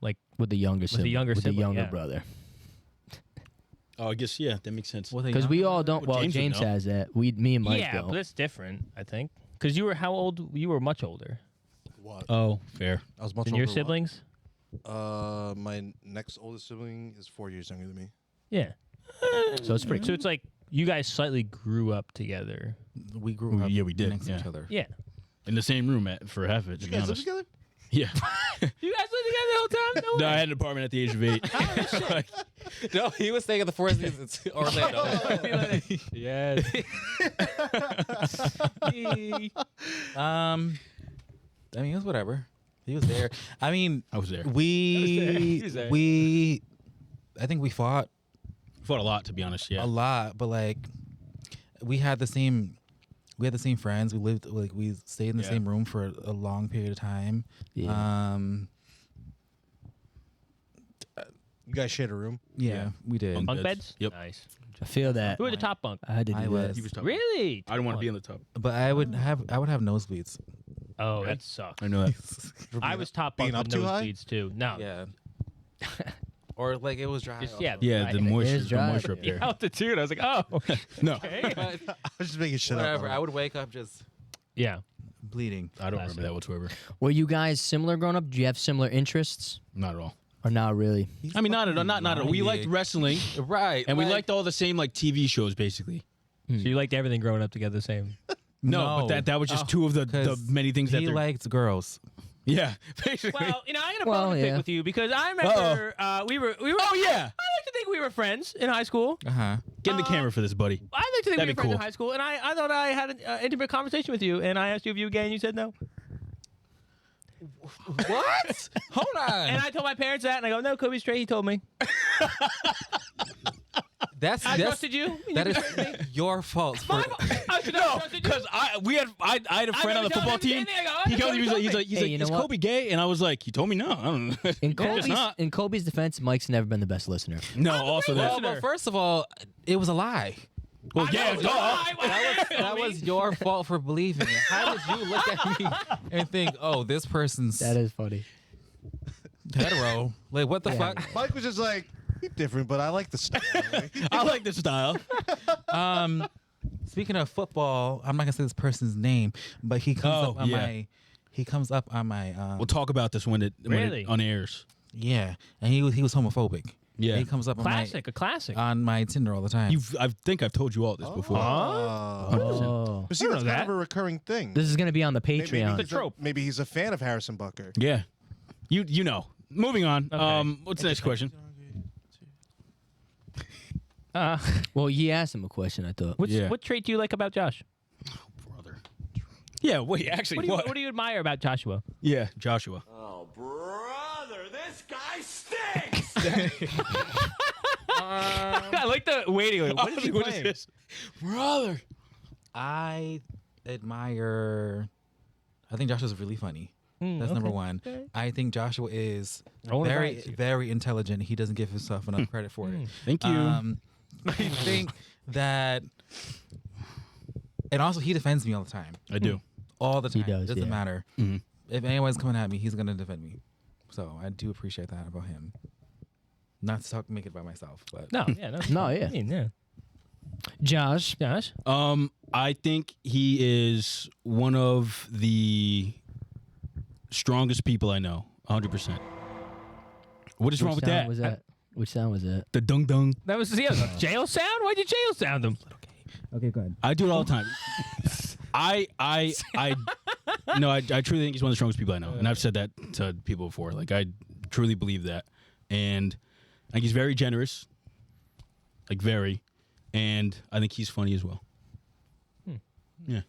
Speaker 2: like
Speaker 4: With the younger sibling.
Speaker 2: the younger
Speaker 4: with
Speaker 2: sibling,
Speaker 4: the younger
Speaker 2: yeah.
Speaker 4: brother.
Speaker 1: Oh, I guess that makes sense.
Speaker 4: Because we all don't.
Speaker 1: Well,
Speaker 4: Well,
Speaker 1: James would
Speaker 4: James
Speaker 1: know.
Speaker 4: has that. Me and Mike
Speaker 2: yeah,
Speaker 4: don't.
Speaker 2: but it's different. I think because you were how old? You were much older
Speaker 3: What?
Speaker 1: Oh, fair.
Speaker 3: I was much
Speaker 2: than
Speaker 3: older
Speaker 2: your
Speaker 3: what?
Speaker 2: siblings.
Speaker 3: My next oldest sibling is 4 years younger than me.
Speaker 2: Yeah.
Speaker 4: So it's pretty.
Speaker 2: So it's like you guys slightly grew up together.
Speaker 5: We grew up
Speaker 1: Yeah, we did,
Speaker 5: next to
Speaker 1: yeah.
Speaker 5: each other.
Speaker 2: Yeah.
Speaker 1: In the same room for half of it, to be
Speaker 3: You guys live
Speaker 1: honest.
Speaker 3: together?
Speaker 1: Yeah.
Speaker 2: You guys lived together the whole time?
Speaker 1: No, I had an apartment at the age of 8.
Speaker 5: No, he was staying at the Four Seasons in Orlando.
Speaker 2: Yes.
Speaker 5: I mean, it was whatever. He was there. I mean,
Speaker 1: I was there.
Speaker 2: He was there.
Speaker 5: I think we fought
Speaker 1: Fought a lot, to be honest. Yeah.
Speaker 5: a lot, but like, we had the same friends. We lived we stayed in the
Speaker 1: Yeah.
Speaker 5: same room for a long period of time.
Speaker 4: Yeah.
Speaker 3: You guys shared a room?
Speaker 5: Yeah, we did.
Speaker 2: Bunk beds?
Speaker 1: Yep.
Speaker 2: Nice.
Speaker 4: I feel that.
Speaker 2: Who were the top bunk?
Speaker 4: I had to do
Speaker 5: I
Speaker 4: that.
Speaker 5: was.
Speaker 1: He was tough.
Speaker 2: Really?
Speaker 1: I don't want to be in the tub.
Speaker 5: But I would have nosebleeds.
Speaker 2: Oh,
Speaker 1: Yeah.
Speaker 2: that sucks.
Speaker 1: I know that.
Speaker 2: I was top
Speaker 3: being
Speaker 2: bunk
Speaker 3: up
Speaker 2: with
Speaker 3: too high?
Speaker 2: nosebleeds too. No.
Speaker 5: Yeah. Or like it was dry.
Speaker 2: Just,
Speaker 5: also.
Speaker 2: yeah.
Speaker 1: Yeah,
Speaker 2: right.
Speaker 1: the
Speaker 4: It
Speaker 1: moisture,
Speaker 4: is dry.
Speaker 1: up
Speaker 2: The
Speaker 1: there.
Speaker 2: altitude. I was like, oh.
Speaker 1: No,
Speaker 2: Okay.
Speaker 3: I was just making shit
Speaker 5: Whatever.
Speaker 3: up.
Speaker 5: I would wake up just
Speaker 2: Yeah.
Speaker 5: bleeding.
Speaker 1: I don't remember that whatsoever.
Speaker 4: Were you guys similar growing up? Did you have similar interests?
Speaker 1: Not at all.
Speaker 4: Or not really?
Speaker 1: I mean, not at all. Not at all. We liked wrestling,
Speaker 5: Right.
Speaker 1: and we liked all the same like TV shows, basically.
Speaker 2: So you liked everything growing up together the same.
Speaker 1: No, but that was just two of the
Speaker 5: 'cause
Speaker 1: many things that
Speaker 5: he
Speaker 1: they're.
Speaker 5: liked girls.
Speaker 1: Yeah, basically.
Speaker 2: Well, you know, I got a
Speaker 4: Well,
Speaker 2: problem to pick
Speaker 4: yeah.
Speaker 2: with you because I remember we were.
Speaker 1: Oh yeah.
Speaker 2: I like to think we were friends in high school.
Speaker 5: Uh-huh.
Speaker 1: Get in the camera for this, buddy.
Speaker 2: I like to think
Speaker 1: That'd
Speaker 2: we
Speaker 1: be
Speaker 2: were friends
Speaker 1: cool.
Speaker 2: in high school, and I thought I had an intimate conversation with you, and I asked you if you were gay, and you said no.
Speaker 5: What? Hold on.
Speaker 2: And I told my parents that, and I go, no, Kobe's straight. He told me.
Speaker 5: That's
Speaker 2: I trusted you. and
Speaker 5: That
Speaker 2: you
Speaker 5: is
Speaker 2: trusted me.
Speaker 5: your fault.
Speaker 2: My
Speaker 5: For,
Speaker 2: fault. I should have trusted you.
Speaker 1: Because I had a friend on the
Speaker 2: never
Speaker 1: football
Speaker 2: told him
Speaker 1: team.
Speaker 2: anything. I go,
Speaker 1: He
Speaker 2: "Oh,
Speaker 1: goes,
Speaker 2: Kobe
Speaker 1: he's like,
Speaker 4: Hey, you know
Speaker 1: is
Speaker 4: what?
Speaker 1: Kobe gay? And I was like, you told me no. I don't know.
Speaker 4: In Kobe's defense, Mike's never been the best listener.
Speaker 1: No, also
Speaker 5: well,
Speaker 1: that.
Speaker 5: but first of all, it was a lie.
Speaker 1: Well, yeah,
Speaker 2: know,
Speaker 1: duh.
Speaker 5: That was your fault for believing it. How did you look at me and think, oh, this person's
Speaker 4: That is funny.
Speaker 5: hetero? Like, what the
Speaker 4: Yeah.
Speaker 5: fuck?
Speaker 3: Mike was just like, he's different, but I like the style.
Speaker 1: I like this style.
Speaker 5: Speaking of football, I'm not gonna say this person's name, but he comes up on my. He comes up on my.
Speaker 1: We'll talk about this when it
Speaker 2: Really?
Speaker 1: unairs.
Speaker 5: Yeah, and he was homophobic.
Speaker 1: Yeah.
Speaker 5: he comes up
Speaker 2: A classic.
Speaker 5: on my Tinder all the time.
Speaker 1: I think I've told you all this before.
Speaker 4: Oh.
Speaker 3: But see,
Speaker 2: I don't
Speaker 3: that's
Speaker 2: know
Speaker 3: kind
Speaker 2: that.
Speaker 3: of a recurring thing.
Speaker 4: This is going to be on the Patreon.
Speaker 3: Maybe, maybe he's a fan of Harrison Butker.
Speaker 1: Yeah. You know. Moving on.
Speaker 2: Okay.
Speaker 1: What's the next question?
Speaker 4: Well, he asked him a question, I thought.
Speaker 1: Yeah.
Speaker 2: What trait do you like about Josh?
Speaker 1: Brother. Yeah, wait, actually,
Speaker 2: What do you admire about Joshua?
Speaker 1: Yeah, Joshua.
Speaker 6: Oh, brother, this guy stinks!
Speaker 2: I like the waiting. Like, what is he
Speaker 1: What is
Speaker 2: playing?
Speaker 1: this? Brother.
Speaker 5: I admire. I think Joshua's really funny. That's number one.
Speaker 2: Okay.
Speaker 5: I think Joshua is
Speaker 2: Rolling the
Speaker 5: very,
Speaker 2: dice.
Speaker 5: very intelligent. He doesn't give himself enough credit for it.
Speaker 1: Thank you.
Speaker 5: I think that, and also he defends me all the time.
Speaker 1: I do.
Speaker 5: All the time.
Speaker 4: He does,
Speaker 5: Doesn't
Speaker 4: yeah.
Speaker 5: matter.
Speaker 1: Mhm.
Speaker 5: If anyone's coming at me, he's gonna defend me. So I do appreciate that about him. Not to make it about myself, but
Speaker 2: No, yeah, no,
Speaker 4: No, yeah.
Speaker 2: I mean, yeah.
Speaker 4: Josh.
Speaker 2: Josh,
Speaker 1: I think he is one of the strongest people I know. 100%. What is wrong with that?
Speaker 4: Was that? Which sound was that?
Speaker 1: The dung dung.
Speaker 2: that was the jail sound. Why'd you jail sound him?
Speaker 5: okay, go ahead.
Speaker 1: I do it all the time. I truly think he's one of the strongest people I know, and I've said that to people before. Like I truly believe that, and I think he's very generous, like very, and I think he's funny as well. Yeah,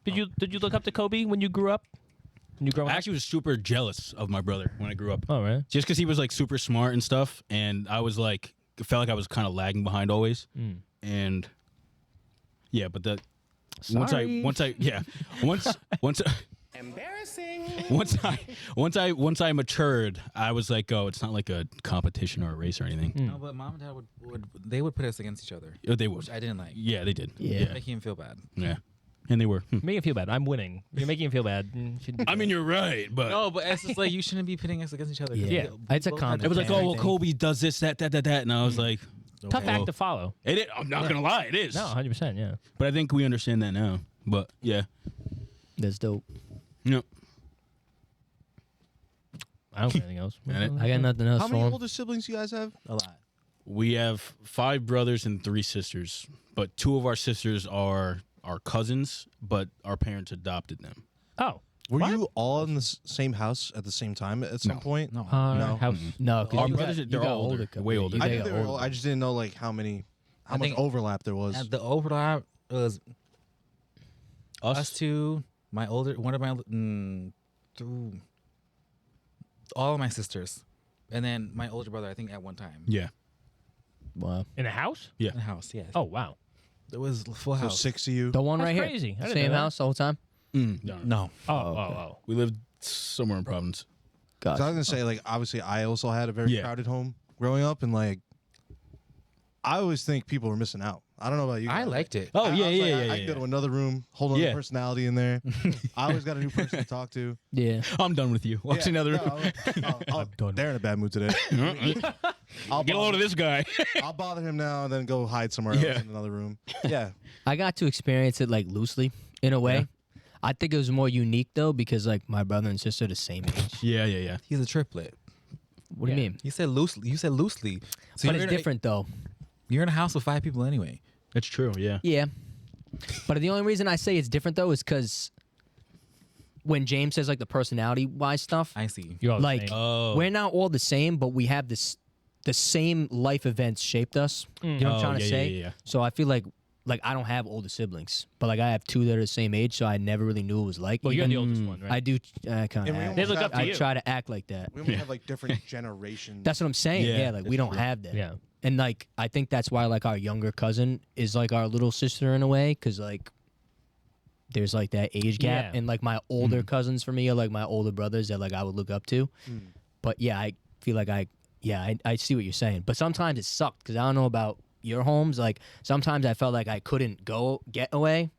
Speaker 2: Did you look up to Kobe when you grew up? When you grew
Speaker 1: I
Speaker 2: up?
Speaker 1: actually was super jealous of my brother when I grew up,
Speaker 2: Oh, right.
Speaker 1: just because he was like super smart and stuff, and I was like felt like I was kind of lagging behind always, and yeah, but once I
Speaker 6: Embarrassing!
Speaker 1: once I matured, I was like, oh, it's not like a competition or a race or anything.
Speaker 5: No, but mom and dad would put us against each other,
Speaker 1: They would.
Speaker 5: which I didn't like.
Speaker 1: Yeah, they did.
Speaker 4: Yeah.
Speaker 5: Making him feel bad.
Speaker 1: Yeah. And they were.
Speaker 2: Making him feel bad. I'm winning. You're making him feel bad. You shouldn't do
Speaker 1: I mean,
Speaker 2: that.
Speaker 1: you're right, but
Speaker 5: No, but it's just like you shouldn't be pitting us against each other. 'cause
Speaker 4: Yeah.
Speaker 5: we
Speaker 4: It's a
Speaker 5: both had
Speaker 4: comment.
Speaker 1: it was like,
Speaker 5: different
Speaker 1: oh, well,
Speaker 5: everything.
Speaker 1: Kobe does this, that, and I was like,
Speaker 2: tough
Speaker 1: okay.
Speaker 2: act to follow.
Speaker 1: I'm not gonna lie, it is.
Speaker 2: No, 100%. Yeah.
Speaker 1: But I think we understand that now. But yeah,
Speaker 4: That's dope.
Speaker 1: no.
Speaker 2: I don't got anything else.
Speaker 1: And
Speaker 4: I got nothing else
Speaker 3: How
Speaker 4: for
Speaker 3: many
Speaker 4: him.
Speaker 3: older siblings do you guys have?
Speaker 5: A lot.
Speaker 1: We have 5 brothers and 3 sisters, but 2 of our sisters are our cousins, but our parents adopted them.
Speaker 2: Oh.
Speaker 3: Were you all in the same house at the same time at some point?
Speaker 5: No.
Speaker 3: No.
Speaker 2: House.
Speaker 4: No, because
Speaker 1: Our
Speaker 4: you
Speaker 1: brothers,
Speaker 4: got,
Speaker 1: they're
Speaker 4: you got
Speaker 1: all older,
Speaker 4: couple-
Speaker 1: way older.
Speaker 4: you
Speaker 3: I
Speaker 4: got
Speaker 3: knew they were
Speaker 4: older.
Speaker 3: old. I just didn't know like how much
Speaker 5: think-
Speaker 3: overlap there was.
Speaker 5: And the overlap was us two, my older, one of my, all of my sisters, and then my older brother. I think at one time.
Speaker 1: Yeah.
Speaker 4: Wow.
Speaker 2: In a house?
Speaker 1: Yeah.
Speaker 5: In the house, yes.
Speaker 2: Oh, wow.
Speaker 5: It was full
Speaker 3: So
Speaker 5: house.
Speaker 3: 6 of you.
Speaker 4: The one
Speaker 2: That's
Speaker 4: right
Speaker 2: crazy. I
Speaker 4: here.
Speaker 2: didn't
Speaker 4: Same
Speaker 2: know that.
Speaker 4: house the whole time?
Speaker 1: No.
Speaker 5: No.
Speaker 2: Oh.
Speaker 1: We lived somewhere in Providence.
Speaker 3: So I was
Speaker 4: Gotcha.
Speaker 3: gonna say, like, obviously, I also had a very
Speaker 1: Yeah.
Speaker 3: crowded home growing up, and like, I always think people were missing out. I don't know about you.
Speaker 5: I
Speaker 3: guys.
Speaker 5: liked it.
Speaker 1: Oh,
Speaker 3: I
Speaker 1: yeah,
Speaker 3: was
Speaker 1: yeah,
Speaker 3: like,
Speaker 1: yeah,
Speaker 3: I
Speaker 1: yeah.
Speaker 3: could go to another room, whole other
Speaker 1: Yeah.
Speaker 3: personality in there. I always got a new person to talk to.
Speaker 4: Yeah.
Speaker 1: I'm done with you. Watch another.
Speaker 3: They're in a bad mood today. I'll
Speaker 1: Get a load of this guy.
Speaker 3: I'll bother him now and then go hide somewhere
Speaker 1: Yeah.
Speaker 3: else in another room. Yeah.
Speaker 4: I got to experience it like loosely in a way. I think it was more unique though because like my brother and sister are the same age.
Speaker 1: Yeah.
Speaker 5: He's a triplet.
Speaker 4: What do you mean?
Speaker 5: You said loosely. So
Speaker 4: But
Speaker 5: you're
Speaker 4: it's different though.
Speaker 5: You're in a house with 5 people anyway.
Speaker 1: That's true. Yeah.
Speaker 4: Yeah. But the only reason I say it's different though is because when James says like the personality-wise stuff,
Speaker 5: I see.
Speaker 2: You're all the
Speaker 4: like
Speaker 2: same.
Speaker 4: we're not all the same, but we have the same life events shaped us. You know what I'm trying to say?
Speaker 1: Yeah.
Speaker 4: So I feel like I don't have older siblings, but like I have 2 that are the same age, so I never really knew what it was like.
Speaker 2: Well, you're
Speaker 4: Even-
Speaker 2: the oldest one, right?
Speaker 4: I do kind
Speaker 3: And we
Speaker 4: of.
Speaker 3: almost
Speaker 2: They look
Speaker 3: have-
Speaker 2: up to
Speaker 4: I
Speaker 2: you.
Speaker 4: try to act like that.
Speaker 3: We only have like different generations.
Speaker 4: That's what I'm saying.
Speaker 1: Yeah,
Speaker 4: Yeah, like we
Speaker 1: that's
Speaker 4: don't
Speaker 1: true.
Speaker 4: have that.
Speaker 2: Yeah.
Speaker 4: And like I think that's why like our younger cousin is like our little sister in a way, because like there's like that age gap,
Speaker 2: Yeah.
Speaker 4: and like my older cousins for me are like my older brothers that like I would look up to. But yeah, I feel like I see what you're saying. But sometimes it sucked because I don't know about your homes. Like sometimes I felt like I couldn't get away,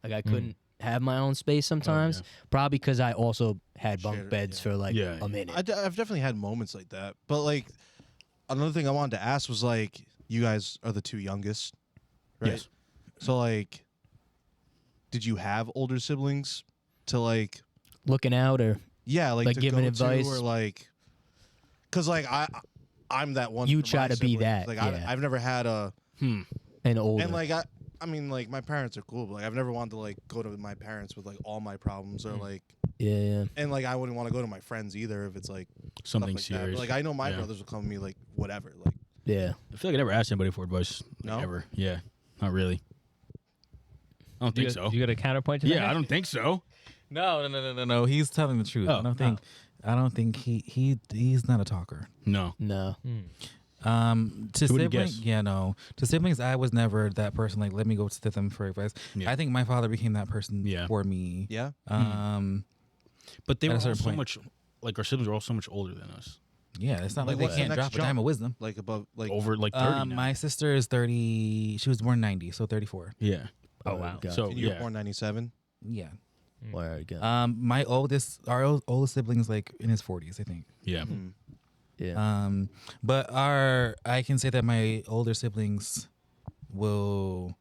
Speaker 4: like I couldn't have my own space sometimes. Probably because I also had bunk
Speaker 3: Shared it,
Speaker 4: beds for like
Speaker 1: Yeah.
Speaker 4: a minute.
Speaker 3: I've definitely had moments like that. But like another thing I wanted to ask was like, you guys are the 2 youngest, right?
Speaker 1: Yes.
Speaker 3: So like, did you have older siblings to like,
Speaker 4: Looking out or
Speaker 3: like to
Speaker 4: giving
Speaker 3: go
Speaker 4: advice?
Speaker 3: to, or like, because like I'm that one.
Speaker 4: You
Speaker 3: for
Speaker 4: try
Speaker 3: my
Speaker 4: to be
Speaker 3: siblings.
Speaker 4: that,
Speaker 3: Like
Speaker 4: yeah.
Speaker 3: I've never had a.
Speaker 4: and older.
Speaker 3: And like I mean like my parents are cool, but like I've never wanted to like go to my parents with like all my problems or like,
Speaker 4: yeah.
Speaker 3: and like I wouldn't want to go to my friends either if it's like
Speaker 1: Something
Speaker 3: stuff like
Speaker 1: serious.
Speaker 3: That. But, like I know my
Speaker 1: Yeah.
Speaker 3: brothers will come to me like whatever. Like
Speaker 4: Yeah.
Speaker 1: I feel like I never asked anybody for advice.
Speaker 3: No?
Speaker 1: Ever. Yeah. Not really. I don't think so.
Speaker 2: You got a counterpoint to that?
Speaker 1: Yeah, I don't think so.
Speaker 5: No. He's telling the truth.
Speaker 1: Oh,
Speaker 5: I don't think he's not a talker.
Speaker 1: No.
Speaker 4: No.
Speaker 5: To
Speaker 1: Who would you
Speaker 5: siblings,
Speaker 1: guess?
Speaker 5: yeah, no. To siblings, I was never that person. Like, let me go to them for advice.
Speaker 1: Yeah.
Speaker 5: I think my father became that person
Speaker 1: Yeah.
Speaker 5: for me.
Speaker 3: yeah.
Speaker 1: But they
Speaker 5: At a
Speaker 1: were all
Speaker 5: certain
Speaker 1: so
Speaker 5: point.
Speaker 1: much, like our siblings were all so much older than us.
Speaker 5: Yeah, it's not
Speaker 3: Like,
Speaker 5: like,
Speaker 3: what's
Speaker 5: they
Speaker 3: the
Speaker 5: can't
Speaker 3: next
Speaker 5: drop a dime
Speaker 3: jump?
Speaker 5: of wisdom.
Speaker 3: Like above like
Speaker 1: Over like 30 now.
Speaker 5: My sister is 30. She was born 90, so 34.
Speaker 1: Yeah.
Speaker 2: Oh, wow.
Speaker 4: God.
Speaker 1: So
Speaker 3: you were
Speaker 1: yeah.
Speaker 3: born 97.
Speaker 5: Yeah.
Speaker 4: Word, God.
Speaker 5: Our oldest sibling's like in his 40s, I think.
Speaker 1: Yeah.
Speaker 4: yeah.
Speaker 5: But I can say that my older siblings will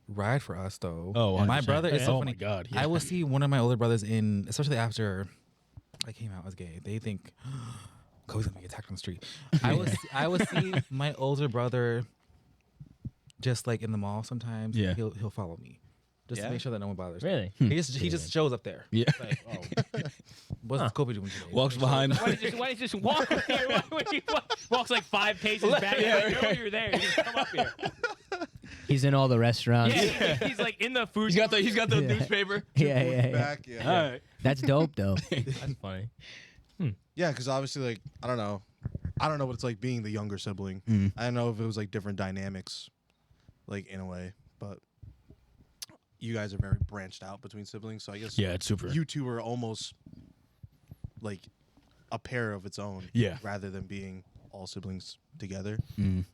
Speaker 5: ride for us though.
Speaker 1: Oh,
Speaker 5: and my
Speaker 1: 100%.
Speaker 5: brother is so
Speaker 1: Oh
Speaker 5: funny.
Speaker 1: my God, yeah.
Speaker 5: I will see one of my older brothers especially after I came out as gay. They think Kobe's gonna get attacked on the street. I would see my older brother just like in the mall sometimes.
Speaker 1: Yeah.
Speaker 5: He'll follow me. Just to
Speaker 3: Yeah?
Speaker 5: make sure that no one bothers me.
Speaker 2: Really?
Speaker 5: He just shows up there.
Speaker 1: Yeah.
Speaker 5: Like, oh, what's Kobe doing today?
Speaker 1: Walks behind.
Speaker 2: Why did you just walk up here? Why would you walks like 5 paces back?
Speaker 1: Yeah,
Speaker 2: I know
Speaker 1: right.
Speaker 2: you're there. You just come up here.
Speaker 4: He's in all the restaurants.
Speaker 2: Yeah, he's like in the food.
Speaker 1: He's got the
Speaker 4: Yeah.
Speaker 1: newspaper.
Speaker 4: yeah.
Speaker 3: Back, yeah.
Speaker 1: All right.
Speaker 4: That's dope though.
Speaker 2: That's funny.
Speaker 3: Yeah, because obviously, like, I don't know what it's like being the younger sibling. I don't know if it was like different dynamics, like in a way, but you guys are very branched out between siblings, so I guess
Speaker 1: Yeah, it's super.
Speaker 3: you two are almost like a pair of its own.
Speaker 1: Yeah.
Speaker 3: rather than being all siblings together.
Speaker 1: Mm.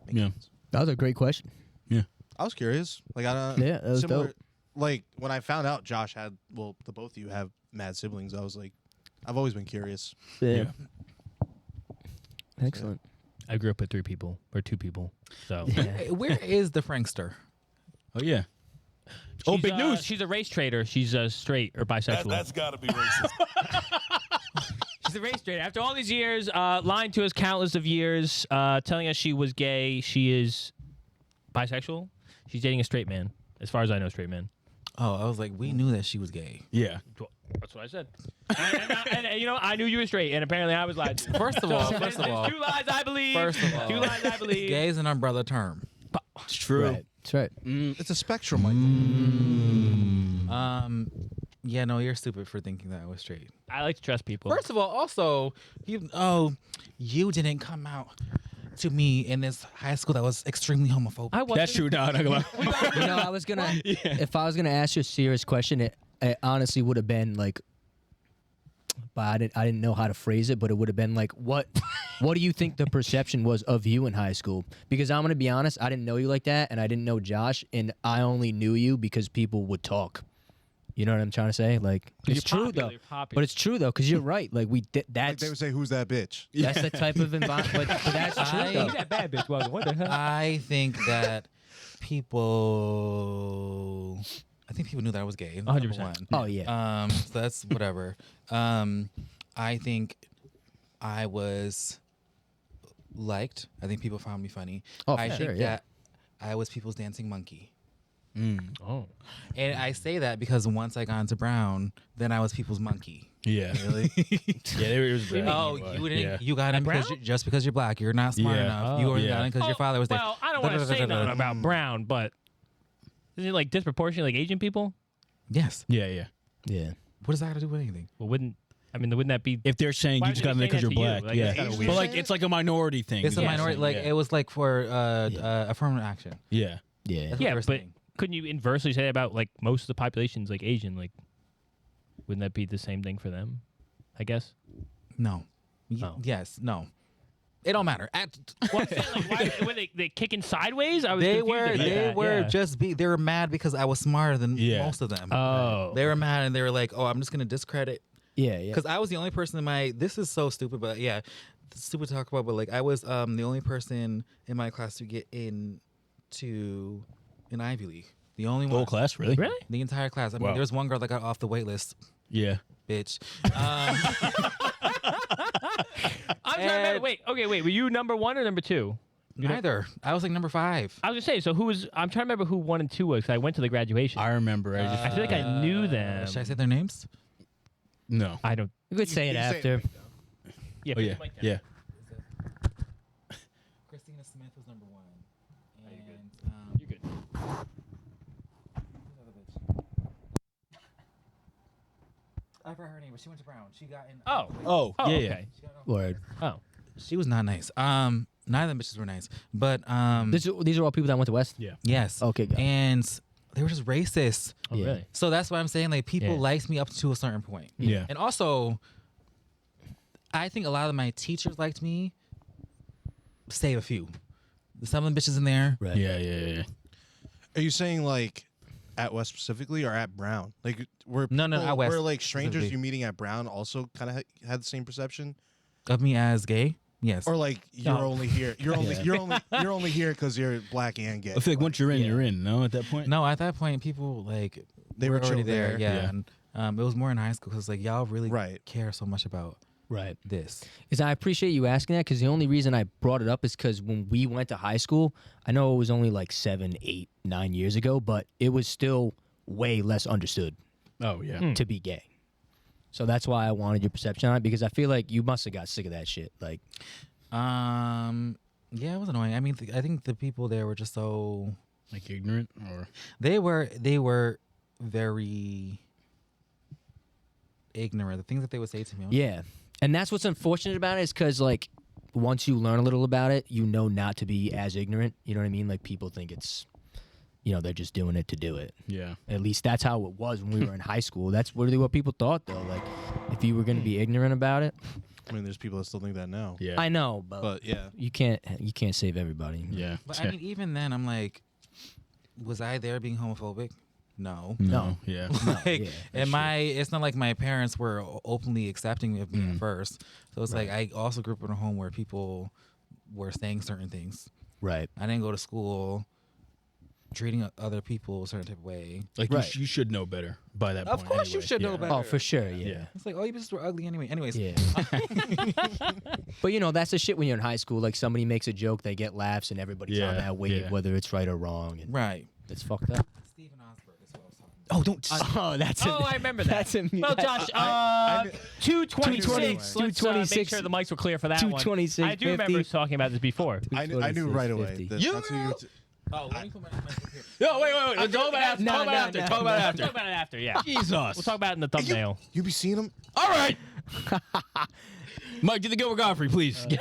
Speaker 3: Makes
Speaker 1: Yeah.
Speaker 3: sense.
Speaker 4: That was a great question.
Speaker 1: Yeah.
Speaker 3: I was curious. Like, I don't.
Speaker 4: Yeah, that was dope.
Speaker 3: Like when I found out Josh had, well, the both of you have mad siblings. I was like, I've always been curious.
Speaker 4: Yeah. Excellent.
Speaker 2: I grew up with 3 people or 2 people. So
Speaker 5: Where is the Frankster?
Speaker 1: Oh yeah. Oh,
Speaker 2: She's,
Speaker 1: big news.
Speaker 2: She's a race trader. She's straight or bisexual.
Speaker 12: That's got to be racist.
Speaker 2: She's a race trader. After all these years, lying to us countless of years, telling us she was gay, she is bisexual. She's dating a straight man. As far as I know, straight man.
Speaker 5: Oh, I was like, we knew that she was gay.
Speaker 1: Yeah.
Speaker 2: That's what I said. and you know, I knew you were straight, and apparently I was lied to.
Speaker 5: First of all,
Speaker 2: There's 2 lies I believe.
Speaker 5: First of all,
Speaker 2: 2 lies I believe.
Speaker 5: gay is an umbrella term.
Speaker 1: It's true.
Speaker 4: Right. That's right.
Speaker 3: It's a spectrum, Michael.
Speaker 5: Yeah, no, you're stupid for thinking that I was straight.
Speaker 2: I like to trust people.
Speaker 5: First of all, also, you didn't come out to me in this high school that was extremely homophobic.
Speaker 2: I wasn't.
Speaker 1: That's true, Don.
Speaker 4: You know, I was gonna. If I was gonna ask you a serious question, it honestly would have been like. But I didn't know how to phrase it. But it would have been like, what do you think the perception was of you in high school? Because I'm gonna be honest, I didn't know you like that, and I didn't know Josh, and I only knew you because people would talk. You know what I'm trying to say? Like, it's true
Speaker 2: popular,
Speaker 4: though.
Speaker 2: you're popular.
Speaker 4: But it's true though, because you're right. Like
Speaker 3: Like
Speaker 4: that's
Speaker 3: they would say, "Who's that bitch?"
Speaker 4: that's the type of environment. But that's true though.
Speaker 2: Who's that bad bitch? What the hell?
Speaker 5: I think that people knew that I was gay.
Speaker 2: 100%.
Speaker 5: Number one.
Speaker 4: Oh yeah.
Speaker 5: So that's whatever. I think I was liked. I think people found me funny.
Speaker 4: Oh, for
Speaker 5: I
Speaker 4: sure,
Speaker 5: think
Speaker 4: yeah.
Speaker 5: that I was people's dancing monkey.
Speaker 2: Oh.
Speaker 5: And I say that because once I got into Brown, then I was people's monkey.
Speaker 1: Yeah.
Speaker 5: Really?
Speaker 1: Yeah, it was bad.
Speaker 5: Oh, you didn't. You got in because
Speaker 2: Brown?
Speaker 5: just because you're black, you're not smart
Speaker 1: Yeah.
Speaker 5: enough. You only got in because your father was there.
Speaker 2: Well, I don't want to say nothing about Brown, but isn't it like disproportionately like Asian people?
Speaker 5: Yes.
Speaker 1: Yeah.
Speaker 4: Yeah.
Speaker 5: What does that got to do with anything?
Speaker 2: Well, wouldn't that be?
Speaker 1: If they're saying
Speaker 2: Why
Speaker 1: you
Speaker 2: would
Speaker 1: just
Speaker 2: they
Speaker 1: got in there
Speaker 2: say
Speaker 1: because you're
Speaker 2: that to you?
Speaker 1: black,
Speaker 2: Like,
Speaker 1: yeah.
Speaker 2: that's kinda weird.
Speaker 1: But like it's like a minority thing.
Speaker 5: It's a
Speaker 1: Yeah.
Speaker 5: minority. Like
Speaker 1: Yeah.
Speaker 5: it was like for affirmative action.
Speaker 1: Yeah.
Speaker 4: Yeah.
Speaker 5: That's what
Speaker 2: Yeah,
Speaker 5: they were
Speaker 2: but
Speaker 5: saying.
Speaker 2: couldn't you inversely say that about like most of the population's like Asian? Like, wouldn't that be the same thing for them? I guess.
Speaker 5: No.
Speaker 2: Oh.
Speaker 5: Yes. No. It don't matter.
Speaker 2: Well, I'm saying, like, why were they kicking sideways? I was
Speaker 5: They
Speaker 2: confused
Speaker 5: were.
Speaker 2: about
Speaker 5: They
Speaker 2: that,
Speaker 5: were
Speaker 2: yeah.
Speaker 5: just. They were mad because I was smarter than
Speaker 1: Yeah.
Speaker 5: most of them.
Speaker 2: Oh.
Speaker 5: They were mad and they were like, "Oh, I'm just gonna discredit."
Speaker 4: Yeah. Yeah.
Speaker 5: Because I was the only person in my. This is so stupid, but yeah, it's stupid to talk about. But like, I was the only person in my class to get into an Ivy League. The only
Speaker 1: The
Speaker 5: one.
Speaker 1: whole class, really?
Speaker 2: Really?
Speaker 5: The entire class. I mean,
Speaker 1: Wow.
Speaker 5: there was one girl that got off the wait list.
Speaker 1: Yeah.
Speaker 5: Bitch.
Speaker 2: I'm trying to remember. Wait. Were you number 1 or number 2?
Speaker 5: Neither. I was like number 5.
Speaker 2: I was gonna say. So who was? I'm trying to remember who 1 and 2 was. 'Cause I went to the graduation.
Speaker 1: I remember.
Speaker 2: I feel like I knew them.
Speaker 5: Should I say their names?
Speaker 1: No.
Speaker 2: I don't.
Speaker 4: You could say it after.
Speaker 2: Yeah.
Speaker 1: Oh
Speaker 2: put
Speaker 1: yeah.
Speaker 2: your mic down.
Speaker 1: Yeah.
Speaker 5: Christina Smith was number 1. And
Speaker 2: You're good.
Speaker 5: I forgot her name, but she went to Brown. She got in.
Speaker 2: Oh.
Speaker 1: Oh.
Speaker 2: Oh.
Speaker 1: Yeah.
Speaker 2: Okay.
Speaker 4: Word.
Speaker 2: Oh.
Speaker 5: She was not nice. None of them bitches were nice. But
Speaker 4: These are all people that went to West.
Speaker 1: Yeah.
Speaker 5: yes.
Speaker 4: Okay, got it.
Speaker 5: And they were just racist.
Speaker 2: Oh,
Speaker 4: Yeah.
Speaker 2: really?
Speaker 5: So that's why I'm saying like people
Speaker 2: Yeah.
Speaker 5: liked me up to a certain point.
Speaker 1: Yeah.
Speaker 5: And also, I think a lot of my teachers liked me. Save a few. Some of them bitches in there.
Speaker 4: Right.
Speaker 1: Yeah.
Speaker 3: Are you saying like at West specifically or at Brown? Like were
Speaker 5: No,
Speaker 3: people-
Speaker 5: at West
Speaker 3: were like strangers
Speaker 5: specifically.
Speaker 3: you meeting at Brown also kind of had the same perception,
Speaker 5: Of me as gay. Yes.
Speaker 3: or like you're
Speaker 2: No.
Speaker 3: only here, you're only here because you're black and gay.
Speaker 1: I feel like once you're in,
Speaker 4: Yeah.
Speaker 1: you're in. No, at that point.
Speaker 5: No, at that point, people like
Speaker 3: They were
Speaker 5: already
Speaker 3: chill
Speaker 5: there.
Speaker 3: there.
Speaker 5: Yeah.
Speaker 1: Yeah.
Speaker 5: And it was more in high school because like y'all really
Speaker 3: Right.
Speaker 5: care so much about
Speaker 4: Right.
Speaker 5: this.
Speaker 4: Is I appreciate you asking that because the only reason I brought it up is because when we went to high school, I know it was only like 7, 8, 9 years ago, but it was still way less understood
Speaker 1: Oh yeah.
Speaker 4: to be gay. So that's why I wanted your perception on it because I feel like you must have got sick of that shit. Like,
Speaker 5: Yeah, it was annoying. I mean, I think the people there were just so
Speaker 1: Like ignorant or.
Speaker 5: they were very ignorant. The things that they would say to me. I was
Speaker 4: yeah. And that's what's unfortunate about it is because, like, once you learn a little about it, you know not to be as ignorant. You know what I mean? Like, people think it's, they're just doing it to do it.
Speaker 1: Yeah.
Speaker 4: At least that's how it was when we were in high school. That's really what people thought, though. Like, if you were going to be ignorant about it,
Speaker 3: I mean, there's people that still think that now.
Speaker 1: Yeah.
Speaker 4: I know,
Speaker 3: But yeah,
Speaker 4: you can't save everybody.
Speaker 1: Yeah.
Speaker 5: But I mean, even then, I'm like, was I there being homophobic? No.
Speaker 4: No.
Speaker 1: Yeah.
Speaker 5: Like,
Speaker 4: Yeah,
Speaker 5: and it's not like my parents were openly accepting of me at first. So it's like I also grew up in a home where people were saying certain things.
Speaker 4: Right.
Speaker 5: I didn't go to school treating other people a certain type of way.
Speaker 1: Like
Speaker 4: Right.
Speaker 1: you should know better by that point.
Speaker 5: Of course you
Speaker 1: anyway.
Speaker 5: should know
Speaker 1: Yeah.
Speaker 5: better.
Speaker 4: Oh, for sure. Yeah.
Speaker 1: Yeah.
Speaker 5: It's like, oh, you bitches were ugly anyway. Anyways.
Speaker 4: Yeah. But that's the shit when you're in high school. Like somebody makes a joke, they get laughs, and everybody's on
Speaker 1: Yeah,
Speaker 4: that wave,
Speaker 1: yeah.
Speaker 4: whether it's right or wrong. And
Speaker 5: Right.
Speaker 4: it's fucked up.
Speaker 5: Stephen Osborne is what I was talking about.
Speaker 1: Oh, don't.
Speaker 4: Oh, that's
Speaker 2: Oh, I remember that.
Speaker 4: That's a
Speaker 2: Well, Josh, 226. Let's make
Speaker 4: 226.
Speaker 2: sure the mics were clear for that one.
Speaker 4: 226,
Speaker 2: I do remember
Speaker 4: 50.
Speaker 2: talking about this before.
Speaker 3: I knew right away.
Speaker 4: 50.
Speaker 3: That's who you.
Speaker 5: Oh, let me put my mic here.
Speaker 1: No, wait. Talk about it after.
Speaker 4: No,
Speaker 1: Talk about it after.
Speaker 4: no,
Speaker 1: Talk about it
Speaker 2: We'll
Speaker 1: after.
Speaker 2: talk about it after, yeah.
Speaker 1: Jesus.
Speaker 2: We'll talk about it in the thumbnail.
Speaker 3: You be seeing him?
Speaker 1: All right. Mike, do the Gilbert Godfrey, please.
Speaker 2: What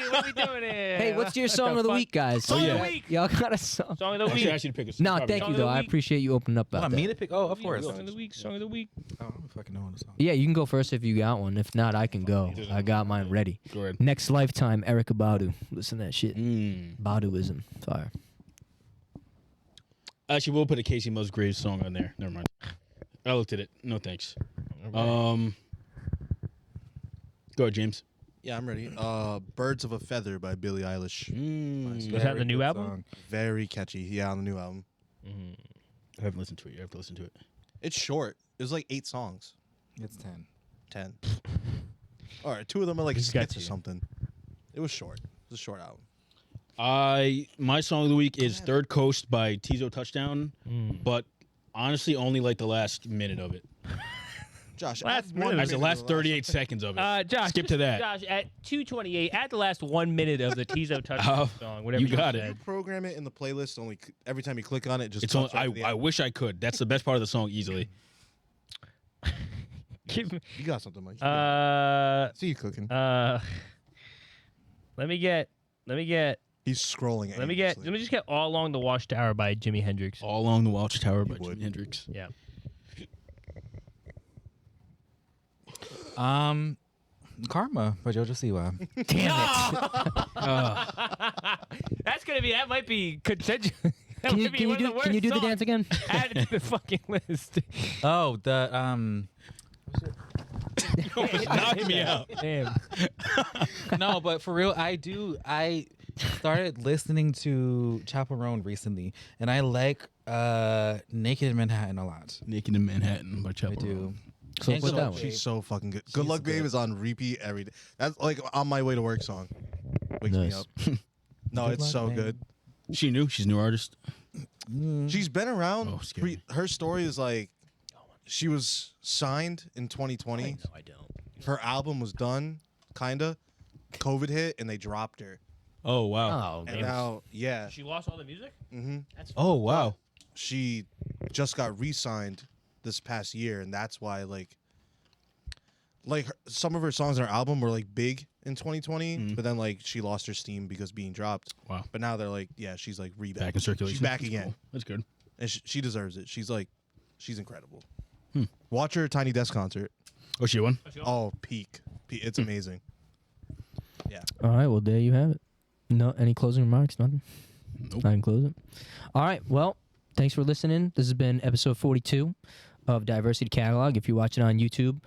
Speaker 2: are we doing here?
Speaker 4: Hey, what's your song of the week, guys?
Speaker 2: Song of the week.
Speaker 4: Y'all got a song?
Speaker 2: Song of the
Speaker 1: I should
Speaker 2: week.
Speaker 1: ask you to pick a
Speaker 4: No,
Speaker 1: probably
Speaker 4: thank
Speaker 1: not.
Speaker 4: you,
Speaker 2: of
Speaker 4: though.
Speaker 2: the
Speaker 4: I
Speaker 2: week.
Speaker 4: appreciate you opening up about
Speaker 5: Want me
Speaker 4: that.
Speaker 5: to pick? Oh, of course.
Speaker 2: Song of the week. Song of the week.
Speaker 5: I don't fucking know the song.
Speaker 4: Yeah, you can go first if you got one. If not, I can go. I got mine ready.
Speaker 1: Go ahead.
Speaker 4: Next Lifetime, Erykah Badu. Listen to that shit. Baduism. Fire.
Speaker 1: Actually, we'll put a Casey Musgraves song on there. Never mind. I looked at it. No thanks. Go ahead, James.
Speaker 3: Yeah, I'm ready. "Birds of a Feather" by Billie Eilish.
Speaker 2: Is that the new
Speaker 5: good
Speaker 2: album?
Speaker 5: song.
Speaker 3: Very catchy. Yeah, on the new album.
Speaker 1: I haven't listened to it. You have to listen to it.
Speaker 3: It's short. It was like 8 songs.
Speaker 5: It's 10.
Speaker 3: 10. All right, 2 of them are like
Speaker 2: He's got
Speaker 3: skits or
Speaker 2: you.
Speaker 3: something. It was short. It was a short album.
Speaker 1: My song of the week is Third Coast by Tizo Touchdown, but honestly, only like the last minute of it.
Speaker 3: Josh,
Speaker 2: Last
Speaker 3: add
Speaker 2: minute
Speaker 3: one
Speaker 2: of
Speaker 1: As the
Speaker 3: minute
Speaker 1: last
Speaker 3: to
Speaker 1: 38 seconds of it.
Speaker 2: Josh,
Speaker 1: Skip to that.
Speaker 2: Josh, at 2:28, add the last 1 minute of the Tizo touchdown song. Whatever
Speaker 1: you got
Speaker 2: said.
Speaker 1: it.
Speaker 3: Program it in the playlist. Only every time you click on it, just
Speaker 1: It's on,
Speaker 3: cuts right to the
Speaker 1: I
Speaker 3: end.
Speaker 1: wish I could. That's the best part of the song easily.
Speaker 2: Give me-
Speaker 3: You got something, Mike. See you cooking.
Speaker 2: Let me get.
Speaker 3: He's scrolling.
Speaker 2: Let me just get All Along the Watchtower by Jimi Hendrix.
Speaker 1: All Along the Watchtower by
Speaker 3: would.
Speaker 1: Jimi Hendrix.
Speaker 2: Yeah.
Speaker 5: Karma by Jojo Siwa.
Speaker 2: That's gonna be. That might be consensual.
Speaker 4: Can you do the dance again?
Speaker 2: Add it to the fucking list.
Speaker 5: Oh, the
Speaker 1: Knock me out.
Speaker 2: Damn.
Speaker 5: no, but for real, I started listening to Chaperone recently, and I like Naked in Manhattan a lot.
Speaker 1: Naked in Manhattan by
Speaker 5: I
Speaker 1: Chaperone.
Speaker 5: do.
Speaker 4: So
Speaker 5: And
Speaker 4: what's
Speaker 5: Good
Speaker 4: that
Speaker 5: Luck
Speaker 4: one?
Speaker 5: Babe.
Speaker 3: She's so fucking good.
Speaker 5: She's
Speaker 3: Good Luck Babe
Speaker 5: good.
Speaker 3: is on repeat every day. That's like on my way to work song. Wakes me
Speaker 4: Nice.
Speaker 3: up. No,
Speaker 5: Good
Speaker 3: it's
Speaker 5: Luck
Speaker 3: so
Speaker 5: Babe.
Speaker 3: good.
Speaker 1: She's a new artist.
Speaker 3: She's been around.
Speaker 1: Oh, scary.
Speaker 3: Her story is like she was signed in 2020.
Speaker 4: No, I don't.
Speaker 3: Her album was done, kinda. COVID hit and they dropped her.
Speaker 1: Oh wow.
Speaker 4: Oh,
Speaker 3: And
Speaker 4: man.
Speaker 3: now, yeah,
Speaker 2: She lost all the music.
Speaker 1: Oh wow.
Speaker 3: she just got re-signed this past year, and that's why some of her songs on her album were like big in 2020, but then like she lost her steam because being dropped.
Speaker 1: Wow.
Speaker 3: But now they're like, yeah, she's like
Speaker 1: Back in circulation.
Speaker 3: She's back
Speaker 1: That's
Speaker 3: again,
Speaker 1: cool. That's good.
Speaker 3: and she deserves it. She's incredible. Watch her Tiny Desk concert.
Speaker 1: Oh, she won.
Speaker 3: Oh, peak. It's amazing.
Speaker 4: All right, well, there you have it. No, any closing remarks? Nothing?
Speaker 1: Nope.
Speaker 4: I can close it. All right, well, thanks for listening. This has been episode 42 of Diversity Catalog. If you're watching on YouTube,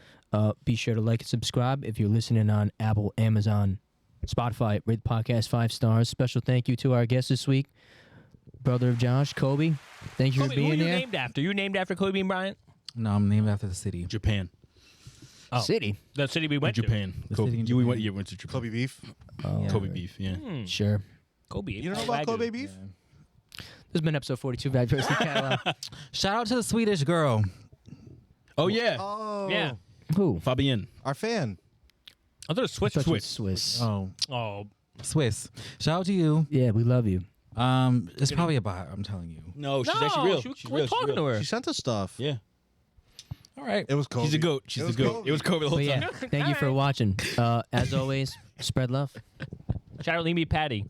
Speaker 4: be sure to like and subscribe. If you're listening on Apple, Amazon, Spotify, rate the podcast 5 stars. Special thank you to our guest this week, brother of Josh, Kobe. Thank you
Speaker 2: Kobe,
Speaker 4: for
Speaker 2: who are
Speaker 4: being
Speaker 2: you
Speaker 4: here.
Speaker 2: named after? You named after Kobe and Bryant?
Speaker 5: No, I'm named after the city.
Speaker 1: Japan.
Speaker 2: Oh.
Speaker 4: City.
Speaker 2: The city we went
Speaker 1: Japan.
Speaker 5: The
Speaker 1: Kobe.
Speaker 5: city in
Speaker 1: You
Speaker 5: Japan.
Speaker 1: went to Japan.
Speaker 3: Kobe beef.
Speaker 4: Oh,
Speaker 5: Yeah.
Speaker 1: Kobe beef. Yeah.
Speaker 2: to.
Speaker 4: Sure.
Speaker 2: Kobe.
Speaker 3: You don't know about Kobe beef?
Speaker 5: Yeah.
Speaker 4: This has been episode 42 of Diversity Catalog.
Speaker 5: Shout out to the Swedish girl.
Speaker 1: Oh yeah.
Speaker 3: Oh,
Speaker 2: Yeah.
Speaker 4: Who?
Speaker 1: Fabienne.
Speaker 3: our fan.
Speaker 2: I thought it was
Speaker 4: I thought it was
Speaker 2: Swiss.
Speaker 4: Swiss.
Speaker 5: Oh,
Speaker 2: Oh,
Speaker 5: Swiss. Shout out to you.
Speaker 4: Yeah, we love you.
Speaker 5: It's probably a bot. I'm telling you.
Speaker 1: No, she's
Speaker 2: no,
Speaker 1: actually real.
Speaker 2: She's
Speaker 1: She's
Speaker 2: we're
Speaker 1: real.
Speaker 2: talking
Speaker 1: she's real.
Speaker 2: to her.
Speaker 3: She sent us stuff.
Speaker 1: Yeah.
Speaker 5: All right.
Speaker 3: It was Kobe.
Speaker 1: She's a goat. She's
Speaker 3: It
Speaker 1: the
Speaker 3: was
Speaker 1: goat.
Speaker 3: Kobe.
Speaker 1: It was Kobe the whole
Speaker 4: But
Speaker 1: time.
Speaker 4: yeah, thank you for watching. As always, spread love.
Speaker 2: Shout out Lee Patty.